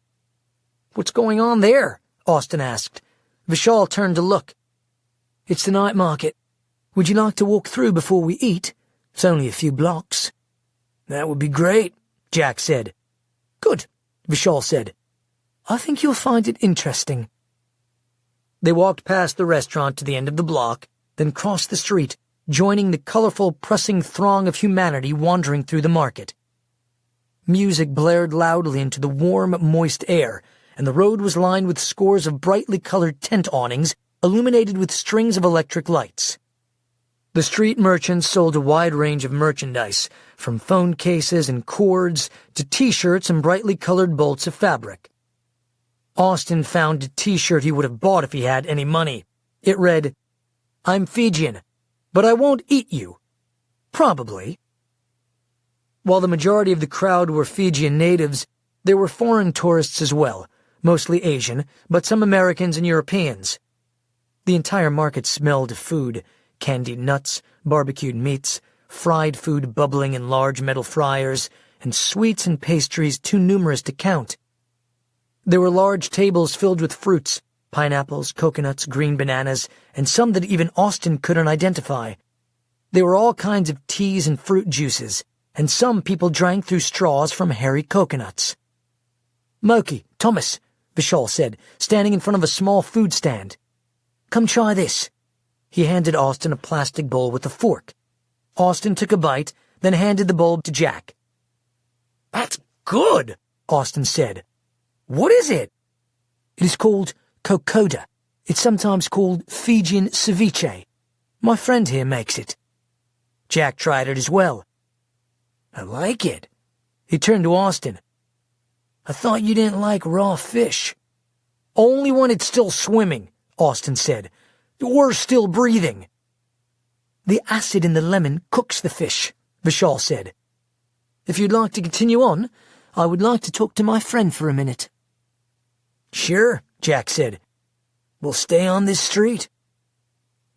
"What's going on there?" Austin asked. Vishal turned to look. "It's the night market. Would you like to walk through before we eat? It's only a few blocks." "That would be great," Jack said. "Good," Vishal said. "I think you'll find it interesting." They walked past the restaurant to the end of the block, then crossed the street, joining the colorful, pressing throng of humanity wandering through the market. Music blared loudly into the warm, moist air, and the road was lined with scores of brightly colored tent awnings illuminated with strings of electric lights. The street merchants sold a wide range of merchandise, from phone cases and cords to T-shirts and brightly colored bolts of fabric. Austin found a T-shirt he would have bought if he had any money. It read, "I'm Fijian, but I won't eat you." Probably. While the majority of the crowd were Fijian natives, there were foreign tourists as well, mostly Asian, but some Americans and Europeans. The entire market smelled of food, candied nuts, barbecued meats, fried food bubbling in large metal fryers, and sweets and pastries too numerous to count. There were large tables filled with fruits, pineapples, coconuts, green bananas, and some that even Austin couldn't identify. There were all kinds of teas and fruit juices, and some people drank through straws from hairy coconuts. "Moki, Thomas," Vishal said, standing in front of a small food stand. "Come try this." He handed Austin a plastic bowl with a fork. Austin took a bite, then handed the bowl to Jack. "That's good," Austin said. "What is it?" "It is called kokoda. It's sometimes called Fijian ceviche. My friend here makes it." Jack tried it as well. "I like it." He turned to Austin. "I thought you didn't like raw fish." "Only when it's still swimming," Austin said. "Or still breathing." "The acid in the lemon cooks the fish," Vishal said. "If you'd like to continue on, I would like to talk to my friend for a minute." "Sure," Jack said. "We'll stay on this street."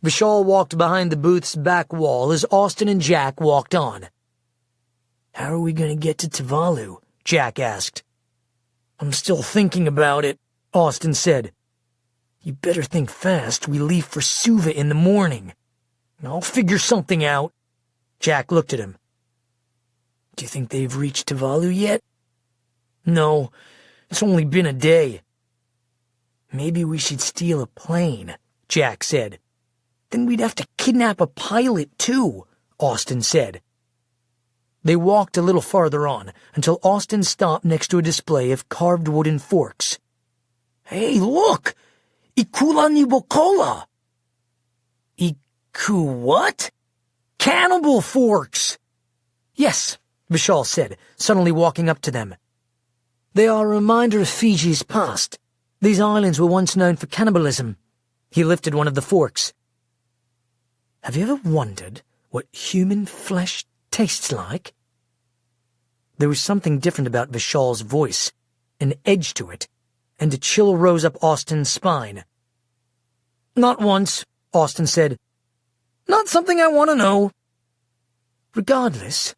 Vishal walked behind the booth's back wall as Austin and Jack walked on. "How are we going to get to Tuvalu?" Jack asked. "I'm still thinking about it," Austin said. "You better think fast. We leave for Suva in the morning." "I'll figure something out." Jack looked at him. "Do you think they've reached Tuvalu yet?" "No, it's only been a day." "Maybe we should steal a plane," Jack said. "Then we'd have to kidnap a pilot, too," Austin said. They walked a little farther on, until Austin stopped next to a display of carved wooden forks. "Hey, look! Ikula ni bokola!" "Iku what?" "Cannibal forks!" "Yes," Vishal said, suddenly walking up to them. "They are a reminder of Fiji's past. These islands were once known for cannibalism." He lifted one of the forks. "Have you ever wondered what human flesh tastes like?" There was something different about Vishal's voice, an edge to it, and a chill rose up Austin's spine. "Not once," Austin said. "Not something I want to know." "Regardless,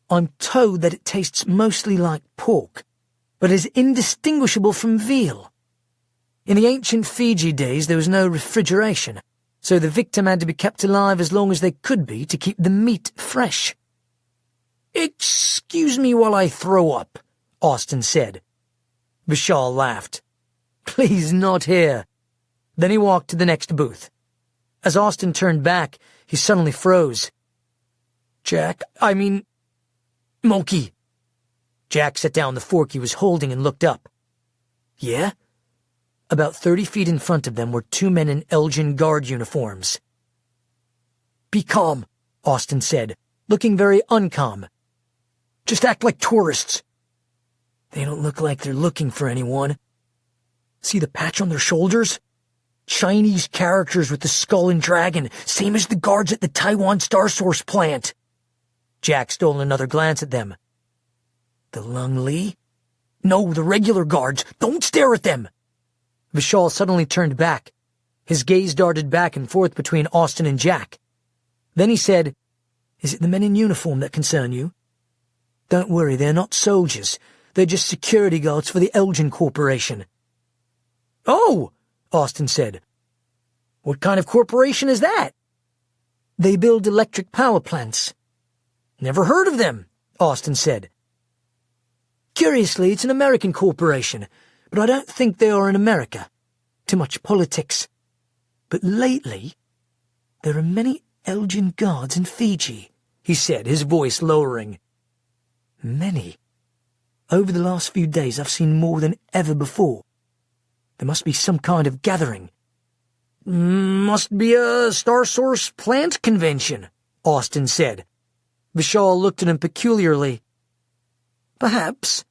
I'm told that it tastes mostly like pork, but is indistinguishable from veal. In the ancient Fiji days there was no refrigeration, so the victim had to be kept alive as long as they could be to keep the meat fresh." "Excuse me while I throw up," Austin said. Vishal laughed. "Please, not here." Then he walked to the next booth. As Austin turned back, he suddenly froze. Moki." Jack set down the fork he was holding and looked up. "Yeah?" About 30 feet in front of them were two men in Elgin Guard uniforms. "Be calm," Austin said, looking very uncalm. "Just act like tourists." "They don't look like they're looking for anyone. See the patch on their shoulders? Chinese characters with the skull and dragon, same as the guards at the Taiwan Star Source plant." Jack stole another glance at them. "The Lung Li?" "No, the regular guards. Don't stare at them." Vishal suddenly turned back. His gaze darted back and forth between Austin and Jack. Then he said, "Is it the men in uniform that concern you?" "Don't worry, they're not soldiers. They're just security guards for the Elgin Corporation." "Oh," Austin said. "What kind of corporation is that?" "They build electric power plants." "Never heard of them," Austin said. "Curiously, it's an American corporation, but I don't think they are in America. Too much politics. But lately, there are many Elgin guards in Fiji," he said, his voice lowering. "Many. Over the last few days I've seen more than ever before. There must be some kind of gathering." "Must be a Star Source plant convention," Austin said. Vishal looked at him peculiarly. "Perhaps."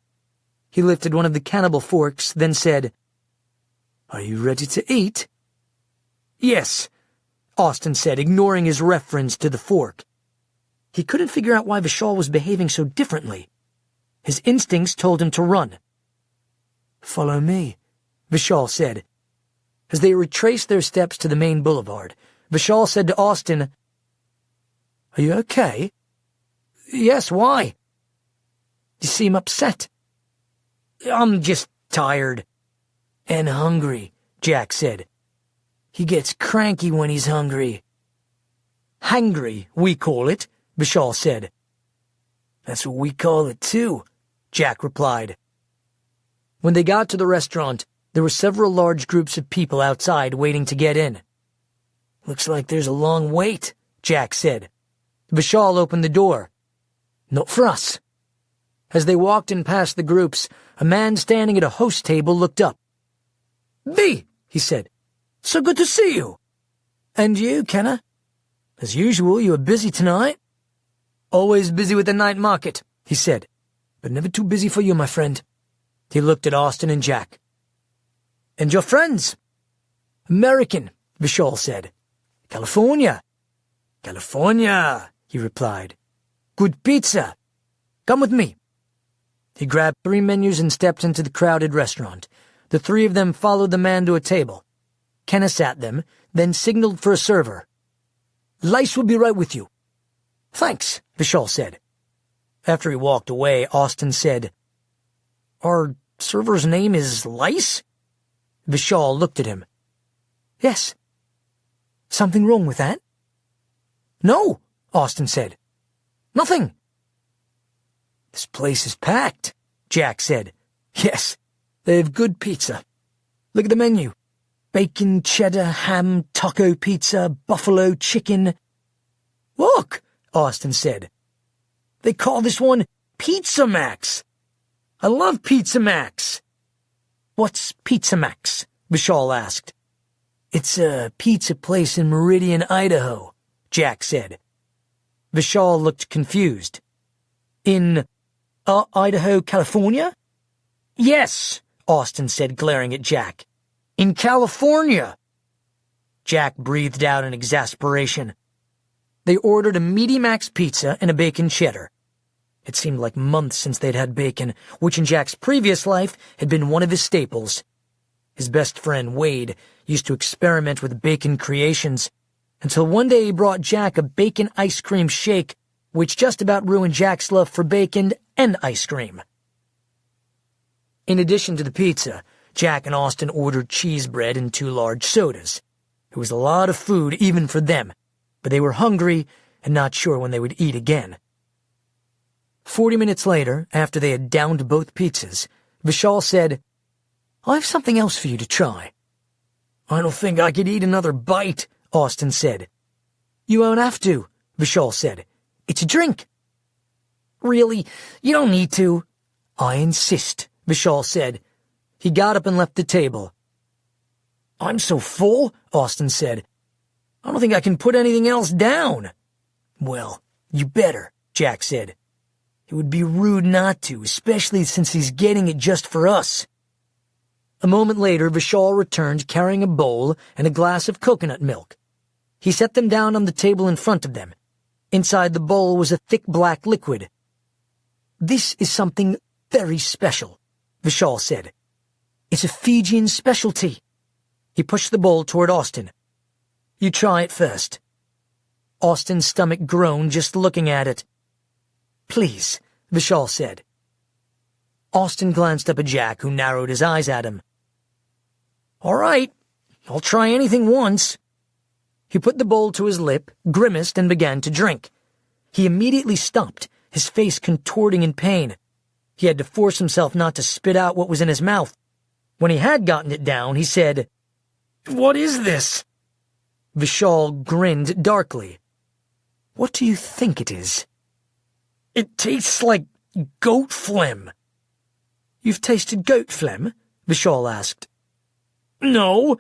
He lifted one of the cannibal forks, then said, "Are you ready to eat?" "Yes," Austin said, ignoring his reference to the fork. He couldn't figure out why Vishal was behaving so differently. His instincts told him to run. "Follow me," Vishal said. As they retraced their steps to the main boulevard, Vishal said to Austin, "Are you okay?" "Yes, why?" "You seem upset." "I'm just tired." "And hungry," Jack said. "He gets cranky when he's hungry." "Hangry, we call it," Vishal said. "That's what we call it too," Jack replied. When they got to the restaurant, there were several large groups of people outside waiting to get in. "Looks like there's a long wait," Jack said. Vishal opened the door. "Not for us." As they walked in past the groups, a man standing at a host table looked up. "Vey," he said. "So good to see you." "And you, Kenna? As usual, you are busy tonight." "Always busy with the night market," he said, "but never too busy for you, my friend." He looked at Austin and Jack. "And your friends?" "American," Vishal said. "California." "California," he replied. "Good pizza. Come with me." He grabbed 3 menus and stepped into the crowded restaurant. The 3 of them followed the man to a table. Kenna sat them, then signaled for a server. "Lice will be right with you." "Thanks," Vishal said. After he walked away, Austin said, "Our server's name is Lice?" Vishal looked at him. "Yes." "Something wrong with that?" "No," Austin said. "Nothing." "This place is packed," Jack said. "Yes, they have good pizza. Look at the menu. Bacon, cheddar, ham, taco pizza, buffalo chicken." "Look," Austin said. "They call this one Pizza Max. I love Pizza Max." "What's Pizza Max?" Vishal asked. "It's a pizza place in Meridian, Idaho," Jack said. Vishal looked confused. "In Idaho, California?" "Yes," Austin said, glaring at Jack. "In California." Jack breathed out in exasperation. They ordered a Meaty Max pizza and a bacon cheddar. It seemed like months since they'd had bacon, which in Jack's previous life had been one of his staples. His best friend, Wade, used to experiment with bacon creations, until one day he brought Jack a bacon ice cream shake, which just about ruined Jack's love for bacon and ice cream. In addition to the pizza, Jack and Austin ordered cheese bread and 2 large sodas. It was a lot of food even for them, but they were hungry and not sure when they would eat again. 40 minutes later, after they had downed both pizzas, Vishal said, "I have something else for you to try." "I don't think I could eat another bite," Austin said. "You won't have to," Vishal said. "It's a drink." "Really? You don't need to." "I insist," Vishal said. He got up and left the table. "I'm so full," Austin said. "I don't think I can put anything else down." "Well, you better," Jack said. "It would be rude not to, especially since he's getting it just for us." A moment later, Vishal returned carrying a bowl and a glass of coconut milk. He set them down on the table in front of them. Inside the bowl was a thick black liquid. "This is something very special," Vishal said. "It's a Fijian specialty." He pushed the bowl toward Austin. "You try it first." Austin's stomach groaned just looking at it. "Please," Vishal said. Austin glanced up at Jack, who narrowed his eyes at him. "All right, I'll try anything once." He put the bowl to his lip, grimaced, and began to drink. He immediately stopped, his face contorting in pain. He had to force himself not to spit out what was in his mouth. When he had gotten it down, he said, "What is this?" Vishal grinned darkly. "What do you think it is?" "It tastes like goat phlegm." "You've tasted goat phlegm?" Vishal asked. "No,"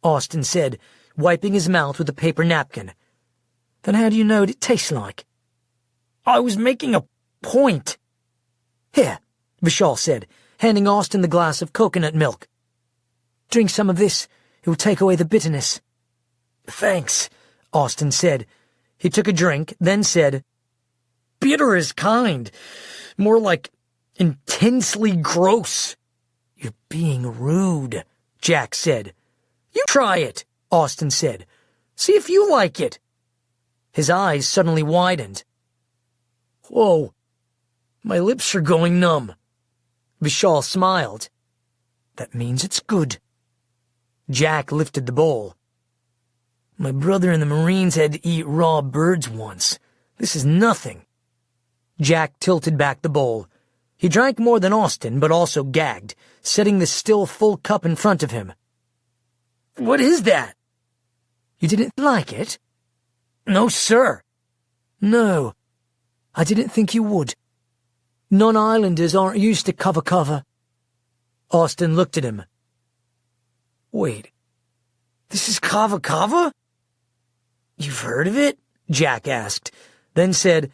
Austin said, wiping his mouth with a paper napkin. "Then how do you know what it tastes like?" "I was making a point." "Here," Vishal said, handing Austin the glass of coconut milk. "Drink some of this. It will take away the bitterness." "Thanks," Austin said. He took a drink, then said, "Bitter is kind. More like intensely gross." "You're being rude," Jack said. You try it, Austin said. See if you like it. His eyes suddenly widened. Whoa, my lips are going numb. Vishal smiled. That means it's good. Jack lifted the bowl. My brother and the Marines had to eat raw birds once. This is nothing. Jack tilted back the bowl. He drank more than Austin, but also gagged, setting the still full cup in front of him. What is that? You didn't like it? No, sir. No, I didn't think you would. Non-islanders aren't used to cover. Austin looked at him. Wait, this is kava? You've heard of it? Jack asked, then said,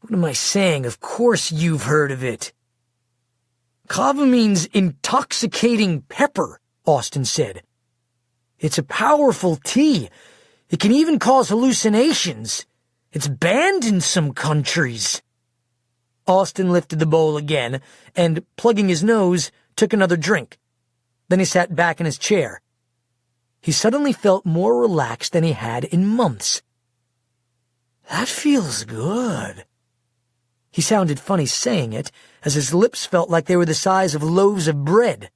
What am I saying? Of course you've heard of it. Kava means intoxicating pepper, Austin said. It's a powerful tea. It can even cause hallucinations. It's banned in some countries. Austin lifted the bowl again and, plugging his nose, took another drink. Then he sat back in his chair. He suddenly felt more relaxed than he had in months. That feels good. He sounded funny saying it, as his lips felt like they were the size of loaves of bread.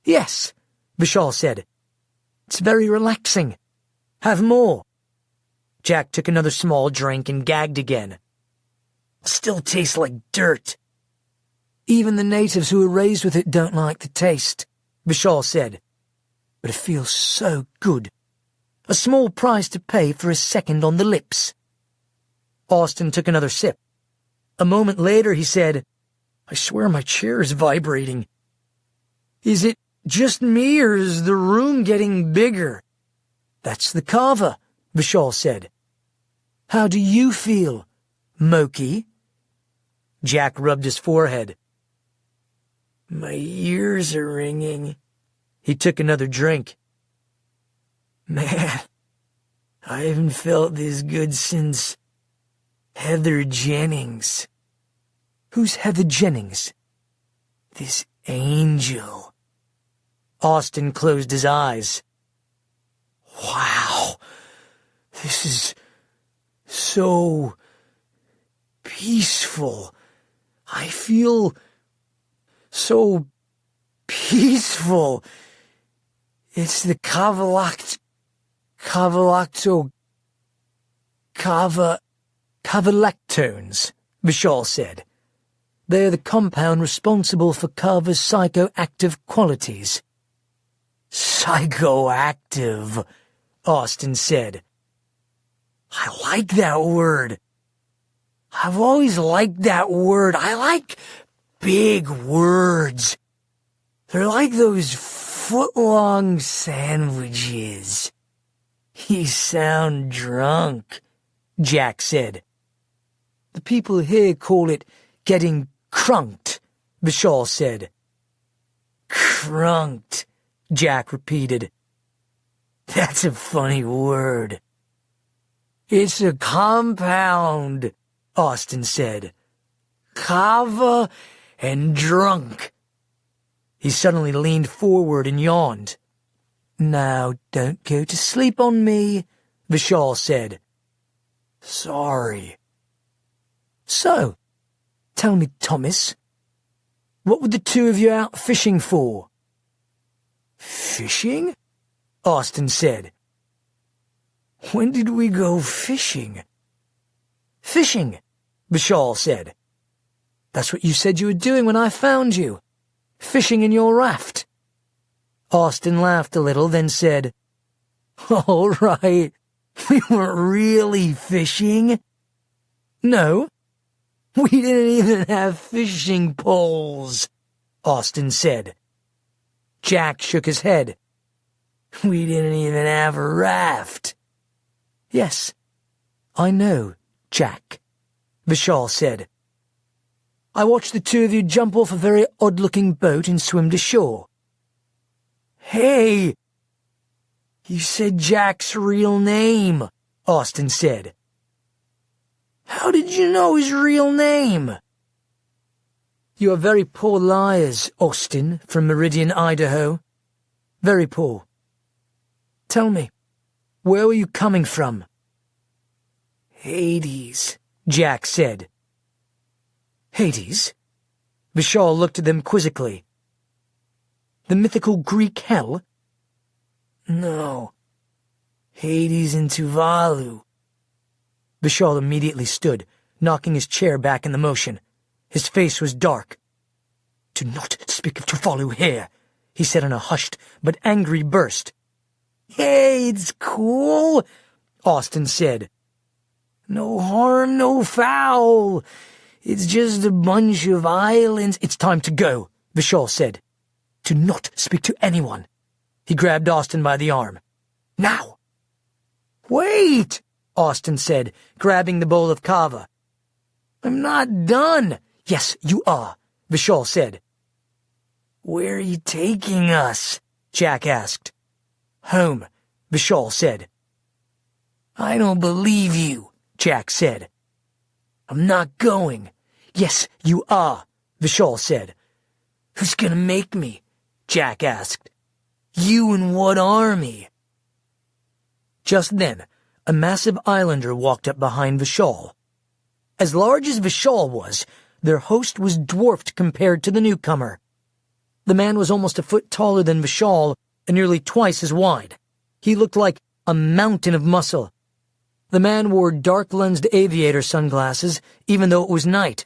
Yes, Vishal said. It's very relaxing. Have more. Jack took another small drink and gagged again. Still tastes like dirt. Even the natives who were raised with it don't like the taste, Vishal said. But it feels so good. A small price to pay for a second on the lips. Austin took another sip. A moment later he said, I swear my chair is vibrating. Is it just me or is the room getting bigger? That's the kava, Vishal said. How do you feel, Moki? Jack rubbed his forehead. My ears are ringing. He took another drink. Man, I haven't felt this good since Heather Jennings. Who's Heather Jennings? This angel. Austin closed his eyes. Wow, this is so peaceful. I feel so peaceful. It's the cavalactones, Vishal said. They're the compound responsible for kava's psychoactive qualities. Psychoactive, Austin said. I like that word. I've always liked that word. I like big words. They're like those foot-long sandwiches. You sound drunk, Jack said. The people here call it getting crunked, Vishal said. Crunked, Jack repeated. That's a funny word. It's a compound, Austin said. Kava and drunk. He suddenly leaned forward and yawned. Now, don't go to sleep on me, Vishal said. Sorry. So, tell me, Thomas, what were the two of you out fishing for? Fishing? Austin said. When did we go fishing? Fishing, Vishal said. That's what you said you were doing when I found you. Fishing in your raft. Austin laughed a little, then said, All right, we weren't really fishing. No, we didn't even have fishing poles, Austin said. Jack shook his head. We didn't even have a raft. Yes, I know, Jack, Vishal said. I watched the two of you jump off a very odd-looking boat and swim to shore. Hey! You said Jack's real name, Austin said. How did you know his real name? You are very poor liars, Austin, from Meridian, Idaho, Very poor. Tell me, where were you coming from? Hades, Jack said. Hades? Vishal looked at them quizzically. The mythical Greek hell? No. Hades in Tuvalu. Vishal immediately stood, knocking his chair back in the motion. His face was dark. Do not speak of Tuvalu here, he said in a hushed but angry burst. Hey, it's cool, Austin said. No harm, no foul. It's just a bunch of islands. It's time to go, Vishal said. Do not speak to anyone. He grabbed Austin by the arm. Now! Wait, Austin said, grabbing the bowl of kava. I'm not done. Yes, you are, Vishal said. Where are you taking us? Jack asked. Home, Vishal said. I don't believe you, Jack said. I'm not going. Yes, you are, Vishal said. Who's gonna make me? Jack asked. You and what army? Just then, a massive islander walked up behind Vishal. As large as Vishal was, their host was dwarfed compared to the newcomer. The man was almost a foot taller than Vishal and nearly twice as wide. He looked like a mountain of muscle. The man wore dark-lensed aviator sunglasses, even though it was night.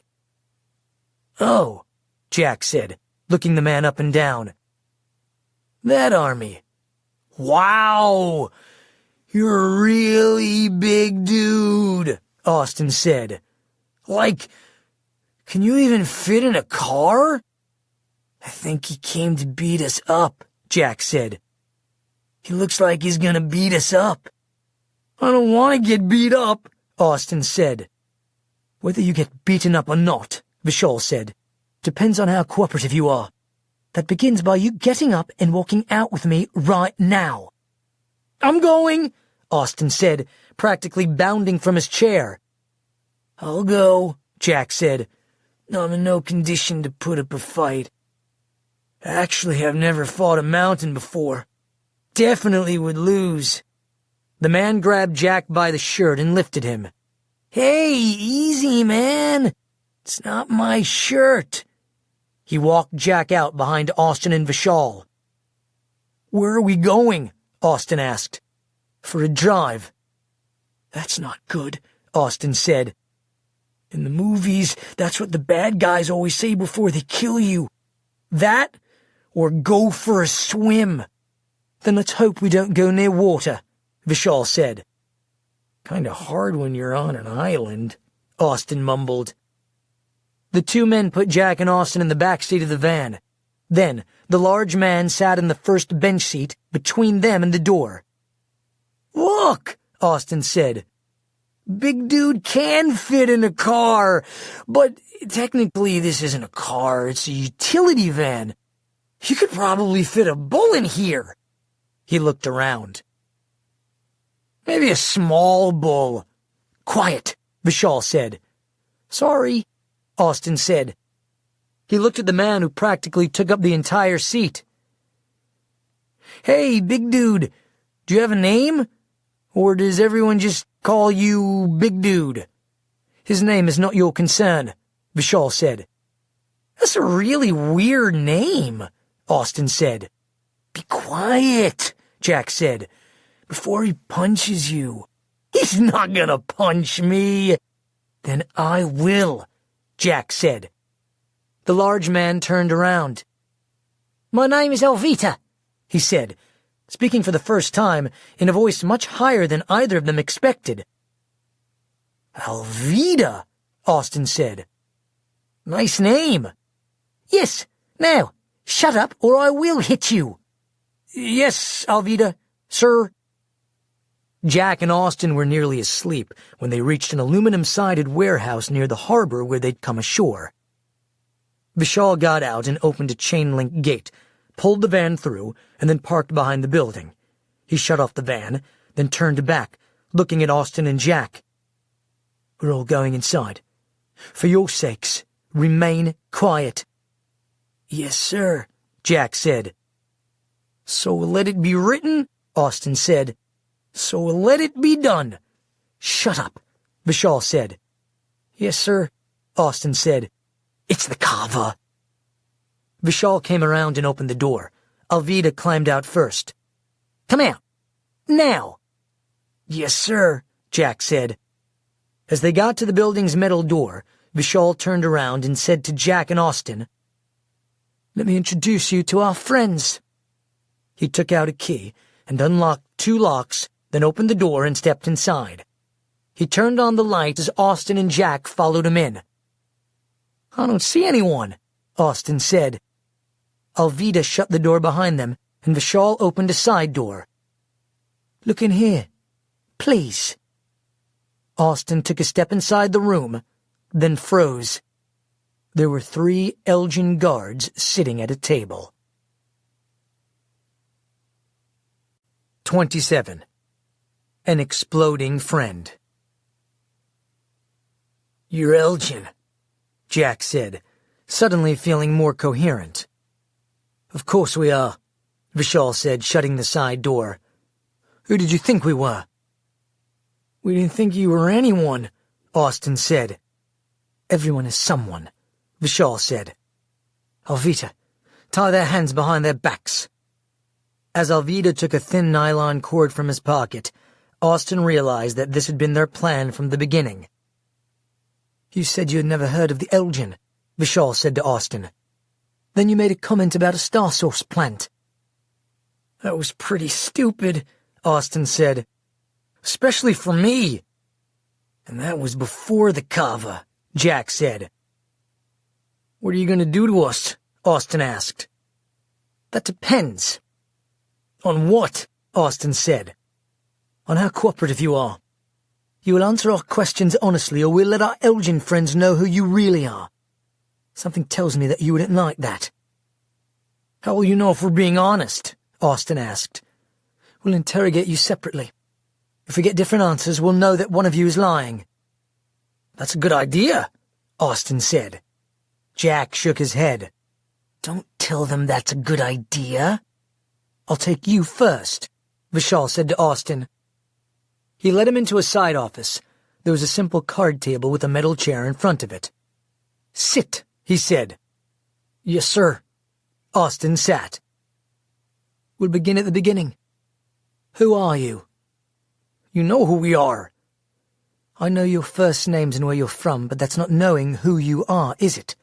Oh, Jack said, looking the man up and down. That army. Wow! You're a really big dude, Austin said. Like, can you even fit in a car? I think he came to beat us up, Jack said. He looks like he's gonna beat us up. I don't want to get beat up, Austin said. Whether you get beaten up or not, Vishal said, depends on how cooperative you are. That begins by you getting up and walking out with me right now. I'm going, Austin said, practically bounding from his chair. I'll go, Jack said. I'm in no condition to put up a fight. Actually, I've never fought a mountain before. Definitely would lose. The man grabbed Jack by the shirt and lifted him. Hey, easy, man. It's not my shirt. He walked Jack out behind Austin and Vishal. Where are we going? Austin asked. For a drive. That's not good, Austin said. In the movies, that's what the bad guys always say before they kill you. That, or go for a swim. Then let's hope we don't go near water, Vishal said. Kinda hard when you're on an island, Austin mumbled. The two men put Jack and Austin in the back seat of the van. Then, the large man sat in the first bench seat between them and the door. Look, Austin said. Big dude can fit in a car, but technically this isn't a car, it's a utility van. You could probably fit a bull in here. He looked around. Maybe a small bull. Quiet, Vishal said. Sorry, Austin said. He looked at the man who practically took up the entire seat. Hey, big dude, do you have a name? Or does everyone just call you Big Dude? His name is not your concern, Vishal said. That's a really weird name, Austin said. Be quiet, Jack said. Before he punches you. He's not gonna punch me. Then I will, Jack said. The large man turned around. My name is Elvita, he said, speaking for the first time in a voice much higher than either of them expected. Elvita, Austin said. Nice name. Yes, now, shut up or I will hit you. Yes, Alvita, sir. Jack and Austin were nearly asleep when they reached an aluminum-sided warehouse near the harbor where they'd come ashore. Vishal got out and opened a chain-link gate, pulled the van through, and then parked behind the building. He shut off the van, then turned back, looking at Austin and Jack. We're all going inside. For your sakes, remain quiet. Yes, sir, Jack said. So let it be written, Austin said. So let it be done. Shut up, Vishal said. Yes, sir, Austin said. It's the Carver. Vishal came around and opened the door. Alvida climbed out first. Come out. Now. Yes, sir, Jack said. As they got to the building's metal door, Vishal turned around and said to Jack and Austin, Let me introduce you to our friends. He took out a key and unlocked 2 locks, then opened the door and stepped inside. He turned on the light as Austin and Jack followed him in. I don't see anyone, Austin said. Alvida shut the door behind them, and Vishal opened a side door. Look in here, please. Austin took a step inside the room, then froze. There were 3 Elgin guards sitting at a table. 27. An exploding friend. You're Elgin, Jack said, suddenly feeling more coherent. Of course we are, Vishal said, shutting the side door. Who did you think we were? We didn't think you were anyone, Austin said. Everyone is someone, Vishal said. Alvida, tie their hands behind their backs. As Alvida took a thin nylon cord from his pocket, Austin realized that this had been their plan from the beginning. You said you had never heard of the Elgin, Vishal said to Austin. Then you made a comment about a Star Source plant. That was pretty stupid, Austin said. Especially for me. And that was before the Carver, Jack said. What are you going to do to us? Austin asked. That depends. On what? Austin said. On how cooperative you are. You will answer our questions honestly, or we'll let our Elgin friends know who you really are. Something tells me that you wouldn't like that. How will you know if we're being honest? Austin asked. We'll interrogate you separately. If we get different answers, we'll know that one of you is lying. That's a good idea, Austin said. Jack shook his head. Don't tell them that's a good idea. I'll take you first, Vishal said to Austin. He led him into a side office. There was a simple card table with a metal chair in front of it. Sit, he said. Yes, sir. Austin sat. We'll begin at the beginning. Who are you? You know who we are. I know your first names and where you're from, but that's not knowing who you are, is it?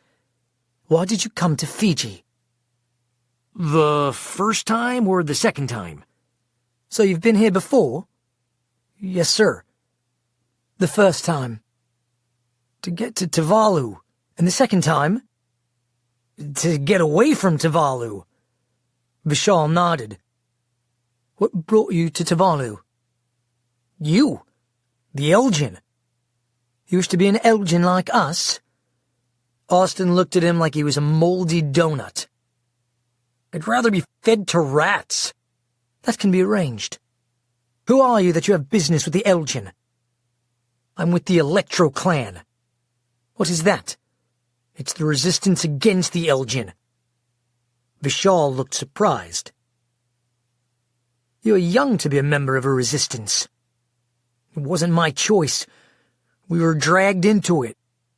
Why did you come to Fiji? The first time or the second time? So you've been here before? Yes, sir. The first time. To get to Tuvalu. And the second time? To get away from Tuvalu. Vishal nodded. What brought you to Tuvalu? You. The Elgin. You wish to be an Elgin like us? Austin looked at him like he was a moldy donut. I'd rather be fed to rats. That can be arranged. Who are you that you have business with the Elgin? I'm with the Electro clan. What is that? It's the resistance against the Elgin. Vishal looked surprised. You're young to be a member of a resistance. It wasn't my choice. We were dragged into it.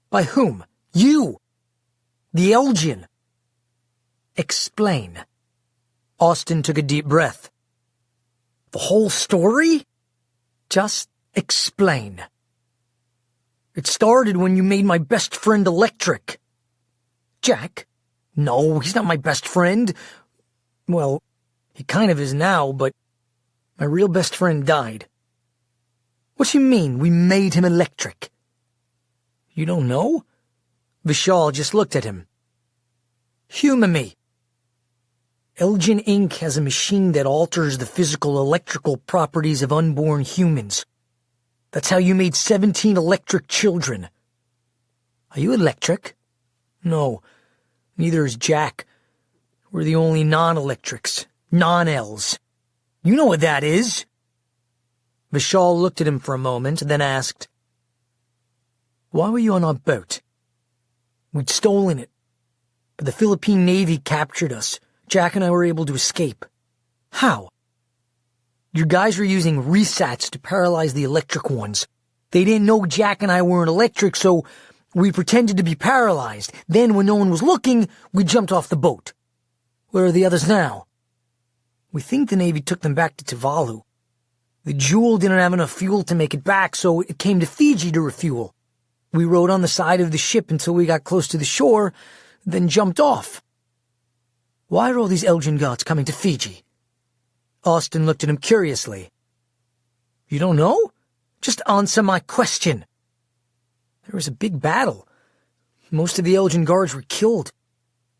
By whom? You! The Elgin! Explain. Austin took a deep breath. The whole story? Just explain. It started when you made my best friend electric. Jack? No, he's not my best friend. Well, he kind of is now, but my real best friend died. What do you mean, we made him electric? You don't know? Vishal just looked at him. Humor me. Elgin Inc. has a machine that alters the physical electrical properties of unborn humans. That's how you made 17 electric children. Are you electric? No, neither is Jack. We're the only non-electrics, non-Els. You know what that is. Vishal looked at him for a moment, then asked, Why were you on our boat? We'd stolen it, but the Philippine Navy captured us. Jack and I were able to escape. How? Your guys were using resats to paralyze the electric ones. They didn't know Jack and I weren't electric, so we pretended to be paralyzed. Then, when no one was looking, we jumped off the boat. Where are the others now? We think the Navy took them back to Tuvalu. The Jewel didn't have enough fuel to make it back, so it came to Fiji to refuel. We rode on the side of the ship until we got close to the shore, then jumped off. Why are all these Elgin guards coming to Fiji? Austin looked at him curiously. You don't know? Just answer my question. There was a big battle. Most of the Elgin guards were killed.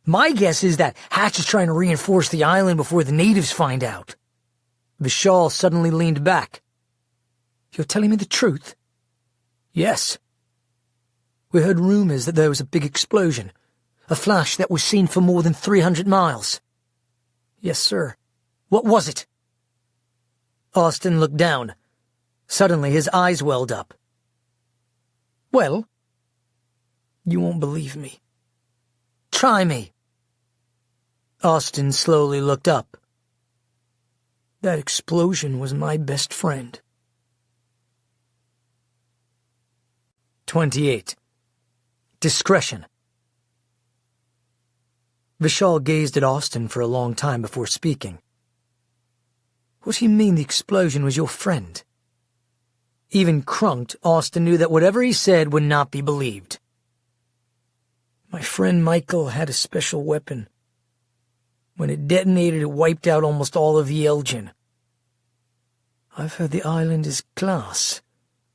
My guess is that Hatch is trying to reinforce the island before the natives find out. Vishal suddenly leaned back. You're telling me the truth? Yes. We heard rumors that there was a big explosion, a flash that was seen for more than 300 miles. Yes, sir. What was it? Austin looked down. Suddenly his eyes welled up. Well, you won't believe me. Try me. Austin slowly looked up. That explosion was my best friend. 28. Discretion. Vishal gazed at Austin for a long time before speaking. What do you mean the explosion was your friend? Even crunked, Austin knew that whatever he said would not be believed. My friend Michael had a special weapon. When it detonated, it wiped out almost all of the Elgin. I've heard the island is class,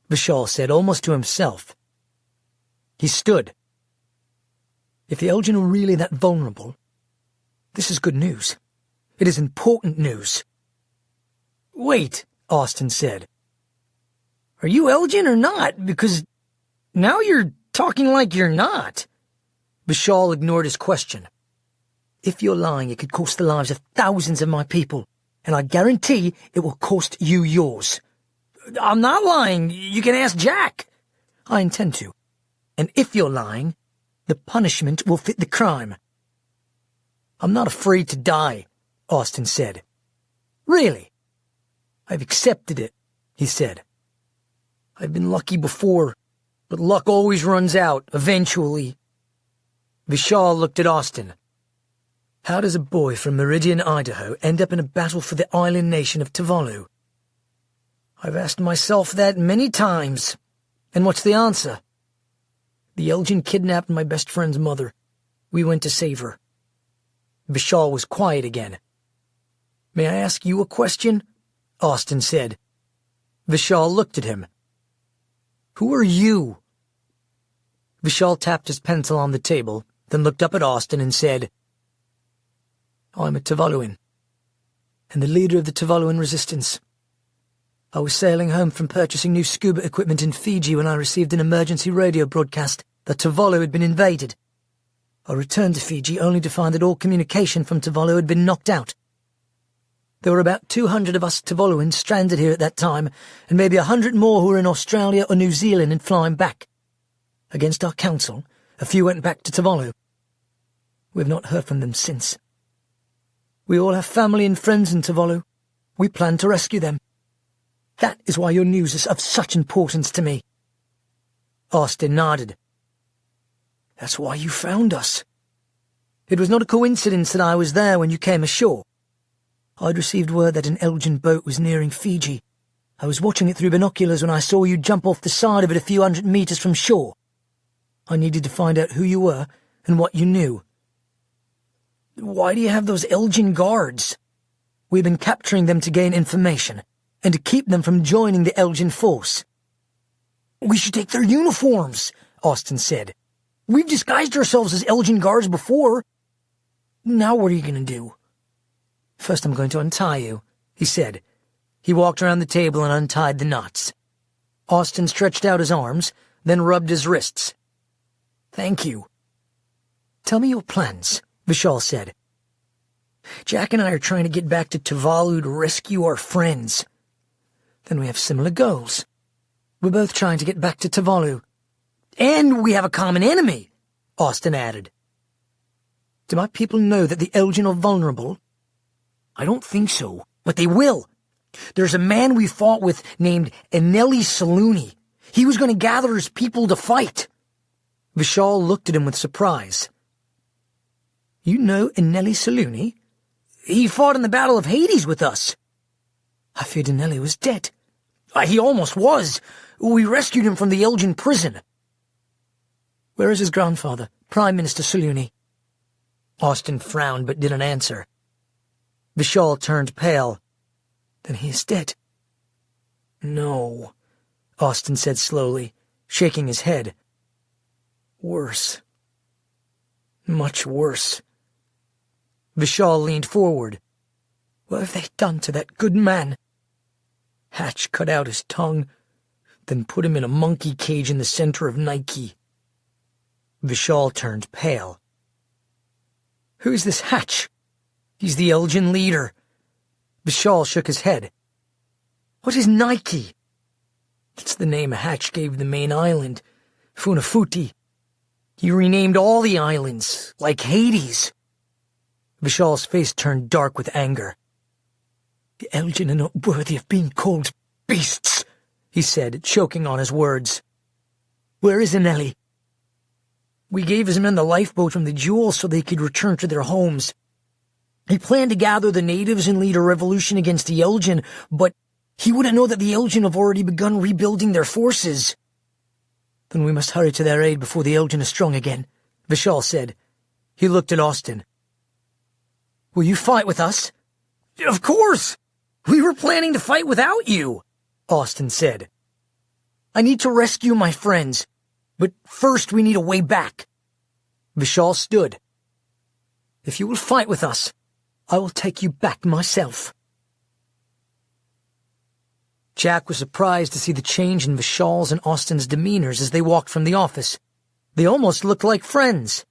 Vishal said, almost to himself. He stood. If the Elgin are really that vulnerable, this is good news. It is important news. Wait, Austin said. Are you Elgin or not? Because now you're talking like you're not. Vishal ignored his question. If you're lying, it could cost the lives of thousands of my people, and I guarantee it will cost you yours. I'm not lying. You can ask Jack. I intend to. And if you're lying, the punishment will fit the crime. I'm not afraid to die, Austin said. Really? I've accepted it, he said. I've been lucky before, but luck always runs out, eventually. Vishal looked at Austin. How does a boy from Meridian, Idaho, end up in a battle for the island nation of Tuvalu? I've asked myself that many times. And what's the answer? The Elgin kidnapped my best friend's mother. We went to save her. Vishal was quiet again. May I ask you a question? Austin said. Vishal looked at him. Who are you? Vishal tapped his pencil on the table, then looked up at Austin and said, I'm a Tuvaluan, and the leader of the Tuvaluan resistance. I was sailing home from purchasing new scuba equipment in Fiji when I received an emergency radio broadcast that Tuvalu had been invaded. I returned to Fiji only to find that all communication from Tuvalu had been knocked out. There were about 200 of us Tuvaluans stranded here at that time, and maybe 100 more who were in Australia or New Zealand and flying back. Against our counsel, a few went back to Tuvalu. We have not heard from them since. We all have family and friends in Tuvalu. We plan to rescue them. That is why your news is of such importance to me. Austin nodded. That's why you found us. It was not a coincidence that I was there when you came ashore. I'd received word that an Elgin boat was nearing Fiji. I was watching it through binoculars when I saw you jump off the side of it a few hundred meters from shore. I needed to find out who you were and what you knew. Why do you have those Elgin guards? We've been capturing them to gain information, and to keep them from joining the Elgin force. We should take their uniforms, Austin said. We've disguised ourselves as Elgin guards before. Now what are you going to do? First I'm going to untie you, he said. He walked around the table and untied the knots. Austin stretched out his arms, then rubbed his wrists. Thank you. Tell me your plans, Vishal said. Jack and I are trying to get back to Tuvalu to rescue our friends. Then we have similar goals. We're both trying to get back to Tuvalu. And we have a common enemy, Austin added. Do my people know that the Elgin are vulnerable? I don't think so. But they will. There's a man we fought with named Eneli Saluni. He was going to gather his people to fight. Vishal looked at him with surprise. You know Eneli Saluni? He fought in the Battle of Hades with us. I feared Eneli was dead. He almost was. We rescued him from the Elgin prison. Where is his grandfather, Prime Minister Saluni? Austin frowned but didn't answer. Vishal turned pale. Then he is dead. No, Austin said slowly, shaking his head. Worse. Much worse. Vishal leaned forward. What have they done to that good man? Hatch cut out his tongue, then put him in a monkey cage in the center of Nike. Vishal turned pale. Who is this Hatch? He's the Elgin leader. Vishal shook his head. What is Nike? It's the name Hatch gave the main island, Funafuti. He renamed all the islands, like Hades. Vishal's face turned dark with anger. The Elgin are not worthy of being called beasts, he said, choking on his words. Where is Eneli? We gave his men the lifeboat from the jewels so they could return to their homes. He planned to gather the natives and lead a revolution against the Elgin, but he wouldn't know that the Elgin have already begun rebuilding their forces. Then we must hurry to their aid before the Elgin are strong again, Vishal said. He looked at Austin. Will you fight with us? Of course! We were planning to fight without you, Austin said. I need to rescue my friends, but first we need a way back. Vishal stood. If you will fight with us, I will take you back myself. Jack was surprised to see the change in Vishal's and Austin's demeanors as they walked from the office. They almost looked like friends.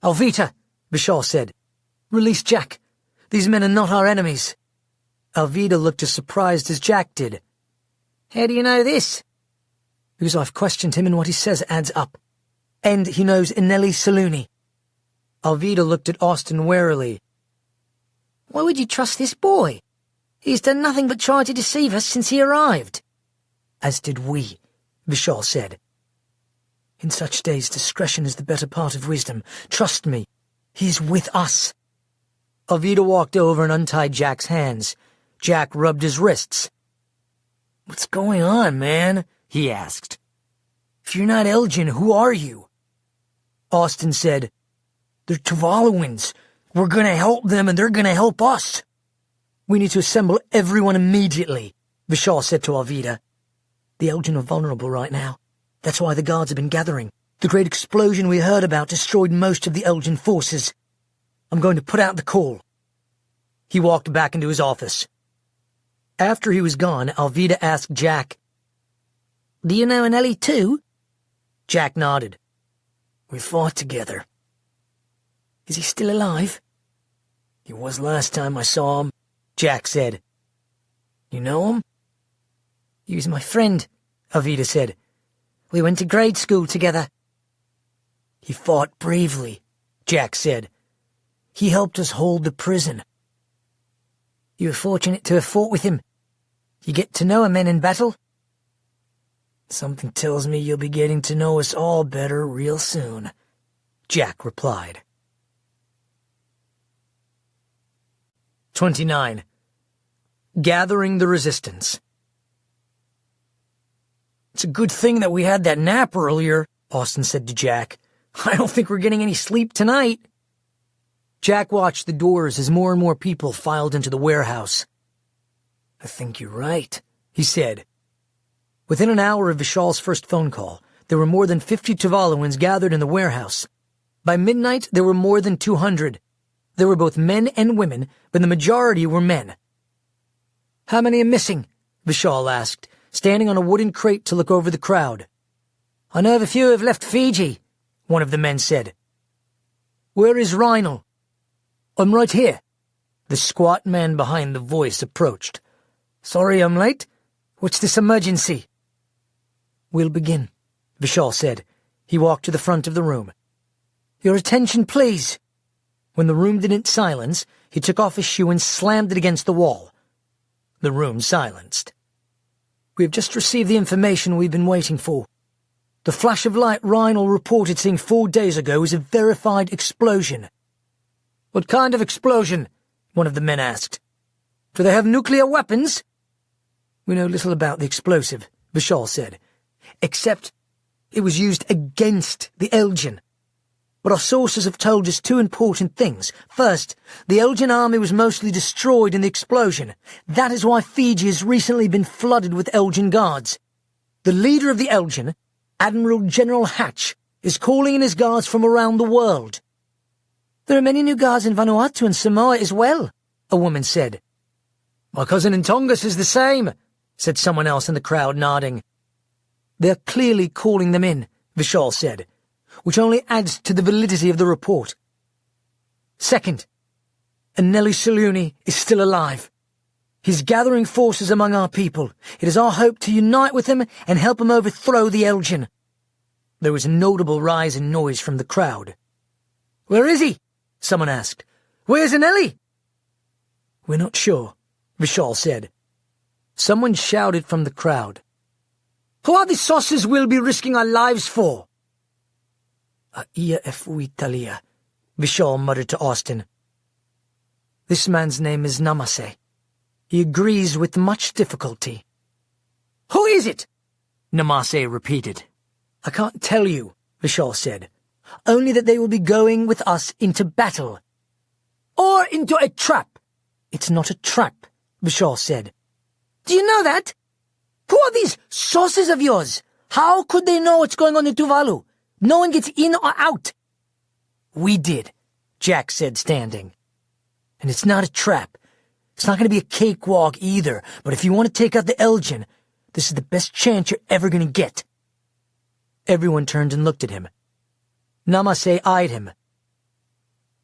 Alvita, Vishal said. Release Jack. These men are not our enemies. Alvita looked as surprised as Jack did. How do you know this? Because I've questioned him and what he says adds up. And he knows Eneli Saluni. Alvita looked at Austin warily. Why would you trust this boy? He's done nothing but try to deceive us since he arrived. As did we, Vishal said. In such days, discretion is the better part of wisdom. Trust me, he's with us. Alvita walked over and untied Jack's hands. Jack rubbed his wrists. What's going on, man? He asked. If you're not Elgin, who are you? Austin said, They're Tuvaluans. We're gonna help them and they're gonna help us. We need to assemble everyone immediately, Vishal said to Alvita. The Elgin are vulnerable right now. That's why the guards have been gathering. The great explosion we heard about destroyed most of the Elgin forces. I'm going to put out the call. He walked back into his office. After he was gone, Alvita asked Jack, Do you know Eneli too? Jack nodded. We fought together. Is he still alive? He was last time I saw him, Jack said. You know him? He was my friend, Alvita said. We went to grade school together. He fought bravely, Jack said. He helped us hold the prison. You were fortunate to have fought with him. You get to know a man in battle? Something tells me you'll be getting to know us all better real soon, Jack replied. 29. Gathering the Resistance. It's a good thing that we had that nap earlier, Austin said to Jack. I don't think we're getting any sleep tonight. Jack watched the doors as more and more people filed into the warehouse. I think you're right, he said. Within an hour of Vishal's first phone call, there were more than 50 Tuvaluans gathered in the warehouse. By midnight, there were more than 200. There were both men and women, but the majority were men. How many are missing? Vishal asked, standing on a wooden crate to look over the crowd. I know of a few who have left Fiji, one of the men said. Where is Rhinal? I'm right here. The squat man behind the voice approached. Sorry I'm late. What's this emergency? We'll begin, Vishal said. He walked to the front of the room. Your attention, please. When the room didn't silence, he took off his shoe and slammed it against the wall. The room silenced. We have just received the information we've been waiting for. The flash of light Reinl reported seeing 4 days ago is a verified explosion. What kind of explosion? One of the men asked. Do they have nuclear weapons? We know little about the explosive, Vishal said, except it was used against the Elgin. But our sources have told us 2 important things. First, the Elgin army was mostly destroyed in the explosion. That is why Fiji has recently been flooded with Elgin guards. The leader of the Elgin, Admiral General Hatch, is calling in his guards from around the world. There are many new guards in Vanuatu and Samoa as well, a woman said. My cousin in Tonga says the same, said someone else in the crowd, nodding. They're clearly calling them in, Vishal said, which only adds to the validity of the report. Second, Aneli Saluni is still alive. He's gathering forces among our people. It is our hope to unite with him and help him overthrow the Elgin. There was a notable rise in noise from the crowd. Where is he? Someone asked. Where's Aneli? We're not sure, Vishal said. Someone shouted from the crowd. Who are the sauces we'll be risking our lives for? Ia Efuitalia, Vishal muttered to Austin. This man's name is Namase. He agrees with much difficulty. Who is it? Namase repeated. I can't tell you, Vishal said. Only that they will be going with us into battle. Or into a trap. It's not a trap, Vishal said. Do you know that? Who are these sources of yours? How could they know what's going on in Tuvalu? No one gets in or out. We did, Jack said, standing. And it's not a trap. It's not going to be a cakewalk either, but if you want to take out the Elgin, this is the best chance you're ever going to get. Everyone turned and looked at him. Namase eyed him.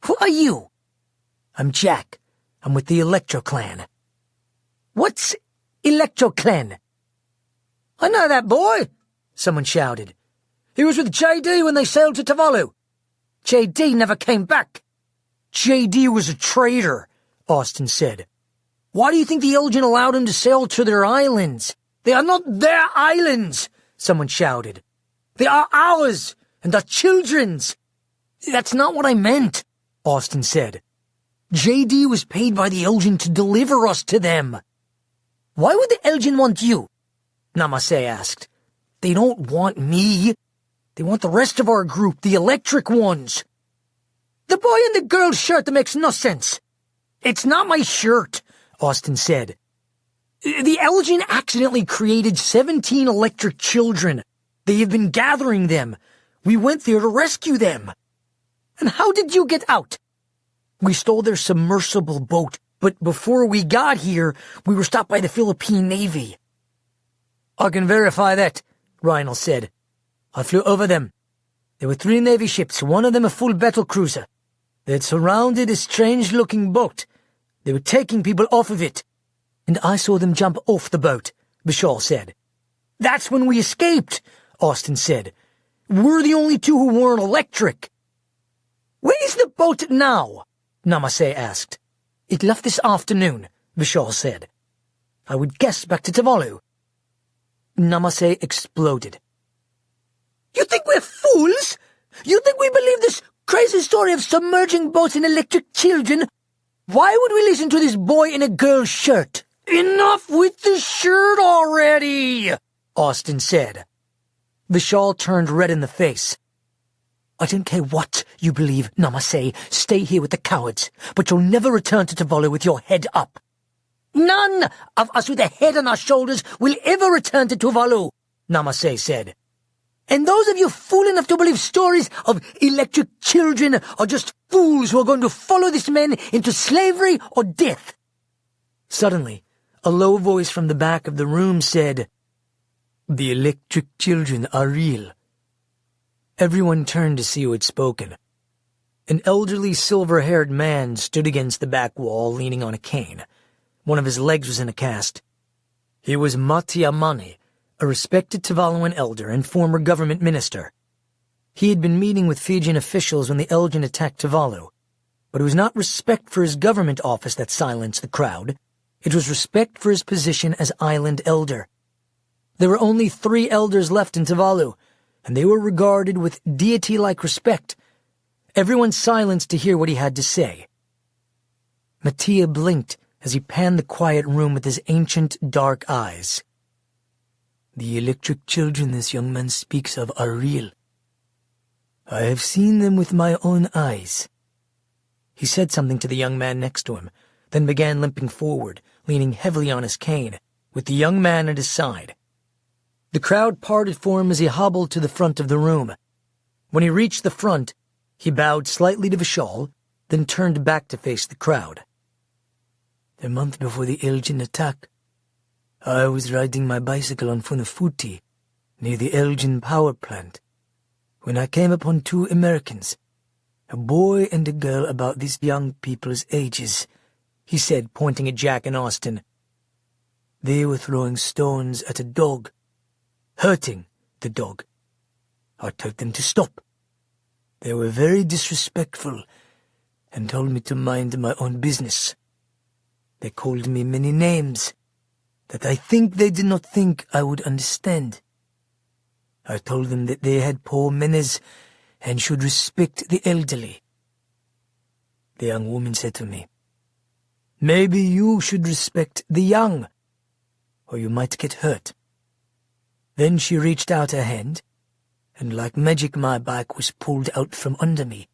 Who are you? I'm Jack. I'm with the Electro Clan. What's Electro Clan? I know that boy, someone shouted. He was with JD when they sailed to Tuvalu. JD never came back. JD was a traitor, Austin said. Why do you think the Elgin allowed him to sail to their islands? They are not their islands, someone shouted. They are ours, and our children's. That's not what I meant, Austin said. JD was paid by the Elgin to deliver us to them. Why would the Elgin want you? Namase asked. They don't want me. They want the rest of our group, the electric ones. The boy in the girl's shirt that makes no sense. It's not my shirt, Austin said. The Elgin accidentally created 17 electric children. They have been gathering them. We went there to rescue them. And how did you get out? We stole their submersible boat, but before we got here, we were stopped by the Philippine Navy. I can verify that, Reinl said. I flew over them. There were 3 Navy ships, one of them a full battle cruiser. They had surrounded a strange-looking boat. They were taking people off of it. And I saw them jump off the boat, Vishal said. That's when we escaped, Austin said. We're the only 2 who weren't electric. Where is the boat now? Namase asked. It left this afternoon, Vishal said. I would guess back to Tuvalu. Namase exploded. You think we're fools? You think we believe this crazy story of submerging boats and electric children? Why would we listen to this boy in a girl's shirt? Enough with the shirt already, Austin said. Vishal turned red in the face. I don't care what you believe, Namase. Stay here with the cowards, but you'll never return to Tuvalu with your head up. None of us with a head on our shoulders will ever return to Tuvalu, Namase said. And those of you fool enough to believe stories of electric children are just fools who are going to follow this man into slavery or death. Suddenly, a low voice from the back of the room said, The electric children are real. Everyone turned to see who had spoken. An elderly silver-haired man stood against the back wall leaning on a cane. One of his legs was in a cast. He was Matiamani, a respected Tuvaluan elder and former government minister. He had been meeting with Fijian officials when the Elgin attacked Tuvalu, but it was not respect for his government office that silenced the crowd. It was respect for his position as island elder. There were only 3 elders left in Tuvalu, and they were regarded with deity-like respect. Everyone silenced to hear what he had to say. Mattia blinked as he panned the quiet room with his ancient, dark eyes. The electric children this young man speaks of are real. I have seen them with my own eyes. He said something to the young man next to him, then began limping forward, leaning heavily on his cane, with the young man at his side. The crowd parted for him as he hobbled to the front of the room. When he reached the front, he bowed slightly to Vishal, then turned back to face the crowd. The month before the Elgin attack, I was riding my bicycle on Funafuti, near the Elgin power plant, when I came upon 2 Americans, a boy and a girl about these young people's ages, he said, pointing at Jack and Austin. They were throwing stones at a dog, hurting the dog. I told them to stop. They were very disrespectful and told me to mind my own business. They called me many names that I think they did not think I would understand. I told them that they had poor manners and should respect the elderly. The young woman said to me, Maybe you should respect the young, or you might get hurt. Then she reached out her hand, and like magic my bike was pulled out from under me,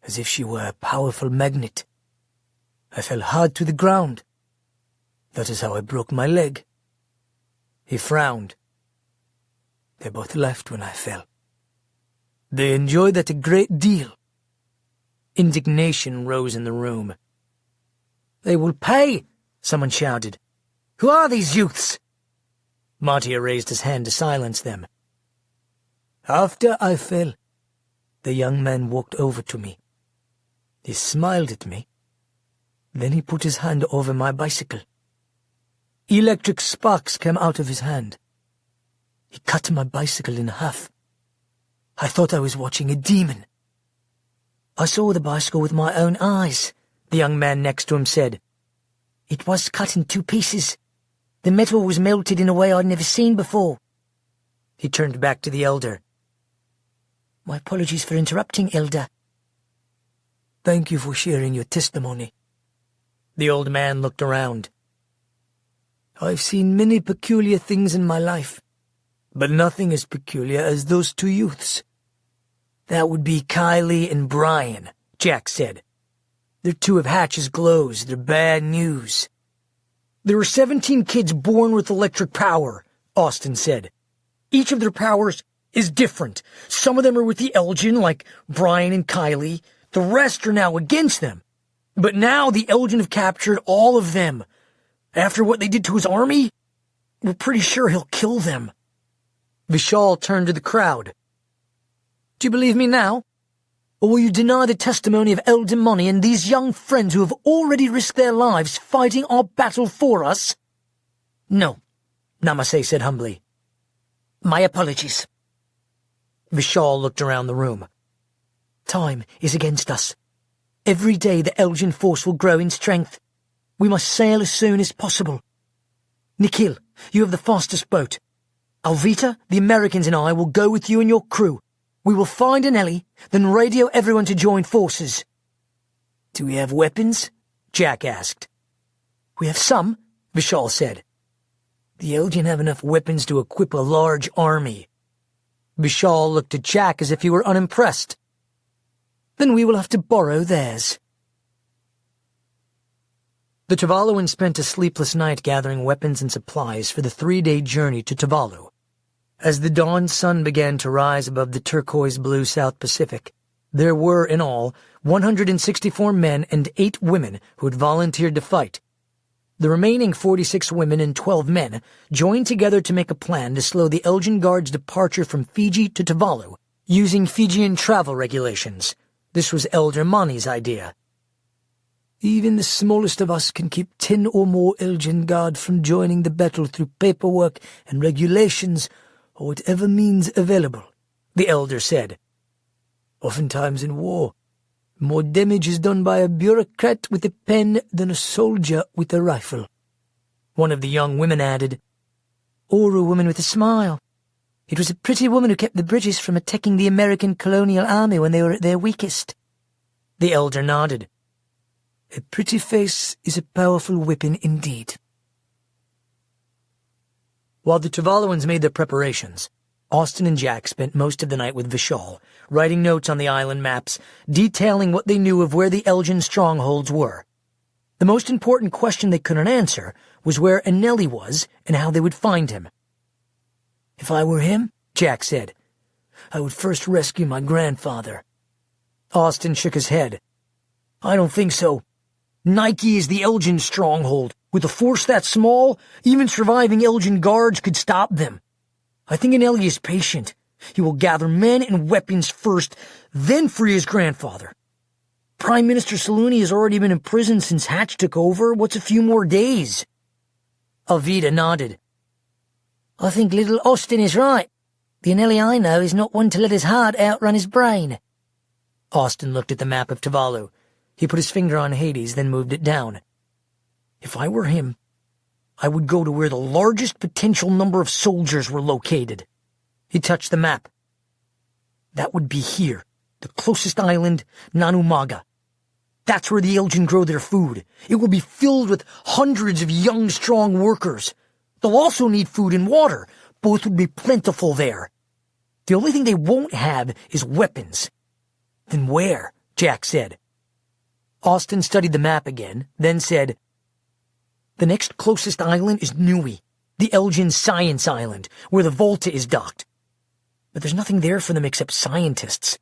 as if she were a powerful magnet. I fell hard to the ground. That is how I broke my leg. He frowned. They both laughed when I fell. They enjoyed that a great deal. Indignation rose in the room. They will pay, someone shouted. Who are these youths? Mattia raised his hand to silence them. After I fell, the young man walked over to me. He smiled at me. Then he put his hand over my bicycle. Electric sparks came out of his hand. He cut my bicycle in half. I thought I was watching a demon. I saw the bicycle with my own eyes, the young man next to him said. It was cut in 2 pieces. The metal was melted in a way I'd never seen before. He turned back to the elder. My apologies for interrupting, Elder. Thank you for sharing your testimony. The old man looked around. I've seen many peculiar things in my life, but nothing as peculiar as those 2 youths. That would be Kylie and Brian, Jack said. They're 2 of Hatch's glows. They're bad news. There were 17 kids born with electric power, Austin said. Each of their powers is different. Some of them are with the Elgin, like Brian and Kylie. The rest are now against them. But now the Elgin have captured all of them. After what they did to his army, we're pretty sure he'll kill them. Vishal turned to the crowd. Do you believe me now? Or will you deny the testimony of Elder Money and these young friends who have already risked their lives fighting our battle for us? No, Namaste said humbly. My apologies. Vishal looked around the room. Time is against us. Every day the Elgin force will grow in strength. We must sail as soon as possible. Nikhil, you have the fastest boat. Alvita, the Americans and I will go with you and your crew. We will find an Ellie, then radio everyone to join forces. Do we have weapons? Jack asked. We have some, Vishal said. The Elgin have enough weapons to equip a large army. Vishal looked at Jack as if he were unimpressed. Then we will have to borrow theirs. The Tuvaluans spent a sleepless night gathering weapons and supplies for the 3-day journey to Tuvalu. As the dawn sun began to rise above the turquoise-blue South Pacific, there were, in all, 164 men and 8 women who had volunteered to fight. The remaining 46 women and 12 men joined together to make a plan to slow the Elgin Guard's departure from Fiji to Tuvalu, using Fijian travel regulations. This was Elder Mani's idea. Even the smallest of us can keep 10 or more Elgin Guard from joining the battle through paperwork and regulations, or whatever means available, the elder said. Oftentimes in war, more damage is done by a bureaucrat with a pen than a soldier with a rifle. One of the young women added. Or a woman with a smile. It was a pretty woman who kept the British from attacking the American colonial army when they were at their weakest. The elder nodded. A pretty face is a powerful weapon indeed. While the Tuvaluans made their preparations, Austin and Jack spent most of the night with Vishal, writing notes on the island maps, detailing what they knew of where the Elgin strongholds were. The most important question they couldn't answer was where Anelli was and how they would find him. If I were him, Jack said, I would first rescue my grandfather. Austin shook his head. I don't think so. Nike is the Elgin stronghold. With a force that small, even surviving Elgin guards could stop them. I think Anelli is patient. He will gather men and weapons first, then free his grandfather. Prime Minister Saluni has already been in prison since Hatch took over. What's a few more days? Alvida nodded. I think little Austin is right. The Anelli I know is not one to let his heart outrun his brain. Austin looked at the map of Tuvalu. He put his finger on Hades, then moved it down. If I were him, I would go to where the largest potential number of soldiers were located. He touched the map. That would be here, the closest island, Nanumaga. That's where the Elgin grow their food. It will be filled with hundreds of young, strong workers. They'll also need food and water. Both would be plentiful there. The only thing they won't have is weapons. Then where? Jack said. Austin studied the map again, then said, The next closest island is Nui, the Elgin Science Island, where the Volta is docked. But there's nothing there for them except scientists.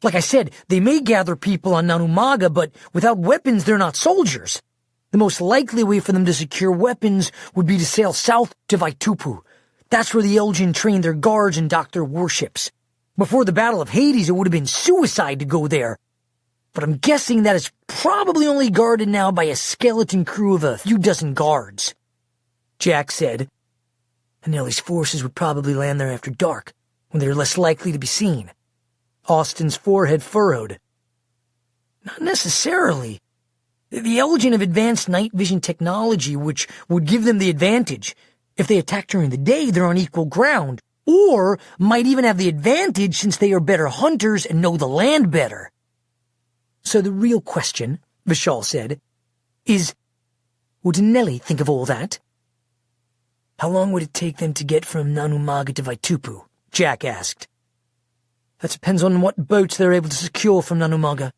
Like I said, they may gather people on Nanumaga, but without weapons they're not soldiers. The most likely way for them to secure weapons would be to sail south to Vaitupu. That's where the Elgin trained their guards and docked their warships. Before the Battle of Hades, it would have been suicide to go there. But I'm guessing that it's probably only guarded now by a skeleton crew of a few dozen guards. Jack said, Anelli's forces would probably land there after dark, when they're less likely to be seen. Austin's forehead furrowed. Not necessarily. The Elgin have advanced night vision technology, which would give them the advantage. If they attack during the day, they're on equal ground, or might even have the advantage since they are better hunters and know the land better. So the real question, Vishal said, is, would Anelli think of all that? How long would it take them to get from Nanumaga to Vaitupu? Jack asked. That depends on what boats they're able to secure from Nanumaga.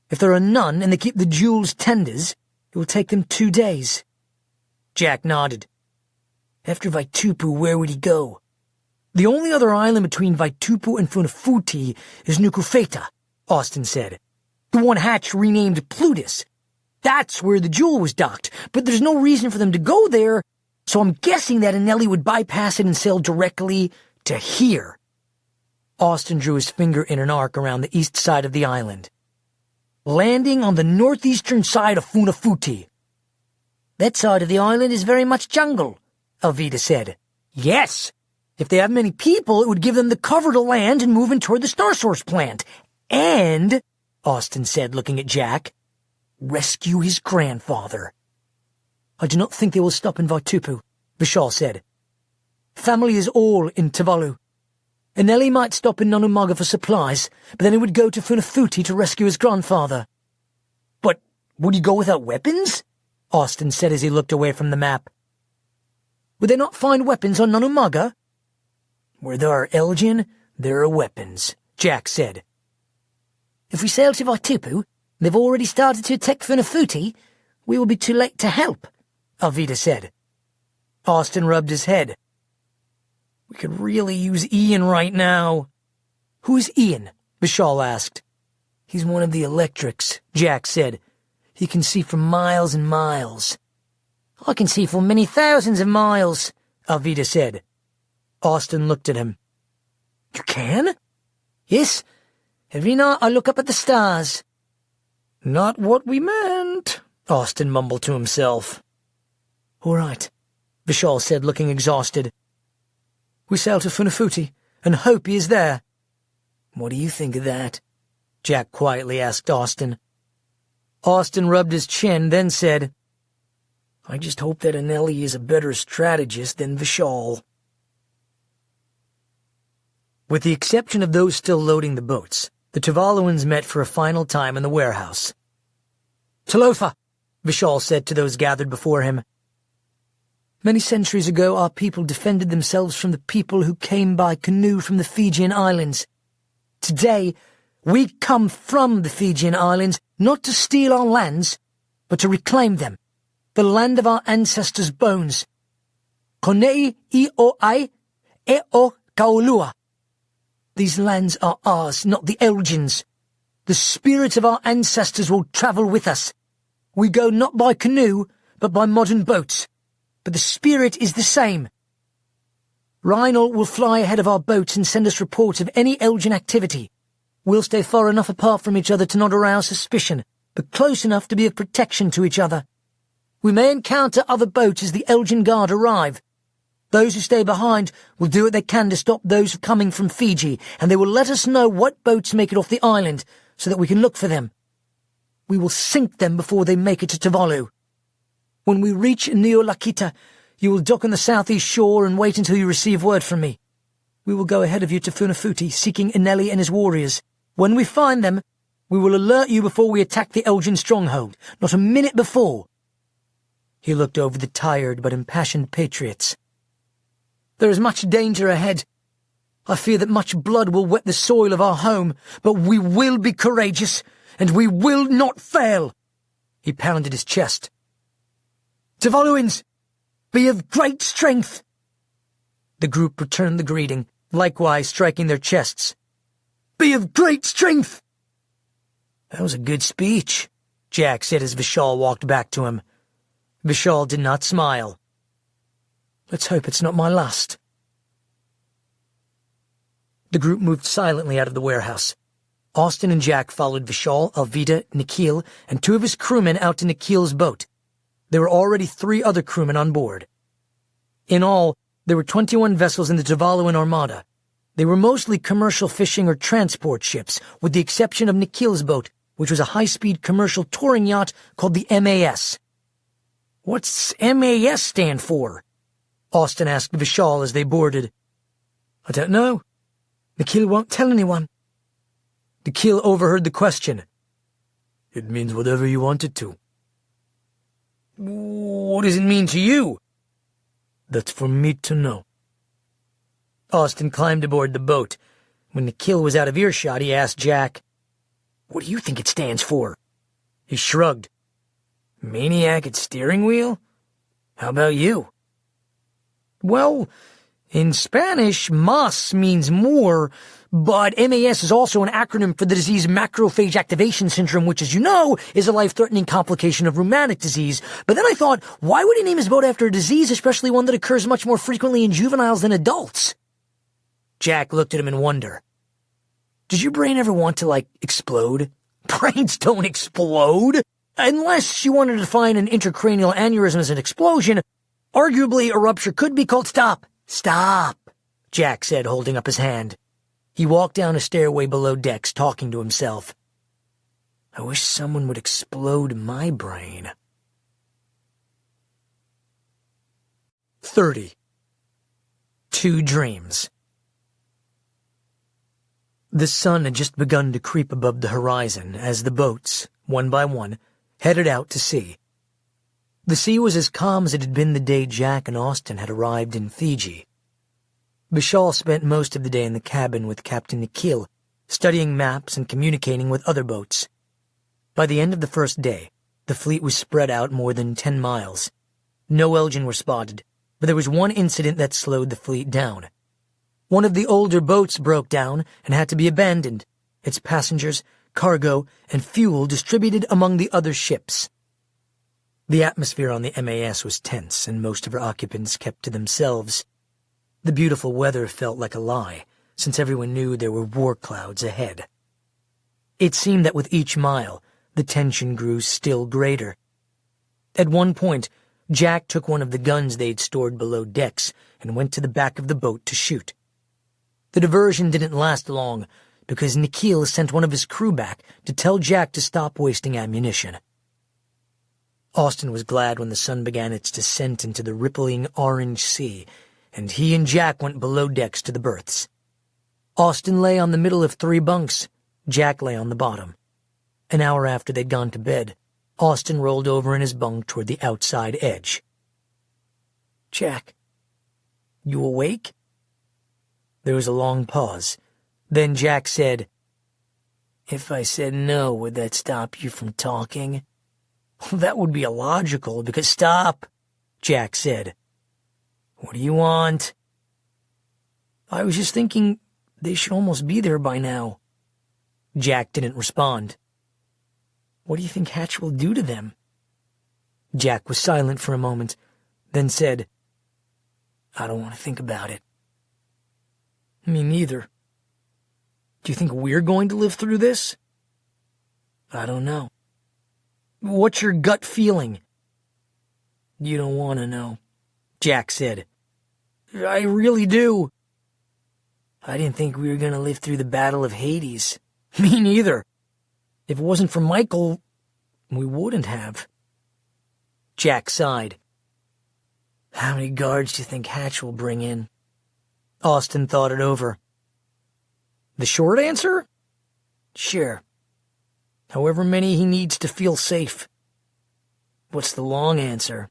If there are none and they keep the Jules tenders, it will take them 2 days. Jack nodded. After Vaitupu, where would he go? The only other island between Vaitupu and Funafuti is Nukufeta, Austin said. The one Hatch renamed Plutus. That's where the Jewel was docked, but there's no reason for them to go there, so I'm guessing that Anelli would bypass it and sail directly to here. Austin drew his finger in an arc around the east side of the island. Landing on the northeastern side of Funafuti. That side of the island is very much jungle, Alvida said. Yes. If they have many people, it would give them the cover to land and move in toward the Star Source plant. And, Austin said, looking at Jack, rescue his grandfather. I do not think they will stop in Vaitupu, Vishal said. Family is all in Tuvalu. Anelli might stop in Nanumaga for supplies, but then he would go to Funafuti to rescue his grandfather. But would he go without weapons? Austin said as he looked away from the map. Would they not find weapons on Nanumaga? Where there are Elgin, there are weapons, Jack said. If we sail to Vaitupu, they've already started to attack Funafuti, we will be too late to help, Alvida said. Austin rubbed his head. We could really use Ian right now. Who's Ian? Vishal asked. He's one of the electrics, Jack said. He can see for miles and miles. I can see for many thousands of miles, Alvida said. Austin looked at him. You can? Yes. Every night I look up at the stars. Not what we meant, Austin mumbled to himself. All right, Vishal said, looking exhausted. We sail to Funafuti and hope he is there. What do you think of that? Jack quietly asked Austin. Austin rubbed his chin, then said, I just hope that Anelli is a better strategist than Vishal. With the exception of those still loading the boats, the Tuvaluans met for a final time in the warehouse. "Talofa," Vishal said to those gathered before him. "Many centuries ago our people defended themselves from the people who came by canoe from the Fijian Islands. Today, we come from the Fijian Islands not to steal our lands, but to reclaim them, the land of our ancestors' bones. Konei I o ai e o kaulua. These lands are ours, not the Elgin's. The spirit of our ancestors will travel with us. We go not by canoe, but by modern boats. But the spirit is the same. Reinald will fly ahead of our boats and send us reports of any Elgin activity. We'll stay far enough apart from each other to not arouse suspicion, but close enough to be of protection to each other. We may encounter other boats as the Elgin Guard arrive. Those who stay behind will do what they can to stop those coming from Fiji, and they will let us know what boats make it off the island so that we can look for them. We will sink them before they make it to Tuvalu. When we reach Neolakita, you will dock on the southeast shore and wait until you receive word from me. We will go ahead of you to Funafuti, seeking Anelli and his warriors. When we find them, we will alert you before we attack the Elgin stronghold, not a minute before." He looked over the tired but impassioned patriots. "There is much danger ahead. I fear that much blood will wet the soil of our home, but we will be courageous, and we will not fail." He pounded his chest. "Tuvaluans, be of great strength." The group returned the greeting, likewise striking their chests. "Be of great strength." "That was a good speech," Jack said as Vishal walked back to him. Vishal did not smile. "Let's hope it's not my last." The group moved silently out of the warehouse. Austin and Jack followed Vishal, Alvita, Nikhil, and 2 of his crewmen out to Nikhil's boat. There were already 3 other crewmen on board. In all, there were 21 vessels in the Tuvaluan armada. They were mostly commercial fishing or transport ships, with the exception of Nikhil's boat, which was a high-speed commercial touring yacht called the MAS. "What's MAS stand for?" Austin asked Vishal as they boarded. "I don't know. Nikhil won't tell anyone." Nikhil overheard the question. "It means whatever you want it to." "What does it mean to you?" "That's for me to know." Austin climbed aboard the boat. When Nikhil was out of earshot, he asked Jack, "What do you think it stands for?" He shrugged. "Maniac at steering wheel? How about you?" "Well, in Spanish, MAS means more, but MAS is also an acronym for the disease macrophage activation syndrome, which, as you know, is a life-threatening complication of rheumatic disease. But then I thought, why would he name his boat after a disease, especially one that occurs much more frequently in juveniles than adults?" Jack looked at him in wonder. "Did your brain ever want to, explode?" "Brains don't explode. Unless you wanted to define an intracranial aneurysm as an explosion, arguably a rupture could be called—" "Stop! Stop!" Jack said, holding up his hand. He walked down a stairway below decks, talking to himself. "I wish someone would explode my brain." 30. 2 Dreams. The sun had just begun to creep above the horizon as the boats, one by one, headed out to sea. The sea was as calm as it had been the day Jack and Austin had arrived in Fiji. Vishal spent most of the day in the cabin with Captain Nikhil, studying maps and communicating with other boats. By the end of the first day, the fleet was spread out more than 10 miles. No Elgin were spotted, but there was one incident that slowed the fleet down. One of the older boats broke down and had to be abandoned, its passengers, cargo, and fuel distributed among the other ships. The atmosphere on the MAS was tense, and most of her occupants kept to themselves. The beautiful weather felt like a lie, since everyone knew there were war clouds ahead. It seemed that with each mile, the tension grew still greater. At one point, Jack took one of the guns they'd stored below decks and went to the back of the boat to shoot. The diversion didn't last long, because Nikhil sent one of his crew back to tell Jack to stop wasting ammunition. Austin was glad when the sun began its descent into the rippling orange sea, and he and Jack went below decks to the berths. Austin lay on the middle of 3 bunks. Jack lay on the bottom. An hour after they'd gone to bed, Austin rolled over in his bunk toward the outside edge. "Jack, you awake?" There was a long pause. Then Jack said, "If I said no, would that stop you from talking?" "That would be illogical, because—" "Stop," Jack said. "What do you want?" "I was just thinking they should almost be there by now." Jack didn't respond. "What do you think Hatch will do to them?" Jack was silent for a moment, then said, "I don't want to think about it." "Me neither." "Do you think we're going to live through this?" "I don't know." "What's your gut feeling?" "You don't want to know," Jack said. "I really do." "I didn't think we were going to live through the Battle of Hades." "Me neither. If it wasn't for Michael, we wouldn't have." Jack sighed. "How many guards do you think Hatch will bring in?" Austin thought it over. "The short answer? Sure. However many he needs to feel safe." "What's the long answer?"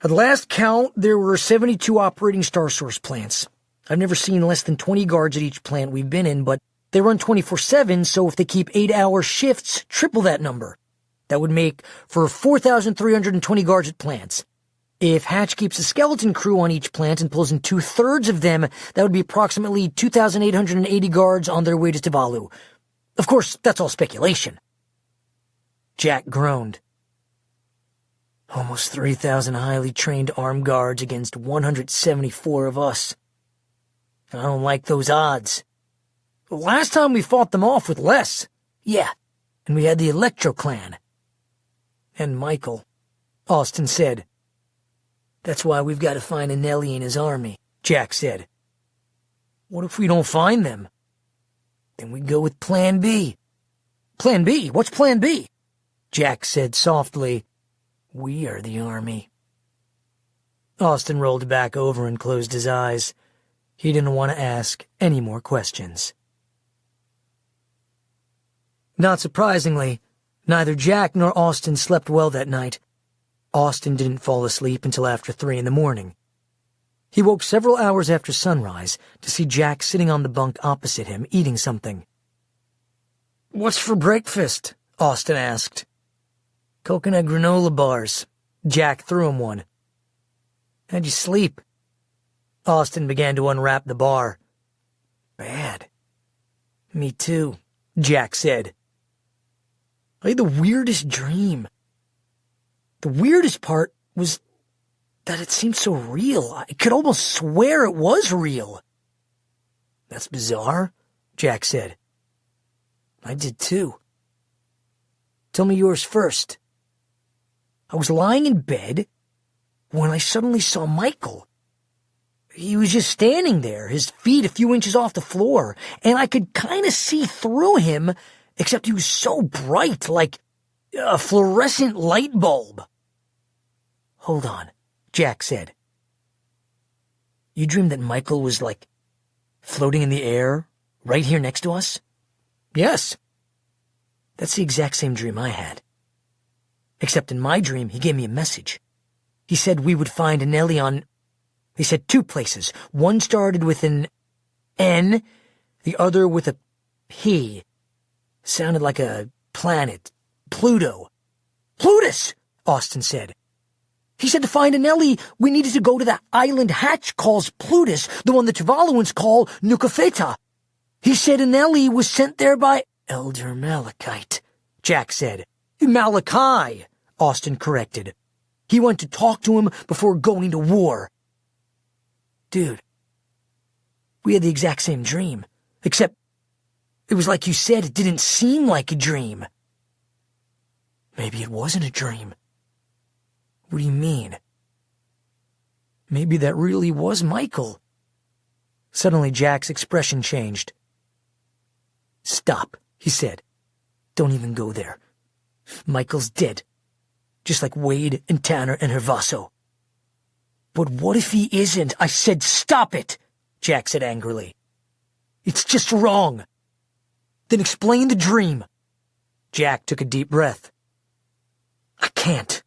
"At last count, there were 72 operating Star Source plants. I've never seen less than 20 guards at each plant we've been in, but they run 24/7, so if they keep 8-hour shifts, triple that number. That would make for 4,320 guards at plants. If Hatch keeps a skeleton crew on each plant and pulls in 2/3 of them, that would be approximately 2,880 guards on their way to Tuvalu. Of course, that's all speculation." Jack groaned. "Almost 3,000 highly trained armed guards against 174 of us. I don't like those odds." "Last time we fought them off with less." "Yeah, and we had the Electro Clan." "And Michael," Austin said. "That's why we've got to find Anelli and his army," Jack said. "What if we don't find them?" "Then we go with Plan B." "Plan B? What's Plan B?" Jack said softly, "We are the army." Austin rolled back over and closed his eyes. He didn't want to ask any more questions. Not surprisingly, neither Jack nor Austin slept well that night. Austin didn't fall asleep until after 3 in the morning. He woke several hours after sunrise to see Jack sitting on the bunk opposite him, eating something. "What's for breakfast?" Austin asked. "Coconut granola bars." Jack threw him one. "How'd you sleep?" Austin began to unwrap the bar. "Bad." "Me too," Jack said. "I had the weirdest dream. The weirdest part was that it seemed so real. I could almost swear it was real." "That's bizarre," Jack said. "I did too." "Tell me yours first." "I was lying in bed when I suddenly saw Michael. He was just standing there, his feet a few inches off the floor, and I could kind of see through him, except he was so bright, like a fluorescent light bulb." "Hold on," Jack said. "You dreamed that Michael was, like, floating in the air, right here next to us?" "Yes." "That's the exact same dream I had. Except in my dream, he gave me a message. He said we would find Anelli on... He said 2 places. One started with an N, the other with a P. Sounded like a planet. Pluto." "Plutus," Austin said. "He said to find Anelli, we needed to go to that island Hatch calls Plutus, the one the Tuvaluans call Nukafeta. He said Anelli was sent there by..." "Elder Malachite," Jack said. "Malachi," Austin corrected. "He went to talk to him before going to war." "Dude, we had the exact same dream, except it was like you said, it didn't seem like a dream." "Maybe it wasn't a dream." "What do you mean?" "Maybe that really was Michael." Suddenly Jack's expression changed. "Stop," he said. "Don't even go there. Michael's dead. just like Wade and Tanner and Hervaso. But what if he isn't? I said stop it, Jack said angrily. It's just wrong. Then explain the dream. Jack took a deep breath. I can't.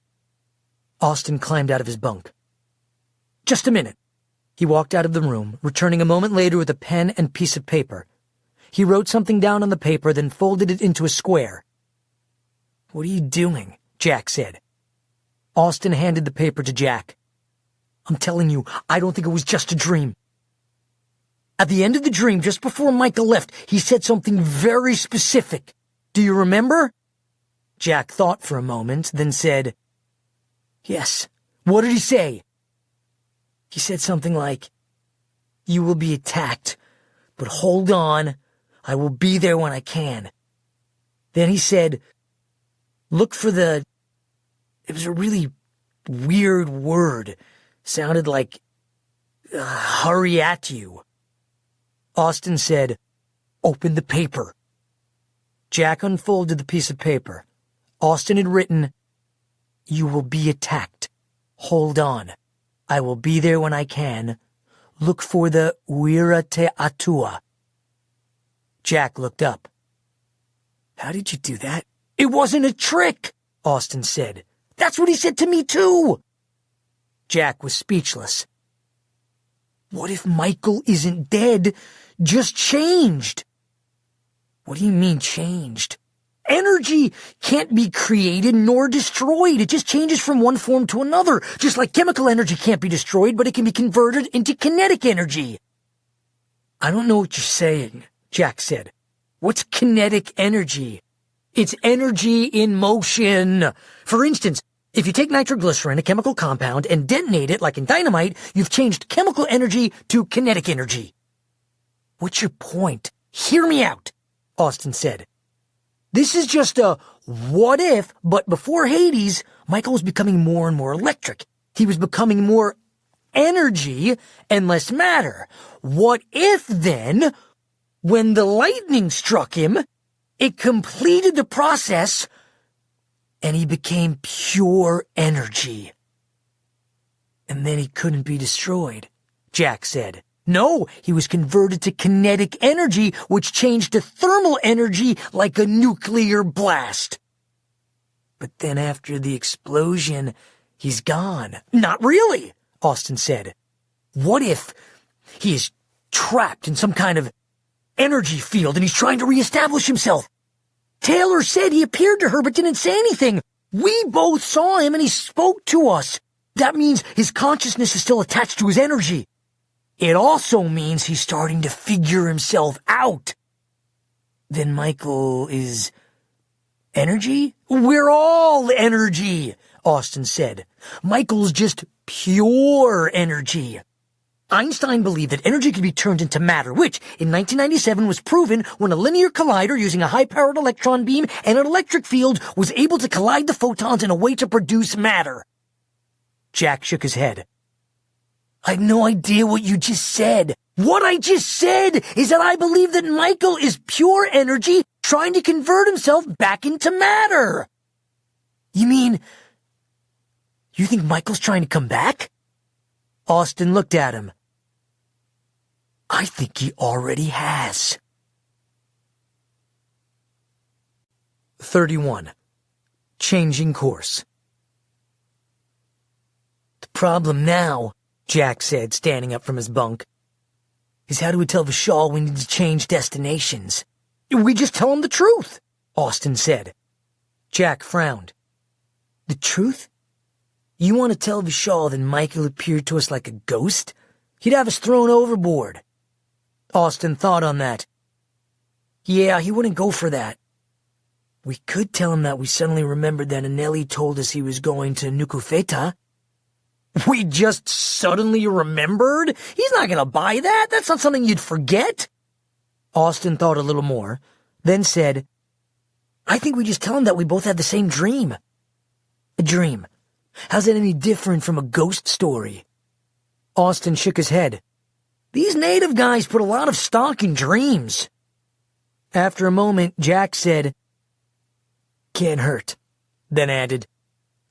Austin climbed out of his bunk. Just a minute. He walked out of the room, returning a moment later with a pen and piece of paper. He wrote something down on the paper, then folded it into a square. What are you doing? Jack said. Austin handed the paper to Jack. I'm telling you, I don't think it was just a dream. At the end of the dream, just before Michael left, he said something very specific. Do you remember? Jack thought for a moment, then said, Yes. What did he say? He said something like, You will be attacked, but hold on. I will be there when I can. Then he said, Look for the... It was a really weird word. Sounded like, hurry at you. Austin said, Open the paper. Jack unfolded the piece of paper. Austin had written, You will be attacked. Hold on. I will be there when I can. Look for the Wira Te Atua. Jack looked up. How did you do that? It wasn't a trick, Austin said. That's what he said to me too. Jack was speechless. What if Michael isn't dead, just changed? What do you mean changed? Energy can't be created nor destroyed. It just changes from one form to another. Just like chemical energy can't be destroyed, but it can be converted into kinetic energy. I don't know what you're saying, Jack said. What's kinetic energy? It's energy in motion. For instance, if you take nitroglycerin, a chemical compound, and detonate it like in dynamite, you've changed chemical energy to kinetic energy. What's your point? Hear me out, Austin said. This is just a what if, but before Hades, Michael was becoming more and more electric. He was becoming more energy and less matter. What if then, when the lightning struck him, it completed the process and he became pure energy? And then he couldn't be destroyed, Jack said. No, he was converted to kinetic energy, which changed to thermal energy like a nuclear blast. But then after the explosion, he's gone. Not really, Austin said. What if he is trapped in some kind of energy field and he's trying to reestablish himself? Taylor said he appeared to her but didn't say anything. We both saw him and he spoke to us. That means his consciousness is still attached to his energy. It also means he's starting to figure himself out. Then Michael is energy? We're all energy, Austin said. Michael's just pure energy. Einstein believed that energy could be turned into matter, which, in 1997, was proven when a linear collider using a high-powered electron beam and an electric field was able to collide the photons in a way to produce matter. Jack shook his head. I have no idea what you just said. What I just said is that I believe that Michael is pure energy trying to convert himself back into matter. You mean, you think Michael's trying to come back? Austin looked at him. I think he already has. 31. Changing course. The problem now, Jack said, standing up from his bunk, is how do we tell Vishal we need to change destinations? We just tell him the truth, Austin said. Jack frowned. The truth? You want to tell Vishal that Michael appeared to us like a ghost? He'd have us thrown overboard. Austin thought on that. Yeah, he wouldn't go for that. We could tell him that we suddenly remembered that Anelli told us he was going to Nukufeta. We just suddenly remembered? He's not going to buy that. That's not something you'd forget. Austin thought a little more, then said, I think we just tell him that we both had the same dream. A dream. How's that any different from a ghost story? Austin shook his head. These native guys put a lot of stock in dreams. After a moment, Jack said, Can't hurt. Then added,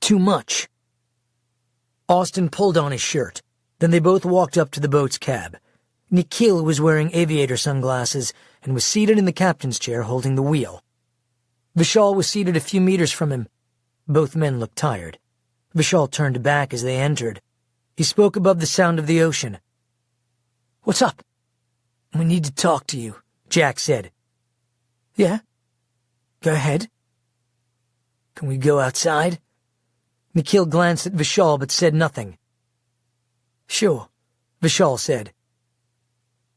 too much. Austin pulled on his shirt. Then they both walked up to the boat's cab. Nikhil was wearing aviator sunglasses and was seated in the captain's chair holding the wheel. Vishal was seated a few meters from him. Both men looked tired. Vishal turned back as they entered. He spoke above the sound of the ocean. "What's up?" "We need to talk to you," Jack said. "Yeah? Go ahead." "Can we go outside?" Nikhil glanced at Vishal but said nothing. "Sure," Vishal said.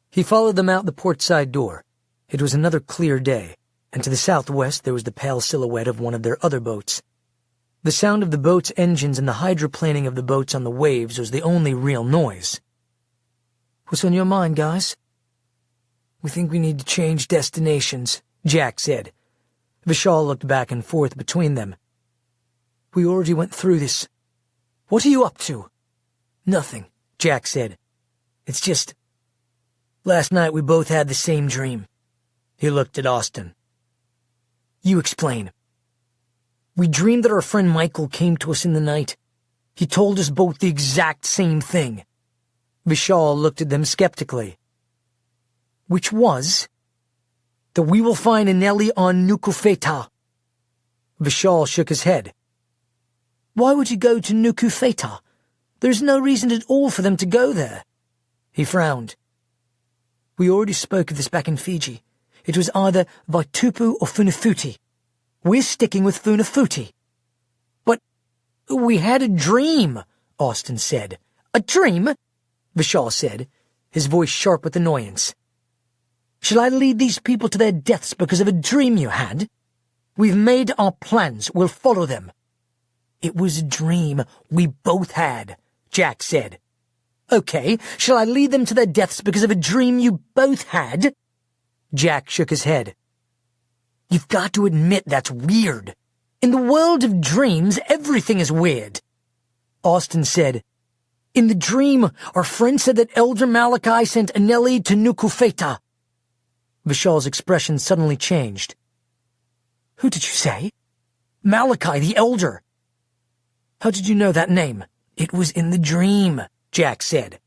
He followed them out the port side door. It was another clear day, and to the southwest there was the pale silhouette of one of their other boats. The sound of the boat's engines and the hydroplaning of the boats on the waves was the only real noise. "What's on your mind, guys?" "We think we need to change destinations," Jack said. Vishal looked back and forth between them. "We already went through this. What are you up to?" "Nothing," Jack said. "It's just... last night we both had the same dream." He looked at Austin. "You explain." "We dreamed that our friend Michael came to us in the night. He told us both the exact same thing." Vishal looked at them skeptically. "Which was that we will find Anelli on Nukufeta." Vishal shook his head. "Why would you go to Nukufeta? There's no reason at all for them to go there." He frowned. "We already spoke of this back in Fiji. It was either Vaitupu or Funafuti. We're sticking with Funafuti." "But we had a dream," Austin said. "A dream?" Vishal said, his voice sharp with annoyance. "Shall I lead these people to their deaths because of a dream you had? We've made our plans. We'll follow them." "It was a dream we both had," Jack said. "Okay, shall I lead them to their deaths because of a dream you both had?" Jack shook his head. "You've got to admit that's weird. In the world of dreams, everything is weird." Austin said, "In the dream, our friend said that Elder Malachi sent Anelli to Nukufeta." Vishal's expression suddenly changed. "Who did you say?" "Malachi, the Elder." "How did you know that name?" "It was in the dream," Jack said.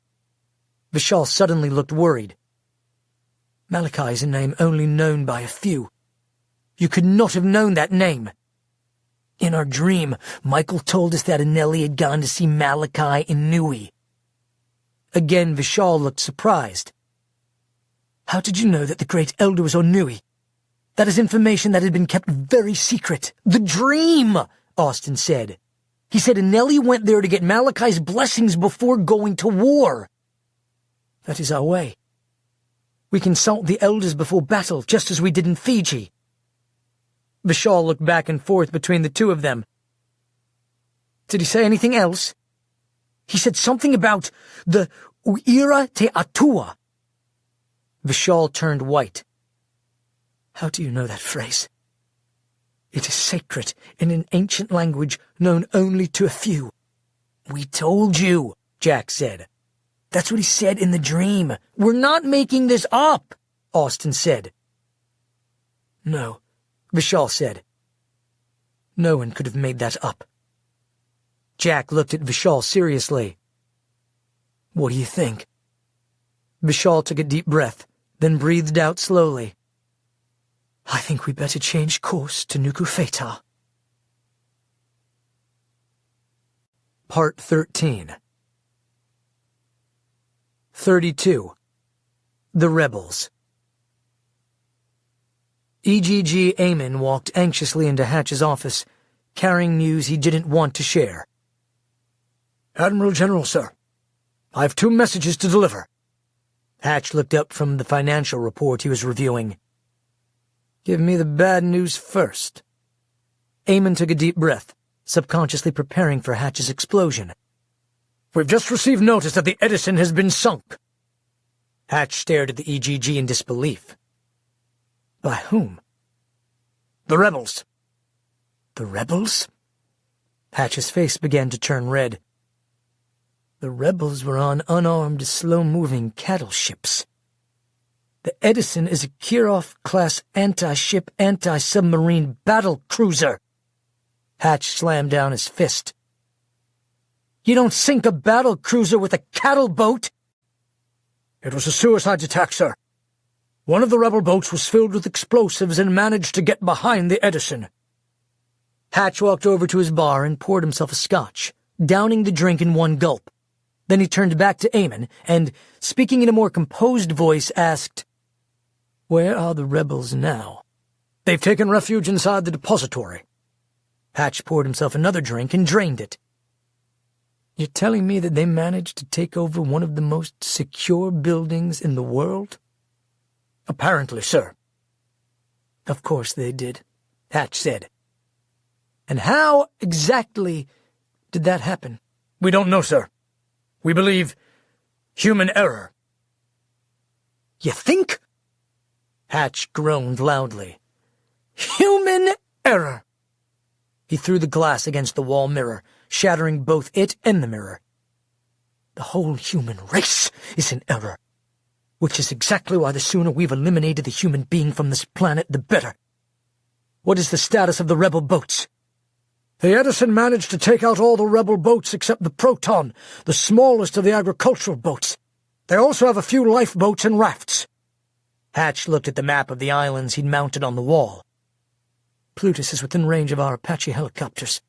Vishal suddenly looked worried. "Malachi is a name only known by a few. You could not have known that name." "In our dream, Michael told us that Anelli had gone to see Malachi in Nui." Again Vishal looked surprised. "How did you know that the Great Elder was on Nui? That is information that had been kept very secret." "The dream," Austin said. "He said Anelli went there to get Malachi's blessings before going to war." "That is our way. We consult the elders before battle, just as we did in Fiji." Vishal looked back and forth between the two of them. "Did he say anything else?" "He said something about the Uira Te Atua." Vishal turned white. "How do you know that phrase?" "It is sacred in an ancient language known only to a few." "We told you," Jack said. "That's what he said in the dream. We're not making this up," Austin said. "No," Vishal said. "No one could have made that up." Jack looked at Vishal seriously. "What do you think?" Vishal took a deep breath, then breathed out slowly. "I think we better change course to Nukufeta." Part 13. 32. The Rebels. EGG Eamon walked anxiously into Hatch's office, carrying news he didn't want to share. "Admiral General, sir. I have 2 messages to deliver." Hatch looked up from the financial report he was reviewing. "Give me the bad news first." Eamon took a deep breath, subconsciously preparing for Hatch's explosion. "We've just received notice that the Edison has been sunk." Hatch stared at the EGG in disbelief. "By whom?" "The rebels." "The rebels?" Hatch's face began to turn red. The rebels were on unarmed, slow-moving cattle ships. The Edison is a Kirov-class anti-ship, anti-submarine battle cruiser. Hatch slammed down his fist. "You don't sink a battle cruiser with a cattle boat!" "It was a suicide attack, sir. One of the rebel boats was filled with explosives and managed to get behind the Edison." Hatch walked over to his bar and poured himself a scotch, downing the drink in one gulp. Then he turned back to Eamon and, speaking in a more composed voice, asked, "Where are the rebels now?" "They've taken refuge inside the depository." Hatch poured himself another drink and drained it. "You're telling me that they managed to take over one of the most secure buildings in the world?" "Apparently, sir." "Of course they did," Hatch said. "And how exactly did that happen?" "We don't know, sir. We believe human error." "You think?" Hatch groaned loudly. "Human error!" He threw the glass against the wall mirror, shattering both it and the mirror. "The whole human race is in error, which is exactly why the sooner we've eliminated the human being from this planet, the better. What is the status of the rebel boats?" "The Edison managed to take out all the rebel boats except the Proton, the smallest of the agricultural boats. They also have a few lifeboats and rafts." Hatch looked at the map of the islands he'd mounted on the wall. "Plutus is within range of our Apache helicopters.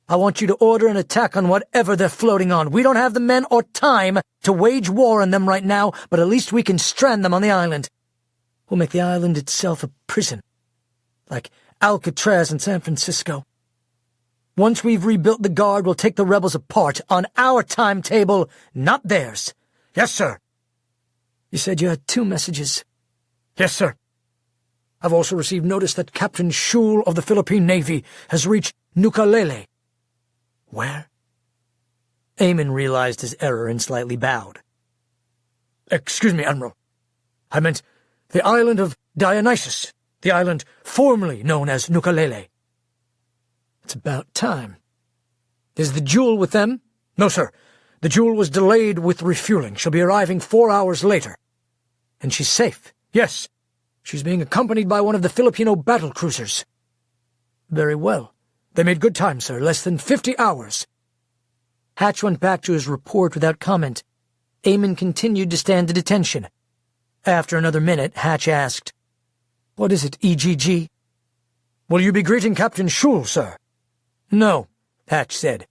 I want you to order an attack on whatever they're floating on. We don't have the men or time to wage war on them right now, but at least we can strand them on the island. We'll make the island itself a prison, like Alcatraz in San Francisco. Once we've rebuilt the Guard, we'll take the rebels apart on our timetable, not theirs." "Yes, sir." "You said you had 2 messages." "Yes, sir. I've also received notice that Captain Schul of the Philippine Navy has reached Nukalele." "Where?" Eamon realized his error and slightly bowed. "Excuse me, Admiral. I meant the island of Dionysus, the island formerly known as Nukalele." "It's about time. Is the Jewel with them?" "No, sir. The Jewel was delayed with refueling. She'll be arriving 4 hours later." "And she's safe?" "Yes. She's being accompanied by one of the Filipino battle cruisers." "Very well. They made good time, sir. Less than 50 hours. Hatch went back to his report without comment. Eamon continued to stand at attention. After another minute, Hatch asked, "What is it, EGG?" "Will you be greeting Captain Schul, sir?" "No," Hatch said.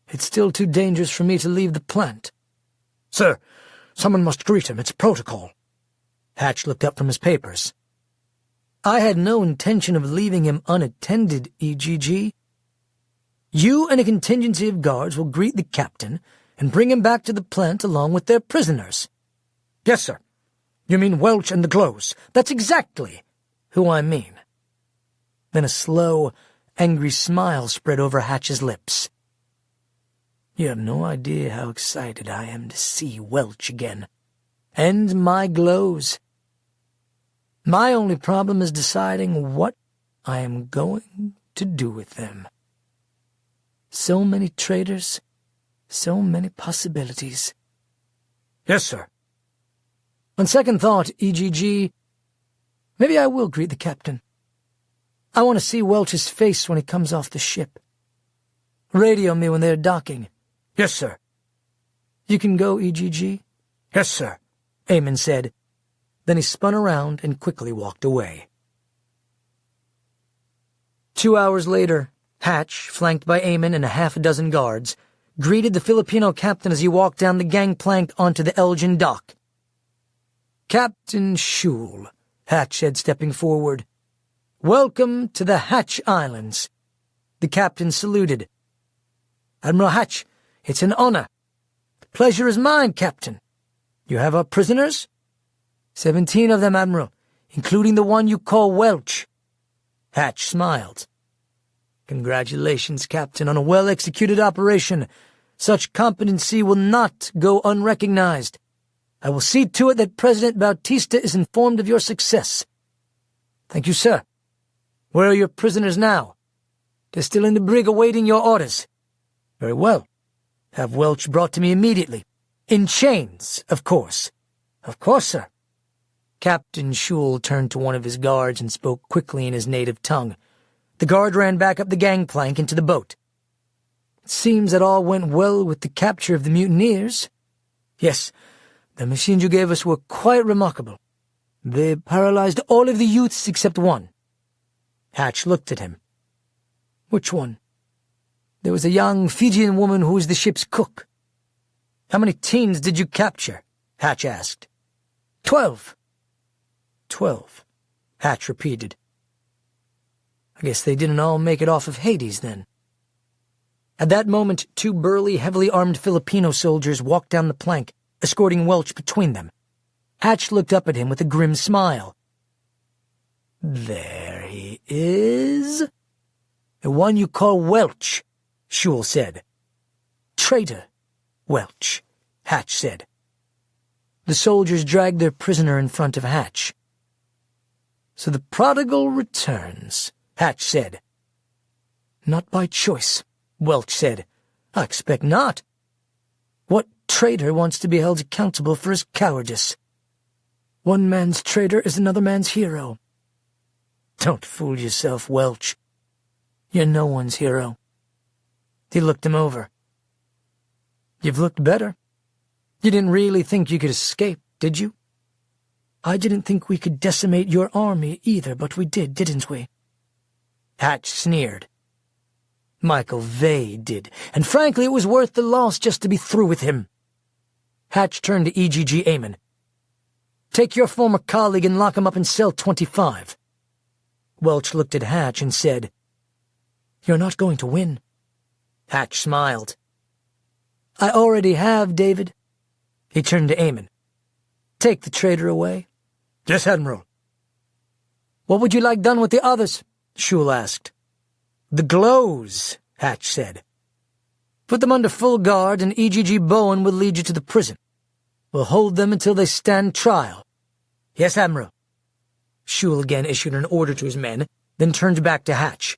"It's still too dangerous for me to leave the plant." "Sir, someone must greet him. It's protocol." Hatch looked up from his papers. "I had no intention of leaving him unattended, EGG. You and a contingency of guards will greet the captain and bring him back to the plant along with their prisoners." "Yes, sir. You mean Welch and the Glows?" "That's exactly who I mean." Then a slow, angry smile spread over Hatch's lips. "You have no idea how excited I am to see Welch again. And my Glows. My only problem is deciding what I am going to do with them. So many traitors, so many possibilities." "Yes, sir." "On second thought, EGG, maybe I will greet the captain. I want to see Welch's face when he comes off the ship. Radio me when they're docking." "Yes, sir." "You can go, EGG?" "Yes, sir," Eamon said. Then he spun around and quickly walked away. 2 hours later, Hatch, flanked by Eamon and a half a dozen guards, greeted the Filipino captain as he walked down the gangplank onto the Elgin dock. "Captain Schul," Hatch said, stepping forward. "Welcome to the Hatch Islands." The captain saluted. "Admiral Hatch, it's an honor." "The pleasure is mine, Captain. You have our prisoners?" 17 of them, Admiral, including the one you call Welch." Hatch smiled. "Congratulations, Captain, on a well-executed operation. Such competency will not go unrecognized. I will see to it that President Bautista is informed of your success." "Thank you, sir. Where are your prisoners now?" "They're still in the brig awaiting your orders." "Very well. Have Welch brought to me immediately. In chains, of course." "Of course, sir." Captain Schul turned to one of his guards and spoke quickly in his native tongue. The guard ran back up the gangplank into the boat. It seems that all went well with the capture of the mutineers. Yes, the machines you gave us were quite remarkable. They paralyzed all of the youths except one. Hatch looked at him. Which one? There was a young Fijian woman who was the ship's cook. How many teens did you capture? Hatch asked. 12. 12, Hatch repeated. I guess they didn't all make it off of Hades, then. At that moment, 2 burly, heavily armed Filipino soldiers walked down the plank, escorting Welch between them. Hatch looked up at him with a grim smile. There he is. The one you call Welch, Shule said. Traitor, Welch, Hatch said. The soldiers dragged their prisoner in front of Hatch. So the prodigal returns, Hatch said. Not by choice, Welch said. I expect not. What traitor wants to be held accountable for his cowardice? One man's traitor is another man's hero. Don't fool yourself, Welch. You're no one's hero. He looked him over. You've looked better. You didn't really think you could escape, did you? I didn't think we could decimate your army either, but we did, didn't we? Hatch sneered. Michael Vey did, and frankly it was worth the loss just to be through with him. Hatch turned to E.G.G. Amon. Take your former colleague and lock him up in cell 25. Welch looked at Hatch and said, You're not going to win. Hatch smiled. I already have, David. He turned to Amon. Take the traitor away. Yes, Admiral. What would you like done with the others? Shule asked. The glows, Hatch said. Put them under full guard and E.G.G. Bowen will lead you to the prison. We'll hold them until they stand trial. Yes, Admiral. Shule again issued an order to his men, then turned back to Hatch.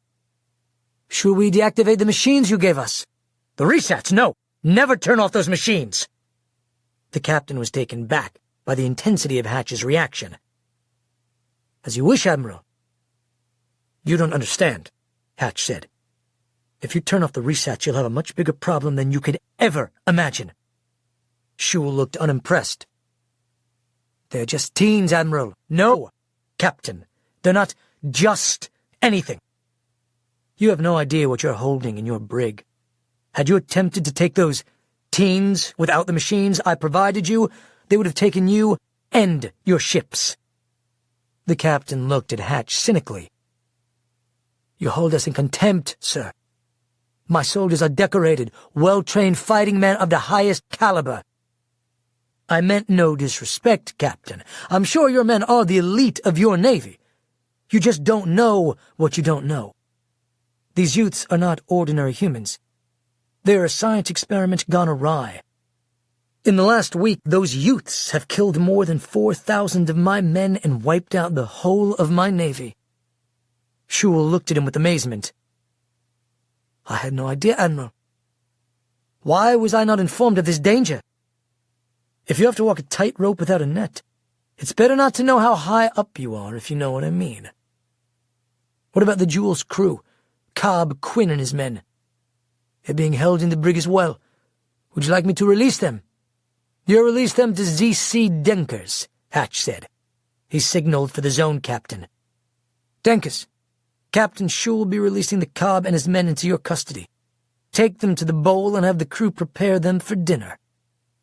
Should we deactivate the machines you gave us? The resets, no! Never turn off those machines! The captain was taken back by the intensity of Hatch's reaction. As you wish, Admiral. You don't understand, Hatch said. If you turn off the resets, you'll have a much bigger problem than you could ever imagine. Shule looked unimpressed. They're just teens, Admiral. No, Captain. They're not just anything. You have no idea what you're holding in your brig. Had you attempted to take those teens without the machines I provided you, they would have taken you and your ships. The captain looked at Hatch cynically. You hold us in contempt, sir. My soldiers are decorated, well-trained fighting men of the highest caliber. I meant no disrespect, Captain. I'm sure your men are the elite of your navy. You just don't know what you don't know. These youths are not ordinary humans. They're a science experiment gone awry. In the last week, those youths have killed more than 4,000 of my men and wiped out the whole of my navy. Shule looked at him with amazement. I had no idea, Admiral. Why was I not informed of this danger? If you have to walk a tightrope without a net, it's better not to know how high up you are, if you know what I mean. What about the Jewel's crew, Cobb, Quinn, and his men? They're being held in the brig as well. Would you like me to release them? You release them to Z.C. Denkers, Hatch said. He signaled for the zone captain. Denkers, Captain Shule will be releasing the Cobb and his men into your custody. Take them to the bowl and have the crew prepare them for dinner.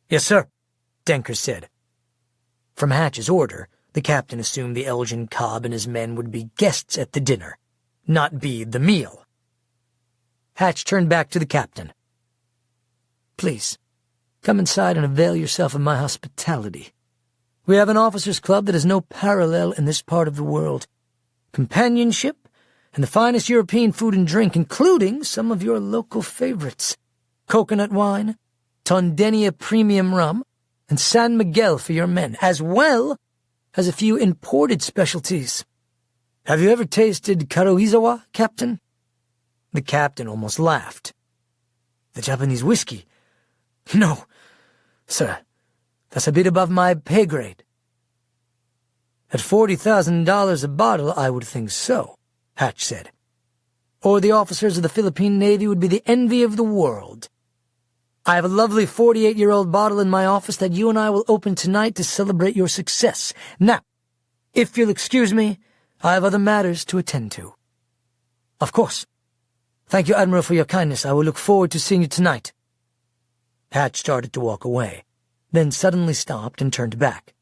Yes, sir, Denkers said. From Hatch's order, the captain assumed the Elgin Cobb and his men would be guests at the dinner, not be the meal. Hatch turned back to the captain. Please, come inside and avail yourself of my hospitality. We have an officers' club that has no parallel in this part of the world. Companionship, and the finest European food and drink, including some of your local favorites. Coconut wine, Tondenia premium rum, and San Miguel for your men, as well as a few imported specialties. Have you ever tasted Karuizawa, Captain? The captain almost laughed. The Japanese whiskey? No, sir. That's a bit above my pay grade. At $40,000 a bottle, I would think so, Hatch said. or the officers of the Philippine Navy would be the envy of the world. I have a lovely 48-year-old bottle in my office that you and I will open tonight to celebrate your success. Now, if you'll excuse me, I have other matters to attend to." "Of course. Thank you, Admiral, for your kindness. I will look forward to seeing you tonight." Hatch started to walk away, then suddenly stopped and turned back.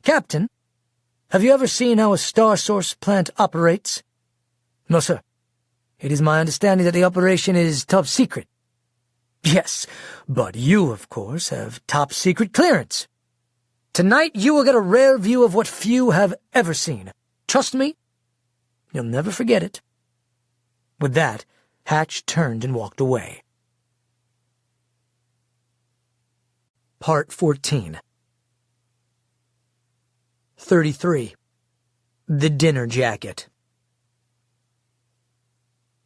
"Captain, have you ever seen how a Star Source plant operates?" "No, sir. It is my understanding that the operation is top secret." "Yes, but you, of course, have top-secret clearance. Tonight you will get a rare view of what few have ever seen. Trust me, you'll never forget it." With that, Hatch turned and walked away. Part 14. 33. The Dinner Jacket.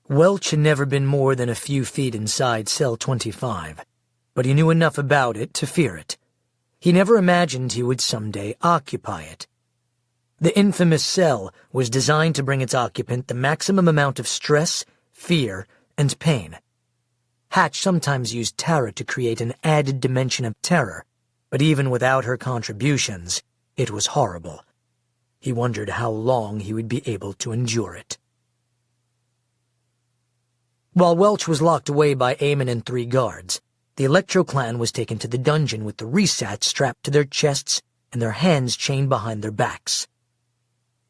Welch had never been more than a few feet inside Cell 25, but he knew enough about it to fear it. He never imagined he would someday occupy it. The infamous cell was designed to bring its occupant the maximum amount of stress, fear, and pain. Hatch sometimes used Tara to create an added dimension of terror, but even without her contributions, it was horrible. He wondered how long he would be able to endure it. While Welch was locked away by Eamon and 3 guards, the Electro clan was taken to the dungeon with the resats strapped to their chests and their hands chained behind their backs.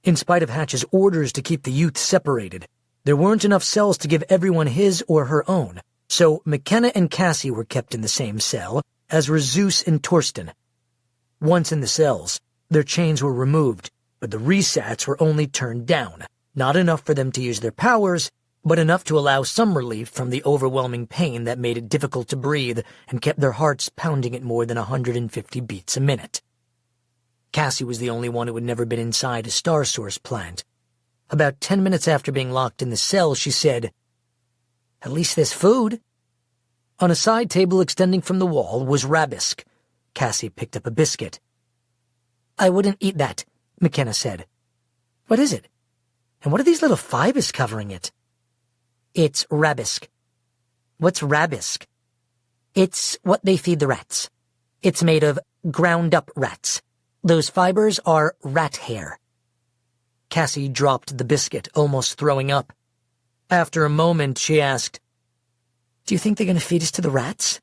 In spite of Hatch's orders to keep the youth separated, there weren't enough cells to give everyone his or her own, so McKenna and Cassie were kept in the same cell, as were Zeus and Torsten. Once in the cells, their chains were removed, but the resats were only turned down, not enough for them to use their powers, but enough to allow some relief from the overwhelming pain that made it difficult to breathe and kept their hearts pounding at more than 150 beats a minute. Cassie was the only one who had never been inside a Star Source plant. About 10 minutes after being locked in the cell, she said, "At least there's food." On a side table extending from the wall was Rabisk. Cassie picked up a biscuit. "I wouldn't eat that," McKenna said. "What is it? And what are these little fibers covering it?" "It's Rabisk." "What's Rabisk?" "It's what they feed the rats. It's made of ground-up rats. Those fibers are rat hair." Cassie dropped the biscuit, almost throwing up. After a moment, she asked, "Do you think they're going to feed us to the rats?"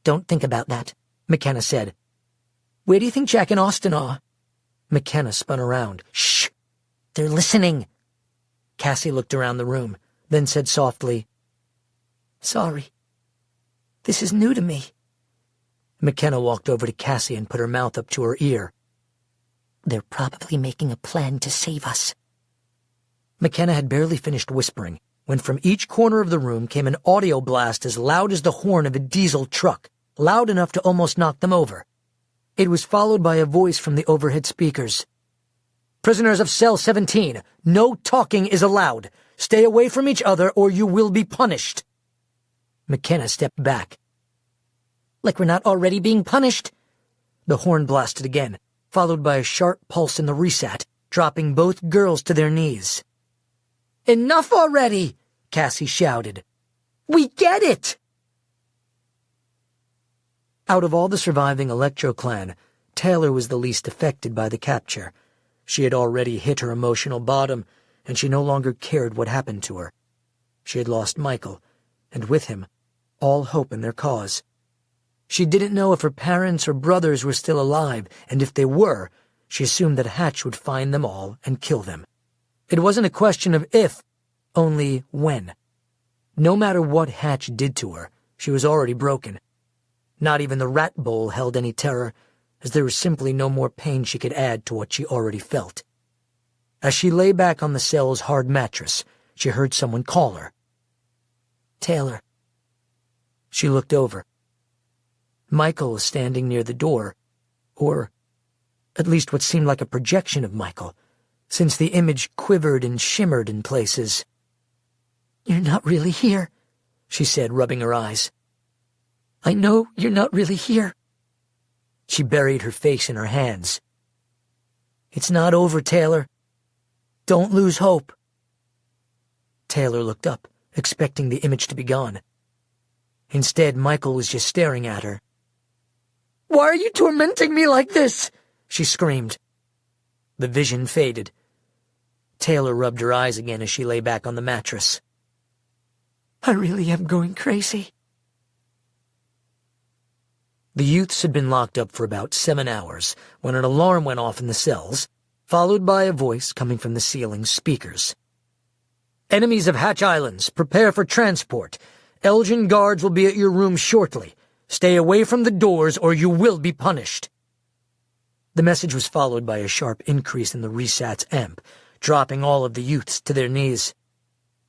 "Don't think about that," McKenna said. "Where do you think Jack and Austin are?" McKenna spun around. "Shh! They're listening." Cassie looked around the room, then said softly, "Sorry. This is new to me." McKenna walked over to Cassie and put her mouth up to her ear. "They're probably making a plan to save us." McKenna had barely finished whispering when from each corner of the room came an audio blast as loud as the horn of a diesel truck, loud enough to almost knock them over. It was followed by a voice from the overhead speakers. "Prisoners of Cell 17, no talking is allowed. Stay away from each other or you will be punished." McKenna stepped back. "Like we're not already being punished?" The horn blasted again, followed by a sharp pulse in the resat, dropping both girls to their knees. "Enough already!" Cassie shouted. "We get it!" Out of all the surviving Electro clan, Taylor was the least affected by the capture. She had already hit her emotional bottom, and she no longer cared what happened to her. She had lost Michael, and with him, all hope in their cause. She didn't know if her parents or brothers were still alive, and if they were, she assumed that Hatch would find them all and kill them. It wasn't a question of if, only when. No matter what Hatch did to her, she was already broken. Not even the rat bowl held any terror, as there was simply no more pain she could add to what she already felt. As she lay back on the cell's hard mattress, she heard someone call her. "Taylor." She looked over. Michael was standing near the door, or at least what seemed like a projection of Michael, since the image quivered and shimmered in places. "You're not really here," she said, rubbing her eyes. "I know you're not really here." She buried her face in her hands. "It's not over, Taylor. Don't lose hope." Taylor looked up, expecting the image to be gone. Instead, Michael was just staring at her. "Why are you tormenting me like this?" she screamed. The vision faded. Taylor rubbed her eyes again as she lay back on the mattress. "I really am going crazy." The youths had been locked up for about 7 hours when an alarm went off in the cells, followed by a voice coming from the ceiling's speakers. "Enemies of Hatch Islands, prepare for transport. Elgin guards will be at your room shortly. Stay away from the doors or you will be punished." The message was followed by a sharp increase in the resat's amp, dropping all of the youths to their knees.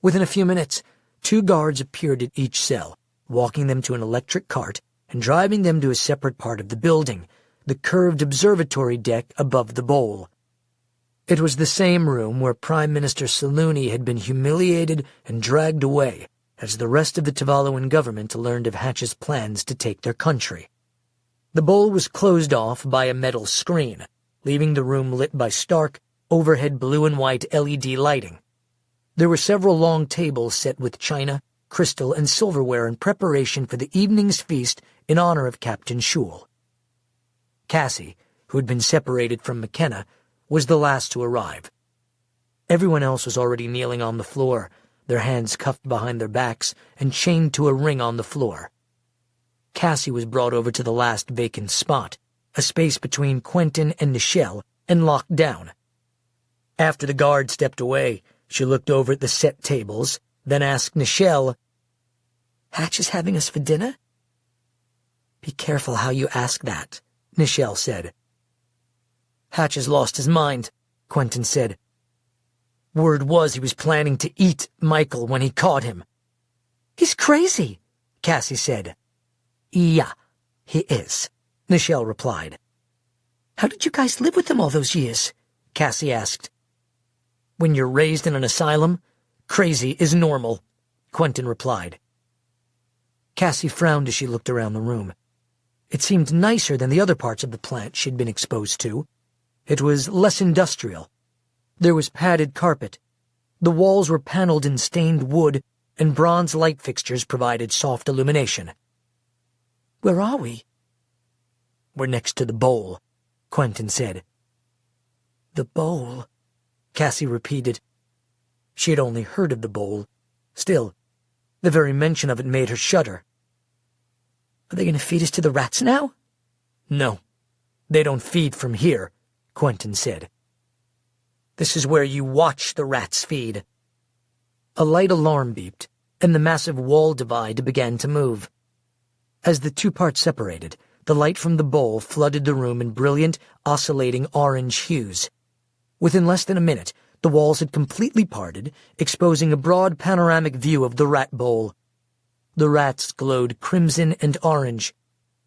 Within a few minutes, 2 guards appeared at each cell, walking them to an electric cart and driving them to a separate part of the building, the curved observatory deck above the bowl. It was the same room where Prime Minister Saluni had been humiliated and dragged away as the rest of the Tuvaluan government learned of Hatch's plans to take their country. The bowl was closed off by a metal screen, leaving the room lit by stark, overhead blue and white LED lighting. There were several long tables set with china, crystal, and silverware in preparation for the evening's feast in honor of Captain Shule. Cassie, who had been separated from McKenna, was the last to arrive. Everyone else was already kneeling on the floor, their hands cuffed behind their backs and chained to a ring on the floor. Cassie was brought over to the last vacant spot, a space between Quentin and Nichelle, and locked down. After the guard stepped away, she looked over at the set tables, then asked Nichelle, "Hatch is having us for dinner?" "Be careful how you ask that," Nichelle said. "Hatch has lost his mind," Quentin said. "Word was he was planning to eat Michael when he caught him." "He's crazy," Cassie said. "Yeah, he is," Nichelle replied. "How did you guys live with him all those years?" Cassie asked. "When you're raised in an asylum, crazy is normal," Quentin replied. Cassie frowned as she looked around the room. It seemed nicer than the other parts of the plant she'd been exposed to. It was less industrial. There was padded carpet. The walls were paneled in stained wood, and bronze light fixtures provided soft illumination. "Where are we?" "We're next to the bowl," Quentin said. "The bowl," Cassie repeated. She had only heard of the bowl. Still, the very mention of it made her shudder. "Are they going to feed us to the rats now?" "No, they don't feed from here," Quentin said. "This is where you watch the rats feed." A light alarm beeped, and the massive wall divide began to move. As the 2 parts separated, the light from the bowl flooded the room in brilliant, oscillating orange hues. Within less than a minute, the walls had completely parted, exposing a broad panoramic view of the rat bowl. The rats glowed crimson and orange.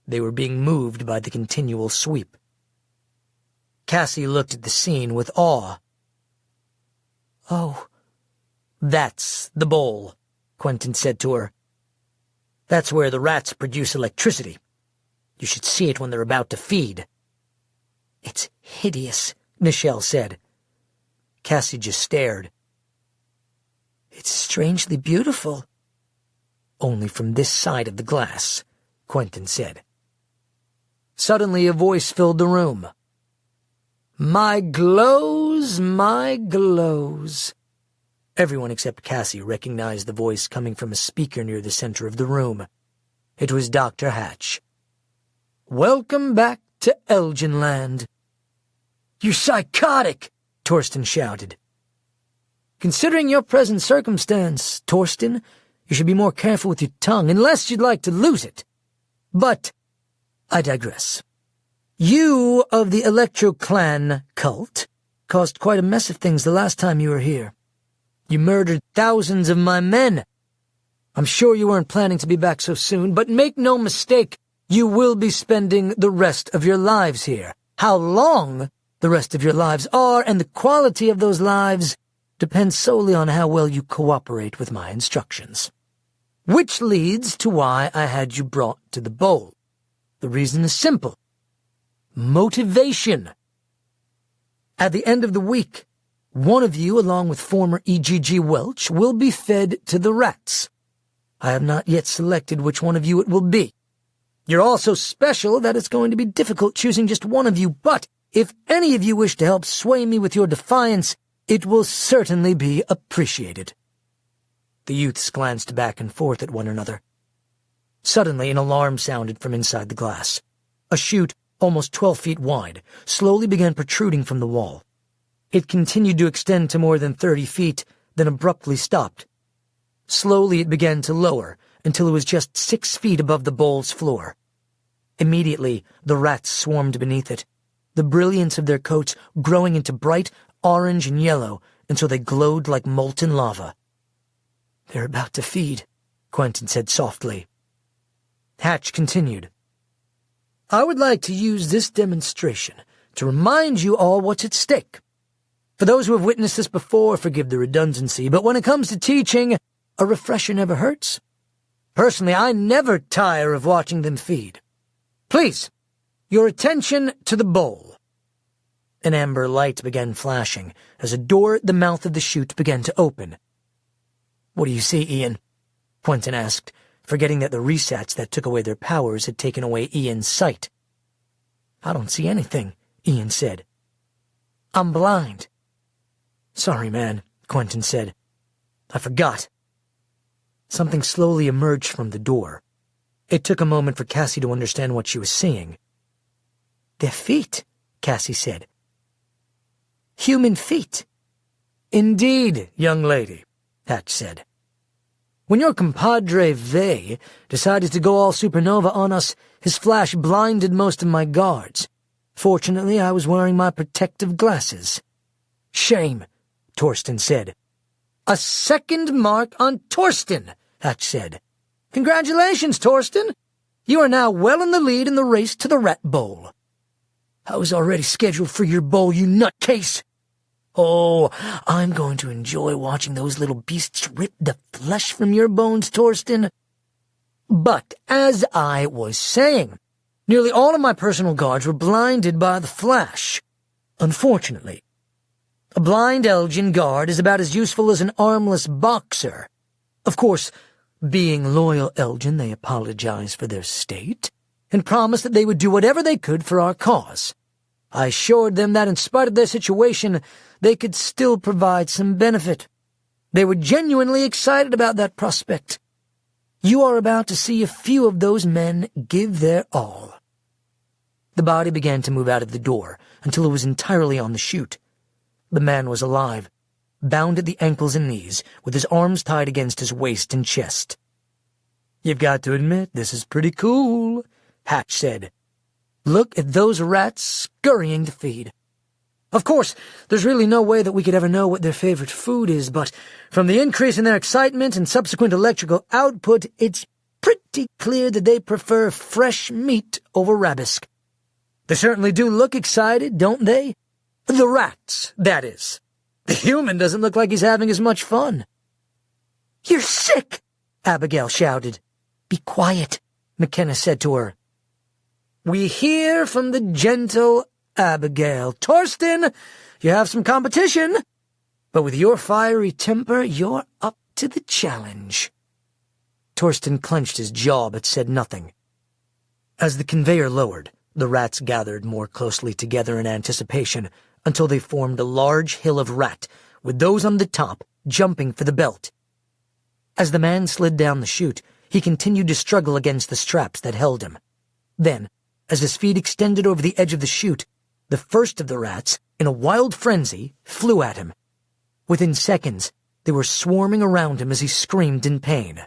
They were being moved by the continual sweep. Cassie looked at the scene with awe. "Oh, that's the bowl," Quentin said to her. "That's where the rats produce electricity. You should see it when they're about to feed." "It's hideous," Nichelle said. Cassie just stared. "It's strangely beautiful." "Only from this side of the glass," Quentin said. Suddenly a voice filled the room. "My glows, my glows." Everyone except Cassie recognized the voice coming from a speaker near the center of the room. It was Dr. Hatch. "Welcome back to Elginland." "You're psychotic!" Torsten shouted. "Considering your present circumstance, Torsten, you should be more careful with your tongue, unless you'd like to lose it. But I digress. You of the Electro-Clan cult caused quite a mess of things the last time you were here. You murdered thousands of my men. I'm sure you weren't planning to be back so soon, but make no mistake, you will be spending the rest of your lives here. How long the rest of your lives are and the quality of those lives depends solely on how well you cooperate with my instructions. Which leads to why I had you brought to the bowl. The reason is simple. Motivation. At the end of the week, One of you, along with former E.G.G. Welch, will be fed to the rats. I have not yet selected which one of you it will be. You're all so special that it's going to be difficult choosing just one of you, but if any of you wish to help sway me with your defiance, it will certainly be appreciated." The youths glanced back and forth at one another. Suddenly, an alarm sounded from inside the glass. A chute, almost 12 feet wide, slowly began protruding from the wall. It continued to extend to more than 30 feet, then abruptly stopped. Slowly it began to lower, until it was just 6 feet above the bowl's floor. Immediately, the rats swarmed beneath it, the brilliance of their coats growing into bright orange and yellow until they glowed like molten lava. "They're about to feed," Quentin said softly. Hatch continued. "I would like to use this demonstration to remind you all what's at stake. For those who have witnessed this before, forgive the redundancy, but when it comes to teaching, a refresher never hurts. Personally, I never tire of watching them feed. Please, your attention to the bowl." An amber light began flashing as a door at the mouth of the chute began to open. "What do you see, Ian?" Quentin asked, forgetting that the resets that took away their powers had taken away Ian's sight. "I don't see anything," Ian said. "I'm blind." "Sorry, man," Quentin said. "I forgot." Something slowly emerged from the door. It took a moment for Cassie to understand what she was seeing. "They're feet," Cassie said. "Human feet." "Indeed, young lady," Hatch said. "When your compadre Vey decided to go all supernova on us, his flash blinded most of my guards. Fortunately, I was wearing my protective glasses." "Shame," Torsten said. "A second mark on Torsten," Hatch said. "Congratulations, Torsten. You are now well in the lead in the race to the Rat Bowl." "I was already scheduled for your bowl, you nutcase." "Oh, I'm going to enjoy watching those little beasts rip the flesh from your bones, Torsten." "But, as I was saying, nearly all of my personal guards were blinded by the flash. Unfortunately. A blind Elgin guard is about as useful as an armless boxer. Of course, being loyal Elgin, they apologized for their state and promised that they would do whatever they could for our cause. I assured them that in spite of their situation, they could still provide some benefit. They were genuinely excited about that prospect. You are about to see a few of those men give their all." The body began to move out of the door until it was entirely on the chute. The man was alive, bound at the ankles and knees, with his arms tied against his waist and chest. "You've got to admit, this is pretty cool," Hatch said. "Look at those rats scurrying to feed. Of course, there's really no way that we could ever know what their favorite food is, but from the increase in their excitement and subsequent electrical output, it's pretty clear that they prefer fresh meat over rabisk. They certainly do look excited, don't they? The rats, that is. The human doesn't look like he's having as much fun." "You're sick!" Abigail shouted. "Be quiet," McKenna said to her. "We hear from the gentle Abigail. Torsten, you have some competition, but with your fiery temper, you're up to the challenge." Torsten clenched his jaw but said nothing. As the conveyor lowered, the rats gathered more closely together in anticipation until they formed a large hill of rat, with those on the top jumping for the belt. As the man slid down the chute, he continued to struggle against the straps that held him. Then, as his feet extended over the edge of the chute, the first of the rats, in a wild frenzy, flew at him. Within seconds, they were swarming around him as he screamed in pain.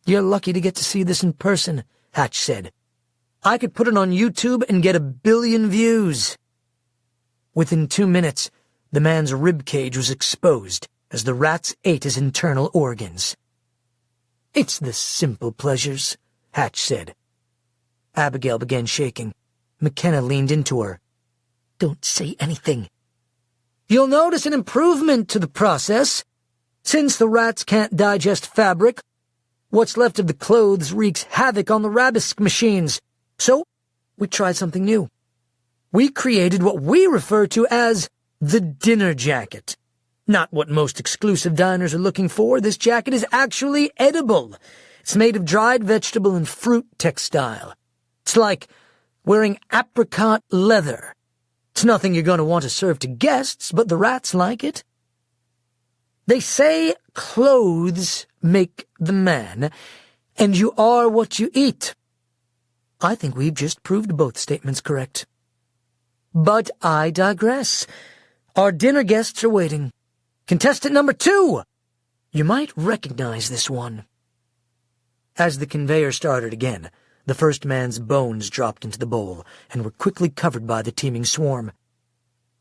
"You're lucky to get to see this in person," Hatch said. "I could put it on YouTube and get 1 billion views." Within 2 minutes, the man's rib cage was exposed as the rats ate his internal organs. "It's the simple pleasures," Hatch said. Abigail began shaking. McKenna leaned into her. "Don't say anything." "You'll notice an improvement to the process. Since the rats can't digest fabric, what's left of the clothes wreaks havoc on the rabisk machines. So, we tried something new. We created what we refer to as the dinner jacket. Not what most exclusive diners are looking for. This jacket is actually edible. It's made of dried vegetable and fruit textile. It's like wearing apricot leather. It's nothing you're going to want to serve to guests, but the rats like it. They say clothes make the man, and you are what you eat. I think we've just proved both statements correct. But I digress. Our dinner guests are waiting. Contestant number 2! You might recognize this one. As the conveyor started again, the first man's bones dropped into the bowl and were quickly covered by the teeming swarm.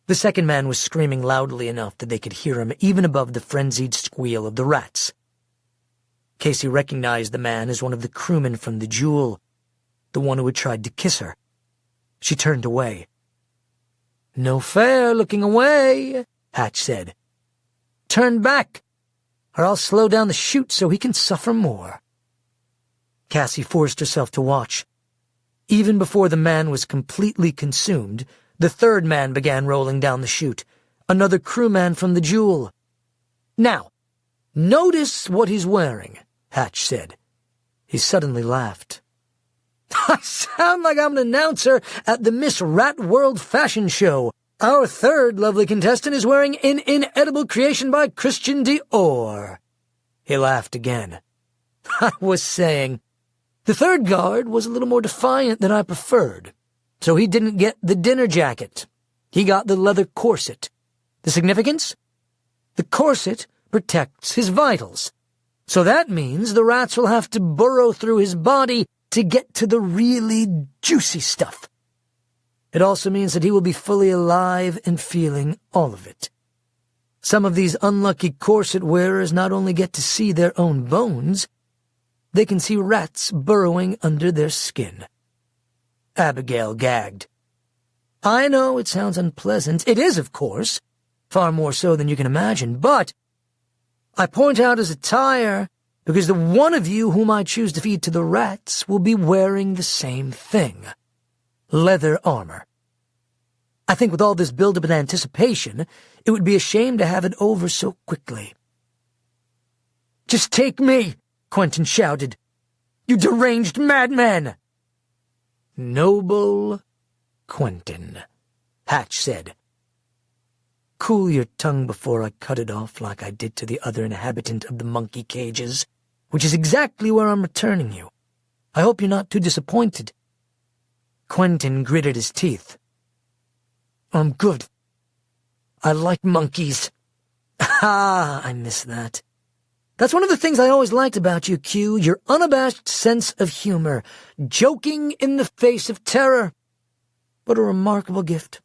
The second man was screaming loudly enough that they could hear him even above the frenzied squeal of the rats. Casey recognized the man as one of the crewmen from the Jewel, the one who had tried to kiss her. She turned away. "No fair looking away," Hatch said. "Turn back, or I'll slow down the chute so he can suffer more." Cassie forced herself to watch. Even before the man was completely consumed, the third man began rolling down the chute, another crewman from the Jewel. "Now, notice what he's wearing," Hatch said. He suddenly laughed. "I sound like I'm an announcer at the Miss Rat World fashion show. Our third lovely contestant is wearing an inedible creation by Christian Dior." He laughed again. "I was saying, the third guard was a little more defiant than I preferred, so he didn't get the dinner jacket. He got the leather corset. The significance? The corset protects his vitals. So that means the rats will have to burrow through his body to get to the really juicy stuff. It also means that he will be fully alive and feeling all of it. Some of these unlucky corset wearers not only get to see their own bones, they can see rats burrowing under their skin." Abigail gagged. "I know it sounds unpleasant. It is, of course, far more so than you can imagine, but I point out his attire because the one of you whom I choose to feed to the rats will be wearing the same thing. Leather armor. I think with all this build-up and anticipation, it would be a shame to have it over so quickly." "Just take me!" Quentin shouted. "You deranged madman!" "Noble Quentin," Hatch said. "Cool your tongue before I cut it off like I did to the other inhabitant of the monkey cages, which is exactly where I'm returning you. I hope you're not too disappointed." Quentin gritted his teeth. "I'm good. I like monkeys." "Ah, I miss that. That's one of the things I always liked about you, Q, your unabashed sense of humor, joking in the face of terror. What a remarkable gift.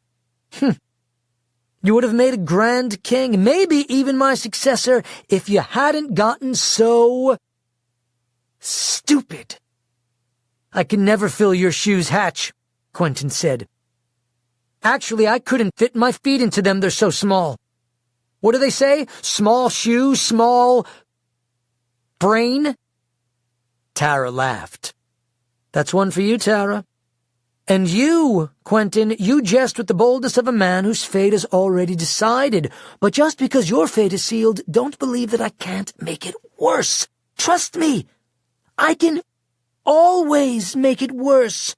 You would have made a grand king, maybe even my successor, if you hadn't gotten so stupid." "I can never fill your shoes, Hatch," Quentin said. "Actually, I couldn't fit my feet into them, they're so small. What do they say? Small shoe, small brain?" Tara laughed. "That's one for you, Tara. And you, Quentin, you jest with the boldness of a man whose fate is already decided. But just because your fate is sealed, don't believe that I can't make it worse. Trust me, I can always make it worse.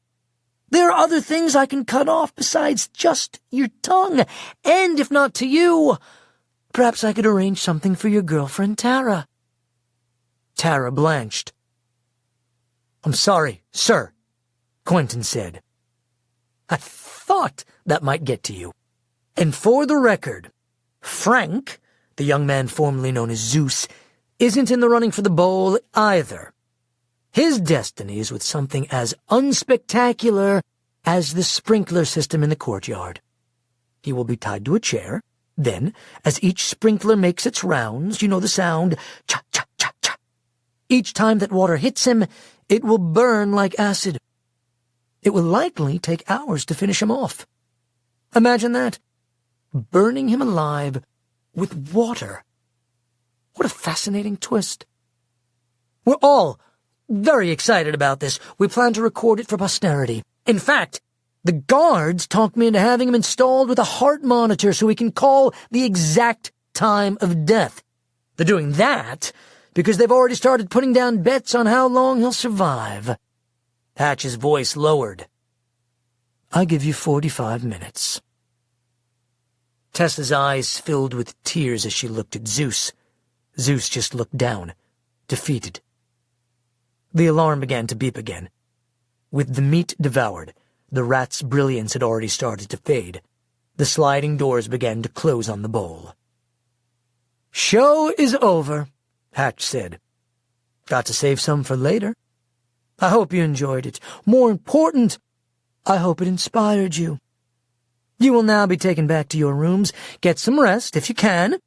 There are other things I can cut off besides just your tongue. And if not to you, perhaps I could arrange something for your girlfriend, Tara." Tara blanched. "I'm sorry, sir," Quentin said. "I thought that might get to you. And for the record, Frank, the young man formerly known as Zeus, isn't in the running for the bowl either. His destiny is with something as unspectacular as the sprinkler system in the courtyard. He will be tied to a chair. Then, as each sprinkler makes its rounds, you know the sound, cha-cha-cha-cha. Each time that water hits him, it will burn like acid. It will likely take hours to finish him off. Imagine that, burning him alive with water. What a fascinating twist. We're all very excited about this. We plan to record it for posterity. In fact, The guards talked me into having him installed with a heart monitor so he can call the exact time of death. They're doing that because they've already started putting down bets on how long he'll survive. Hatch's voice lowered. I give you 45 minutes. Tessa's eyes filled with tears as she looked at Zeus. Zeus just looked down, defeated. The alarm began to beep again. With the meat devoured, the rat's brilliance had already started to fade. The sliding doors began to close on the bowl. Show is over, Hatch said. Got to save some for later. I hope you enjoyed it. More important, I hope it inspired you. You will now be taken back to your rooms. Get some rest, if you can.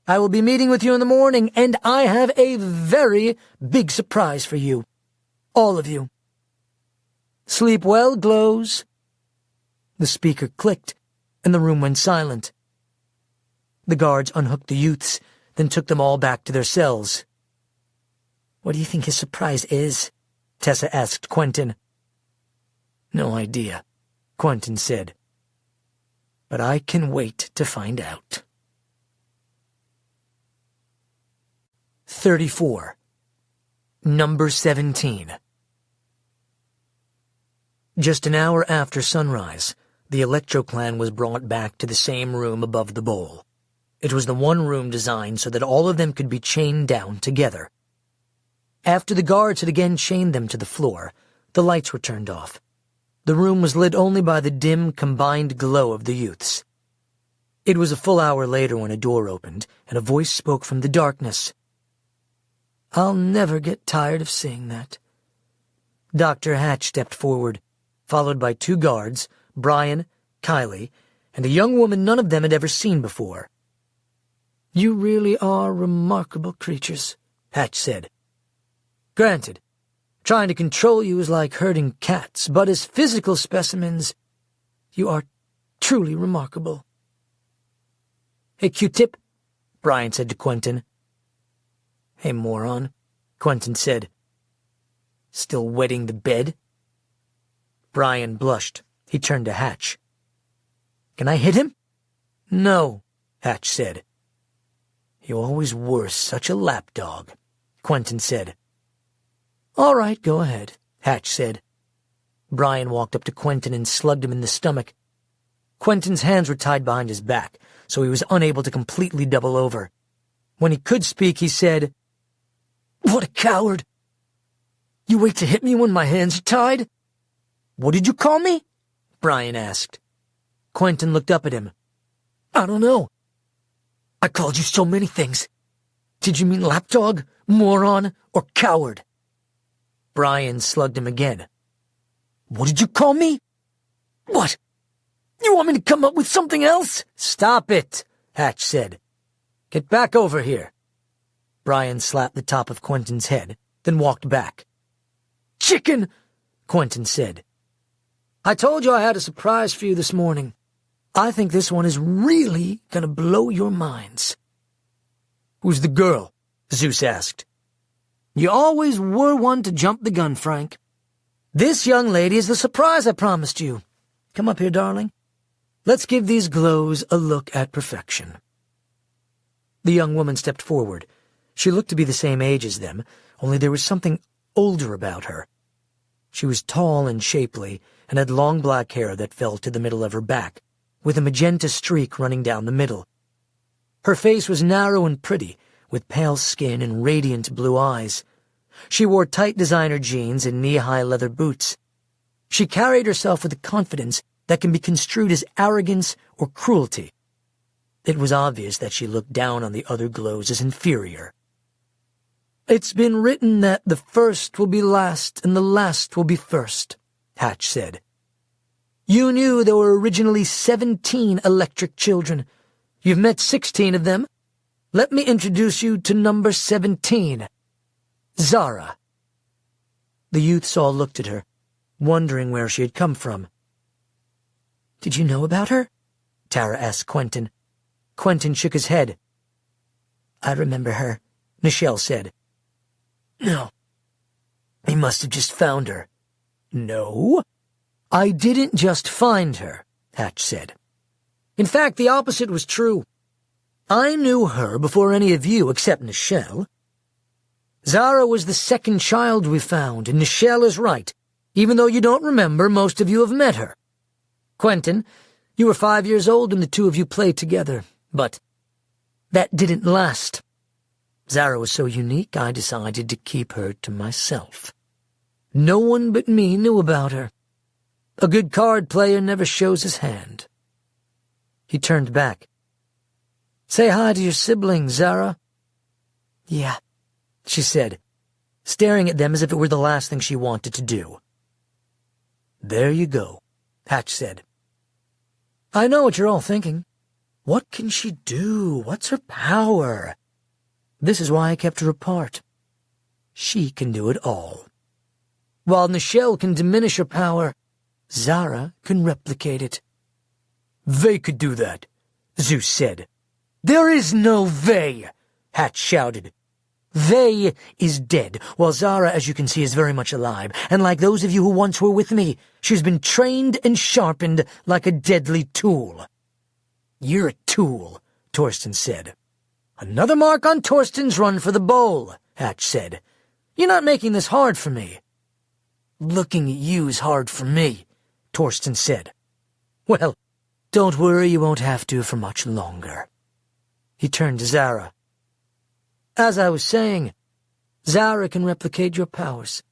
I will be meeting with you in the morning, and I have a very big surprise for you. All of you. Sleep well, Glows. The speaker clicked, and the room went silent. The guards unhooked the youths, then took them all back to their cells. What do you think his surprise is? Tessa asked Quentin. No idea, Quentin said. But I can wait to find out. 34. Number 17. Just an hour after sunrise, the Electro Clan was brought back to the same room above the bowl. It was the one room designed so that all of them could be chained down together. After the guards had again chained them to the floor, the lights were turned off. The room was lit only by the dim, combined glow of the youths. It was a full hour later when a door opened, and a voice spoke from the darkness. I'll never get tired of saying that. Dr. Hatch stepped forward, followed by 2 guards, Brian, Kylie, and a young woman none of them had ever seen before. You really are remarkable creatures, Hatch said. Granted, trying to control you is like herding cats, but as physical specimens, you are truly remarkable. Hey, Q-Tip, Brian said to Quentin. Hey, moron, Quentin said. Still wetting the bed? Brian blushed. He turned to Hatch. Can I hit him? No, Hatch said. You always were such a lapdog, Quentin said. All right, go ahead, Hatch said. Brian walked up to Quentin and slugged him in the stomach. Quentin's hands were tied behind his back, so he was unable to completely double over. When he could speak, he said, What a coward! You wait to hit me when my hands are tied? What did you call me? Brian asked. Quentin looked up at him. I don't know. I called you so many things. Did you mean lapdog, moron, or coward? Brian slugged him again. What did you call me? What? You want me to come up with something else? Stop it, Hatch said. Get back over here. Brian slapped the top of Quentin's head, then walked back. Chicken, Quentin said. I told you I had a surprise for you this morning. I think this one is really gonna blow your minds. Who's the girl? Zeus asked. You always were one to jump the gun, Frank. This young lady is the surprise I promised you. Come up here, darling. Let's give these glows a look at perfection. The young woman stepped forward. She looked to be the same age as them, only there was something older about her. She was tall and shapely, and had long black hair that fell to the middle of her back, with a magenta streak running down the middle. Her face was narrow and pretty, with pale skin and radiant blue eyes. She wore tight designer jeans and knee-high leather boots. She carried herself with a confidence that can be construed as arrogance or cruelty. It was obvious that she looked down on the other glows as inferior. It's been written that the first will be last and the last will be first, Hatch said. You knew there were originally 17 electric children. You've met 16 of them. Let me introduce you to number 17, Zara. The youths all looked at her, wondering where she had come from. Did you know about her? Tara asked Quentin. Quentin shook his head. I remember her, Nichelle said. No. He must have just found her. No? I didn't just find her, Hatch said. In fact, the opposite was true. I knew her before any of you except Nichelle. Zara was the second child we found, and Nichelle is right. Even though you don't remember, most of you have met her. Quentin, you were 5 years old when the two of you played together, but that didn't last. Zara was so unique, I decided to keep her to myself. No one but me knew about her. A good card player never shows his hand. He turned back. Say hi to your siblings, Zara. Yeah, she said, staring at them as if it were the last thing she wanted to do. There you go, Hatch said. I know what you're all thinking. What can she do? What's her power? This is why I kept her apart. She can do it all. While Nichelle can diminish her power, Zara can replicate it. Vey could do that, Zeus said. There is no Vey, Hatch shouted. Vey is dead, while Zara, as you can see, is very much alive, and like those of you who once were with me, she's been trained and sharpened like a deadly tool. You're a tool, Torsten said. Another mark on Torsten's run for the bowl, Hatch said. You're not making this hard for me. Looking at you's hard for me, Torsten said. Well, don't worry, you won't have to for much longer. He turned to Zara. As I was saying, Zara can replicate your powers.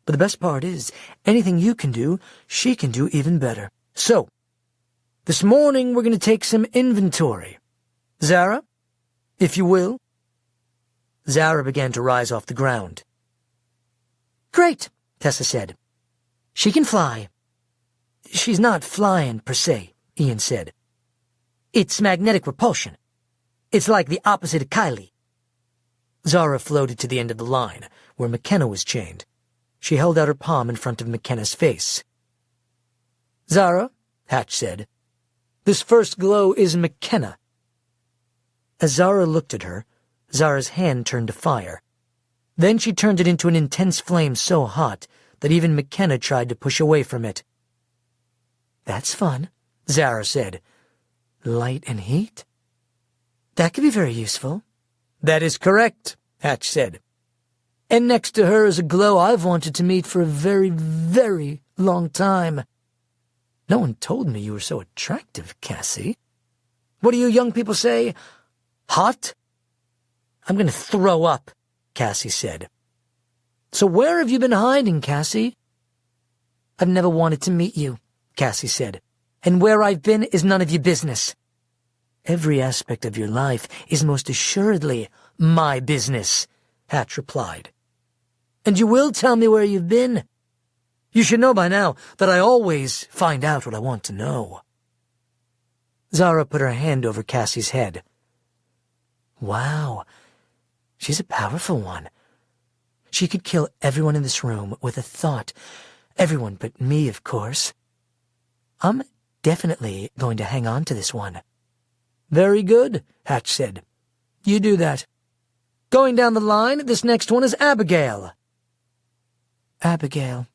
But the best part is, anything you can do, she can do even better. So, this morning we're going to take some inventory. Zara, if you will. Zara began to rise off the ground. Great, Tessa said. She can fly. She's not flying, per se, Ian said. It's magnetic repulsion. It's like the opposite of Kylie. Zara floated to the end of the line, where McKenna was chained. She held out her palm in front of McKenna's face. Zara, Hatch said, this first glow is McKenna. As Zara looked at her, Zara's hand turned to fire. Then she turned it into an intense flame so hot that even McKenna tried to push away from it. That's fun, Zara said. Light and heat? That could be very useful. That is correct, Hatch said. And next to her is a glow I've wanted to meet for a very, very long time. No one told me you were so attractive, Cassie. What do you young people say? Hot? I'm going to throw up, Cassie said. So where have you been hiding, Cassie? I've never wanted to meet you, Cassie said. And where I've been is none of your business. Every aspect of your life is most assuredly my business, Hatch replied. And you will tell me where you've been? You should know by now that I always find out what I want to know. Zara put her hand over Cassie's head. Wow, she's a powerful one. She could kill everyone in this room with a thought. Everyone but me, of course. I'm definitely going to hang on to this one. Very good, Hatch said. You do that. Going down the line, this next one is Abigail. Abigail.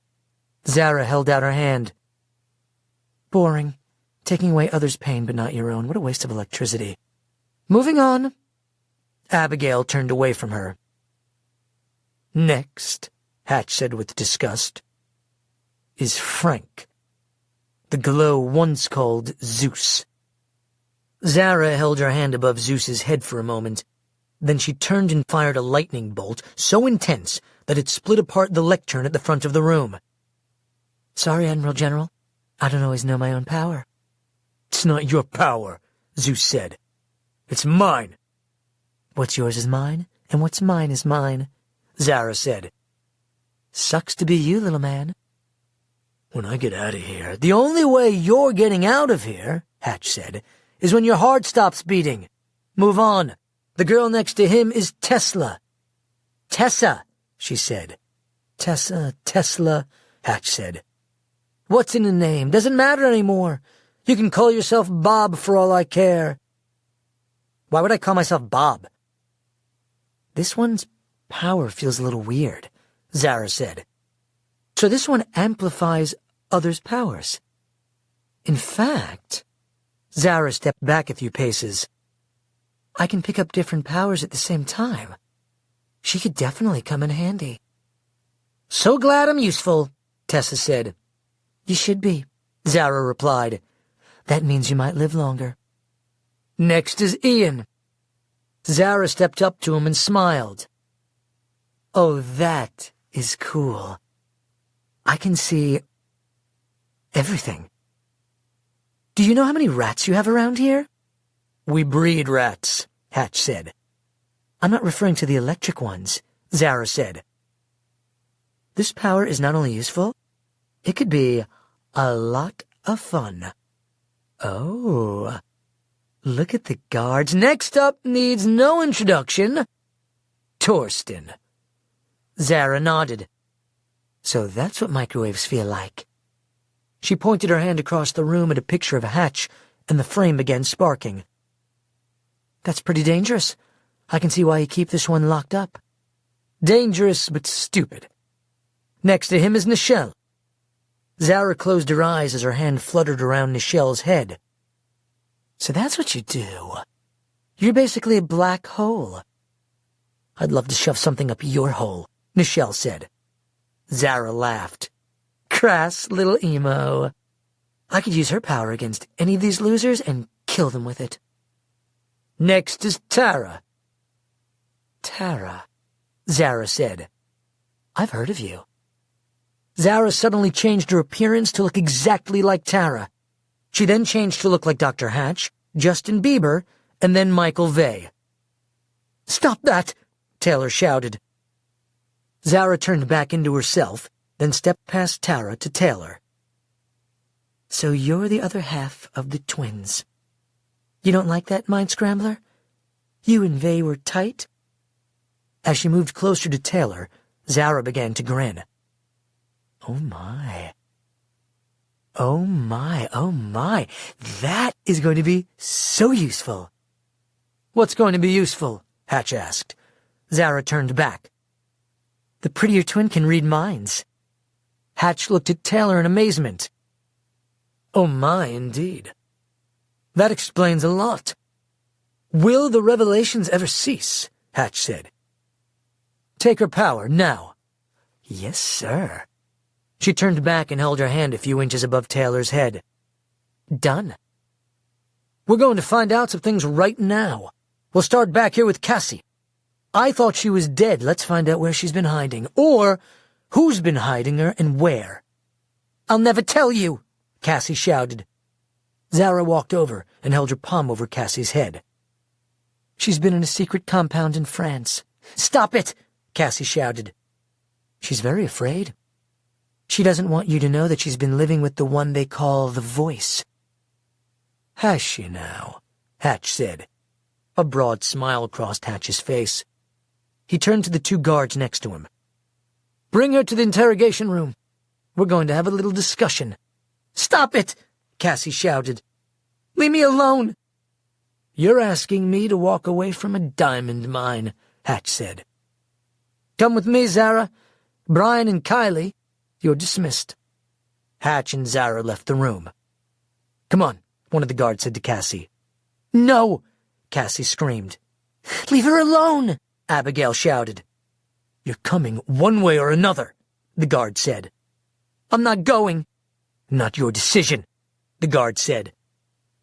Zara held out her hand. Boring. Taking away others' pain but not your own. What a waste of electricity. Moving on. Abigail turned away from her. Next, Hatch said with disgust, is Frank. The glow once called Zeus. Zara held her hand above Zeus's head for a moment. Then she turned and fired a lightning bolt so intense that it split apart the lectern at the front of the room. Sorry, Admiral General. I don't always know my own power. It's not your power, Zeus said. It's mine. What's yours is mine, and what's mine is mine, Zara said. Sucks to be you, little man. When I get out of here, the only way you're getting out of here, Hatch said, is when your heart stops beating. Move on. The girl next to him is Tesla. Tessa, she said. Tessa, Tesla, Hatch said. What's in the name? Doesn't matter anymore. You can call yourself Bob for all I care. Why would I call myself Bob? This one's power feels a little weird, Zara said. So this one amplifies others' powers. In fact, Zara stepped back a few paces. I can pick up different powers at the same time. She could definitely come in handy. So glad I'm useful, Tessa said. You should be, Zara replied. That means you might live longer. Next is Ian. Zara stepped up to him and smiled. Oh, that is cool. I can see everything. Do you know how many rats you have around here? We breed rats, Hatch said. I'm not referring to the electric ones, Zara said. This power is not only useful, it could be a lot of fun. Oh, look at the guards. Next up needs no introduction. Torsten. Zara nodded. So that's what microwaves feel like. She pointed her hand across the room at a picture of Hatch, and the frame began sparking. That's pretty dangerous. I can see why you keep this one locked up. Dangerous, but stupid. Next to him is Nichelle. Zara closed her eyes as her hand fluttered around Nichelle's head. So that's what you do. You're basically a black hole. I'd love to shove something up your hole, Nichelle said. Zara laughed. Crass little emo. I could use her power against any of these losers and kill them with it. Next is Tara. Tara, Zara said. I've heard of you. Zara suddenly changed her appearance to look exactly like Tara. She then changed to look like Dr. Hatch, Justin Bieber, and then Michael Vey. Stop that! Taylor shouted. Zara turned back into herself, then stepped past Tara to Taylor. So you're the other half of the twins. You don't like that, Mind Scrambler? You and Vey were tight? As she moved closer to Taylor, Zara began to grin. Oh my. Oh my, oh my. That is going to be so useful. What's going to be useful? Hatch asked. Zara turned back. The prettier twin can read minds. Hatch looked at Taylor in amazement. Oh my, indeed. That explains a lot. Will the revelations ever cease? Hatch said. Take her power, now. Yes, sir. She turned back and held her hand a few inches above Taylor's head. Done. We're going to find out some things right now. We'll start back here with Cassie. I thought she was dead. Let's find out where she's been hiding. Or who's been hiding her and where. I'll never tell you, Cassie shouted. Zara walked over and held her palm over Cassie's head. She's been in a secret compound in France. Stop it, Cassie shouted. She's very afraid. She doesn't want you to know that she's been living with the one they call the Voice. Has she now? Hatch said. A broad smile crossed Hatch's face. He turned to the two guards next to him. Bring her to the interrogation room. We're going to have a little discussion. Stop it, Cassie shouted. Leave me alone. You're asking me to walk away from a diamond mine, Hatch said. Come with me, Zara. Brian and Kylie, you're dismissed. Hatch and Zara left the room. Come on, one of the guards said to Cassie. No, Cassie screamed. Leave her alone, Abigail shouted. You're coming one way or another, the guard said. I'm not going. Not your decision, the guard said.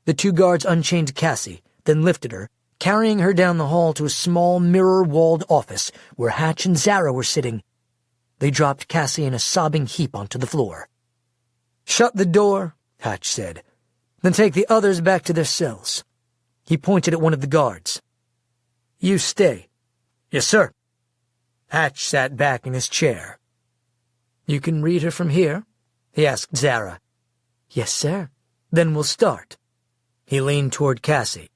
The two guards unchained Cassie, then lifted her, carrying her down the hall to a small mirror-walled office where Hatch and Zara were sitting. They dropped Cassie in a sobbing heap onto the floor. Shut the door, Hatch said. Then take the others back to their cells. He pointed at one of the guards. You stay. Yes, sir. Hatch sat back in his chair. You can read her from here? He asked Zara. Yes, sir. Then we'll start. He leaned toward Cassie.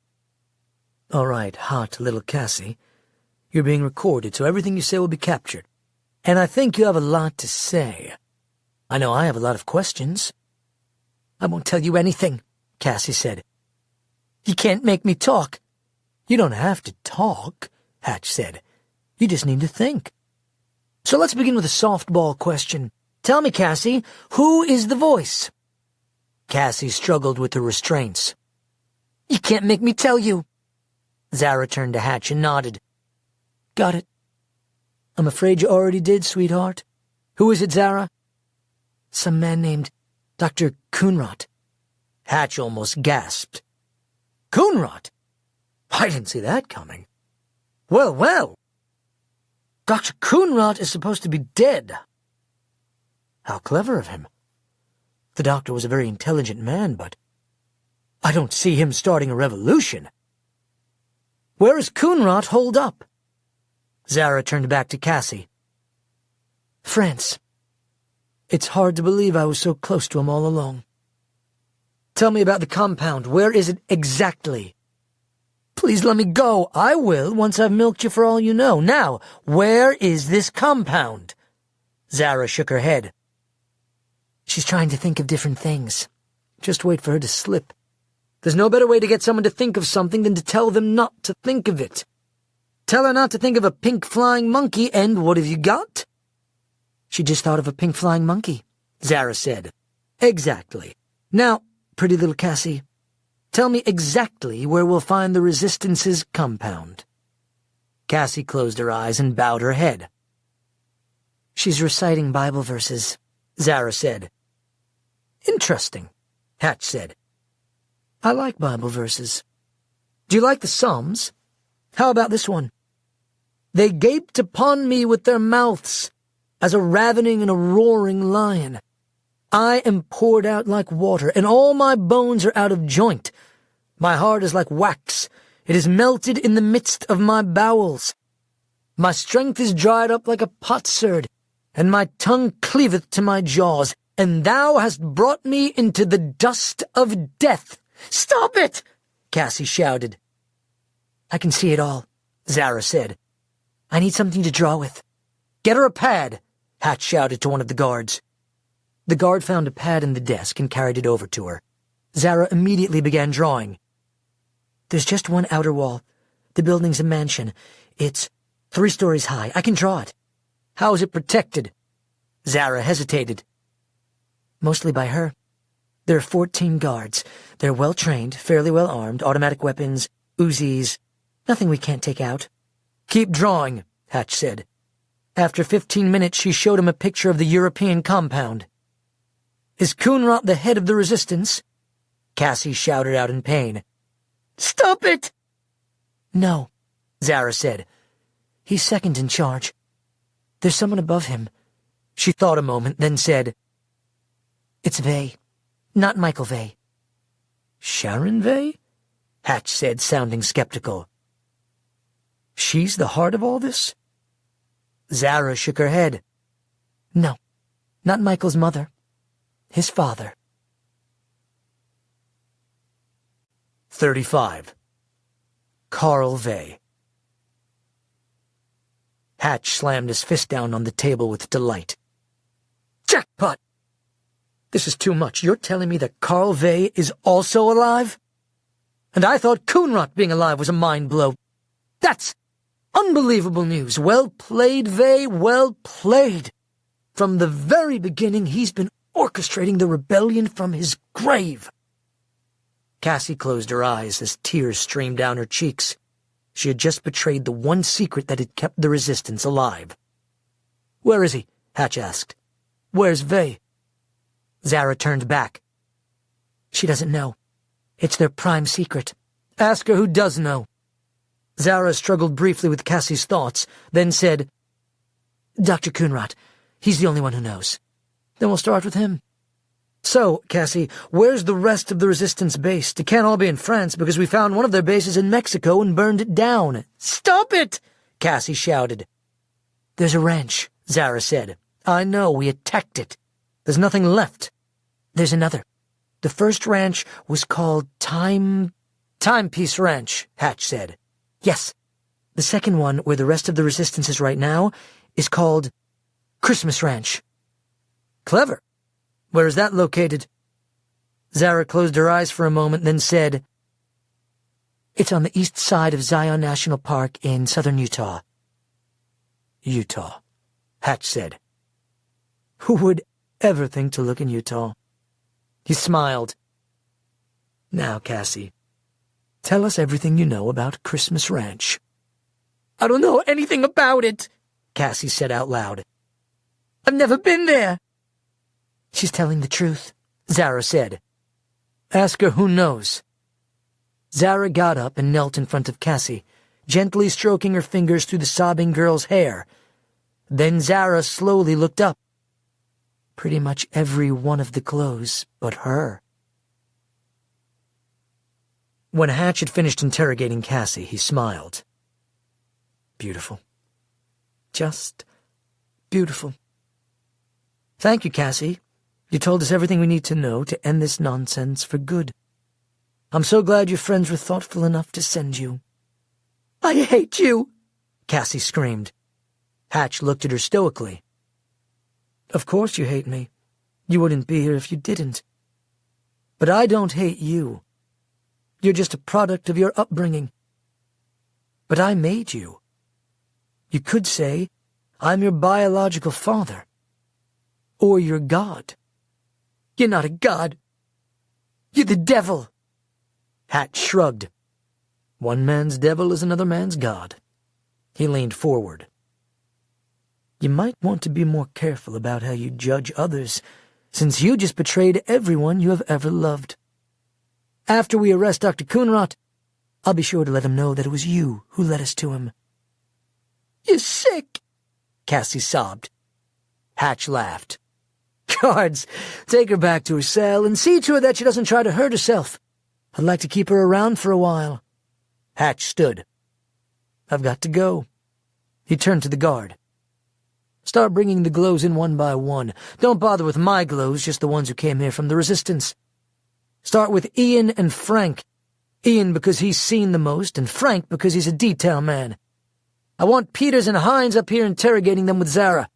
All right, hot little Cassie. You're being recorded, so everything you say will be captured. And I think you have a lot to say. I know I have a lot of questions. I won't tell you anything, Cassie said. You can't make me talk. You don't have to talk, Hatch said. You just need to think. So let's begin with a softball question. Tell me, Cassie, who is the voice? Cassie struggled with the restraints. You can't make me tell you. Zara turned to Hatch and nodded. Got it. I'm afraid you already did, sweetheart. Who is it, Zara? Some man named Dr. Coonrot. Hatch almost gasped. Coonrot? I didn't see that coming. Well, well. Dr. Coonrot is supposed to be dead. How clever of him. The doctor was a very intelligent man, but I don't see him starting a revolution. Where is Coonrot holed up? Zara turned back to Cassie. France. It's hard to believe I was so close to him all along. Tell me about the compound. Where is it exactly? Please let me go. I will, once I've milked you for all you know. Now, where is this compound? Zara shook her head. She's trying to think of different things. Just wait for her to slip. There's no better way to get someone to think of something than to tell them not to think of it. Tell her not to think of a pink flying monkey, and what have you got? She just thought of a pink flying monkey, Zara said. Exactly. Now, pretty little Cassie, tell me exactly where we'll find the Resistance's compound. Cassie closed her eyes and bowed her head. She's reciting Bible verses, Zara said. Interesting, Hatch said. I like Bible verses. Do you like the Psalms? How about this one? They gaped upon me with their mouths, as a ravening and a roaring lion. I am poured out like water, and all my bones are out of joint. My heart is like wax. It is melted in the midst of my bowels. My strength is dried up like a potsherd, and my tongue cleaveth to my jaws, and thou hast brought me into the dust of death. Stop it! Cassie shouted. I can see it all, Zara said. I need something to draw with. Get her a pad, Hatch shouted to one of the guards. The guard found a pad in the desk and carried it over to her. Zara immediately began drawing. There's just one outer wall. The building's a mansion. It's 3 stories high. I can draw it. How is it protected? Zara hesitated. Mostly by her. There are 14 guards. They're well-trained, fairly well-armed, automatic weapons, Uzis. Nothing we can't take out. Keep drawing, Hatch said. After 15 minutes, she showed him a picture of the European compound. Is Coonrot the head of the Resistance? Cassie shouted out in pain. Stop it! No, Zara said. He's second in charge. There's someone above him. She thought a moment, then said, It's Vey, not Michael Vey. Sharon Vey? Hatch said, sounding skeptical. She's the heart of all this? Zara shook her head. No, not Michael's mother. His father. 35. Carl Vey. Hatch slammed his fist down on the table with delight. Jackpot! This is too much. You're telling me that Carl Vey is also alive? And I thought Coonrot being alive was a mind blow. That's unbelievable news. Well played, Vey, well played. From the very beginning, he's been orchestrating the rebellion from his grave. Cassie closed her eyes as tears streamed down her cheeks. She had just betrayed the one secret that had kept the Resistance alive. Where is he? Hatch asked. Where's Vey? Zara turned back. She doesn't know. It's their prime secret. Ask her who does know. Zara struggled briefly with Cassie's thoughts, then said, Dr. Coonrot. He's the only one who knows. Then we'll start with him. So, Cassie, where's the rest of the Resistance based? It can't all be in France because we found one of their bases in Mexico and burned it down. Stop it! Cassie shouted. There's a ranch, Zara said. I know, we attacked it. There's nothing left. There's another. The first ranch was called Timepiece Ranch, Hatch said. Yes. The second one, where the rest of the Resistance is right now, is called Christmas Ranch. Clever. Where is that located? Zara closed her eyes for a moment, then said, It's on the east side of Zion National Park in southern Utah. Utah, Hatch said. Who would ever think to look in Utah?" He smiled. "Now, Cassie, tell us everything you know about Christmas Ranch." "I don't know anything about it," Cassie said out loud. "I've never been there." "She's telling the truth," Zara said. "Ask her who knows." Zara got up and knelt in front of Cassie, gently stroking her fingers through the sobbing girl's hair. Then Zara slowly looked up. Pretty much every one of the clothes but her. When Hatch had finished interrogating Cassie, he smiled. "Beautiful. Just beautiful. Thank you, Cassie. You told us everything we need to know to end this nonsense for good. I'm so glad your friends were thoughtful enough to send you." "I hate you," Cassie screamed. Hatch looked at her stoically. "Of course you hate me. You wouldn't be here if you didn't. But I don't hate you. You're just a product of your upbringing. But I made you. You could say I'm your biological father. Or your God." "You're not a god. You're the devil." Hatch shrugged. "One man's devil is another man's God." He leaned forward. "You might want to be more careful about how you judge others, since you just betrayed everyone you have ever loved. After we arrest Dr. Coonrot, I'll be sure to let him know that it was you who led us to him." "You're sick," Cassie sobbed. Hatch laughed. "Guards, take her back to her cell and see to her that she doesn't try to hurt herself. I'd like to keep her around for a while." Hatch stood. "I've got to go." He turned to the guard. "Start bringing the glows in one by one. Don't bother with my glows, just the ones who came here from the Resistance. Start with Ian and Frank. Ian because he's seen the most, and Frank because he's a detail man. I want Peters and Hines up here interrogating them with Zara.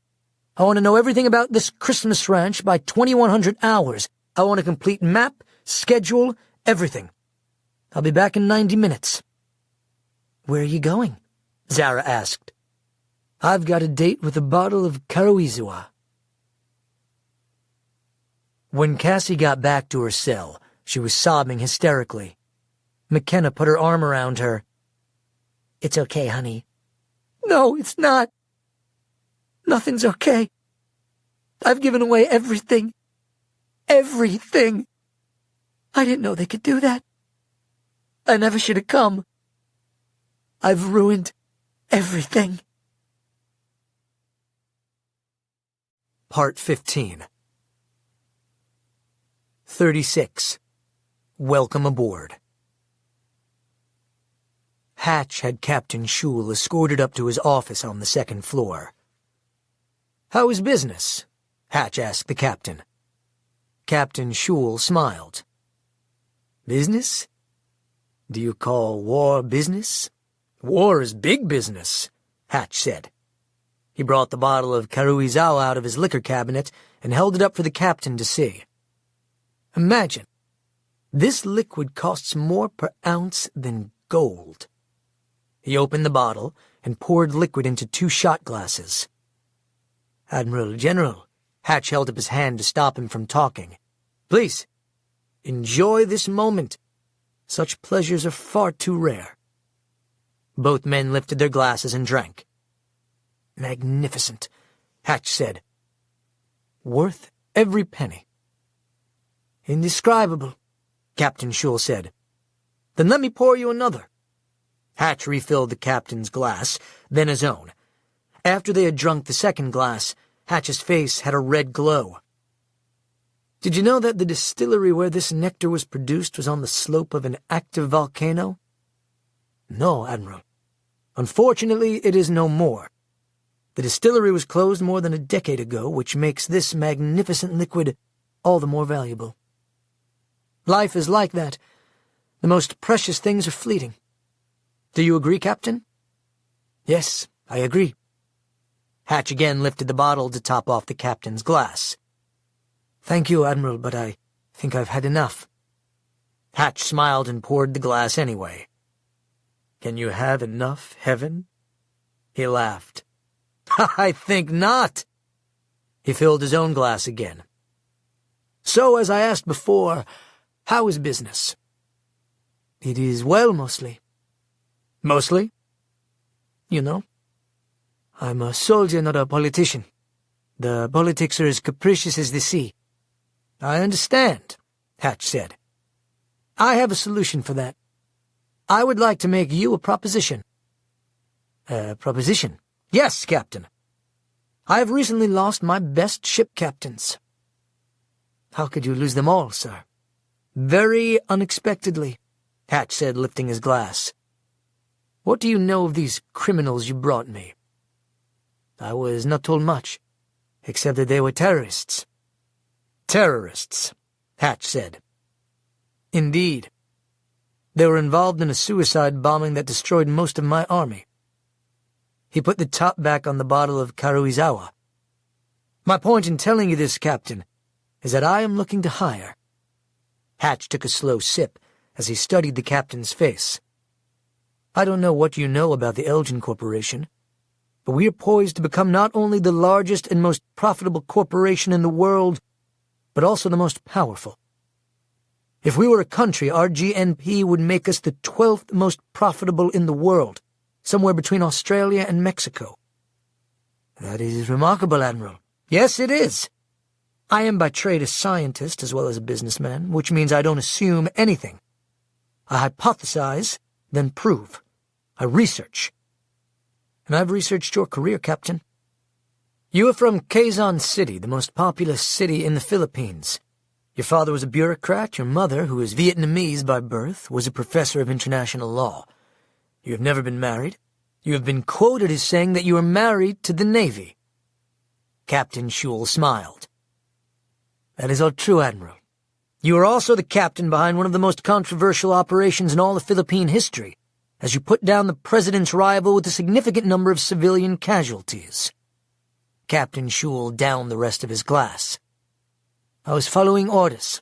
I want to know everything about this Christmas ranch by 2100 hours. I want a complete map, schedule, everything. I'll be back in 90 minutes. "Where are you going?" Zara asked. "I've got a date with a bottle of Karuizua." When Cassie got back to her cell, she was sobbing hysterically. McKenna put her arm around her. "It's okay, honey." "No, it's not. Nothing's okay. I've given away everything. Everything. I didn't know they could do that. I never should have come. I've ruined everything." Part 15. 36. Welcome aboard. Hatch had Captain Schul escorted up to his office on the second floor. "How is business?" Hatch asked the captain. Captain Schul smiled. "Business? Do you call war business?" "War is big business," Hatch said. He brought the bottle of Karuizao out of his liquor cabinet and held it up for the captain to see. "Imagine, this liquid costs more per ounce than gold." He opened the bottle and poured liquid into 2 shot glasses. "Admiral General," Hatch held up his hand to stop him from talking. "Please, enjoy this moment. Such pleasures are far too rare." Both men lifted their glasses and drank. "Magnificent," Hatch said. "Worth every penny." "Indescribable," Captain Schul said. "Then let me pour you another." Hatch refilled the captain's glass, then his own. After they had drunk the second glass, Hatch's face had a red glow. "Did you know that the distillery where this nectar was produced was on the slope of an active volcano?" "No, Admiral. Unfortunately, it is no more. The distillery was closed more than a decade ago, which makes this magnificent liquid all the more valuable. Life is like that. The most precious things are fleeting. Do you agree, Captain?" "Yes, I agree." Hatch again lifted the bottle to top off the captain's glass. "Thank you, Admiral, but I think I've had enough." Hatch smiled and poured the glass anyway. "Can you have enough, Heaven?" He laughed. "I think not." He filled his own glass again, So, as I asked before, how is business?" "It is well, mostly. "Mostly?" You know, I'm a soldier, not a politician. The politics are as capricious as the sea." "I understand," Hatch said. "I have a solution for that. I would like to make you a proposition." "A proposition?" "Yes, Captain. I have recently lost my best ship captains." "How could you lose them all, sir?" "Very unexpectedly," Hatch said, lifting his glass. "What do you know of these criminals you brought me?" "I was not told much, except that they were terrorists." "Terrorists," Hatch said. "Indeed. They were involved in a suicide bombing that destroyed most of my army." He put the top back on the bottle of Karuizawa. "My point in telling you this, Captain, is that I am looking to hire." Hatch took a slow sip as he studied the captain's face. "I don't know what you know about the Elgin Corporation, but we are poised to become not only the largest and most profitable corporation in the world, but also the most powerful. If we were a country, our GNP would make us the 12th most profitable in the world, somewhere between Australia and Mexico." "That is remarkable, Admiral." "Yes, it is. I am by trade a scientist as well as a businessman, which means I don't assume anything. I hypothesize, then prove. I research. And I've researched your career, Captain. You are from Quezon City, the most populous city in the Philippines. Your father was a bureaucrat. Your mother, who is Vietnamese by birth, was a professor of international law. You have never been married. You have been quoted as saying that you are married to the Navy." Captain Schul smiled. "That is all true, Admiral." "You are also the captain behind one of the most controversial operations in all of Philippine history, as you put down the president's rival with a significant number of civilian casualties." Captain Schul downed the rest of his glass. "I was following orders."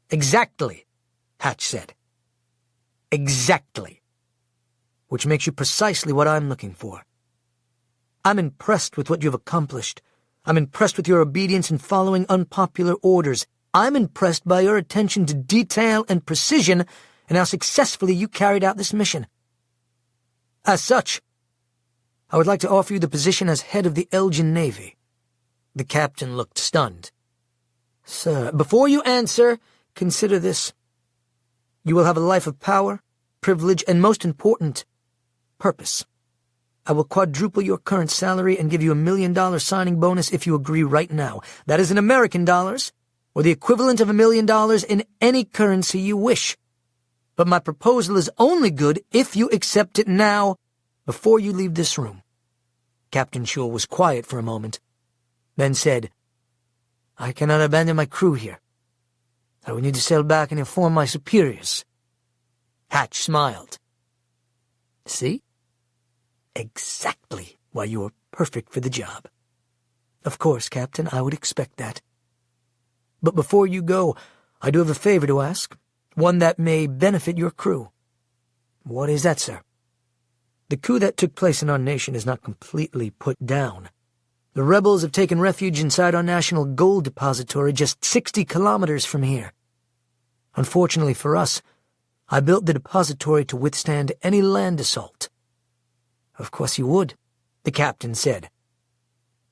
"Exactly," Hatch said. "Exactly. Which makes you precisely what I'm looking for. I'm impressed with what you've accomplished. I'm impressed with your obedience in following unpopular orders. I'm impressed by your attention to detail and precision and how successfully you carried out this mission. As such, I would like to offer you the position as head of the Elgin Navy." The captain looked stunned. "Sir, before you answer, consider this. You will have a life of power, privilege, and most important, purpose. I will quadruple your current salary and give you $1 million signing bonus if you agree right now. That is in American dollars, or the equivalent of $1 million in any currency you wish. But my proposal is only good if you accept it now, before you leave this room." Captain Schul was quiet for a moment, then said, "I cannot abandon my crew here. I will need to sail back and inform my superiors." Hatch smiled. "See? Exactly why you are perfect for the job." "Of course, Captain, I would expect that." "But before you go, I do have a favor to ask, one that may benefit your crew." "What is that, sir?" "The coup that took place in our nation is not completely put down. The rebels have taken refuge inside our national gold depository just 60 kilometers from here. Unfortunately for us, I built the depository to withstand any land assault." "Of course you would," the captain said.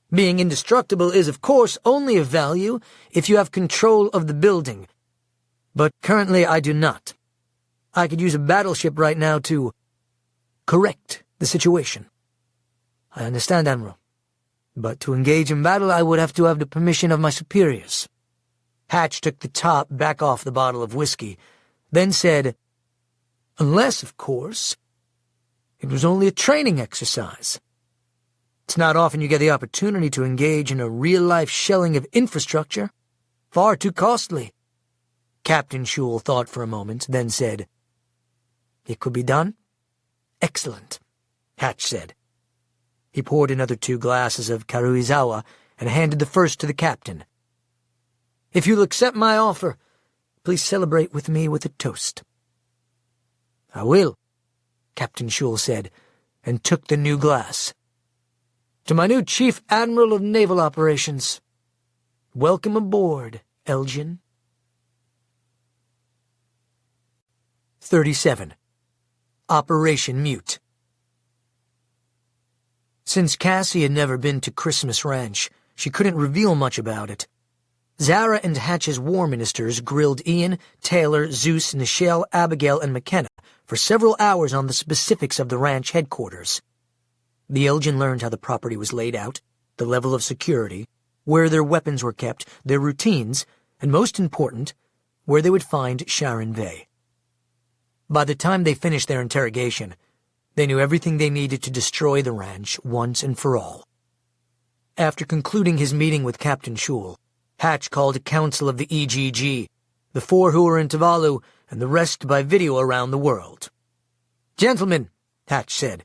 "Being indestructible is, of course, only of value if you have control of the building. But currently I do not. I could use a battleship right now to correct the situation." "I understand, Admiral. But to engage in battle, I would have to have the permission of my superiors." Hatch took the top back off the bottle of whiskey, then said, "Unless, of course, it was only a training exercise. It's not often you get the opportunity to engage in a real-life shelling of infrastructure. Far too costly." Captain Schul thought for a moment, then said, "It could be done?" "Excellent," Hatch said. He poured another 2 glasses of Karuizawa and handed the first to the captain. "If you'll accept my offer, please celebrate with me with a toast." "I will," Captain Schul said, and took the new glass. "To my new Chief Admiral of Naval Operations, welcome aboard, Elgin? 37. Operation Mute. Since Cassie had never been to Christmas Ranch, she couldn't reveal much about it. Zara and Hatch's war ministers grilled Ian, Taylor, Zeus, Nichelle, Abigail, and McKenna for several hours on the specifics of the ranch headquarters. The Elgin learned how the property was laid out, the level of security, where their weapons were kept, their routines, and most important, where they would find Sharon Vey. By the time they finished their interrogation, they knew everything they needed to destroy the ranch once and for all. After concluding his meeting with Captain Schul, Hatch called a council of the EGG, the 4 who were in Tuvalu, and the rest by video around the world. "Gentlemen," Hatch said,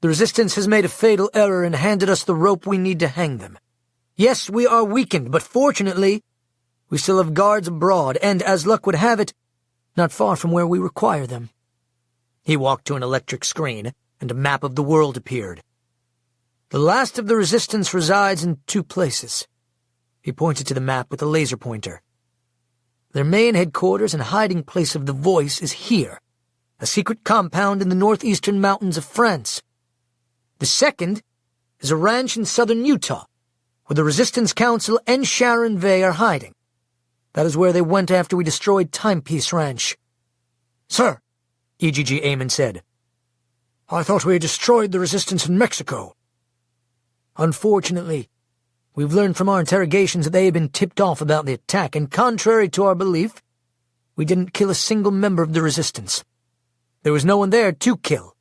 "the Resistance has made a fatal error and handed us the rope we need to hang them. Yes, we are weakened, but fortunately, we still have guards abroad, and, as luck would have it, not far from where we require them." He walked to an electric screen, and a map of the world appeared. "The last of the Resistance resides in 2 places." He pointed to the map with a laser pointer. "Their main headquarters and hiding place of the Voice is here, a secret compound in the northeastern mountains of France. The second is a ranch in southern Utah, where the Resistance Council and Sharon Vey are hiding. That is where they went after we destroyed Timepiece Ranch." "Sir," EGG Eamon said, "I thought we had destroyed the Resistance in Mexico." "Unfortunately, we've learned from our interrogations that they had been tipped off about the attack, and contrary to our belief, we didn't kill a single member of the Resistance. There was no one there to kill."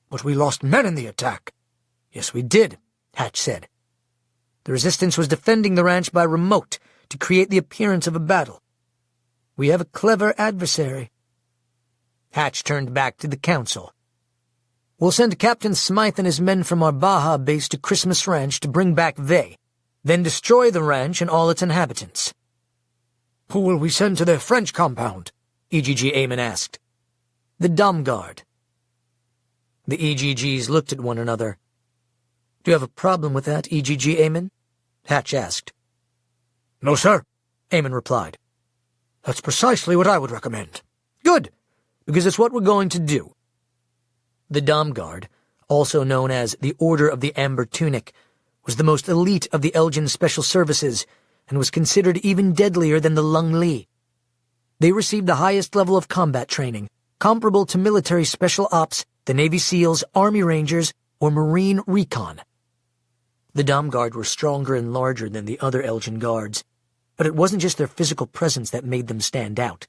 "But we lost men in the attack." "Yes, we did," Hatch said. "The Resistance was defending the ranch by remote to create the appearance of a battle. We have a clever adversary." Hatch turned back to the council. "We'll send Captain Smythe and his men from our Baja base to Christmas Ranch to bring back Vey, then destroy the ranch and all its inhabitants." "Who will we send to their French compound?" EGG Eamon asked. "The Dom Guard." The EGGs looked at one another. "Do you have a problem with that, EGG Eamon?" Hatch asked. "No, sir," Eamon replied. "That's precisely what I would recommend." "Good, because it's what we're going to do." The Dom Guard, also known as the Order of the Amber Tunic, was the most elite of the Elgin Special Services and was considered even deadlier than the Lung Li. They received the highest level of combat training, comparable to military special ops, the Navy SEALs, Army Rangers, or Marine Recon. The Dom Guard were stronger and larger than the other Elgin Guards, but it wasn't just their physical presence that made them stand out.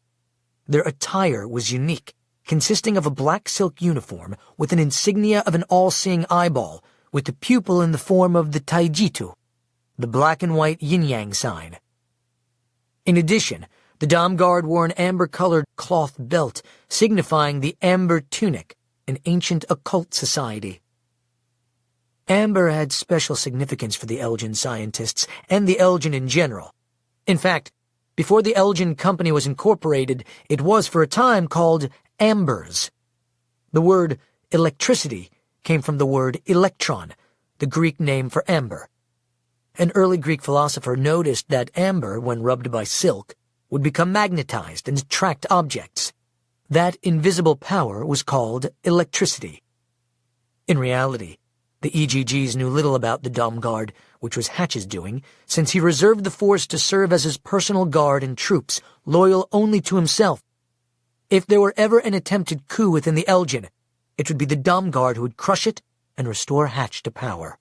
Their attire was unique, consisting of a black silk uniform with an insignia of an all-seeing eyeball, with the pupil in the form of the Taijitu, the black and white yin-yang sign. In addition, the Dom Guard wore an amber-colored cloth belt, signifying the Amber Tunic, an ancient occult society. Amber had special significance for the Elgin scientists and the Elgin in general. In fact, before the Elgin Company was incorporated, it was for a time called Ambers. The word electricity came from the word electron, the Greek name for amber. An early Greek philosopher noticed that amber, when rubbed by silk, would become magnetized and attract objects. That invisible power was called electricity. In reality, the EGGs knew little about the Dom Guard, which was Hatch's doing, since he reserved the force to serve as his personal guard and troops, loyal only to himself. If there were ever an attempted coup within the Elgin, it would be the Dom Guard who would crush it and restore Hatch to power.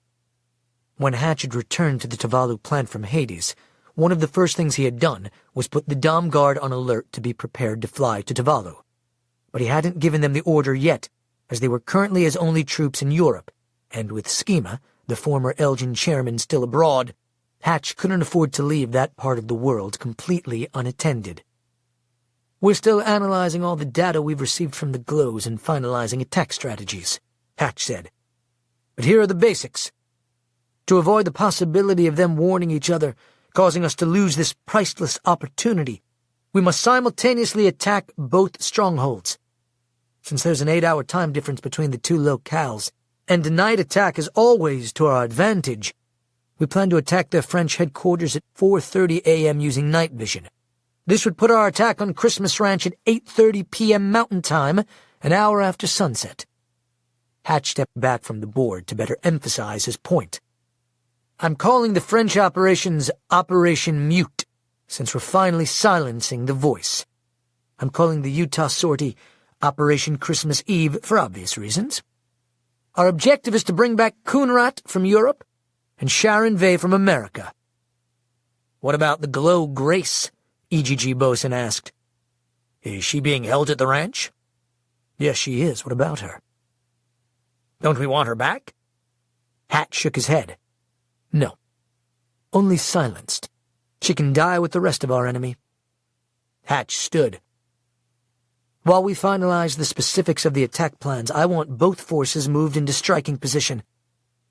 When Hatch had returned to the Tuvalu plant from Hades, one of the first things he had done was put the Dom Guard on alert to be prepared to fly to Tuvalu. But he hadn't given them the order yet, as they were currently his only troops in Europe, and with Schema, the former Elgin chairman, still abroad, Hatch couldn't afford to leave that part of the world completely unattended. "We're still analyzing all the data we've received from the glows and finalizing attack strategies," Hatch said. "But here are the basics. To avoid the possibility of them warning each other, causing us to lose this priceless opportunity, we must simultaneously attack both strongholds. Since there's an 8-hour time difference between the two locales, and a night attack is always to our advantage, We plan to attack their French headquarters at 4:30 a.m. using night vision. This would put our attack on Christmas Ranch at 8:30 p.m. Mountain Time, an hour after sunset. Hatch stepped back from the board to better emphasize his point. I'm calling the French operations Operation Mute, since we're finally silencing the voice. I'm calling the Utah sortie Operation Christmas Eve for obvious reasons. Our objective is to bring back Coonrat from Europe and Sharon Vey from America. What about the Glow Grace? EGG Bosun asked. Is she being held at the ranch? Yes, she is. What about her? Don't we want her back? Hatch shook his head. No. Only silenced. She can die with the rest of our enemy. Hatch stood. While we finalize the specifics of the attack plans, I want both forces moved into striking position.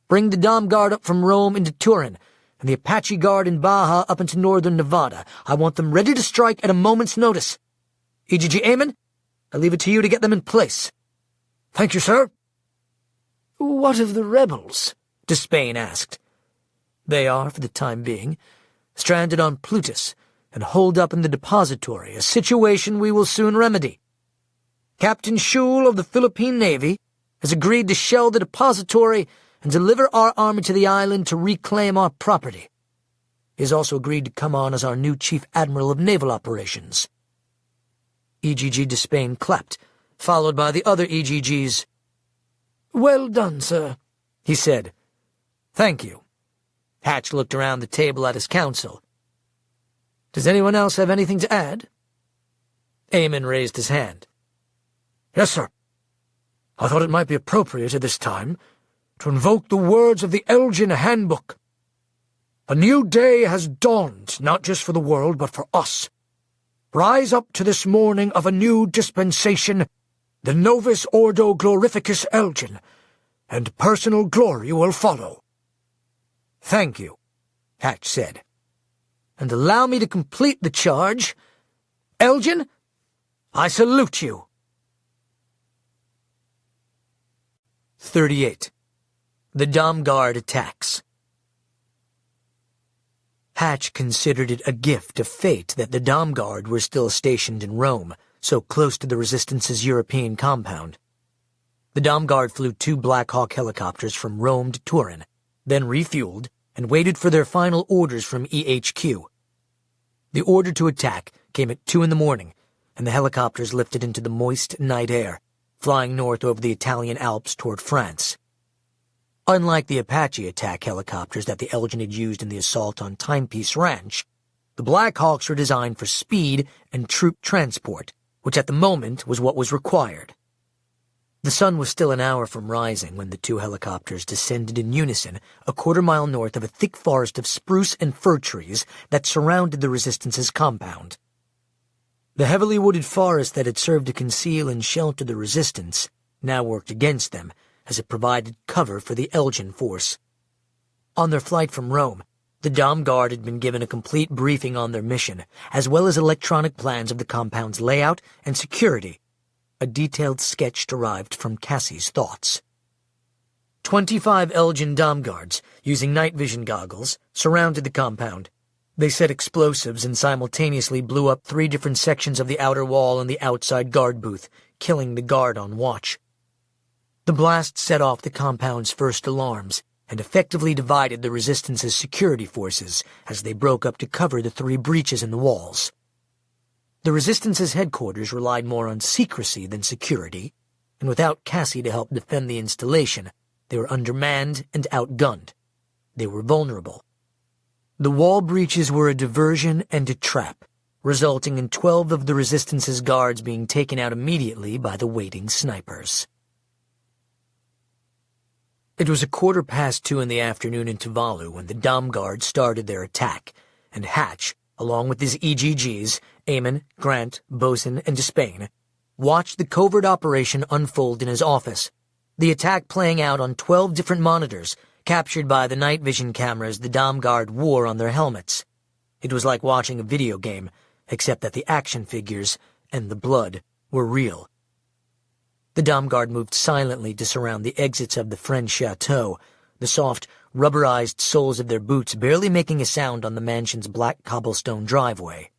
Bring the Dom Guard up from Rome into Turin, and the Apache Guard in Baja up into northern Nevada. I want them ready to strike at a moment's notice. EGG Amen, I leave it to you to get them in place. Thank you, sir. What of the rebels? Despain asked. They are, for the time being, stranded on Plutus and holed up in the depository, a situation we will soon remedy. Captain Schul of the Philippine Navy has agreed to shell the depository and deliver our army to the island to reclaim our property. He has also agreed to come on as our new Chief Admiral of Naval Operations. EGG Despain clapped, followed by the other EGGs. Well done, sir, he said. Thank you. Hatch looked around the table at his council. Does anyone else have anything to add? Eamon raised his hand. Yes, sir. I thought it might be appropriate at this time to invoke the words of the Elgin Handbook. A new day has dawned, not just for the world, but for us. Rise up to this morning of a new dispensation, the Novus Ordo Glorificus Elgin, and personal glory will follow. Thank you, Hatch said. And allow me to complete the charge. Elgin, I salute you. 38. The Dom Guard attacks. Hatch considered it a gift of fate that the Dom Guard were still stationed in Rome, so close to the Resistance's European compound. The Dom Guard flew 2 Black Hawk helicopters from Rome to Turin, then refueled and waited for their final orders from EHQ. The order to attack came at 2 in the morning, and the helicopters lifted into the moist night air, flying north over the Italian Alps toward France. Unlike the Apache attack helicopters that the Elgin had used in the assault on Timepiece Ranch, the Black Hawks were designed for speed and troop transport, which at the moment was what was required. The sun was still an hour from rising when the 2 helicopters descended in unison a quarter-mile north of a thick forest of spruce and fir trees that surrounded the Resistance's compound. The heavily wooded forest that had served to conceal and shelter the Resistance now worked against them, as it provided cover for the Elgin force. On their flight from Rome, the Dom Guard had been given a complete briefing on their mission, as well as electronic plans of the compound's layout and security, a detailed sketch derived from Cassie's thoughts. 25 Elgin Dom Guards, using night vision goggles, surrounded the compound. They set explosives and simultaneously blew up 3 different sections of the outer wall and the outside guard booth, killing the guard on watch. The blast set off the compound's first alarms and effectively divided the Resistance's security forces as they broke up to cover the 3 breaches in the walls. The Resistance's headquarters relied more on secrecy than security, and without Cassie to help defend the installation, they were undermanned and outgunned. They were vulnerable. The wall breaches were a diversion and a trap, resulting in 12 of the Resistance's guards being taken out immediately by the waiting snipers. It was 2:15 in the afternoon in Tuvalu when the Dom Guard started their attack, and Hatch, along with his EGGs, Eamon, Grant, Bosun, and Despain, watched the covert operation unfold in his office, the attack playing out on 12 different monitors, captured by the night vision cameras the Dom Guard wore on their helmets. It was like watching a video game, except that the action figures and the blood were real. The Dom Guard moved silently to surround the exits of the French chateau, the soft, rubberized soles of their boots barely making a sound on the mansion's black cobblestone driveway.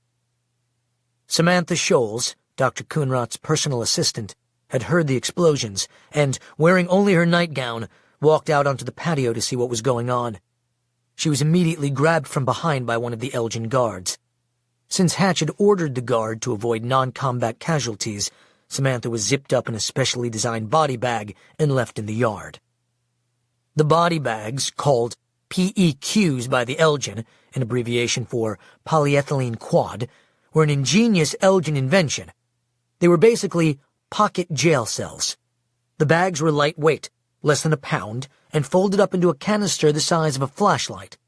Samantha Scholes, Dr. Coonrot's personal assistant, had heard the explosions and, wearing only her nightgown, walked out onto the patio to see what was going on. She was immediately grabbed from behind by one of the Elgin guards. Since Hatch had ordered the guard to avoid non-combat casualties, Samantha was zipped up in a specially designed body bag and left in the yard. The body bags, called PEQs by the Elgin, an abbreviation for polyethylene quad, were an ingenious Elgin invention. They were basically pocket jail cells. The bags were lightweight, less than a pound, and folded up into a canister the size of a flashlight.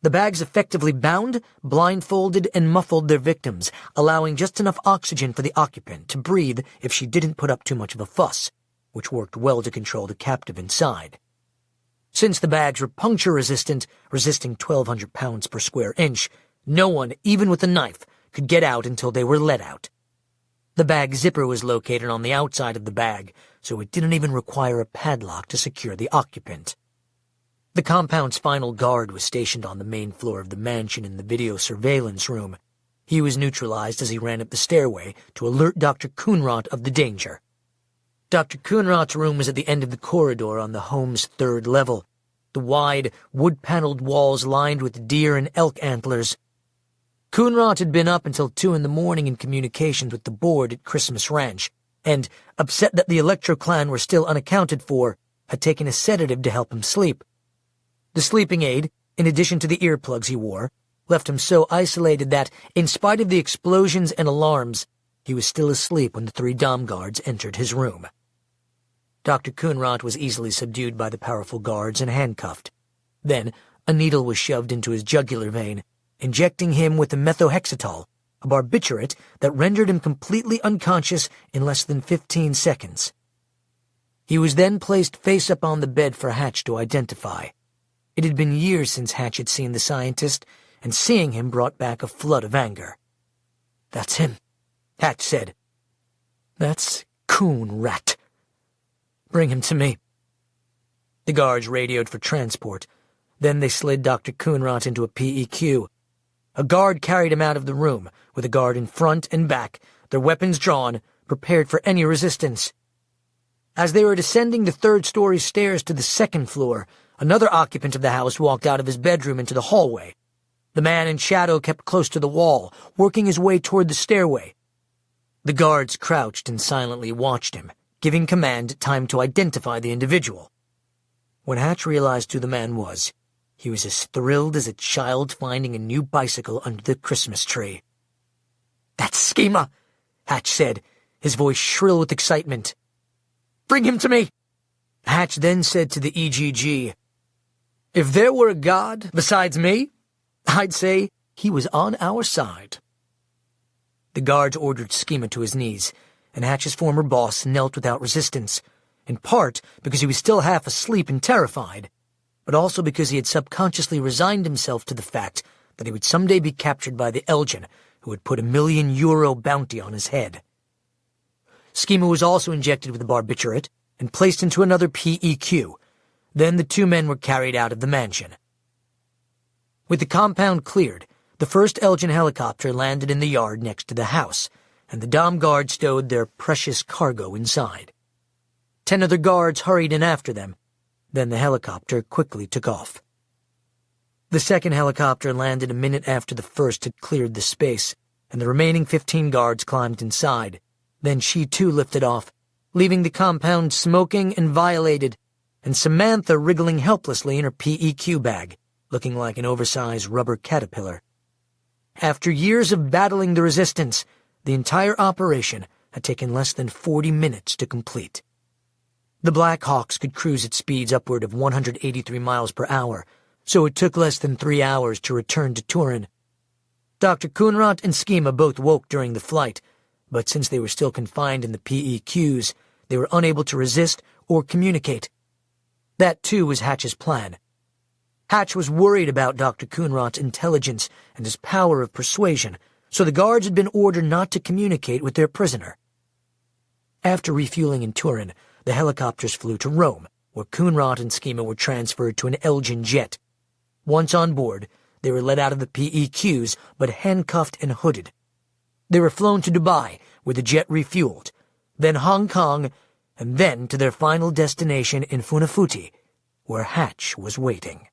The bags effectively bound, blindfolded, and muffled their victims, allowing just enough oxygen for the occupant to breathe if she didn't put up too much of a fuss, which worked well to control the captive inside. Since the bags were puncture-resistant, resisting 1,200 pounds per square inch, no one, even with a knife, could get out until they were let out. The bag zipper was located on the outside of the bag, so it didn't even require a padlock to secure the occupant. The compound's final guard was stationed on the main floor of the mansion in the video surveillance room. He was neutralized as he ran up the stairway to alert Dr. Coonrot of the danger. Dr. Coonrot's room was at the end of the corridor on the home's third level, the wide, wood-paneled walls lined with deer and elk antlers. Coonrot had been up until 2 in the morning in communications with the board at Christmas Ranch, and, upset that the Electro clan were still unaccounted for, had taken a sedative to help him sleep. The sleeping aid, in addition to the earplugs he wore, left him so isolated that, in spite of the explosions and alarms, he was still asleep when the 3 dom guards entered his room. Dr. Coonrot was easily subdued by the powerful guards and handcuffed. Then, a needle was shoved into his jugular vein, injecting him with a methohexatol, a barbiturate that rendered him completely unconscious in less than 15 seconds. He was then placed face up on the bed for Hatch to identify. It had been years since Hatch had seen the scientist, and seeing him brought back a flood of anger. "That's him," Hatch said. "That's Coonrat. Bring him to me." The guards radioed for transport. Then they slid Dr. Coonrot into a PEQ. A guard carried him out of the room, with a guard in front and back, their weapons drawn, prepared for any resistance. As they were descending the third-story stairs to the second floor, another occupant of the house walked out of his bedroom into the hallway. The man in shadow kept close to the wall, working his way toward the stairway. The guards crouched and silently watched him, giving command time to identify the individual. When Hatch realized who the man was, he was as thrilled as a child finding a new bicycle under the Christmas tree. "That's Schema," Hatch said, his voice shrill with excitement. "Bring him to me." Hatch then said to the EGG, "If there were a god besides me, I'd say he was on our side." The guards ordered Schema to his knees, and Hatch's former boss knelt without resistance, in part because he was still half asleep and terrified, but also because he had subconsciously resigned himself to the fact that he would someday be captured by the Elgin, who had put €1,000,000 bounty on his head. Schema was also injected with a barbiturate and placed into another PEQ. Then the 2 men were carried out of the mansion. With the compound cleared, the first Elgin helicopter landed in the yard next to the house, and the dom guard stowed their precious cargo inside. 10 other guards hurried in after them. Then the helicopter quickly took off. The second helicopter landed a minute after the first had cleared the space, and the remaining 15 guards climbed inside. Then she too lifted off, leaving the compound smoking and violated, and Samantha wriggling helplessly in her PEQ bag, looking like an oversized rubber caterpillar. After years of battling the resistance, the entire operation had taken less than 40 minutes to complete. The Black Hawks could cruise at speeds upward of 183 miles per hour, so it took less than 3 hours to return to Turin. Dr. Coonrot and Schema both woke during the flight, but since they were still confined in the PEQs, they were unable to resist or communicate. That, too, was Hatch's plan. Hatch was worried about Dr. Coonrot's intelligence and his power of persuasion, so the guards had been ordered not to communicate with their prisoner. After refueling in Turin, the helicopters flew to Rome, where Coonrod and Schema were transferred to an Elgin jet. Once on board, they were let out of the PEQs, but handcuffed and hooded. They were flown to Dubai, where the jet refueled, then Hong Kong, and then to their final destination in Funafuti, where Hatch was waiting.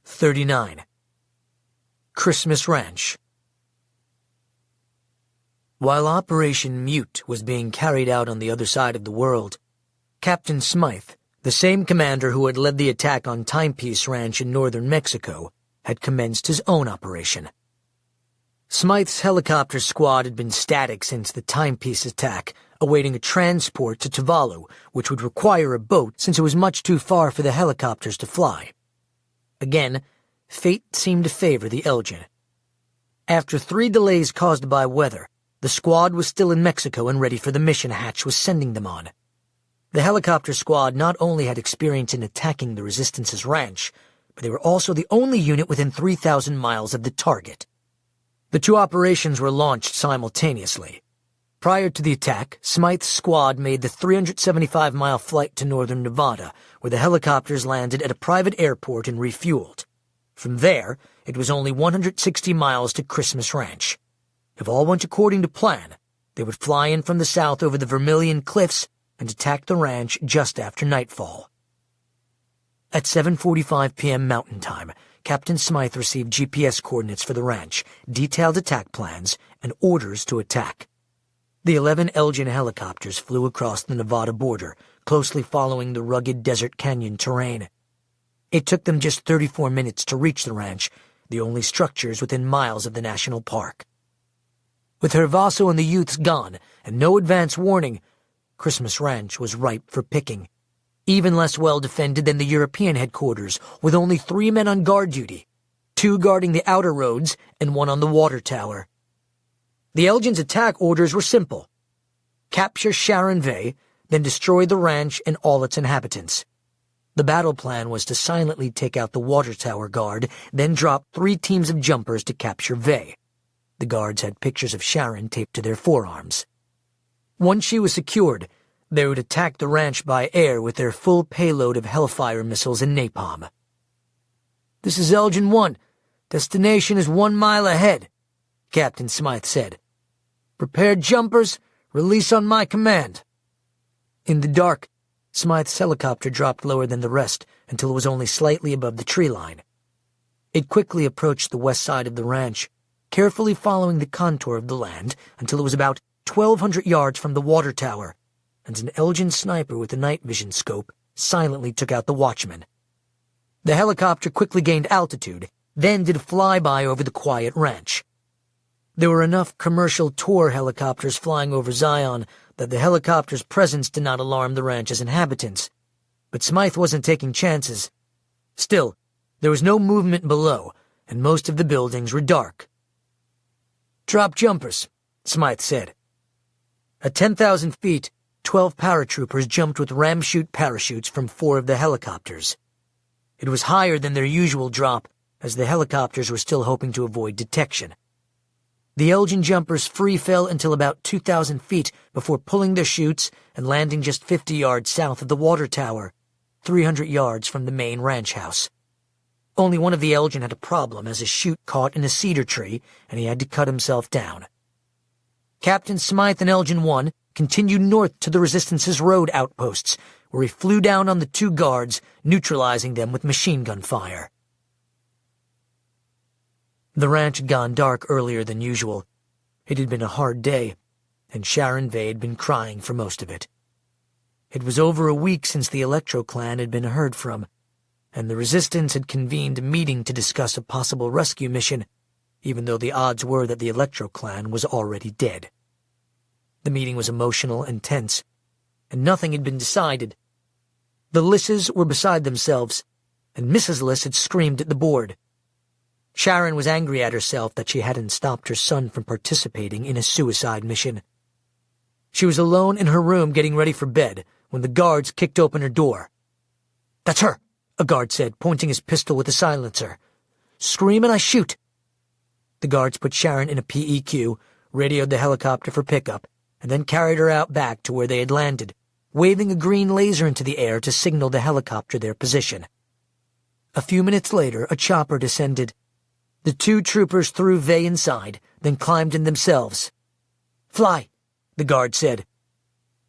39. Christmas Ranch. While Operation Mute was being carried out on the other side of the world, Captain Smythe, the same commander who had led the attack on Timepiece Ranch in northern Mexico, had commenced his own operation. Smythe's helicopter squad had been static since the Timepiece attack, awaiting a transport to Tuvalu, which would require a boat since it was much too far for the helicopters to fly. Again, fate seemed to favor the Elgin. After 3 delays caused by weather, the squad was still in Mexico and ready for the mission Hatch was sending them on. The helicopter squad not only had experience in attacking the Resistance's ranch, but they were also the only unit within 3,000 miles of the target. The 2 operations were launched simultaneously. Prior to the attack, Smythe's squad made the 375-mile flight to northern Nevada, where the helicopters landed at a private airport and refueled. From there, it was only 160 miles to Christmas Ranch. If all went according to plan, they would fly in from the south over the Vermilion Cliffs and attack the ranch just after nightfall. At 7:45 p.m. Mountain Time, Captain Smythe received GPS coordinates for the ranch, detailed attack plans, and orders to attack. The 11 Elgin helicopters flew across the Nevada border, closely following the rugged desert canyon terrain. It took them just 34 minutes to reach the ranch, the only structures within miles of the national park. With Hervaso and the youths gone, and no advance warning, Christmas Ranch was ripe for picking. Even less well-defended than the European headquarters, with only 3 men on guard duty, 2 guarding the outer roads and 1 on the water tower. The Elgin's attack orders were simple. Capture Sharon Vey, then destroy the ranch and all its inhabitants. The battle plan was to silently take out the water tower guard, then drop 3 teams of jumpers to capture Vey. The guards had pictures of Sharon taped to their forearms. Once she was secured, they would attack the ranch by air with their full payload of Hellfire missiles and napalm. "This is Elgin 1. Destination is 1 mile ahead," Captain Smythe said. "Prepare jumpers, release on my command." In the dark, Smythe's helicopter dropped lower than the rest until it was only slightly above the tree line. It quickly approached the west side of the ranch, carefully following the contour of the land until it was about 1,200 yards from the water tower, and an Elgin sniper with a night vision scope silently took out the watchman. The helicopter quickly gained altitude, then did a flyby over the quiet ranch. There were enough commercial tour helicopters flying over Zion that the helicopter's presence did not alarm the ranch's inhabitants, but Smythe wasn't taking chances. Still, there was no movement below, and most of the buildings were dark. "Drop jumpers," Smythe said. At 10,000 feet, 12 paratroopers jumped with ram chute parachutes from 4 of the helicopters. It was higher than their usual drop, as the helicopters were still hoping to avoid detection. The Elgin jumpers free fell until about 2,000 feet before pulling their chutes and landing just 50 yards south of the water tower, 300 yards from the main ranch house. Only one of the Elgin had a problem as his chute caught in a cedar tree and he had to cut himself down. Captain Smythe and Elgin 1 continued north to the Resistance's road outposts, where he flew down on the 2 guards, neutralizing them with machine gun fire. The ranch had gone dark earlier than usual. It had been a hard day, and Sharon Vey had been crying for most of it. It was over a week since the Electro clan had been heard from, and the Resistance had convened a meeting to discuss a possible rescue mission, even though the odds were that the Electro clan was already dead. The meeting was emotional and tense, and nothing had been decided. The Lisses were beside themselves, and Mrs. Liss had screamed at the board. Sharon was angry at herself that she hadn't stopped her son from participating in a suicide mission. She was alone in her room getting ready for bed when the guards kicked open her door. "That's her," a guard said, pointing his pistol with a silencer. "Scream and I shoot." The guards put Sharon in a PEQ, radioed the helicopter for pickup, and then carried her out back to where they had landed, waving a green laser into the air to signal the helicopter their position. A few minutes later, a chopper descended. The two troopers threw Vey inside, then climbed in themselves. "Fly," the guard said.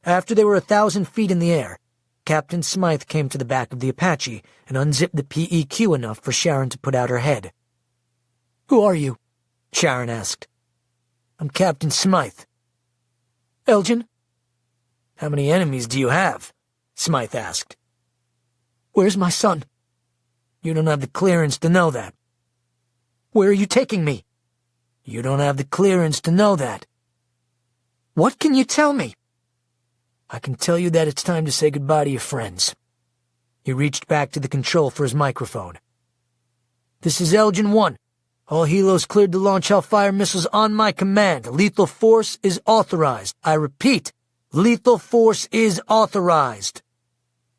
After they were 1,000 feet in the air, Captain Smythe came to the back of the Apache and unzipped the PEQ enough for Sharon to put out her head. "Who are you?" Sharon asked. "I'm Captain Smythe." "Elgin?" "How many enemies do you have?" Smythe asked. "Where's my son?" "You don't have the clearance to know that." "Where are you taking me?" "You don't have the clearance to know that." "What can you tell me?" "I can tell you that it's time to say goodbye to your friends." He reached back to the control for his microphone. "This is Elgin 1. All helos cleared to launch Hellfire missiles on my command. Lethal force is authorized. I repeat, lethal force is authorized."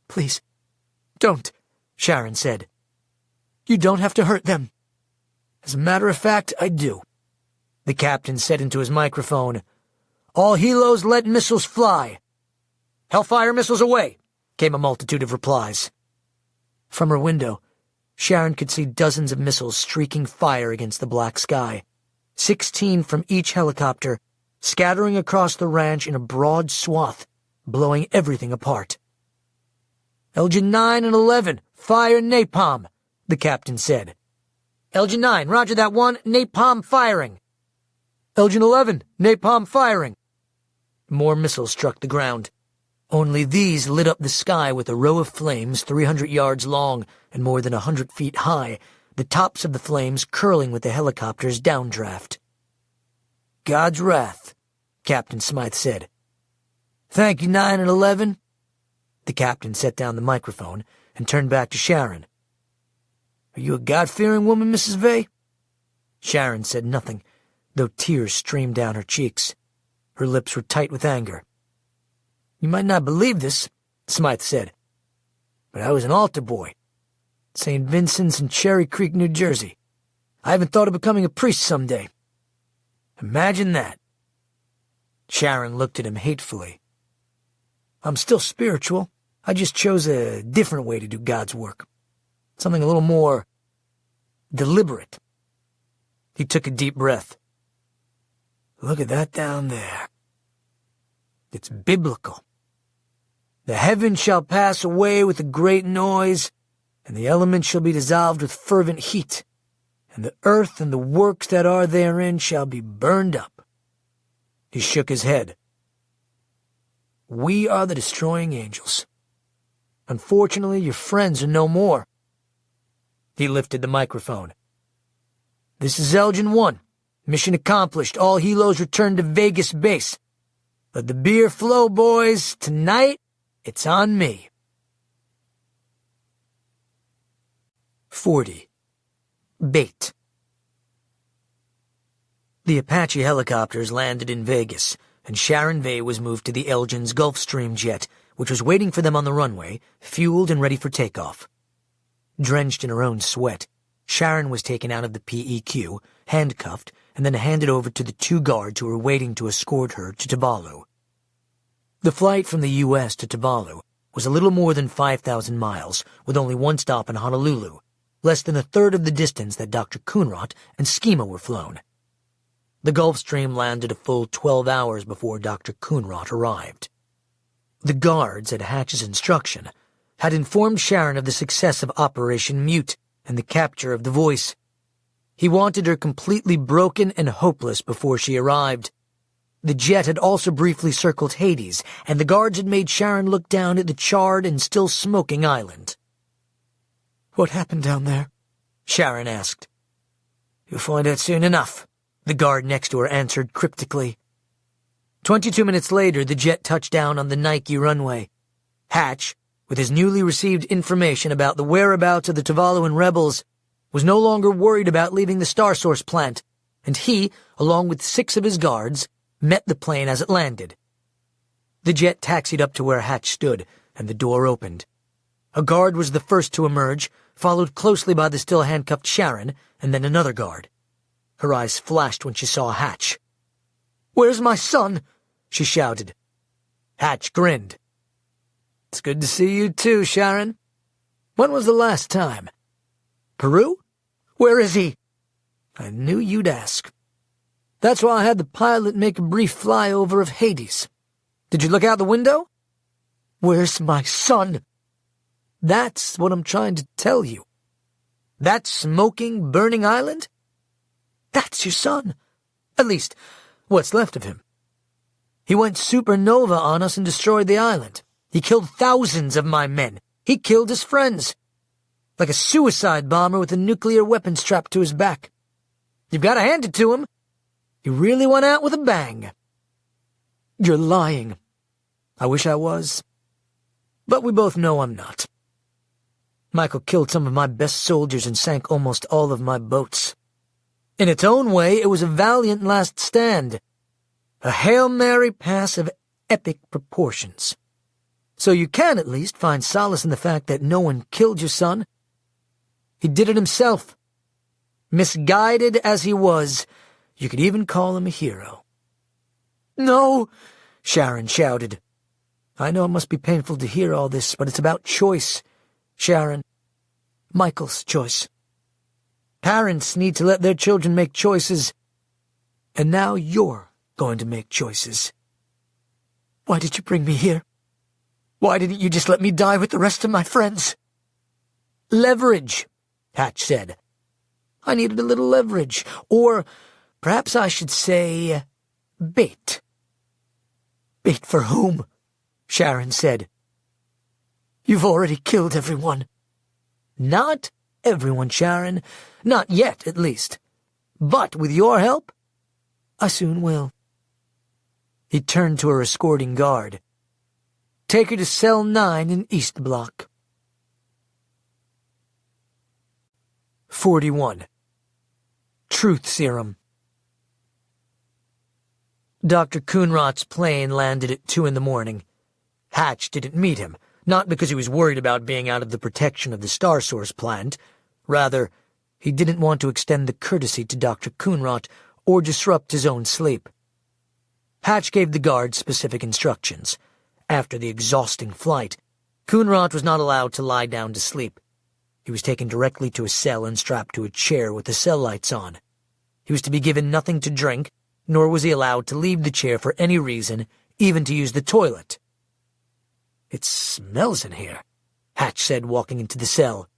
"Please, don't," Sharon said. "You don't have to hurt them." "As a matter of fact, I do." The captain said into his microphone, "All helos let missiles fly." "Hellfire missiles away," came a multitude of replies. From her window, Sharon could see dozens of missiles streaking fire against the black sky, 16 from each helicopter, scattering across the ranch in a broad swath, blowing everything apart. "Elgin 9 and 11, fire napalm," the captain said. "Elgin 9, roger that one, napalm firing." "Elgin 11, napalm firing." More missiles struck the ground. Only these lit up the sky with a row of flames 300 yards long and more than 100 feet high, the tops of the flames curling with the helicopter's downdraft. "God's wrath," Captain Smythe said. "Thank you, 9 and 11. The captain set down the microphone and turned back to Sharon. "Are you a God-fearing woman, Mrs. Vey?" Sharon said nothing, though tears streamed down her cheeks. Her lips were tight with anger. "You might not believe this," Smythe said, "but I was an altar boy. St. Vincent's in Cherry Creek, New Jersey. I even thought of becoming a priest someday. Imagine that." Sharon looked at him hatefully. "I'm still spiritual. I just chose a different way to do God's work. Something a little more deliberate." He took a deep breath. "Look at that down there. It's biblical. The heavens shall pass away with a great noise, and the elements shall be dissolved with fervent heat, and the earth and the works that are therein shall be burned up." He shook his head. "We are the destroying angels. Unfortunately, your friends are no more." He lifted the microphone. "This is Elgin 1. Mission accomplished. All helos return to Vegas base. Let the beer flow, boys. Tonight, it's on me." 40. Bait. The Apache helicopters landed in Vegas, and Sharon Vey was moved to the Elgin's Gulfstream jet, which was waiting for them on the runway, fueled and ready for takeoff. Drenched in her own sweat, Sharon was taken out of the PEQ, handcuffed, and then handed over to the two guards who were waiting to escort her to Tuvalu. The flight from the U.S. to Tuvalu was a little more than 5,000 miles, with only one stop in Honolulu, less than a third of the distance that Dr. Coonrod and Schema were flown. The Gulfstream landed a full 12 hours before Dr. Coonrod arrived. The guards, at Hatch's instruction, had informed Sharon of the success of Operation Mute and the capture of the voice. He wanted her completely broken and hopeless before she arrived. The jet had also briefly circled Hades, and the guards had made Sharon look down at the charred and still smoking island. "What happened down there?" Sharon asked. "You'll find out soon enough," the guard next to her answered cryptically. 22 minutes later, the jet touched down on the Nike runway. Hatch, with his newly received information about the whereabouts of the Tuvaluan rebels, was no longer worried about leaving the Star Source plant, and he, along with 6 of his guards, met the plane as it landed. The jet taxied up to where Hatch stood, and the door opened. A guard was the first to emerge, followed closely by the still handcuffed Sharon, and then another guard. Her eyes flashed when she saw Hatch. "Where's my son?" she shouted. Hatch grinned. It's good to see you too, Sharon. When was the last time? Peru? Where is he? I knew you'd ask. That's why I had the pilot make a brief flyover of Hades. Did you look out the window? Where's my son? That's what I'm trying to tell you. That smoking, burning island? That's your son. At least, what's left of him. He went supernova on us and destroyed the island. He killed thousands of my men. He killed his friends. Like a suicide bomber with a nuclear weapon strapped to his back. You've got to hand it to him. He really went out with a bang. You're lying. I wish I was. But we both know I'm not. Michael killed some of my best soldiers and sank almost all of my boats. In its own way, it was a valiant last stand. A Hail Mary pass of epic proportions. So you can at least find solace in the fact that no one killed your son. He did it himself. Misguided as he was, you could even call him a hero. No, Sharon shouted. I know it must be painful to hear all this, but it's about choice, Sharon. Michael's choice. Parents need to let their children make choices, and now you're going to make choices. Why did you bring me here? Why didn't you just let me die with the rest of my friends? Leverage, Hatch said. I needed a little leverage, or perhaps I should say bait. Bait for whom? Sharon said. You've already killed everyone. Not everyone, Sharon. Not yet, at least. But with your help, I soon will. He turned to her escorting guard. Take her to cell 9 in East Block. 41. Truth Serum. Dr. Coonrot's plane landed at 2 in the morning. Hatch didn't meet him, not because he was worried about being out of the protection of the Star Source plant. Rather, he didn't want to extend the courtesy to Dr. Coonrot or disrupt his own sleep. Hatch gave the guards specific instructions. After the exhausting flight, Coonrot was not allowed to lie down to sleep. He was taken directly to a cell and strapped to a chair with the cell lights on. He was to be given nothing to drink, nor was he allowed to leave the chair for any reason, even to use the toilet. It smells in here, Hatch said, walking into the cell.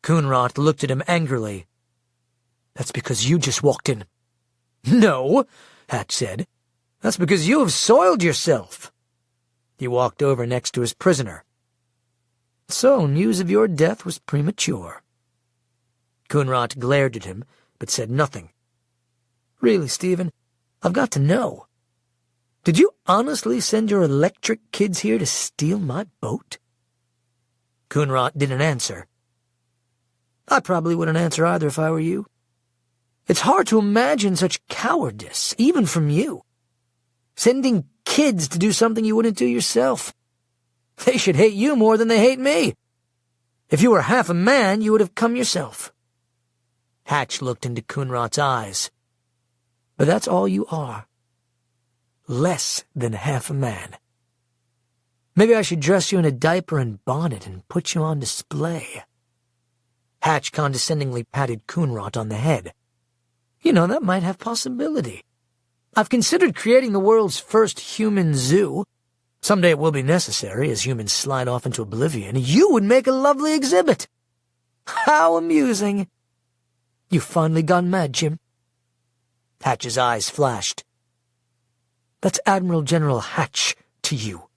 Coonrot looked at him angrily. That's because you just walked in. No, Hatch said. That's because you have soiled yourself. He walked over next to his prisoner. So, news of your death was premature. Coonrot glared at him, but said nothing. Really, Stephen, I've got to know. Did you honestly send your electric kids here to steal my boat? Coonrot didn't answer. I probably wouldn't answer either if I were you. It's hard to imagine such cowardice, even from you. Sending kids to do something you wouldn't do yourself. They should hate you more than they hate me. If you were half a man, you would have come yourself. Hatch looked into Coonrot's eyes. But that's all you are. Less than half a man. Maybe I should dress you in a diaper and bonnet and put you on display. Hatch condescendingly patted Coonrot on the head. You know, that might have possibility. I've considered creating the world's first human zoo. Someday it will be necessary as humans slide off into oblivion. You would make a lovely exhibit. How amusing. You've finally gone mad, Jim. Hatch's eyes flashed. That's Admiral General Hatch to you.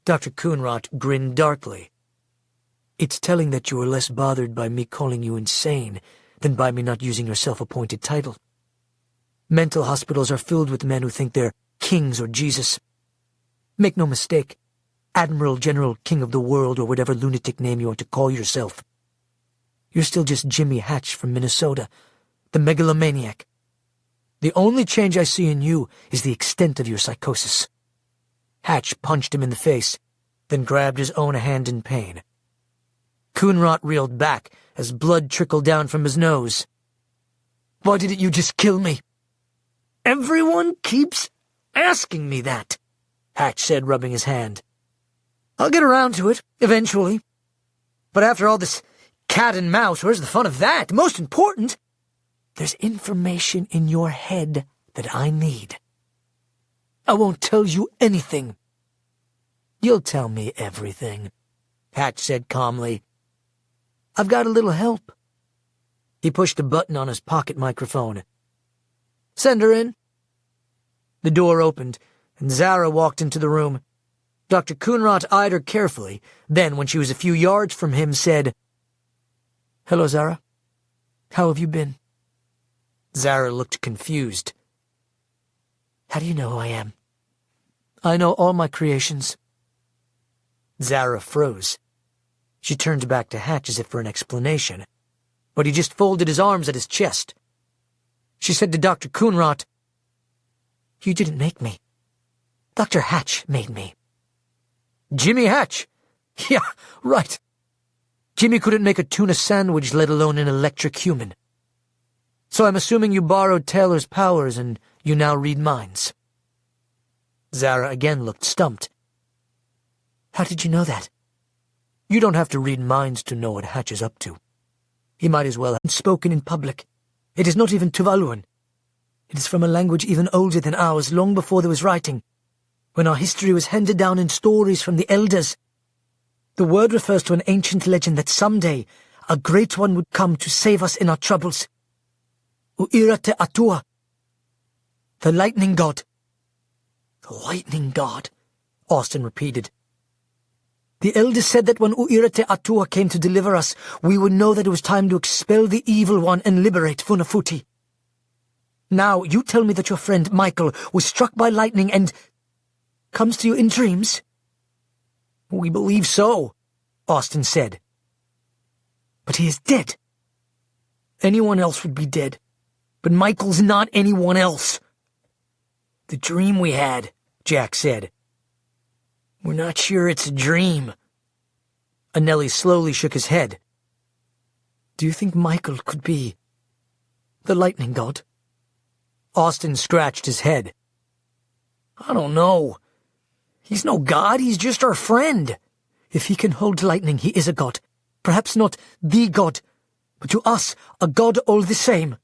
Dr. Coonrot grinned darkly. It's telling that you were less bothered by me calling you insane than by me not using your self-appointed title. Mental hospitals are filled with men who think they're kings or Jesus. Make no mistake, Admiral General King of the World or whatever lunatic name you want to call yourself. You're still just Jimmy Hatch from Minnesota, the megalomaniac. The only change I see in you is the extent of your psychosis. Hatch punched him in the face, then grabbed his own hand in pain. Coonrot reeled back as blood trickled down from his nose. Why didn't you just kill me? Everyone keeps asking me that," Hatch said, rubbing his hand. "I'll get around to it, eventually. But after all this cat and mouse, where's the fun of that? Most important, there's information in your head that I need. I won't tell you anything." "You'll tell me everything," Hatch said calmly. "I've got a little help." He pushed a button on his pocket microphone. "Send her in." The door opened, and Zara walked into the room. Dr. Coonrod eyed her carefully, then, when she was a few yards from him, said, "Hello, Zara. How have you been?" Zara looked confused. "How do you know who I am?" "I know all my creations." Zara froze. She turned back to Hatch as if for an explanation, but he just folded his arms at his chest. She said to Dr. Coonrod, "You didn't make me. Dr. Hatch made me." "Jimmy Hatch? Yeah, right. Jimmy couldn't make a tuna sandwich, let alone an electric human. So I'm assuming you borrowed Taylor's powers and you now read minds." Zara again looked stumped. "How did you know that?" "You don't have to read minds to know what Hatch is up to. He might as well have spoken in public. It is not even Tuvaluan. It is from a language even older than ours, long before there was writing, when our history was handed down in stories from the elders. The word refers to an ancient legend that someday a great one would come to save us in our troubles. Uira te Atua, the lightning god." "The lightning god," Austin repeated. "The elders said that when Uira te Atua came to deliver us, we would know that it was time to expel the evil one and liberate Funafuti. Now, you tell me that your friend Michael was struck by lightning and comes to you in dreams?" "We believe so," Austin said. "But he is dead." "Anyone else would be dead, but Michael's not anyone else." "The dream we had," Jack said. "We're not sure it's a dream." Anelli slowly shook his head. "Do you think Michael could be the lightning god?" Austin scratched his head. "I don't know. He's no god, he's just our friend. If he can hold lightning, he is a god. Perhaps not the god, but to us, a god all the same."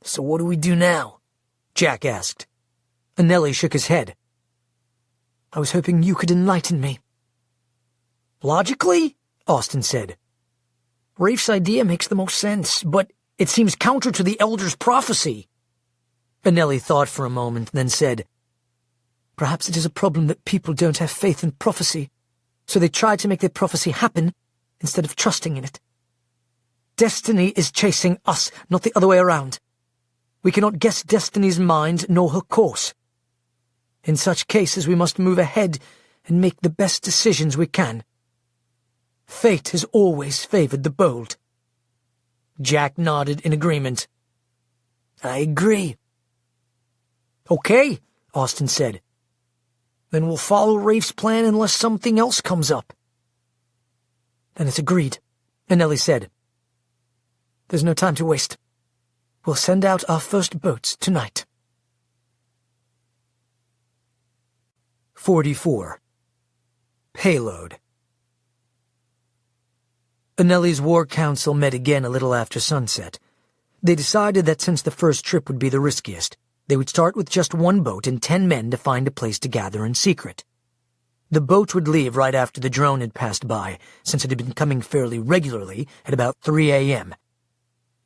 "So what do we do now?" Jack asked. Anelli shook his head. "I was hoping you could enlighten me." "Logically," Austin said, "Rafe's idea makes the most sense, but it seems counter to the Elder's prophecy." Anelli thought for a moment, then said, "Perhaps it is a problem that people don't have faith in prophecy, so they try to make their prophecy happen instead of trusting in it. Destiny is chasing us, not the other way around. We cannot guess Destiny's mind nor her course. In such cases we must move ahead and make the best decisions we can. Fate has always favored the bold." Jack nodded in agreement. "I agree." "Okay," Austin said. "Then we'll follow Rafe's plan unless something else comes up." "Then it's agreed," Anelli said. "There's no time to waste. We'll send out our first boats tonight." 44. Payload. Anelli's War Council met again a little after sunset. They decided that since the first trip would be the riskiest, they would start with just one boat and 10 men to find a place to gather in secret. The boat would leave right after the drone had passed by, since it had been coming fairly regularly at about 3 a.m.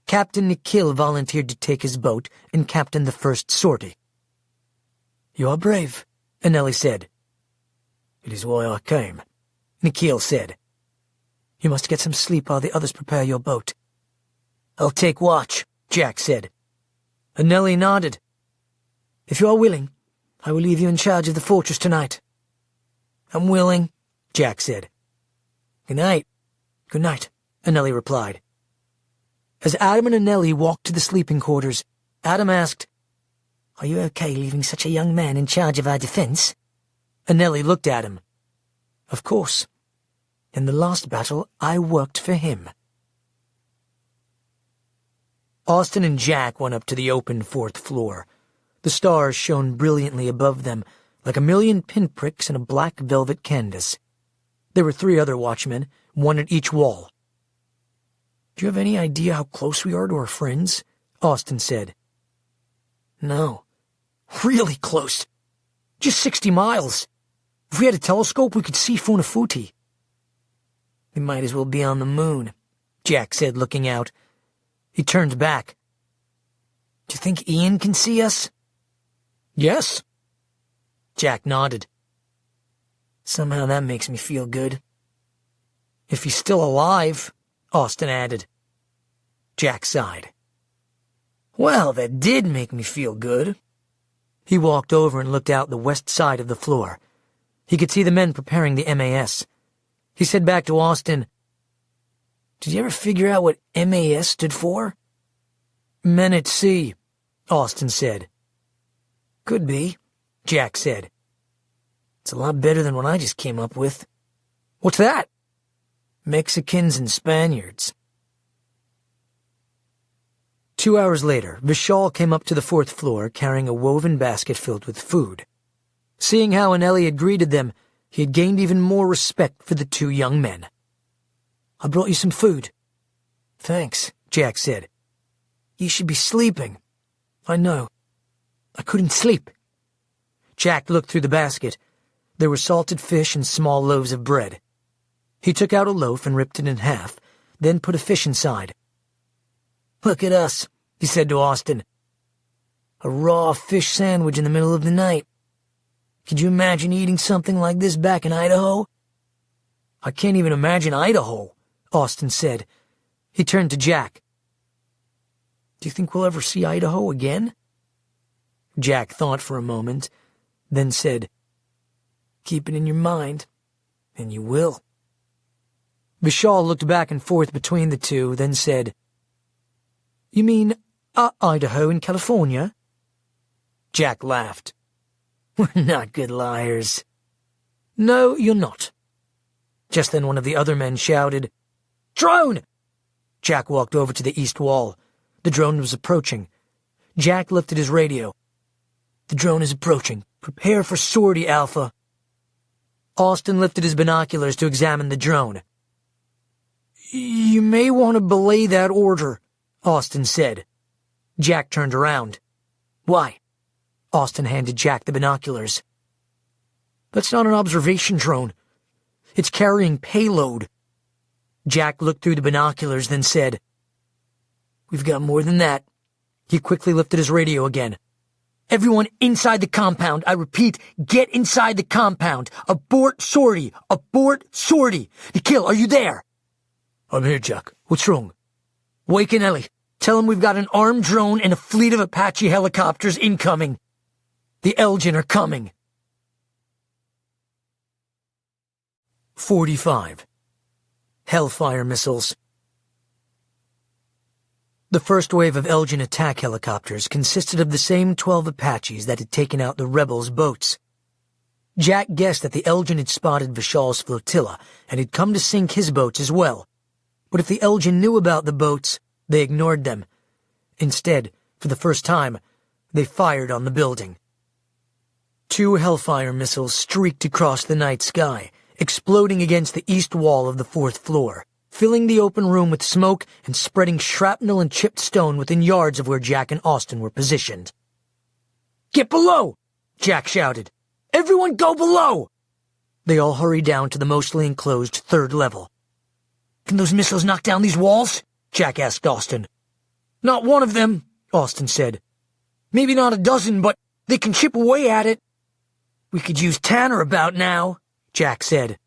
Captain Nikhil volunteered to take his boat and captain the first sortie. "You are brave," Anelli said. "It is why I came," Nikhil said. "You must get some sleep while the others prepare your boat." "I'll take watch," Jack said. Anelli nodded. "If you are willing, I will leave you in charge of the fortress tonight." "I'm willing," Jack said. "Good night." "Good night," Anelli replied. As Adam and Anelli walked to the sleeping quarters, Adam asked, "Are you okay leaving such a young man in charge of our defense?" Anelli looked at him. "Of course. In the last battle, I worked for him." Austin and Jack went up to the open 4th floor. The stars shone brilliantly above them, like a million pinpricks in a black velvet canvas. There were 3 other watchmen, one at each wall. "Do you have any idea how close we are to our friends?" Austin said. "No. Really close. Just 60 miles. If we had a telescope, we could see Funafuti." "We might as well be on the moon," Jack said, looking out. He turned back. "Do you think Ian can see us?" "Yes." Jack nodded. "Somehow that makes me feel good." "If he's still alive," Austin added. Jack sighed. "Well, that did make me feel good." He walked over and looked out the west side of the floor. He could see the men preparing the MAS. He said back to Austin, "Did you ever figure out what MAS stood for?" "Men at Sea," Austin said. "Could be," Jack said. "It's a lot better than what I just came up with." "What's that?" "Mexicans and Spaniards." 2 hours later, Vishal came up to the 4th floor carrying a woven basket filled with food. Seeing how Anelli had greeted them, he had gained even more respect for the 2 young men. "I brought you some food." "Thanks," Jack said. "You should be sleeping." "I know. I couldn't sleep." Jack looked through the basket. There were salted fish and small loaves of bread. He took out a loaf and ripped it in half, then put a fish inside. "Look at us," he said to Austin. "A raw fish sandwich in the middle of the night. Could you imagine eating something like this back in Idaho?" "I can't even imagine Idaho," Austin said. He turned to Jack. "Do you think we'll ever see Idaho again?" Jack thought for a moment, then said, "Keep it in your mind, and you will." Vishal looked back and forth between the 2, then said, "You mean Idaho in California?" Jack laughed. "We're not good liars." "No, you're not." Just then one of the other men shouted, "Drone!" Jack walked over to the east wall. The drone was approaching. Jack lifted his radio. "The drone is approaching. Prepare for sortie, Alpha." Austin lifted his binoculars to examine the drone. "You may want to belay that order," Austin said. Jack turned around. "Why?" Austin handed Jack the binoculars. "That's not an observation drone. It's carrying payload." Jack looked through the binoculars, then said, "We've got more than that." He quickly lifted his radio again. "Everyone inside the compound. I repeat, get inside the compound. Abort sortie. Abort sortie. Nikhil, are you there?" "I'm here, Jack. What's wrong?" "Wake Anelli. Tell him we've got an armed drone and a fleet of Apache helicopters incoming. The Elgin are coming." 45. Hellfire missiles. The first wave of Elgin attack helicopters consisted of the same 12 Apaches that had taken out the rebels' boats. Jack guessed that the Elgin had spotted Vishal's flotilla and had come to sink his boats as well. But if the Elgin knew about the boats, they ignored them. Instead, for the first time, they fired on the building. 2 Hellfire missiles streaked across the night sky, exploding against the east wall of the 4th floor, filling the open room with smoke and spreading shrapnel and chipped stone within yards of where Jack and Austin were positioned. "Get below!" Jack shouted. "Everyone go below!" They all hurried down to the mostly enclosed 3rd level. "Can those missiles knock down these walls?" Jack asked Austin. "Not one of them," Austin said. "Maybe not a dozen, but they can chip away at it." "We could use Tanner about now," Jack said.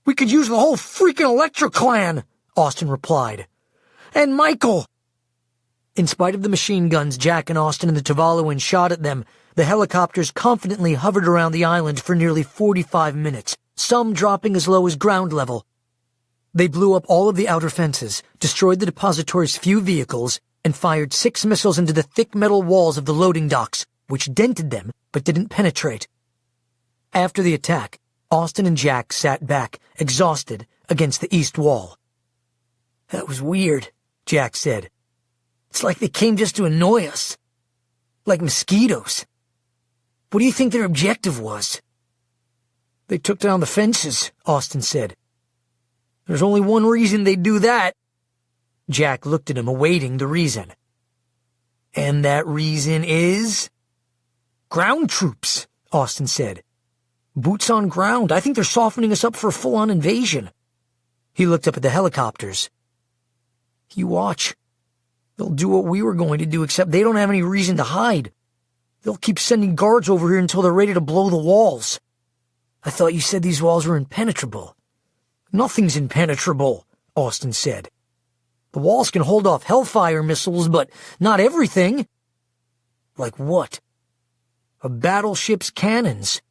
"We could use the whole freaking Electra clan," Austin replied. "And Michael." In spite of the machine guns Jack and Austin and the Tavalloans shot at them, the helicopters confidently hovered around the island for nearly 45 minutes, some dropping as low as ground level. They blew up all of the outer fences, destroyed the depository's few vehicles, and fired 6 missiles into the thick metal walls of the loading docks, which dented them but didn't penetrate. After the attack, Austin and Jack sat back, exhausted, against the east wall. "That was weird," Jack said. "It's like they came just to annoy us." like mosquitoes. What do you think their objective was? They took down the fences, Austin said. There's only one reason they'd do that. Jack looked at him, awaiting the reason. And that reason is? Ground troops, Austin said. Boots on ground. I think they're softening us up for a full-on invasion. He looked up at the helicopters. You watch. They'll do what we were going to do, except they don't have any reason to hide. They'll keep sending guards over here until they're ready to blow the walls. I thought you said these walls were impenetrable. Nothing's impenetrable, Austin said. The walls can hold off Hellfire missiles, but not everything. Like what? A battleship's cannons.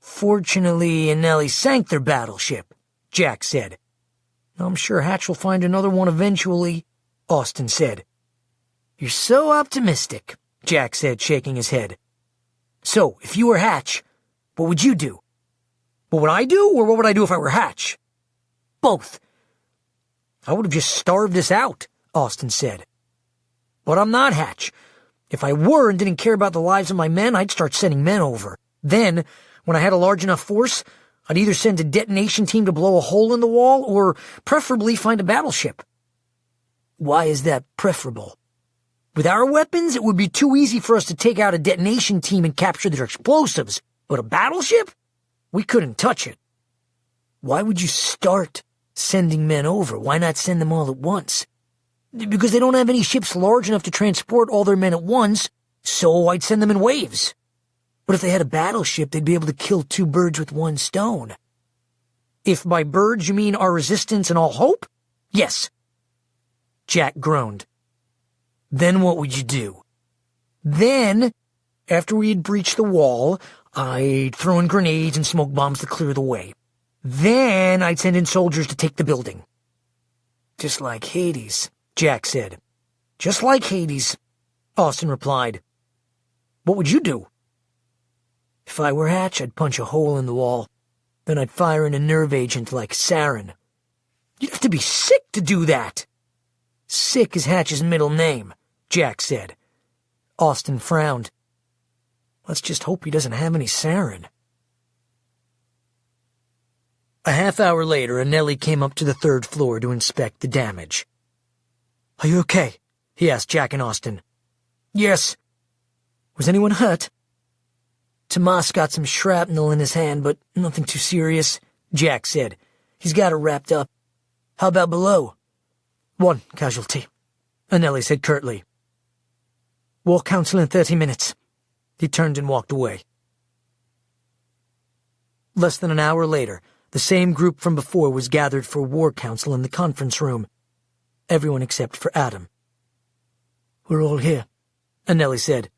Fortunately, Anneli sank their battleship, Jack said. I'm sure Hatch will find another one eventually, Austin said. You're so optimistic, Jack said, shaking his head. So, if you were Hatch, what would you do? What would I do, or what would I do if I were Hatch? Both. I would have just starved us out, Austin said. But I'm not Hatch. If I were and didn't care about the lives of my men, I'd start sending men over. Then, when I had a large enough force, I'd either send a detonation team to blow a hole in the wall, or preferably find a battleship. Why is that preferable? With our weapons, it would be too easy for us to take out a detonation team and capture their explosives. But a battleship? We couldn't touch it. Why would you start sending men over? Why not send them all at once? Because they don't have any ships large enough to transport all their men at once, so I'd send them in waves. But if they had a battleship, they'd be able to kill two birds with one stone. If by birds you mean our resistance and all hope? Yes. Jack groaned. Then what would you do? Then, after we had breached the wall, I'd throw in grenades and smoke bombs to clear the way. Then I'd send in soldiers to take the building. Just like Hades, Jack said. Just like Hades, Austin replied. What would you do? If I were Hatch, I'd punch a hole in the wall. Then I'd fire in a nerve agent like sarin. You'd have to be sick to do that. Sick is Hatch's middle name, Jack said. Austin frowned. Let's just hope he doesn't have any sarin. A half hour later, Anneli came up to the third floor to inspect the damage. Are you okay? He asked Jack and Austin. Yes. Was anyone hurt? Tomas got some shrapnel in his hand, but nothing too serious, Jack said. He's got it wrapped up. How about below? One casualty, Anneli said curtly. War council in 30 minutes. He turned and walked away. Less than an hour later, the same group from before was gathered for war council in the conference room. Everyone except for Adam. We're all here, Anneli said.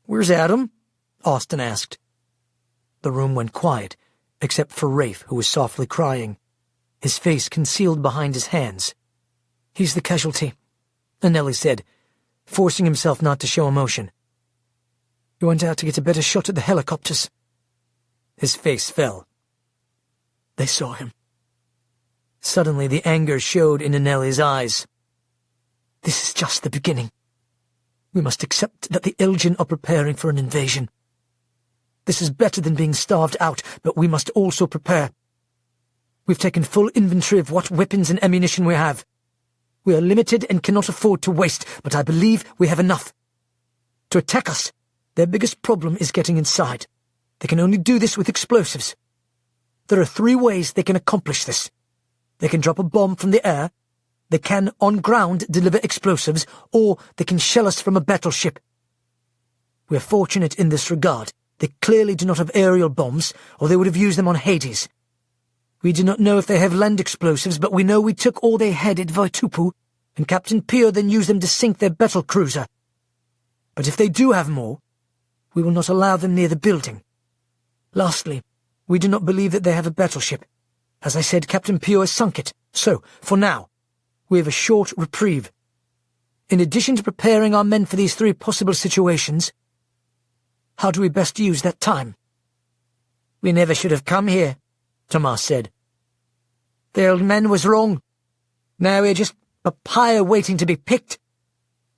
Where's Adam? Austin asked. The room went quiet, except for Rafe, who was softly crying, his face concealed behind his hands. He's the casualty, Anneli said, forcing himself not to show emotion. He went out to get a better shot at the helicopters. His face fell. They saw him. Suddenly the anger showed in Anneli's eyes. This is just the beginning. We must accept that the Elgin are preparing for an invasion. This is better than being starved out, but we must also prepare. We've taken full inventory of what weapons and ammunition we have. We are limited and cannot afford to waste, but I believe we have enough. To attack us, their biggest problem is getting inside. They can only do this with explosives. There are 3 ways they can accomplish this. They can drop a bomb from the air, they can, on ground, deliver explosives, or they can shell us from a battleship. We are fortunate in this regard. They clearly do not have aerial bombs, or they would have used them on Hades. We do not know if they have land explosives, but we know we took all they had at Vaitupu, and Captain Pio then used them to sink their battle cruiser. But if they do have more, we will not allow them near the building. Lastly, we do not believe that they have a battleship. As I said, Captain Pio has sunk it, so, for now, we have a short reprieve. In addition to preparing our men for these 3 possible situations, how do we best use that time? We never should have come here, Tomas said. The old man was wrong. Now we're just papaya waiting to be picked.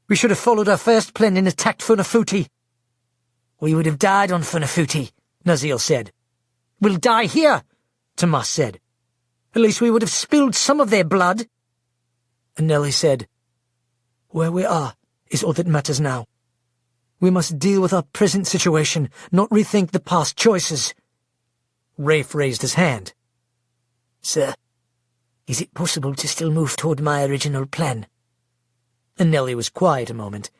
We should have followed our first plan and attacked Funafuti. We would have died on Funafuti, Nazil said. We'll die here, Tomas said. At least we would have spilled some of their blood. And Nellie said, Where we are is all that matters now. We must deal with our present situation, not rethink the past choices. Rafe raised his hand. Sir, is it possible to still move toward my original plan? And Nellie was quiet a moment,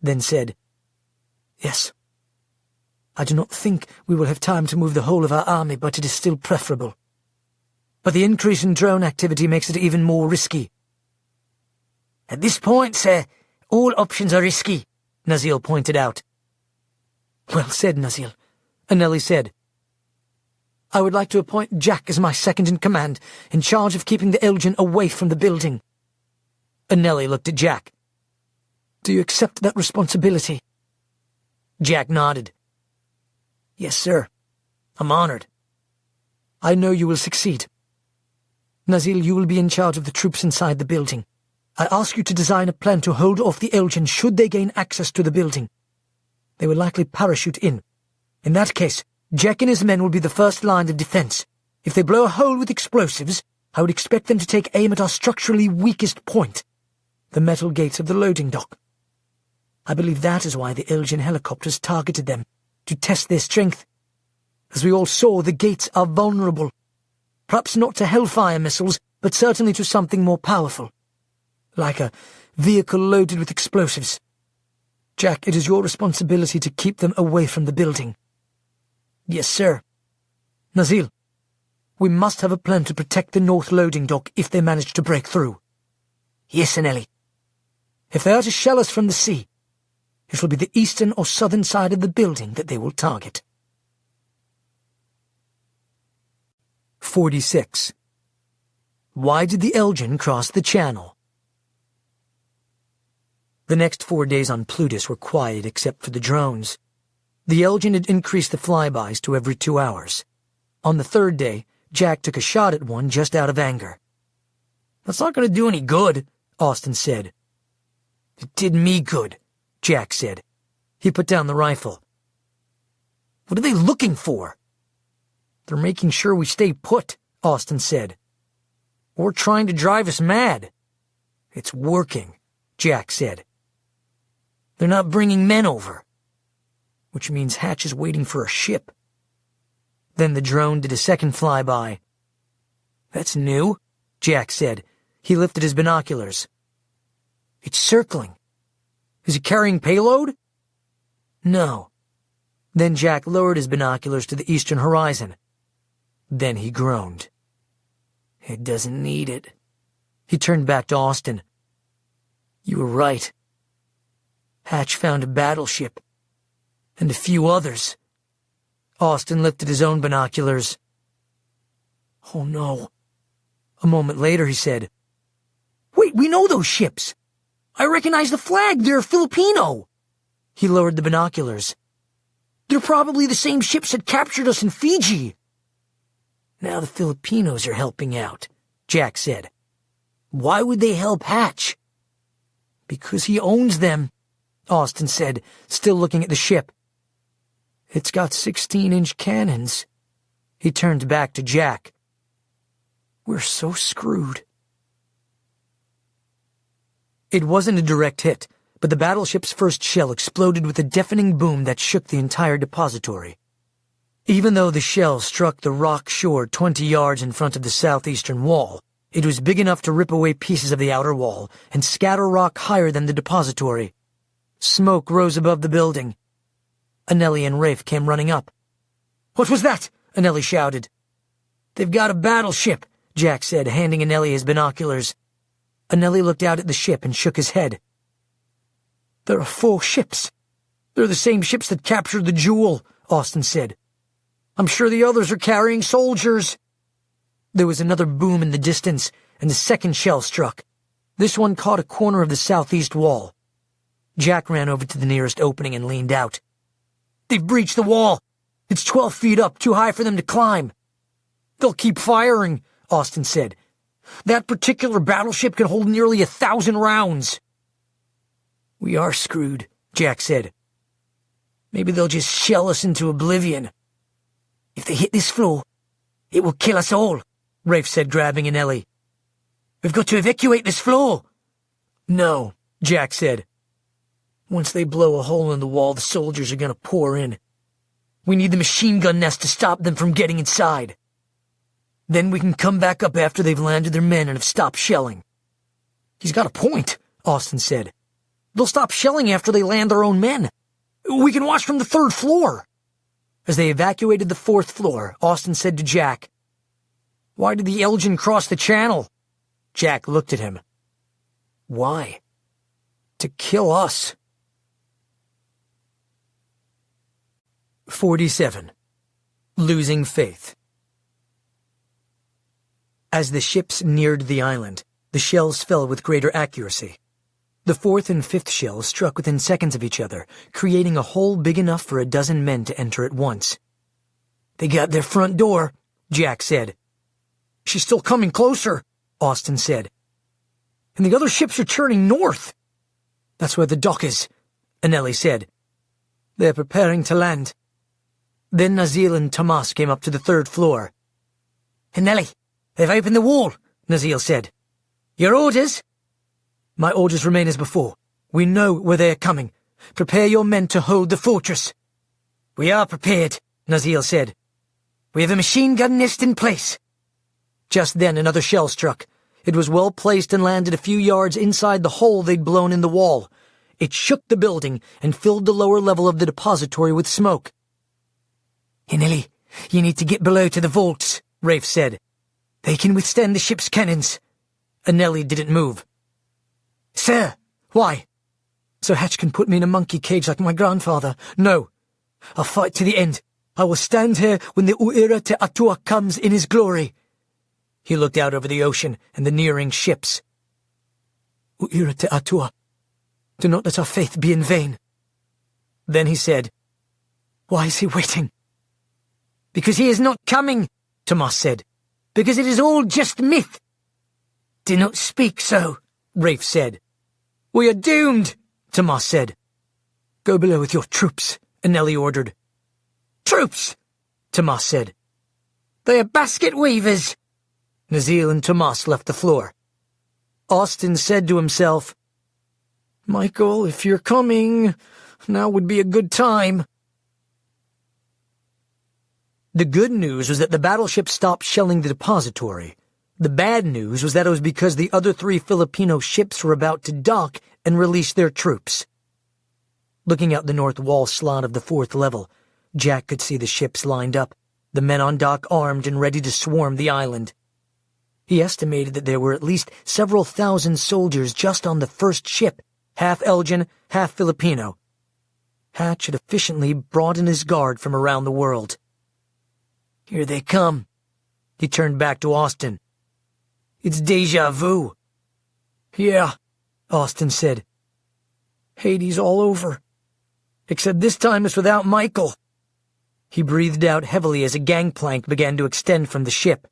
then said, Yes. I do not think we will have time to move the whole of our army, but it is still preferable. But the increase in drone activity makes it even more risky. At this point, sir, all options are risky, Nazil pointed out. Well said, Nazil. And Nellie said, I would like to appoint Jack as my second-in-command, in charge of keeping the Elgin away from the building. And Nellie looked at Jack. Do you accept that responsibility? Jack nodded. Yes, sir. I'm honored. I know you will succeed. Nazil, you will be in charge of the troops inside the building. I ask you to design a plan to hold off the Elgin should they gain access to the building. They will likely parachute in. In that case, Jack and his men will be the first line of defense. If they blow a hole with explosives, I would expect them to take aim at our structurally weakest point, the metal gates of the loading dock. I believe that is why the Elgin helicopters targeted them, to test their strength. As we all saw, the gates are vulnerable. Perhaps not to Hellfire missiles, but certainly to something more powerful. Like a vehicle loaded with explosives. Jack, it is your responsibility to keep them away from the building. Yes, sir. Nazil, we must have a plan to protect the north loading dock if they manage to break through. Yes, Nellie. If they are to shell us from the sea, it will be the eastern or southern side of the building that they will target. 46. Why did the Elgin cross the channel? The next 4 days on Plutus were quiet except for the drones. The Elgin had increased the flybys to every 2 hours. On the third day, Jack took a shot at one just out of anger. That's not going to do any good, Austin said. It did me good, Jack said. He put down the rifle. What are they looking for? They're making sure we stay put, Austin said. Or trying to drive us mad. It's working, Jack said. They're not bringing men over. Which means Hatch is waiting for a ship. Then the drone did a second flyby. That's new, Jack said. He lifted his binoculars. It's circling. Is it carrying payload? No. Then Jack lowered his binoculars to the eastern horizon. Then he groaned. It doesn't need it. He turned back to Austin. You were right. Hatch found a battleship. And a few others. Austin lifted his own binoculars. Oh no. A moment later he said, Wait, we know those ships. I recognize the flag. They're Filipino. He lowered the binoculars. They're probably the same ships that captured us in Fiji. Now the Filipinos are helping out, Jack said. Why would they help Hatch? Because he owns them, Austin said, still looking at the ship. It's got 16-inch cannons. He turned back to Jack. We're so screwed. It wasn't a direct hit, but the battleship's first shell exploded with a deafening boom that shook the entire depository. Even though the shell struck the rock shore 20 yards in front of the southeastern wall, it was big enough to rip away pieces of the outer wall and scatter rock higher than the depository. Smoke rose above the building. Anneli and Rafe came running up. What was that? Anneli shouted. They've got a battleship, Jack said, handing Anneli his binoculars. Anneli looked out at the ship and shook his head. There are 4 ships. They're the same ships that captured the Jewel, Austin said. I'm sure the others are carrying soldiers. There was another boom in the distance, and the second shell struck. This one caught a corner of the southeast wall. Jack ran over to the nearest opening and leaned out. They've breached the wall. It's 12 feet up, too high for them to climb. They'll keep firing, Austin said. That particular battleship can hold nearly 1,000 rounds. We are screwed, Jack said. Maybe they'll just shell us into oblivion. If they hit this floor, it will kill us all, Rafe said, grabbing an Ellie. We've got to evacuate this floor. No, Jack said. Once they blow a hole in the wall, the soldiers are going to pour in. We need the machine gun nest to stop them from getting inside. Then we can come back up after they've landed their men and have stopped shelling. He's got a point, Austin said. They'll stop shelling after they land their own men. We can watch from the 3rd floor. As they evacuated the 4th floor, Austin said to Jack, "Why did the Elgin cross the channel?" Jack looked at him. "Why?" "To kill us." 47. Losing Faith. As the ships neared the island, the shells fell with greater accuracy. The 4th and 5th shells struck within seconds of each other, creating a hole big enough for a dozen men to enter at once. "They got their front door," Jack said. "She's still coming closer," Austin said. "And the other ships are turning north." "That's where the dock is," Anelli said. "They're preparing to land." Then Nazil and Tomas came up to the 3rd floor. "Anelli, they've opened the wall," Nazil said. "Your orders?" "My orders remain as before. We know where they are coming. Prepare your men to hold the fortress." "We are prepared," Nazil said. "We have a machine gun nest in place." Just then another shell struck. It was well placed and landed a few yards inside the hole they'd blown in the wall. It shook the building and filled the lower level of the depository with smoke. "Anelli, you need to get below to the vaults," Rafe said. "They can withstand the ship's cannons." Anelli didn't move. "Sir, why?" "So Hatch can put me in a monkey cage like my grandfather." "No. I'll fight to the end. I will stand here when the Uira Te Atua comes in his glory." He looked out over the ocean and the nearing ships. "Uira Te Atua, do not let our faith be in vain." Then he said, "Why is he waiting?" "Because he is not coming," Tomas said. "Because it is all just myth." "Do not speak so," Rafe said. "We are doomed," Tomas said. "Go below with your troops," Anelli ordered. "Troops," Tomas said. "They are basket weavers." Nazil and Tomas left the floor. Austin said to himself, "Michael, if you're coming, now would be a good time." The good news was that the battleship stopped shelling the depository. The bad news was that it was because the other 3 Filipino ships were about to dock and release their troops. Looking out the north wall slot of the 4th level, Jack could see the ships lined up, the men on dock armed and ready to swarm the island. He estimated that there were at least several thousand soldiers just on the first ship, half Elgin, half Filipino. Hatch had efficiently brought in his guard from around the world. "Here they come." He turned back to Austin. "It's déjà vu." "Yeah," Austin said. "Hades all over. Except this time it's without Michael." He breathed out heavily as a gangplank began to extend from the ship.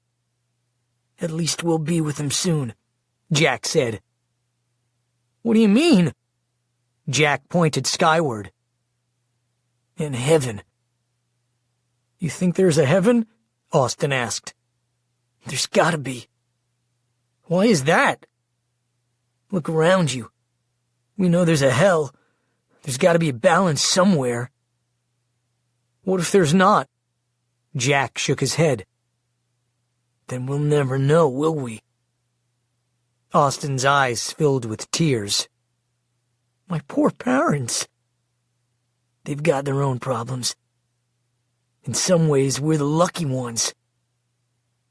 "At least we'll be with him soon," Jack said. "What do you mean?" Jack pointed skyward. "In heaven." "You think there's a heaven?" Austin asked. "There's gotta be." "Why is that?" "Look around you. We know there's a hell. There's gotta be a balance somewhere." "What if there's not?" Jack shook his head. "Then we'll never know, will we?" Austin's eyes filled with tears. "My poor parents." "They've got their own problems. In some ways, we're the lucky ones."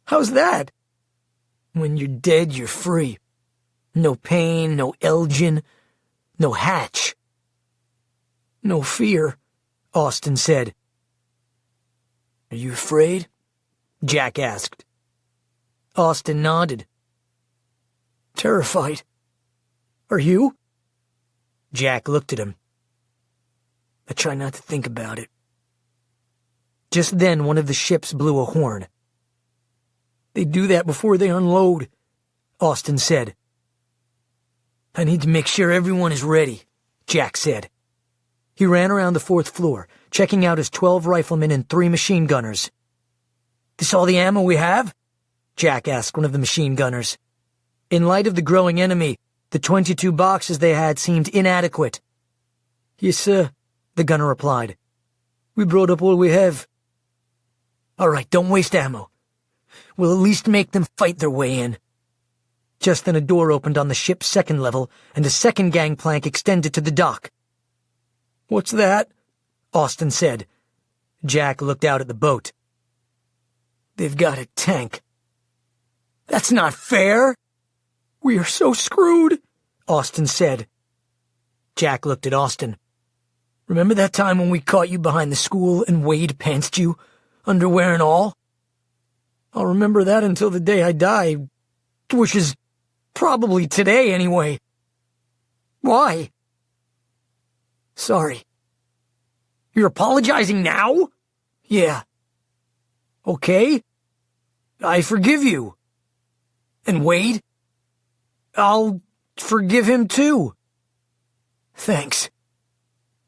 "How's that?" "When you're dead, you're free. No pain, no Elgin, no Hatch." "No fear," Austin said. "Are you afraid?" Jack asked. Austin nodded. "Terrified. Are you?" Jack looked at him. "I try not to think about it." Just then one of the ships blew a horn. "They do that before they unload," Austin said. "I need to make sure everyone is ready," Jack said. He ran around the 4th floor, checking out his 12 riflemen and 3 machine gunners. "This all the ammo we have?" Jack asked one of the machine gunners. In light of the growing enemy, the 22 boxes they had seemed inadequate. "Yes, sir," the gunner replied. "We brought up all we have." "All right, don't waste ammo. We'll at least make them fight their way in." Just then a door opened on the ship's 2nd level, and a 2nd gangplank extended to the dock. "What's that?" Austin said. Jack looked out at the boat. "They've got a tank." "That's not fair." "We are so screwed," Austin said. Jack looked at Austin. "Remember that time when we caught you behind the school and Wade pantsed you, underwear and all?" "I'll remember that until the day I die, which is probably today anyway." "Why?" "Sorry." "You're apologizing now?" "Yeah." "Okay. I forgive you." "And Wade?" "I'll forgive him too." "Thanks."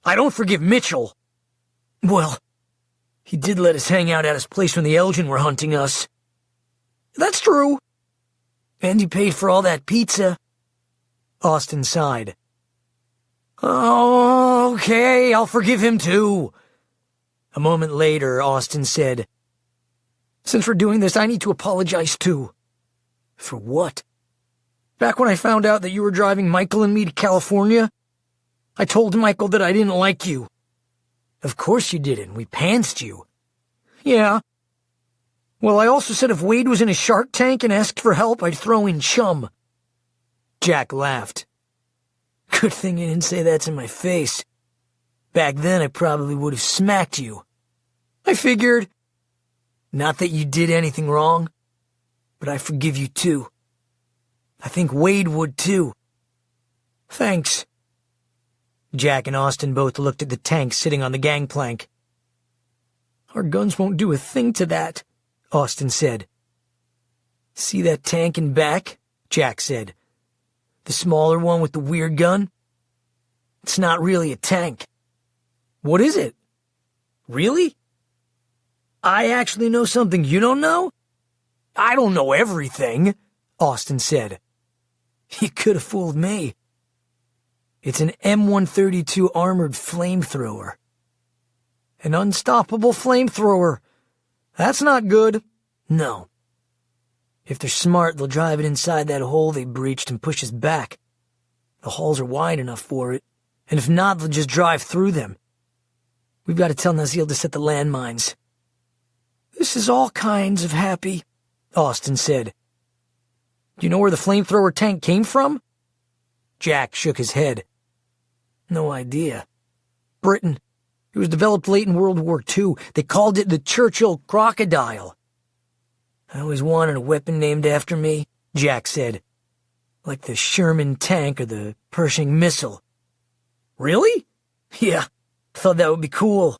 "I don't forgive Mitchell." "Well, he did let us hang out at his place when the Elgin were hunting us." "That's true." "And he paid for all that pizza." Austin sighed. "Oh, okay, I'll forgive him too." A moment later, Austin said, "Since we're doing this, I need to apologize too." "For what?" "Back when I found out that you were driving Michael and me to California, I told Michael that I didn't like you." "Of course you didn't. We pantsed you." "Yeah. Well, I also said if Wade was in a shark tank and asked for help, I'd throw in chum." Jack laughed. "Good thing you didn't say that to my face. Back then, I probably would have smacked you." "I figured." "Not that you did anything wrong, but I forgive you too. I think Wade would too." "Thanks." Jack and Austin both looked at the tank sitting on the gangplank. "Our guns won't do a thing to that," Austin said. "See that tank in back?" Jack said. "The smaller one with the weird gun? It's not really a tank." "What is it?" "Really? I actually know something you don't know?" "I don't know everything," Austin said. "You could have fooled me. It's an M132 armored flamethrower." "An unstoppable flamethrower. That's not good." "No. If they're smart, they'll drive it inside that hole they breached and push us back. The halls are wide enough for it, and if not, they'll just drive through them. We've got to tell Nazil to set the landmines." "This is all kinds of happy," Austin said. "Do you know where the flamethrower tank came from?" Jack shook his head. "No idea." "Britain. It was developed late in World War II. They called it the Churchill Crocodile." "I always wanted a weapon named after me," Jack said. "Like the Sherman tank or the Pershing missile." "Really?" "Yeah, I thought that would be cool."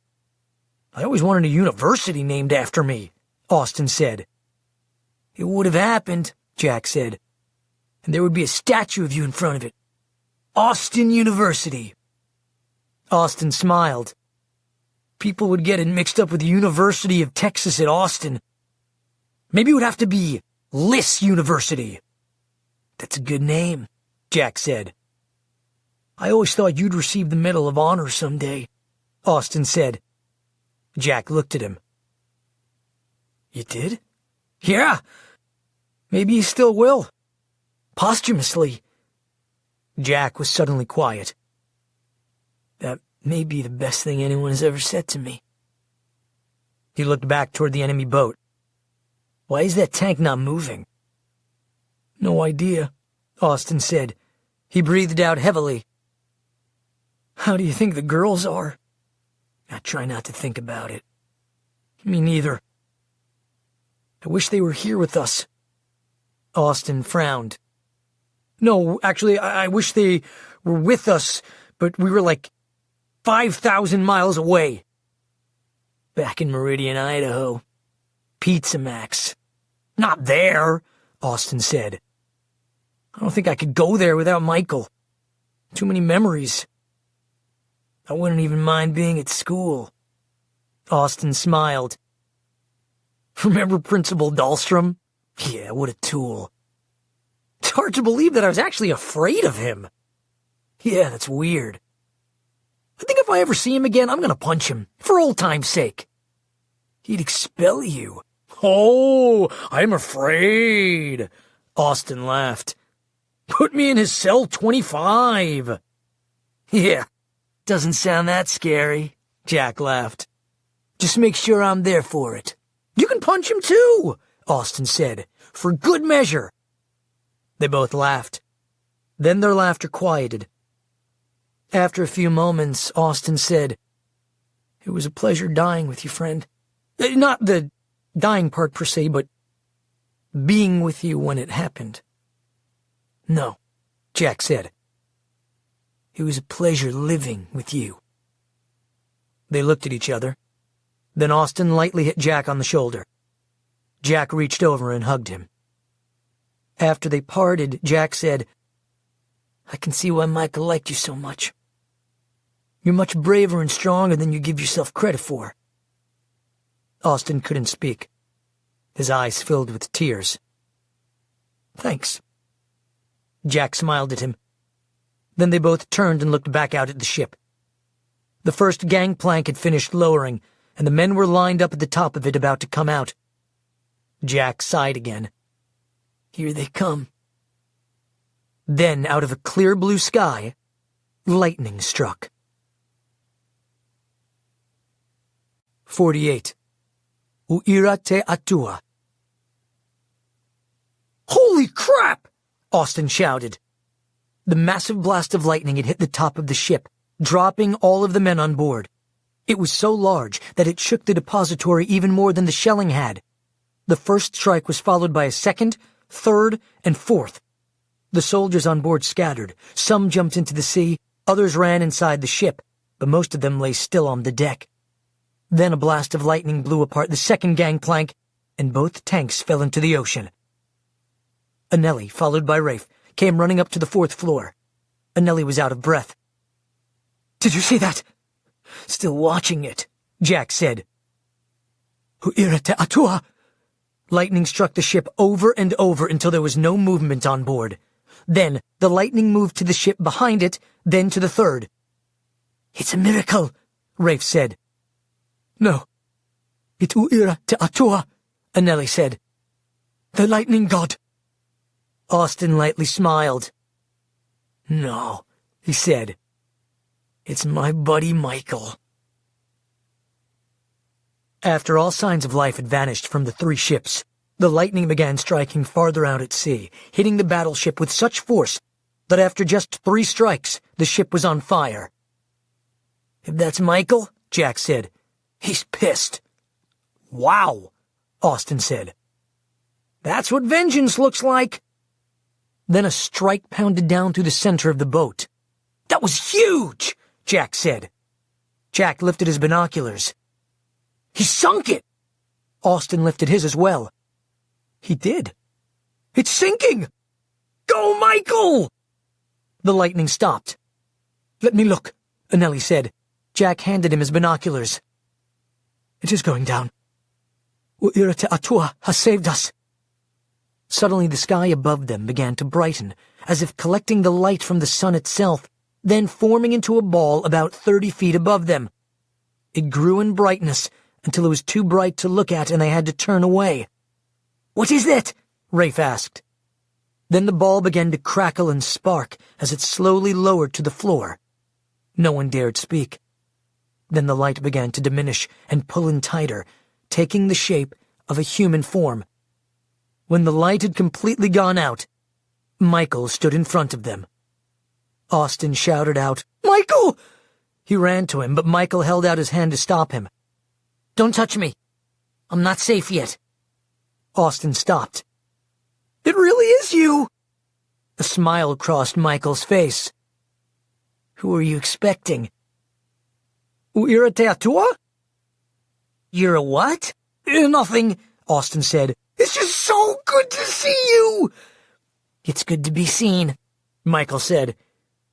"I always wanted a university named after me," Austin said. "It would have happened," Jack said. "And there would be a statue of you in front of it. Austin University." Austin smiled. "People would get it mixed up with the University of Texas at Austin. Maybe it would have to be Liss University." "That's a good name," Jack said. "I always thought you'd receive the Medal of Honor someday," Austin said. Jack looked at him. "You did?" "Yeah. Maybe you still will. Posthumously." Jack was suddenly quiet. "That may be the best thing anyone has ever said to me." He looked back toward the enemy boat. "Why is that tank not moving?" "No idea," Austin said. He breathed out heavily. "How do you think the girls are?" "I try not to think about it." "Me neither." "I wish they were here with us." Austin frowned. "No, actually, I wish they were with us, but we were like 5,000 miles away." "Back in Meridian, Idaho. Pizza Max." "Not there," Austin said. "I don't think I could go there without Michael. Too many memories. I wouldn't even mind being at school. Austin smiled. Remember Principal Dahlstrom? Yeah, what a tool. It's hard to believe that I was actually afraid of him. Yeah, that's weird. I think if I ever see him again, I'm gonna punch him, for old time's sake. He'd expel you. Oh, I'm afraid. Austin laughed. Put me in his cell 25. Yeah, doesn't sound that scary, Jack laughed. Just make sure I'm there for it. You can punch him too, Austin said, for good measure. They both laughed. Then their laughter quieted. After a few moments, Austin said, It was a pleasure dying with you, friend. Not the dying part per se, but being with you when it happened. No, Jack said. It was a pleasure living with you. They looked at each other. Then Austin lightly hit Jack on the shoulder. Jack reached over and hugged him. After they parted, Jack said, I can see why Michael liked you so much. You're much braver and stronger than you give yourself credit for. Austin couldn't speak. His eyes filled with tears. Thanks. Jack smiled at him. Then they both turned and looked back out at the ship. The first gangplank had finished lowering, and the men were lined up at the top of it about to come out. Jack sighed again. Here they come. Then, out of a clear blue sky, lightning struck. 48. Uira te atua. Holy crap! Austin shouted. The massive blast of lightning had hit the top of the ship, dropping all of the men on board. It was so large that it shook the depository even more than the shelling had. The first strike was followed by a second, third, and fourth. The soldiers on board scattered. Some jumped into the sea, others ran inside the ship, but most of them lay still on the deck. Then a blast of lightning blew apart the second gangplank, and both tanks fell into the ocean. Anneli, followed by Rafe, came running up to the fourth floor. Anneli was out of breath. Did you see that? Still watching it, Jack said. Hu'ira te atua. Lightning struck the ship over and over until there was no movement on board. Then the lightning moved to the ship behind it, then to the third. It's a miracle, Rafe said. No. It U'ira te atua, Anneli said. The lightning god. Austin lightly smiled. No, he said. It's my buddy Michael. After all signs of life had vanished from the three ships, the lightning began striking farther out at sea, hitting the battleship with such force that after just 3 strikes, the ship was on fire. If that's Michael, Jack said, he's pissed. Wow, Austin said. That's what vengeance looks like. Then a strike pounded down through the center of the boat. That was huge, Jack said. Jack lifted his binoculars. He sunk it! Austin lifted his as well. He did. It's sinking! Go, Michael! The lightning stopped. Let me look, Anneli said. Jack handed him his binoculars. It is going down. U'ira te atua has saved us. Suddenly the sky above them began to brighten, as if collecting the light from the sun itself, then forming into a ball about 30 feet above them. It grew in brightness until it was too bright to look at and they had to turn away. What is that? Rafe asked. Then the ball began to crackle and spark as it slowly lowered to the floor. No one dared speak. Then the light began to diminish and pull in tighter, taking the shape of a human form. When the light had completely gone out, Michael stood in front of them. Austin shouted out, Michael! He ran to him, but Michael held out his hand to stop him. Don't touch me. I'm not safe yet. Austin stopped. It really is you! A smile crossed Michael's face. Who are you expecting? U'ira te atua? You're a what? Nothing, Austin said. It's just so good to see you! It's good to be seen, Michael said.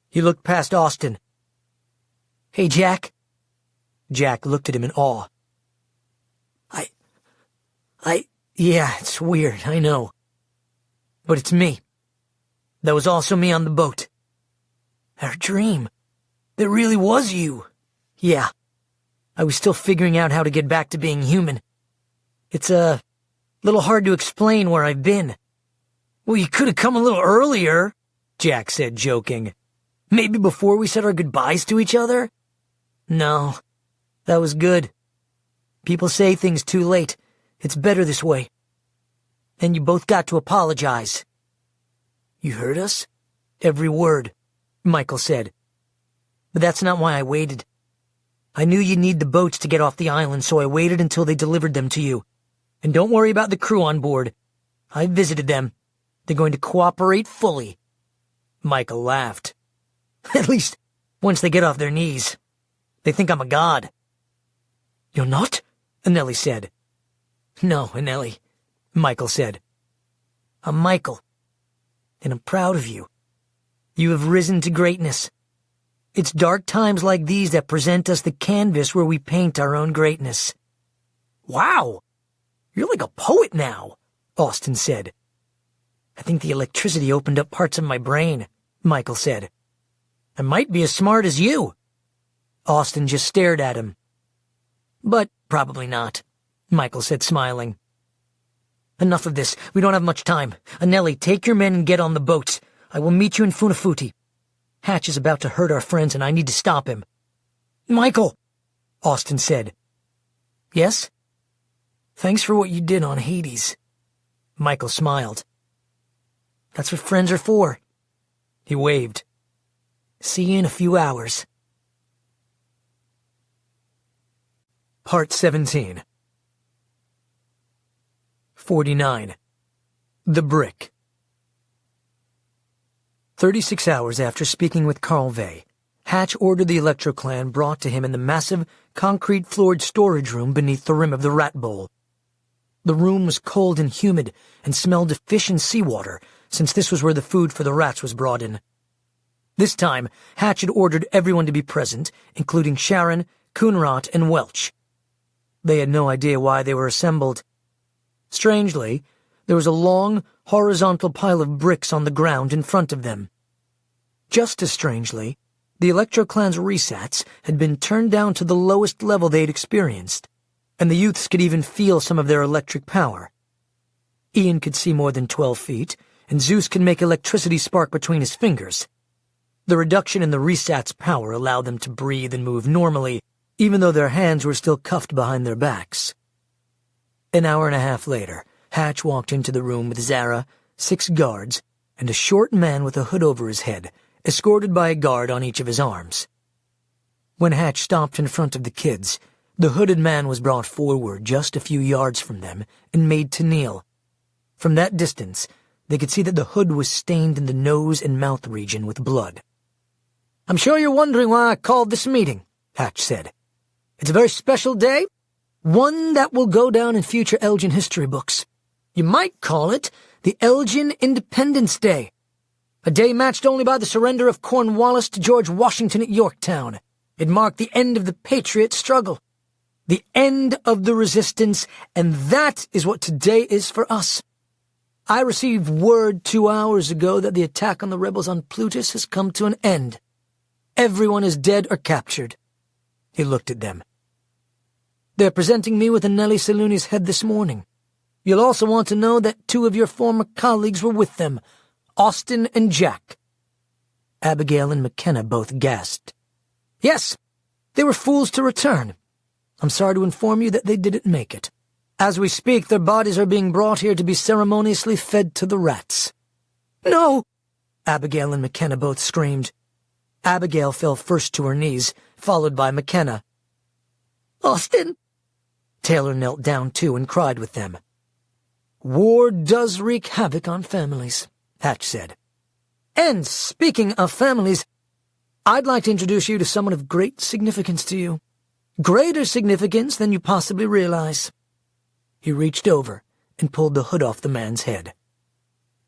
He looked past Austin. Hey, Jack. Jack looked at him in awe. Yeah, it's weird, I know. But it's me. That was also me on the boat. Our dream. That really was you. Yeah. I was still figuring out how to get back to being human. It's a little hard to explain where I've been. Well, you could have come a little earlier, Jack said, joking. Maybe before we said our goodbyes to each other? No, that was good. People say things too late. It's better this way. And you both got to apologize. You heard us? Every word, Michael said. But that's not why I waited. I knew you'd need the boats to get off the island, so I waited until they delivered them to you. And don't worry about the crew on board. I visited them. They're going to cooperate fully. Michael laughed. At least, once they get off their knees. They think I'm a god. You're not? Anneli said. No, Anneli, Michael said. I'm Michael, and I'm proud of you. You have risen to greatness. It's dark times like these that present us the canvas where we paint our own greatness. Wow, you're like a poet now, Austin said. I think the electricity opened up parts of my brain, Michael said. I might be as smart as you. Austin just stared at him. But probably not, Michael said, smiling. Enough of this. We don't have much time. Anneli, take your men and get on the boats. I will meet you in Funafuti. Hatch is about to hurt our friends, and I need to stop him. Michael, Austin said. Yes? Thanks for what you did on Hades. Michael smiled. That's what friends are for. He waved. See you in a few hours. Part 17. 49. The Brick. 36 hours after speaking with Michael Vey, Hatch ordered the ElectroClan brought to him in the massive, concrete-floored storage room beneath the rim of the rat bowl. The room was cold and humid and smelled of fish and seawater, since this was where the food for the rats was brought in. This time, Hatch had ordered everyone to be present, including Sharon, Coonrot, and Welch. They had no idea why they were assembled. Strangely, there was a long, horizontal pile of bricks on the ground in front of them. Just as strangely, the ElectroClan's resats had been turned down to the lowest level they had experienced, and the youths could even feel some of their electric power. Ian could see more than 12 feet, and Zeus could make electricity spark between his fingers. The reduction in the resats' power allowed them to breathe and move normally, even though their hands were still cuffed behind their backs. An hour and a half later, Hatch walked into the room with Zara, 6 guards, and a short man with a hood over his head, escorted by a guard on each of his arms. When Hatch stopped in front of the kids, the hooded man was brought forward just a few yards from them and made to kneel. From that distance, they could see that the hood was stained in the nose and mouth region with blood. I'm sure you're wondering why I called this meeting, Hatch said. It's a very special day, one that will go down in future Elgin history books. You might call it the Elgin Independence Day, a day matched only by the surrender of Cornwallis to George Washington at Yorktown. It marked the end of the Patriot struggle, the end of the resistance, and that is what today is for us. I received word 2 hours ago that the attack on the rebels on Plutus has come to an end. Everyone is dead or captured. He looked at them. They're presenting me with Anneli Saluni's head this morning. You'll also want to know that 2 of your former colleagues were with them, Austin and Jack. Abigail and McKenna both gasped. Yes, they were fools to return. I'm sorry to inform you that they didn't make it. As we speak, their bodies are being brought here to be ceremoniously fed to the rats. No! Abigail and McKenna both screamed. Abigail fell first to her knees, followed by McKenna. Austin! Taylor knelt down too and cried with them. War does wreak havoc on families, Hatch said. And speaking of families, I'd like to introduce you to someone of great significance to you. Greater significance than you possibly realize. He reached over and pulled the hood off the man's head.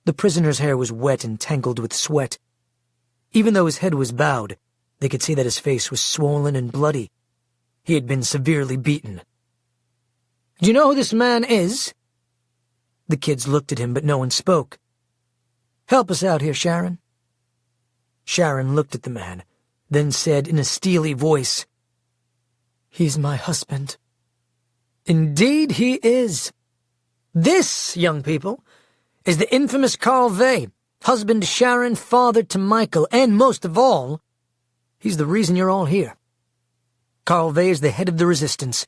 The prisoner's hair was wet and tangled with sweat. Even though his head was bowed, They could see that his face was swollen and bloody. He had been severely beaten. "Do you know who this man is?" The kids looked at him, but no one spoke. "Help us out here, Sharon." Sharon looked at the man, then said in a steely voice, "He's my husband." "Indeed he is. This, young people, is the infamous Carl Vey, husband to Sharon, father to Michael, and most of all, he's the reason you're all here. Carl Vey is the head of the resistance.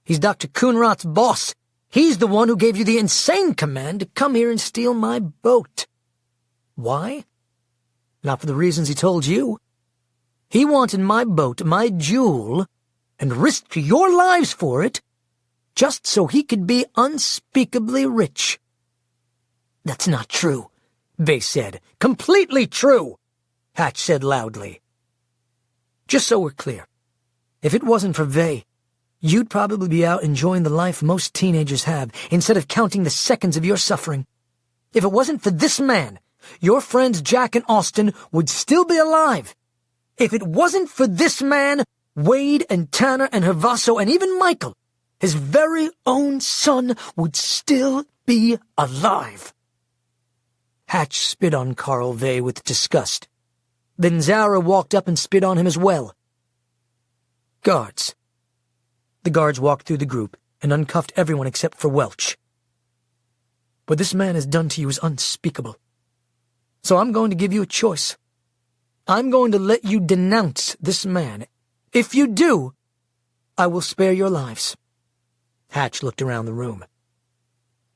He's Dr. Coonrot's boss. He's the one who gave you the insane command to come here and steal my boat. Why? Not for the reasons he told you. He wanted my boat, my jewel, and risked your lives for it, just so he could be unspeakably rich." "That's not true," Vey said. "Completely true," Hatch said loudly. "Just so we're clear, if it wasn't for Vey, you'd probably be out enjoying the life most teenagers have, instead of counting the seconds of your suffering. If it wasn't for this man, your friends Jack and Austin would still be alive. If it wasn't for this man, Wade and Tanner and Havaso and even Michael, his very own son, would still be alive." Hatch spit on Carl Vey with disgust. Then Zara walked up and spit on him as well. "Guards." The guards walked through the group and uncuffed everyone except for Welch. "What this man has done to you is unspeakable. So I'm going to give you a choice. I'm going to let you denounce this man. If you do, I will spare your lives." Hatch looked around the room.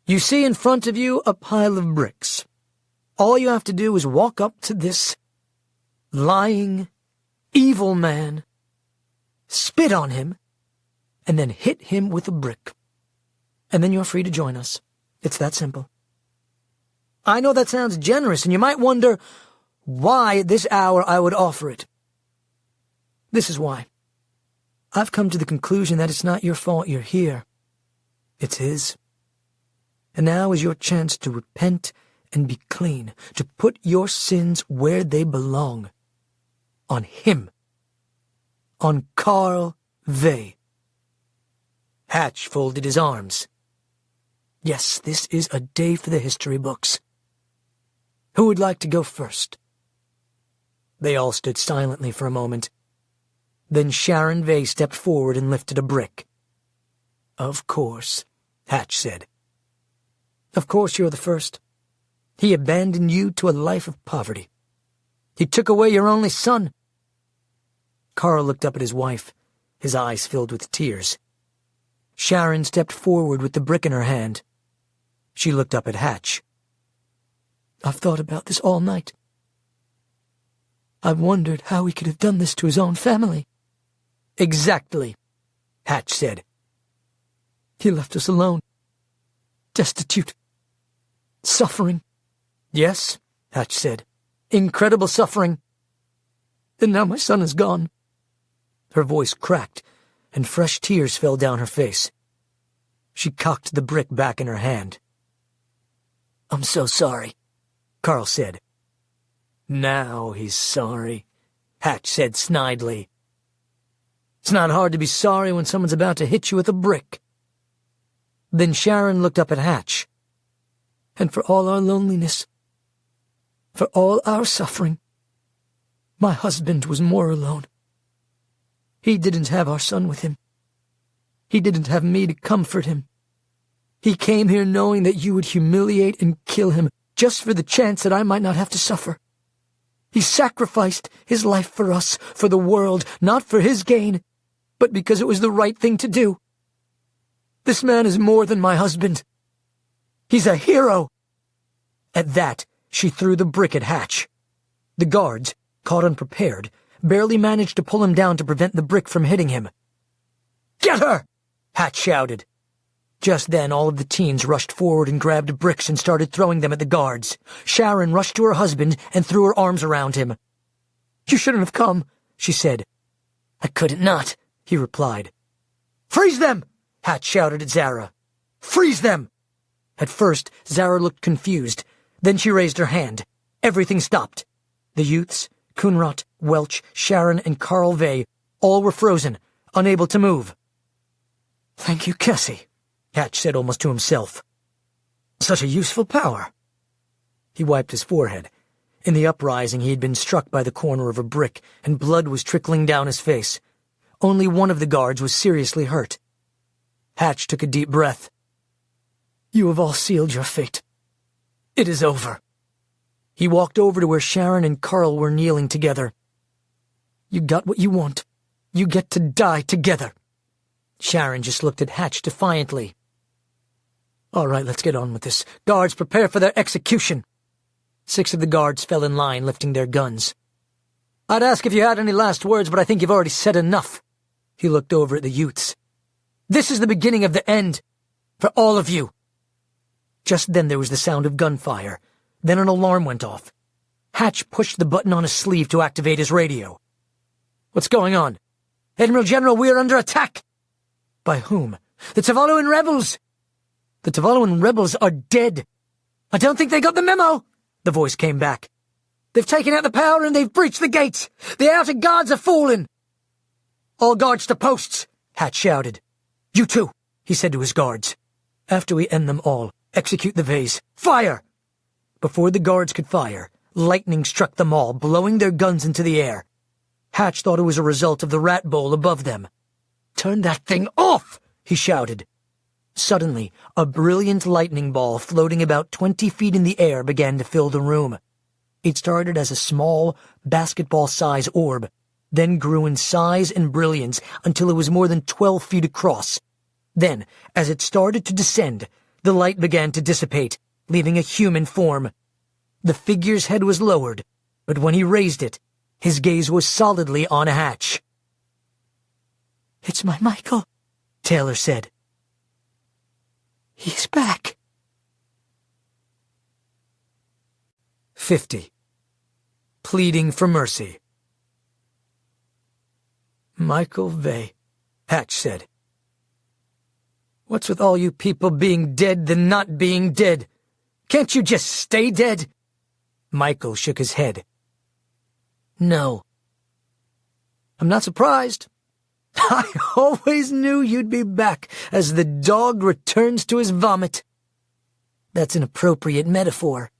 "You see in front of you a pile of bricks. All you have to do is walk up to this lying, evil man, spit on him, and then hit him with a brick. And then you're free to join us. It's that simple. I know that sounds generous, and you might wonder why at this hour I would offer it. This is why. I've come to the conclusion that it's not your fault you're here. It's his. And now is your chance to repent and be clean, to put your sins where they belong. On him. On Carl Vey." Hatch folded his arms. Yes, this is a day for the history books. Who would like to go first? They all stood silently for a moment. Then Sharon Vey stepped forward and lifted a brick. "Of course," Hatch said. "Of course you're the first. He abandoned you to a life of poverty. He took away your only son." Carl looked up at his wife, his eyes filled with tears. Sharon stepped forward with the brick in her hand. She looked up at Hatch. "I've thought about this all night. I've wondered how he could have done this to his own family." "Exactly," Hatch said. "He left us alone, destitute, suffering." "Yes," Hatch said. "Incredible suffering." "And now my son is gone." Her voice cracked, and fresh tears fell down her face. She cocked the brick back in her hand. "I'm so sorry," Carl said. "Now he's sorry," Hatch said snidely. "It's not hard to be sorry when someone's about to hit you with a brick." Then Sharon looked up at Hatch. "And for all our loneliness, for all our suffering, my husband was more alone. He didn't have our son with him. He didn't have me to comfort him. He came here knowing that you would humiliate and kill him just for the chance that I might not have to suffer. He sacrificed his life for us, for the world, not for his gain, but because it was the right thing to do. This man is more than my husband. He's a hero." At that, she threw the brick at Hatch. The guards, caught unprepared, barely managed to pull him down to prevent the brick from hitting him. "Get her!" Hatch shouted. Just then all of the teens rushed forward and grabbed bricks and started throwing them at the guards. Sharon rushed to her husband and threw her arms around him. "You shouldn't have come," she said. "I couldn't not," he replied. "Freeze them!" Hatch shouted at Zara. "Freeze them!" At first, Zara looked confused. Then she raised her hand. Everything stopped. The youths, Kunrat, Welch, Sharon, and Carl Vey all were frozen, unable to move. "Thank you, Cassie," Hatch said almost to himself. "Such a useful power." He wiped his forehead. In the uprising, he had been struck by the corner of a brick, and blood was trickling down his face. Only one of the guards was seriously hurt. Hatch took a deep breath. "You have all sealed your fate. It is over." He walked over to where Sharon and Carl were kneeling together. "You got what you want. You get to die together." Sharon just looked at Hatch defiantly. "All right, let's get on with this. Guards, prepare for their execution." 6 of the guards fell in line, lifting their guns. "I'd ask if you had any last words, but I think you've already said enough." He looked over at the youths. "This is the beginning of the end. For all of you." Just then there was the sound of gunfire. Then an alarm went off. Hatch pushed the button on his sleeve to activate his radio. "What's going on?" "Admiral General, we are under attack." "By whom?" "The Tavalloan rebels." "The Tavalloan rebels are dead." "I don't think they got the memo," the voice came back. "They've taken out the power and they've breached the gates. The outer guards are fallen." "All guards to posts," Hatch shouted. "You too," he said to his guards. "After we end them all, execute the Veys. Fire!" Before the guards could fire, lightning struck them all, blowing their guns into the air. Hatch thought it was a result of the rat bowl above them. "Turn that thing off!" he shouted. Suddenly, a brilliant lightning ball floating about 20 feet in the air began to fill the room. It started as a small, basketball-size orb, then grew in size and brilliance until it was more than 12 feet across. Then, as it started to descend, the light began to dissipate, leaving a human form. The figure's head was lowered, but when he raised it, his gaze was solidly on Hatch. "It's my Michael," Taylor said. "He's back." 50. Pleading for mercy. "Michael Vey," Hatch said. "What's with all you people being dead than not being dead? Can't you just stay dead?" Michael shook his head. "No." "I'm not surprised. I always knew you'd be back as the dog returns to his vomit." "That's an appropriate metaphor,"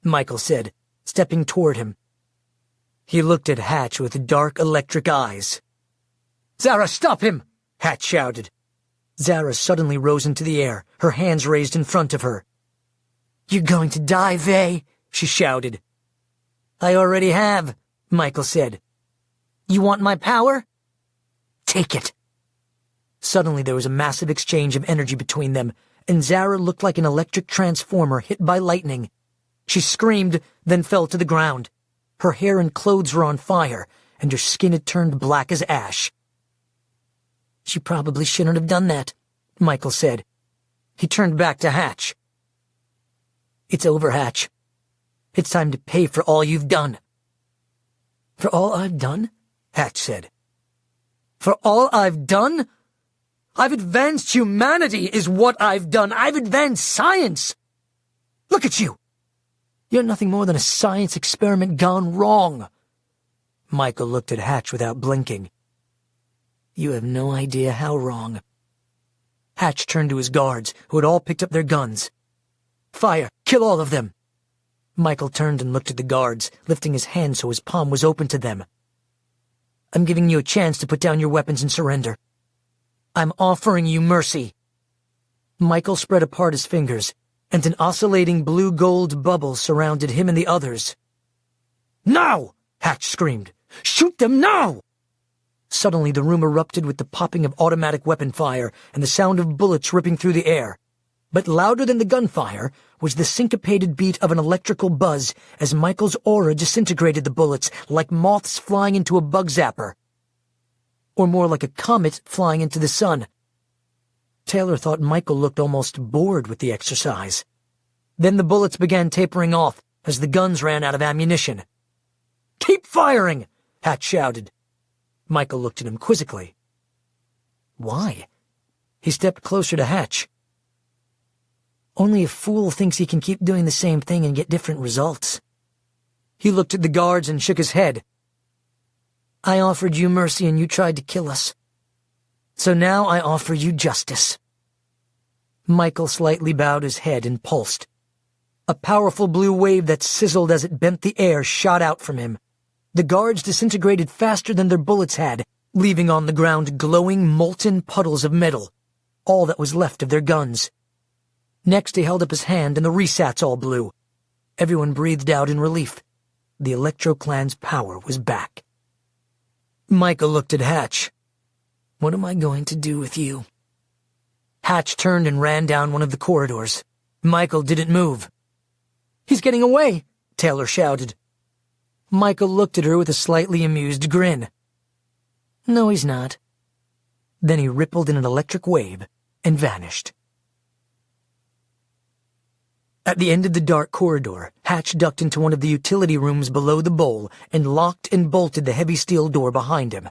Michael said, stepping toward him. He looked at Hatch with dark electric eyes. "Zara, stop him!" Hatch shouted. Zara suddenly rose into the air, her hands raised in front of her. "You're going to die, Vey," she shouted. "I already have," Michael said. "You want my power? Take it." Suddenly there was a massive exchange of energy between them, and Zara looked like an electric transformer hit by lightning. She screamed, then fell to the ground. Her hair and clothes were on fire, and her skin had turned black as ash. "She probably shouldn't have done that," Michael said. He turned back to Hatch. "It's over, Hatch. It's time to pay for all you've done." "For all I've done?" Hatch said. "For all I've done? I've advanced humanity is what I've done. I've advanced science. Look at you. You're nothing more than a science experiment gone wrong." Michael looked at Hatch without blinking. "You have no idea how wrong." Hatch turned to his guards, who had all picked up their guns. "Fire! Kill all of them!" Michael turned and looked at the guards, lifting his hand so his palm was open to them. "I'm giving you a chance to put down your weapons and surrender. I'm offering you mercy." Michael spread apart his fingers, and an oscillating blue-gold bubble surrounded him and the others. "Now!" Hatch screamed. "Shoot them now!" Suddenly the room erupted with the popping of automatic weapon fire and the sound of bullets ripping through the air. But louder than the gunfire was the syncopated beat of an electrical buzz as Michael's aura disintegrated the bullets like moths flying into a bug zapper. Or more like a comet flying into the sun. Taylor thought Michael looked almost bored with the exercise. Then the bullets began tapering off as the guns ran out of ammunition. "Keep firing!" Hatch shouted. Michael looked at him quizzically. "Why?" He stepped closer to Hatch. "Only a fool thinks he can keep doing the same thing and get different results." He looked at the guards and shook his head. I offered you mercy and you tried to kill us. So now I offer you justice." Michael slightly bowed his head and pulsed. A powerful blue wave that sizzled as it bent the air shot out from him. The guards disintegrated faster than their bullets had, leaving on the ground glowing, molten puddles of metal, all that was left of their guns. Next he held up his hand and the resats all blew. Everyone breathed out in relief. The Electro-clan's power was back. Michael looked at Hatch. "What am I going to do with you?" Hatch turned and ran down one of the corridors. Michael didn't move. "He's getting away!" Taylor shouted. Michael looked at her with a slightly amused grin. "No, he's not." Then he rippled in an electric wave and vanished. At the end of the dark corridor, Hatch ducked into one of the utility rooms below the bowl and locked and bolted the heavy steel door behind him.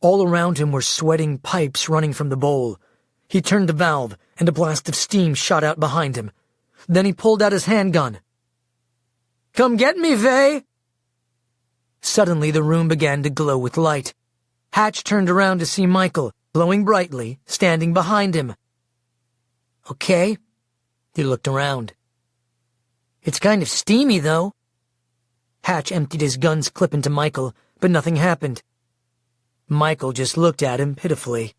All around him were sweating pipes running from the bowl. He turned the valve, and a blast of steam shot out behind him. Then he pulled out his handgun. "Come get me, Vey!" Suddenly the room began to glow with light. Hatch turned around to see Michael, glowing brightly, standing behind him. "Okay." He looked around. "It's kind of steamy, though." Hatch emptied his gun's clip into Michael, but nothing happened. Michael just looked at him pitifully.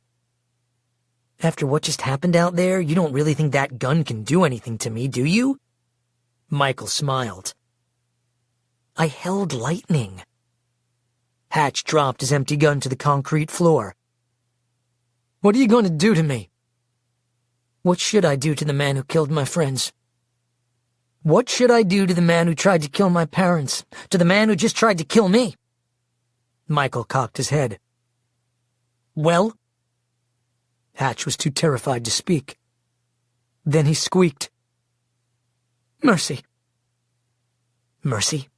"After what just happened out there, you don't really think that gun can do anything to me, do you?" Michael smiled. "I held lightning." Hatch dropped his empty gun to the concrete floor. "What are you going to do to me?" "What should I do to the man who killed my friends? What should I do to the man who tried to kill my parents? To the man who just tried to kill me?" Michael cocked his head. "Well?" Hatch was too terrified to speak. Then he squeaked. "Mercy." "Mercy?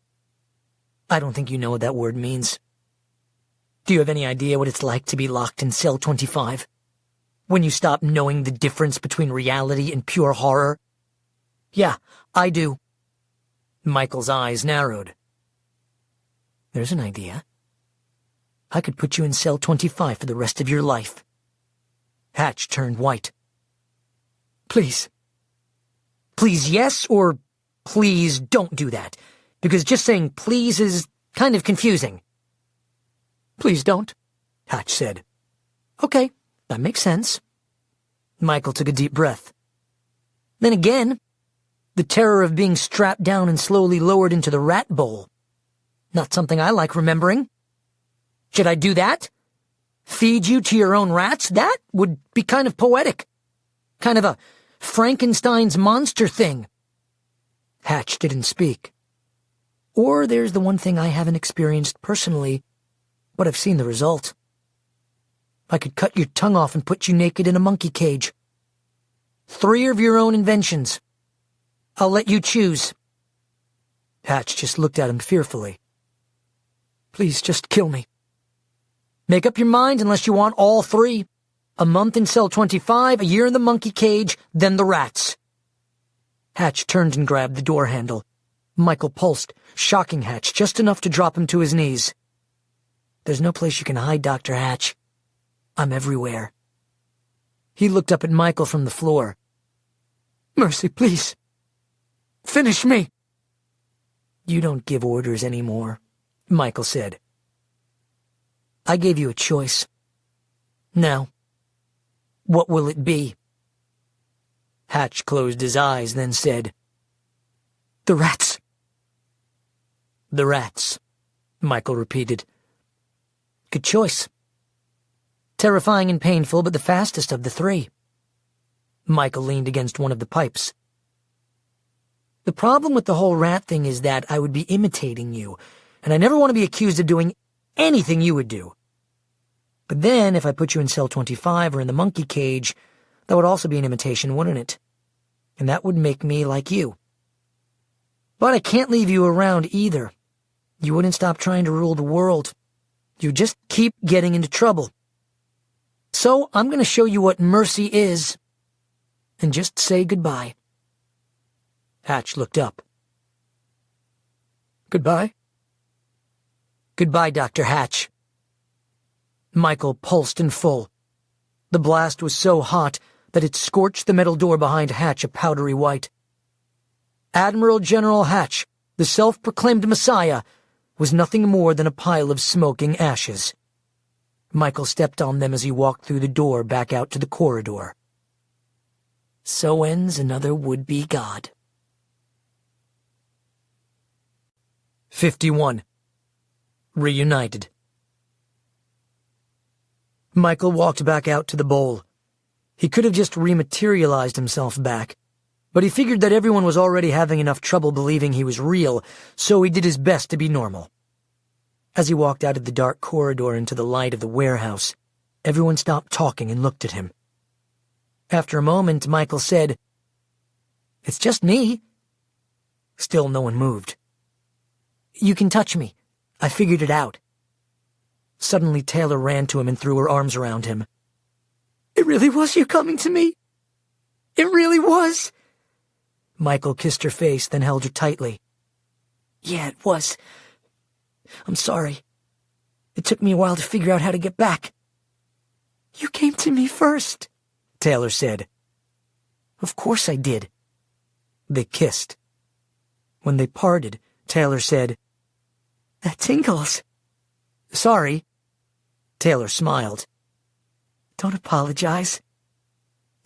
I don't think you know what that word means. Do you have any idea what it's like to be locked in cell 25? When you stop knowing the difference between reality and pure horror? Yeah, I do." Michael's eyes narrowed. "There's an idea. I could put you in cell 25 for the rest of your life." Hatch turned white. "Please. Please yes, or please don't do that, because just saying please is kind of confusing." "Please don't," Hatch said. "Okay, that makes sense." Michael took a deep breath. Then again, the terror of being strapped down and slowly lowered into the rat bowl. Not something I like remembering. Should I do that? Feed you to your own rats? That would be kind of poetic. Kind of a Frankenstein's monster thing. Hatch didn't speak. Or there's the one thing I haven't experienced personally, but I've seen the result. I could cut your tongue off and put you naked in a monkey cage. 3 of your own inventions. I'll let you choose." Hatch just looked at him fearfully. "Please just kill me. Make up your mind unless you want all 3. A month in cell 25, a year in the monkey cage, then the rats." Hatch turned and grabbed the door handle. Michael pulsed, shocking Hatch just enough to drop him to his knees. "There's no place you can hide, Dr. Hatch. I'm everywhere." He looked up at Michael from the floor. "Mercy, please. Finish me." "You don't give orders anymore," Michael said. "I gave you a choice. Now, what will it be?" Hatch closed his eyes, then said, "The rats." "The rats," Michael repeated. "Good choice. Terrifying and painful, but the fastest of the 3. Michael leaned against one of the pipes. "The problem with the whole rat thing is that I would be imitating you, and I never want to be accused of doing anything you would do. But then, if I put you in cell 25 or in the monkey cage, that would also be an imitation, wouldn't it? And that would make me like you. But I can't leave you around either. You wouldn't stop trying to rule the world. You just keep getting into trouble. So I'm going to show you what mercy is, and just say goodbye." Hatch looked up. "Goodbye?" "Goodbye, Dr. Hatch. Michael pulsed in full. The blast was so hot that it scorched the metal door behind Hatch a powdery white. Admiral General Hatch, the self-proclaimed Messiah, was nothing more than a pile of smoking ashes. Michael stepped on them as he walked through the door back out to the corridor. So ends another would-be god. 51. Reunited. Michael walked back out to the bowl. He could have just rematerialized himself back, but he figured that everyone was already having enough trouble believing he was real, so he did his best to be normal. As he walked out of the dark corridor into the light of the warehouse, everyone stopped talking and looked at him. After a moment, Michael said, "It's just me." Still no one moved. "You can touch me. I figured it out." Suddenly Taylor ran to him and threw her arms around him. "It really was you coming to me. It really was." Michael kissed her face, then held her tightly. "Yeah, it was. I'm sorry. It took me a while to figure out how to get back." "You came to me first," Taylor said. "Of course I did." They kissed. When they parted, Taylor said, "That tingles." "Sorry." Taylor smiled. "Don't apologize.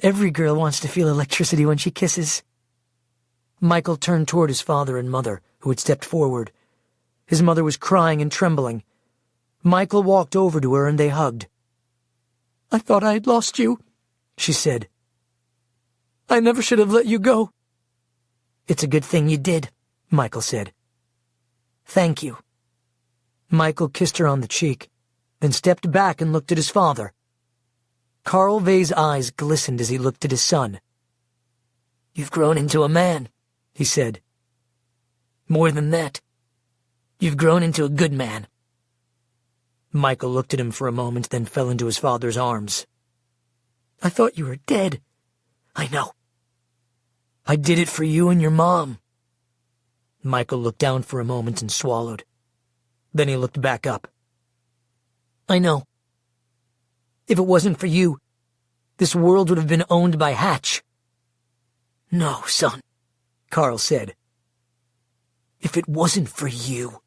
Every girl wants to feel electricity when she kisses." Michael turned toward his father and mother, who had stepped forward. His mother was crying and trembling. Michael walked over to her and they hugged. "I thought I had lost you," she said. "I never should have let you go." "It's a good thing you did," Michael said. "Thank you." Michael kissed her on the cheek, then stepped back and looked at his father. Carl Vey's eyes glistened as he looked at his son. "You've grown into a man," he said. "More than that, you've grown into a good man." Michael looked at him for a moment, then fell into his father's arms. "I thought you were dead." "I know. I did it for you and your mom." Michael looked down for a moment and swallowed. Then he looked back up. "I know. If it wasn't for you, this world would have been owned by Hatch." "No, son," Carl said. "If it wasn't for you."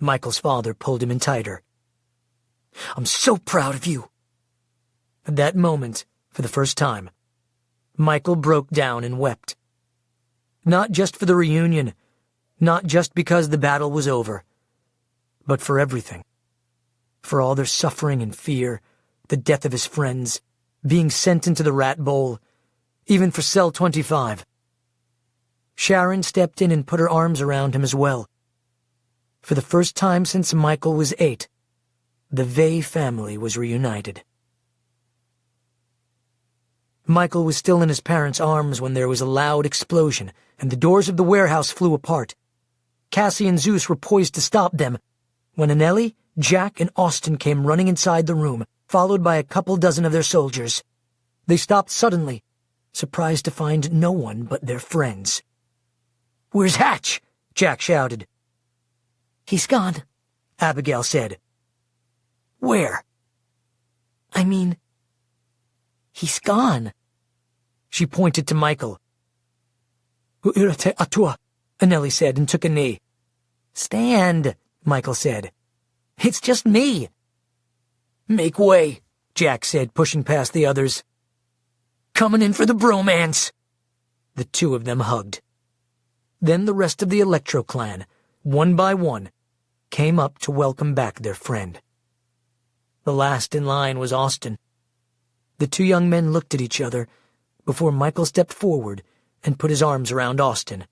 Michael's father pulled him in tighter. "I'm so proud of you." At that moment, for the first time, Michael broke down and wept. Not just for the reunion, not just because the battle was over, but for everything. For all their suffering and fear, the death of his friends, being sent into the rat bowl, even for Cell 25. Sharon stepped in and put her arms around him as well. For the first time since Michael was 8, the Vey family was reunited. Michael was still in his parents' arms when there was a loud explosion, and the doors of the warehouse flew apart. Cassie and Zeus were poised to stop them, when Anneli, Jack, and Austin came running inside the room, followed by a couple dozen of their soldiers. They stopped suddenly, surprised to find no one but their friends. "Where's Hatch?" Jack shouted. "He's gone," Abigail said. "Where?" "I mean, he's gone." She pointed to Michael. "U'irate atua," Anneli said and took a knee. "Stand," Michael said. "It's just me." "Make way," Jack said, pushing past the others. "Coming in for the bromance." The two of them hugged. Then the rest of the Electro clan, one by one, came up to welcome back their friend. The last in line was Austin. The two young men looked at each other before Michael stepped forward and put his arms around Austin.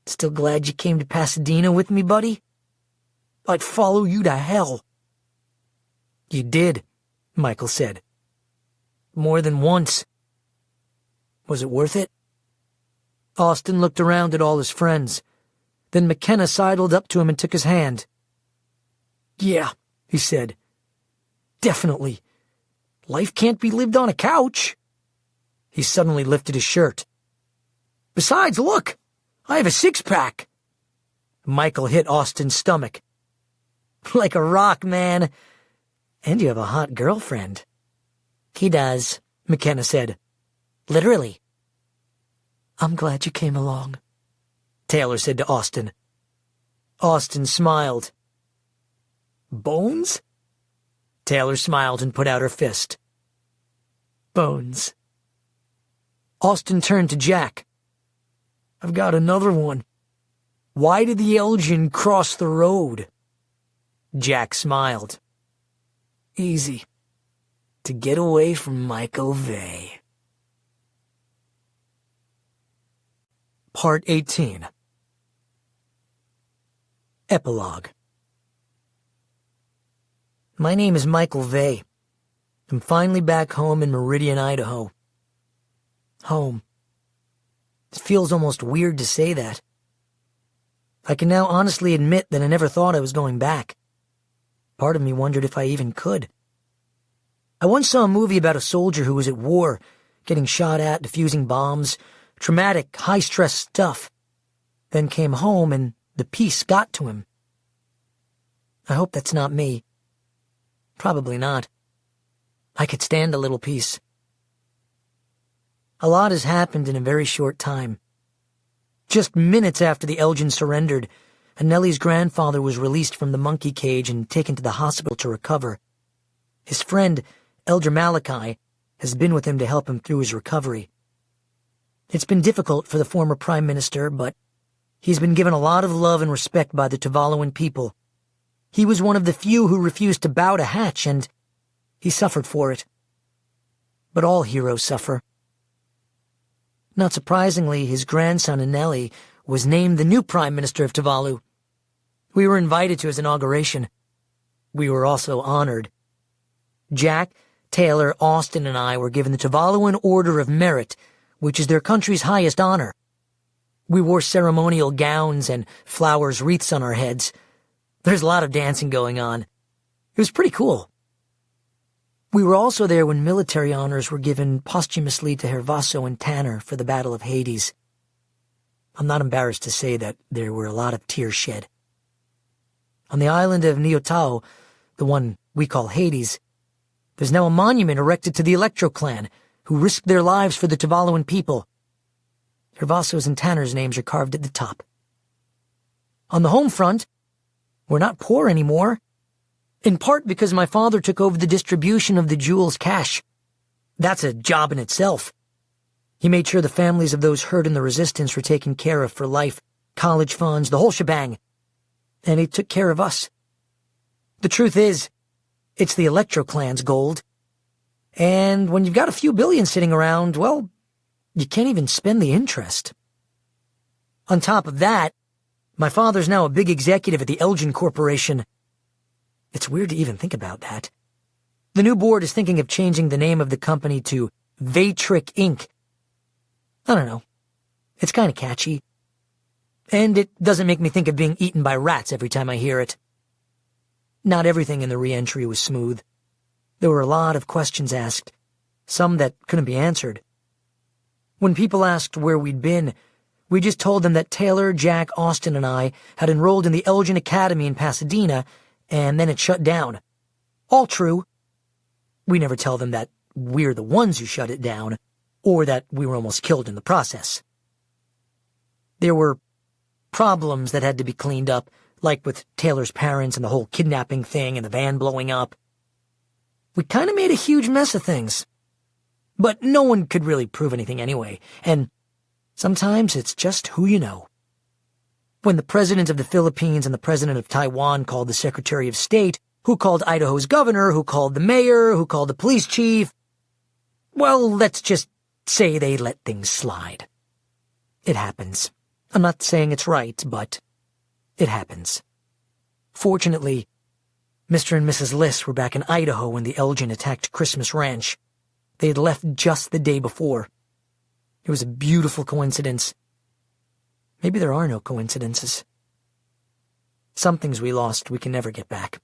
"Still glad you came to Pasadena with me, buddy? I'd follow you to hell." "You did," Michael said. "More than once. Was it worth it?" Austin looked around at all his friends. Then McKenna sidled up to him and took his hand. "Yeah," he said. "Definitely. Life can't be lived on a couch." He suddenly lifted his shirt. "Besides, look! I have a six-pack." Michael hit Austin's stomach. "Like a rock, man. And you have a hot girlfriend. He does, McKenna said. literally. I'm glad you came along, Taylor said to Austin. Austin smiled. Bones? Taylor smiled and put out her fist. Bones. Austin turned to Jack. I've got another one. Why did the Elgin cross the road? Jack smiled. Easy. To get away from Michael Vey. Part 18. Epilogue. My name is Michael Vey. I'm finally back home in Meridian, Idaho. Home. It feels almost weird to say that. I can now honestly admit that I never thought I was going back. Part of me wondered if I even could. I once saw a movie about a soldier who was at war, getting shot at, defusing bombs, traumatic, high-stress stuff. Then came home and the peace got to him. I hope that's not me. Probably not. I could stand a little peace. A lot has happened in a very short time. Just minutes after the Elgin surrendered, Anneli's grandfather was released from the monkey cage and taken to the hospital to recover. His friend, Elder Malachi, has been with him to help him through his recovery. It's been difficult for the former prime minister, but he's been given a lot of love and respect by the Tuvaluan people. He was one of the few who refused to bow to Hatch, and he suffered for it. But all heroes suffer. Not surprisingly, his grandson Anneli was named the new Prime Minister of Tuvalu. We were invited to his inauguration. We were also honored. Jack, Taylor, Austin, and I were given the Tuvaluan Order of Merit, which is their country's highest honor. We wore ceremonial gowns and flowers wreaths on our heads. There's a lot of dancing going on. It was pretty cool. We were also there when military honors were given posthumously to Hervaso and Tanner for the Battle of Hades. I'm not embarrassed to say that there were a lot of tears shed. On the island of Niotao, the one we call Hades, there's now a monument erected to the Electro clan, who risked their lives for the Tuvaluan people. Hervaso's and Tanner's names are carved at the top. On the home front, we're not poor anymore. In part because my father took over the distribution of the Jewel's cash. That's a job in itself. He made sure the families of those hurt in the resistance were taken care of for life, college funds, the whole shebang. And he took care of us. The truth is, it's the Electro clan's gold. And when you've got a few billion sitting around, well, you can't even spend the interest. On top of that, my father's now a big executive at the Elgin Corporation. It's weird to even think about that. The new board is thinking of changing the name of the company to Veytrick Inc. I don't know. It's kind of catchy. And it doesn't make me think of being eaten by rats every time I hear it. Not everything in the re-entry was smooth. There were a lot of questions asked, some that couldn't be answered. When people asked where we'd been, we just told them that Taylor, Jack, Austin, and I had enrolled in the Elgin Academy in Pasadena, and then it shut down. All true. We never tell them that we're the ones who shut it down, or that we were almost killed in the process. There were problems that had to be cleaned up, like with Taylor's parents and the whole kidnapping thing and the van blowing up. We kind of made a huge mess of things. But no one could really prove anything anyway, and sometimes it's just who you know. When the president of the Philippines and the president of Taiwan called the Secretary of State, who called Idaho's governor, who called the mayor, who called the police chief, well, let's just say they let things slide. It happens. I'm not saying it's right, but it happens. Fortunately, Mr. and Mrs. Liss were back in Idaho when the Elgin attacked Christmas Ranch. They had left just the day before. It was a beautiful coincidence. Maybe there are no coincidences. Some things we lost we can never get back.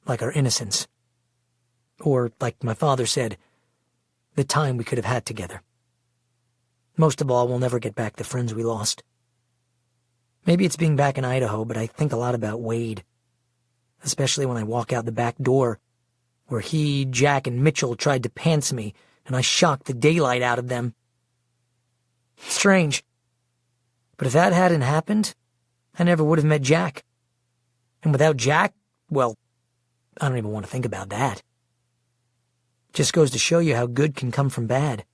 Like our innocence. Or, like my father said, the time we could have had together. Most of all, we'll never get back the friends we lost. Maybe it's being back in Idaho, but I think a lot about Wade. Especially when I walk out the back door where he, Jack, and Mitchell tried to pants me, and I shocked the daylight out of them. Strange. But if that hadn't happened, I never would have met Jack. And without Jack, well, I don't even want to think about that. Just goes to show you how good can come from bad.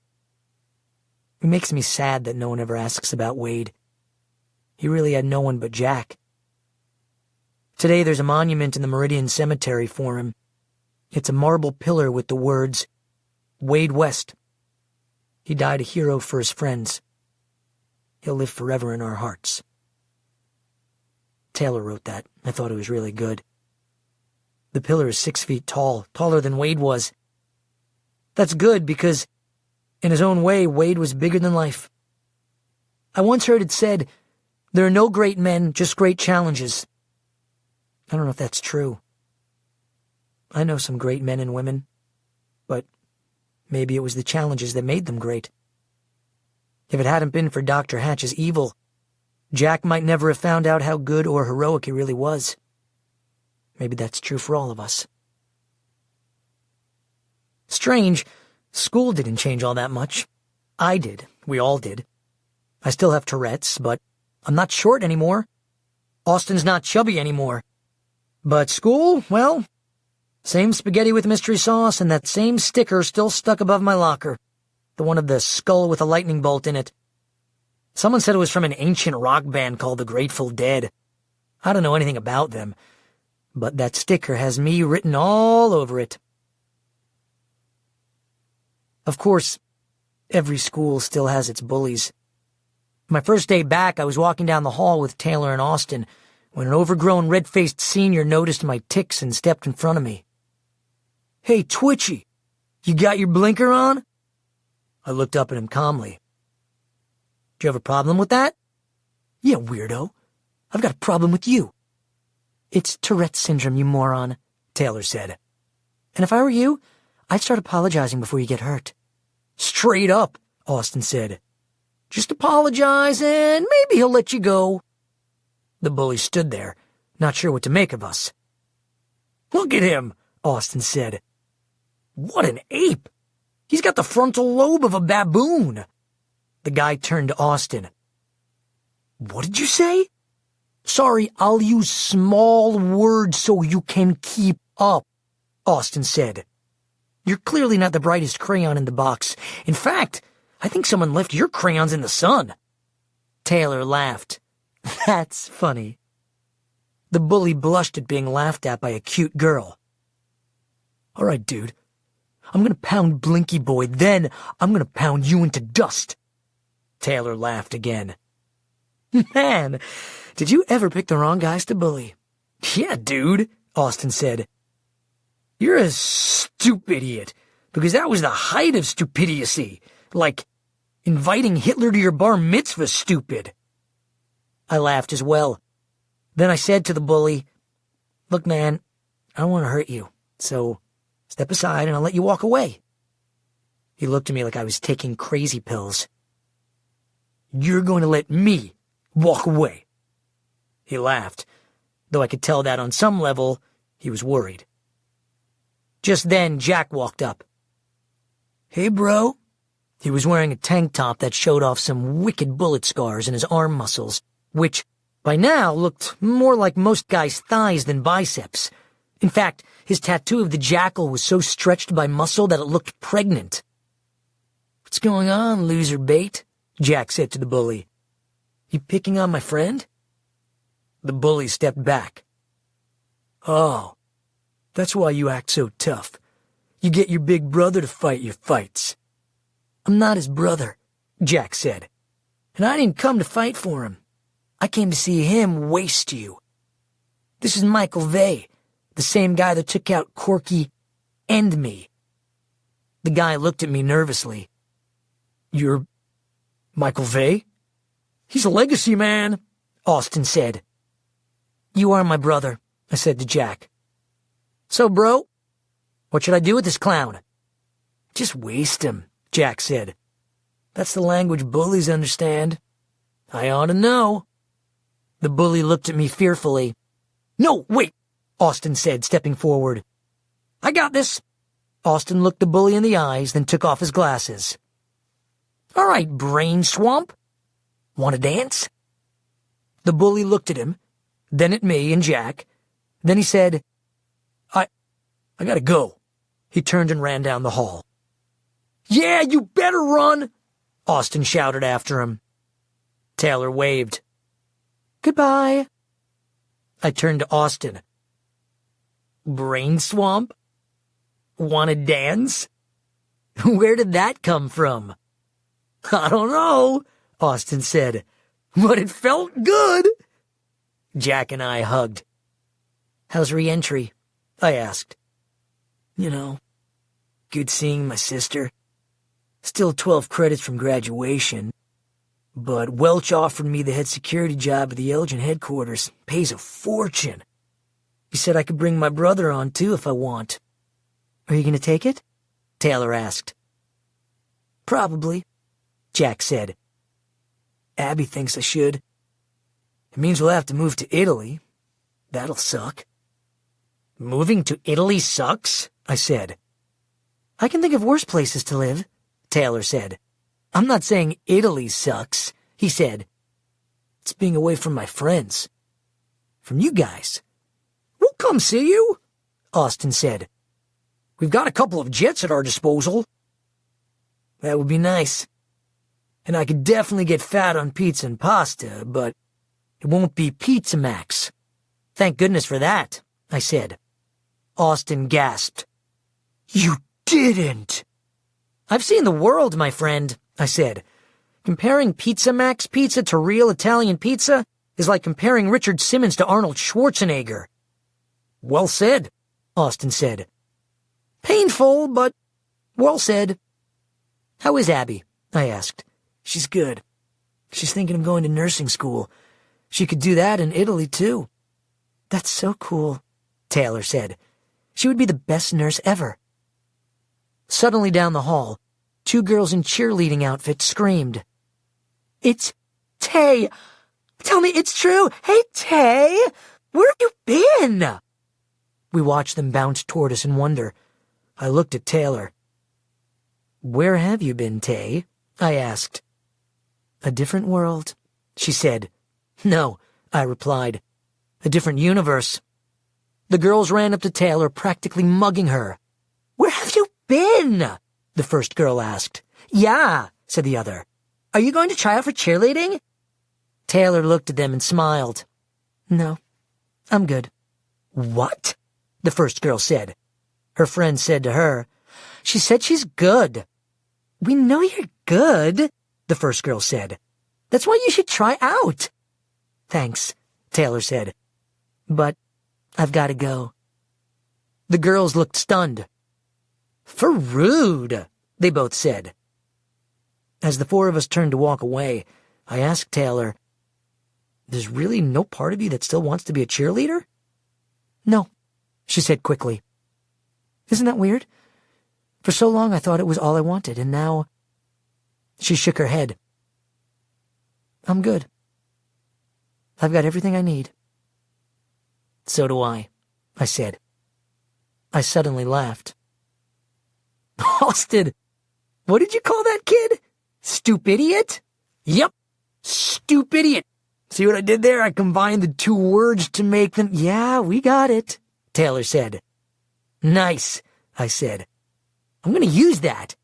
It makes me sad that no one ever asks about Wade. He really had no one but Jack. Today there's a monument in the Meridian Cemetery for him. It's a marble pillar with the words, Wade West. He died a hero for his friends. He'll live forever in our hearts. Taylor wrote that. I thought it was really good. The pillar is 6 feet tall, taller than Wade was. That's good because, in his own way, Wade was bigger than life. I once heard it said, there are no great men, just great challenges. I don't know if that's true. I know some great men and women, but maybe it was the challenges that made them great. If it hadn't been for Dr. Hatch's evil, Jack might never have found out how good or heroic he really was. Maybe that's true for all of us. Strange, school didn't change all that much. I did. We all did. I still have Tourette's, but I'm not short anymore. Austin's not chubby anymore. But school, well, same spaghetti with mystery sauce and that same sticker still stuck above my locker. The one of the skull with a lightning bolt in it. Someone said it was from an ancient rock band called the Grateful Dead. I don't know anything about them, but that sticker has me written all over it. Of course, every school still has its bullies. My first day back, I was walking down the hall with Taylor and Austin when an overgrown, red-faced senior noticed my tics and stepped in front of me. "Hey, Twitchy, you got your blinker on?" I looked up at him calmly. "Do you have a problem with that?" "Yeah, weirdo. I've got a problem with you." "It's Tourette's syndrome, you moron," Taylor said. "And if I were you, I'd start apologizing before you get hurt." "Straight up," Austin said. "Just apologize and maybe he'll let you go." The bully stood there, not sure what to make of us. "Look at him," Austin said. "What an ape! He's got the frontal lobe of a baboon." The guy turned to Austin. "What did you say?" "Sorry, I'll use small words so you can keep up," Austin said. "You're clearly not the brightest crayon in the box. In fact, I think someone left your crayons in the sun." Taylor laughed. "That's funny." The bully blushed at being laughed at by a cute girl. "All right, dude. I'm gonna pound Blinky Boy, then I'm gonna pound you into dust." Taylor laughed again. "Man, did you ever pick the wrong guys to bully?" "Yeah, dude," Austin said. "You're a stupid idiot, because that was the height of stupidity. Like inviting Hitler to your bar mitzvah stupid." I laughed as well. Then I said to the bully, "Look, man, I don't want to hurt you, so step aside and I'll let you walk away." He looked at me like I was taking crazy pills. "You're going to let me walk away." He laughed, though I could tell that on some level he was worried. Just then, Jack walked up. "Hey, bro." He was wearing a tank top that showed off some wicked bullet scars in his arm muscles, which, by now, looked more like most guys' thighs than biceps. In fact, his tattoo of the jackal was so stretched by muscle that it looked pregnant. "What's going on, loser bait?" Jack said to the bully. "You picking on my friend?" The bully stepped back. "Oh, that's why you act so tough. You get your big brother to fight your fights." "I'm not his brother," Jack said. "And I didn't come to fight for him. I came to see him waste you. This is Michael Vey, the same guy that took out Corky and me." The guy looked at me nervously. "You're Michael Vey?" "He's a legacy man," Austin said. "You are my brother," I said to Jack. "So, bro, what should I do with this clown?" "Just waste him," Jack said. "That's the language bullies understand." "I ought to know." The bully looked at me fearfully. "No, wait," Austin said, stepping forward. I got this. Austin looked the bully in the eyes, then took off his glasses. All right, brain swamp. Want to dance? The bully looked at him, then at me and Jack. Then he said, I gotta go. He turned and ran down the hall. Yeah, you better run, Austin shouted after him. Taylor waved. Goodbye. I turned to Austin. Brain swamp? Want to dance? Where did that come from? I don't know, Austin said, but it felt good. Jack and I hugged. How's re-entry? I asked. You know, good seeing my sister. Still 12 credits from graduation. But Welch offered me the head security job at the Elgin headquarters. Pays a fortune. He said I could bring my brother on, too, if I want. Are you going to take it? Taylor asked. Probably, Jack said. Abby thinks I should. It means we'll have to move to Italy. That'll suck. Moving to Italy sucks, I said. I can think of worse places to live, Taylor said. I'm not saying Italy sucks, he said. It's being away from my friends. From you guys. We'll come see you, Austin said. We've got a couple of jets at our disposal. That would be nice. And I could definitely get fat on pizza and pasta, but it won't be Pizza Max. Thank goodness for that, I said. Austin gasped. You didn't! I've seen the world, my friend, I said. Comparing Pizza Max pizza to real Italian pizza is like comparing Richard Simmons to Arnold Schwarzenegger. Well said, Austin said. Painful, but well said. How is Abby? I asked. She's good. She's thinking of going to nursing school. She could do that in Italy, too. That's so cool, Taylor said. She would be the best nurse ever. Suddenly down the hall, two girls in cheerleading outfits screamed. It's Tay! Tell me it's true! Hey, Tay! Where have you been? We watched them bounce toward us in wonder. I looked at Taylor. Where have you been, Tay? I asked. A different world, she said. No, I replied. A different universe. The girls ran up to Taylor, practically mugging her. Where have you been? The first girl asked. Yeah, said the other. Are you going to try out for cheerleading? Taylor looked at them and smiled. No, I'm good. What? The first girl said. Her friend said to her, She said she's good. We know you're good, the first girl said. That's why you should try out. Thanks, Taylor said. But I've got to go. The girls looked stunned. For rude, they both said. As the four of us turned to walk away, I asked Taylor, There's really no part of you that still wants to be a cheerleader? No, she said quickly. Isn't that weird? For so long I thought it was all I wanted, and now... She shook her head. I'm good. I've got everything I need. So do I said. I suddenly laughed. Austin, what did you call that kid? Stupidiot? Yep, stupidiot. See what I did there? I combined the two words to make them... Yeah, we got it, Taylor said. Nice, I said. I'm going to use that.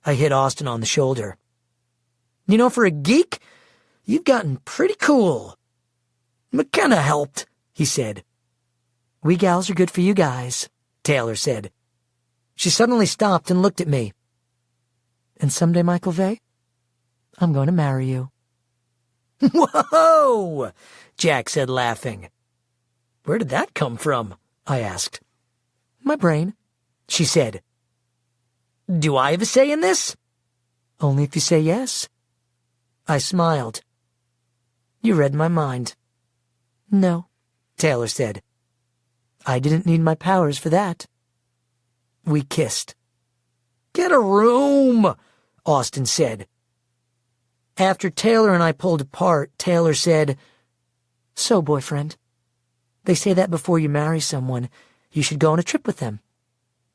I hit Austin on the shoulder. You know, for a geek, you've gotten pretty cool. McKenna helped, he said. We gals are good for you guys, Taylor said. She suddenly stopped and looked at me. And someday, Michael Vey, I'm going to marry you. Whoa! Jack said, laughing. Where did that come from? I asked. My brain, she said. Do I have a say in this? Only if you say yes. I smiled. You read my mind. No, Taylor said. I didn't need my powers for that. We kissed. Get a room, Austin said. After Taylor and I pulled apart, Taylor said, So, boyfriend, they say that before you marry someone, you should go on a trip with them.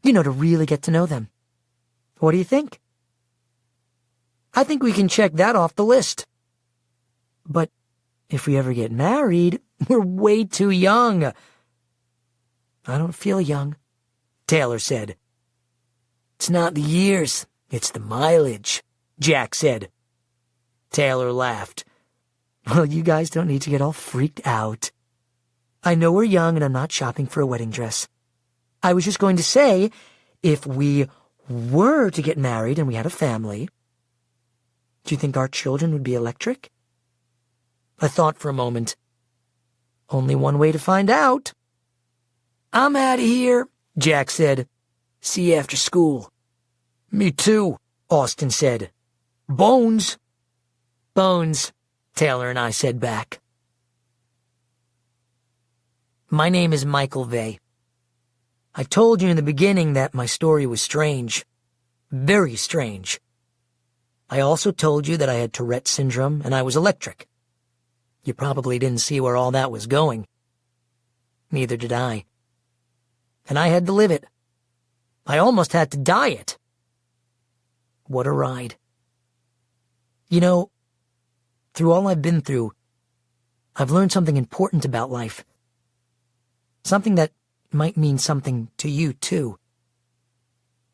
To really get to know them. What do you think? I think we can check that off the list. But if we ever get married, we're way too young. I don't feel young, Taylor said. It's not the years, it's the mileage, Jack said. Taylor laughed. Well, you guys don't need to get all freaked out. I know we're young and I'm not shopping for a wedding dress. I was just going to say, if we were to get married and we had a family, do you think our children would be electric? I thought for a moment. Only one way to find out. I'm out of here, Jack said. See you after school. Me too, Austin said. Bones. Bones, Taylor and I said back. My name is Michael Vey. I told you in the beginning that my story was strange. Very strange. I also told you that I had Tourette syndrome and I was electric. You probably didn't see where all that was going. Neither did I. And I had to live it. I almost had to die it. What a ride. Through all I've been through, I've learned something important about life. Something that might mean something to you, too.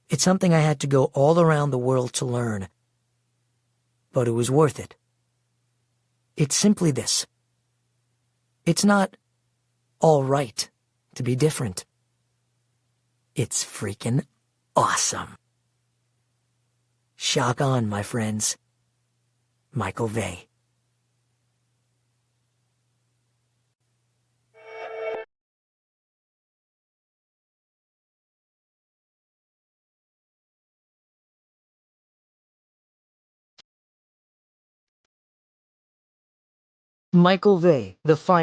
It's something I had to go all around the world to learn. But it was worth it. It's simply this. It's not all right to be different. It's freaking awesome. Shock on, my friends. Michael Vey. Michael Vey, the final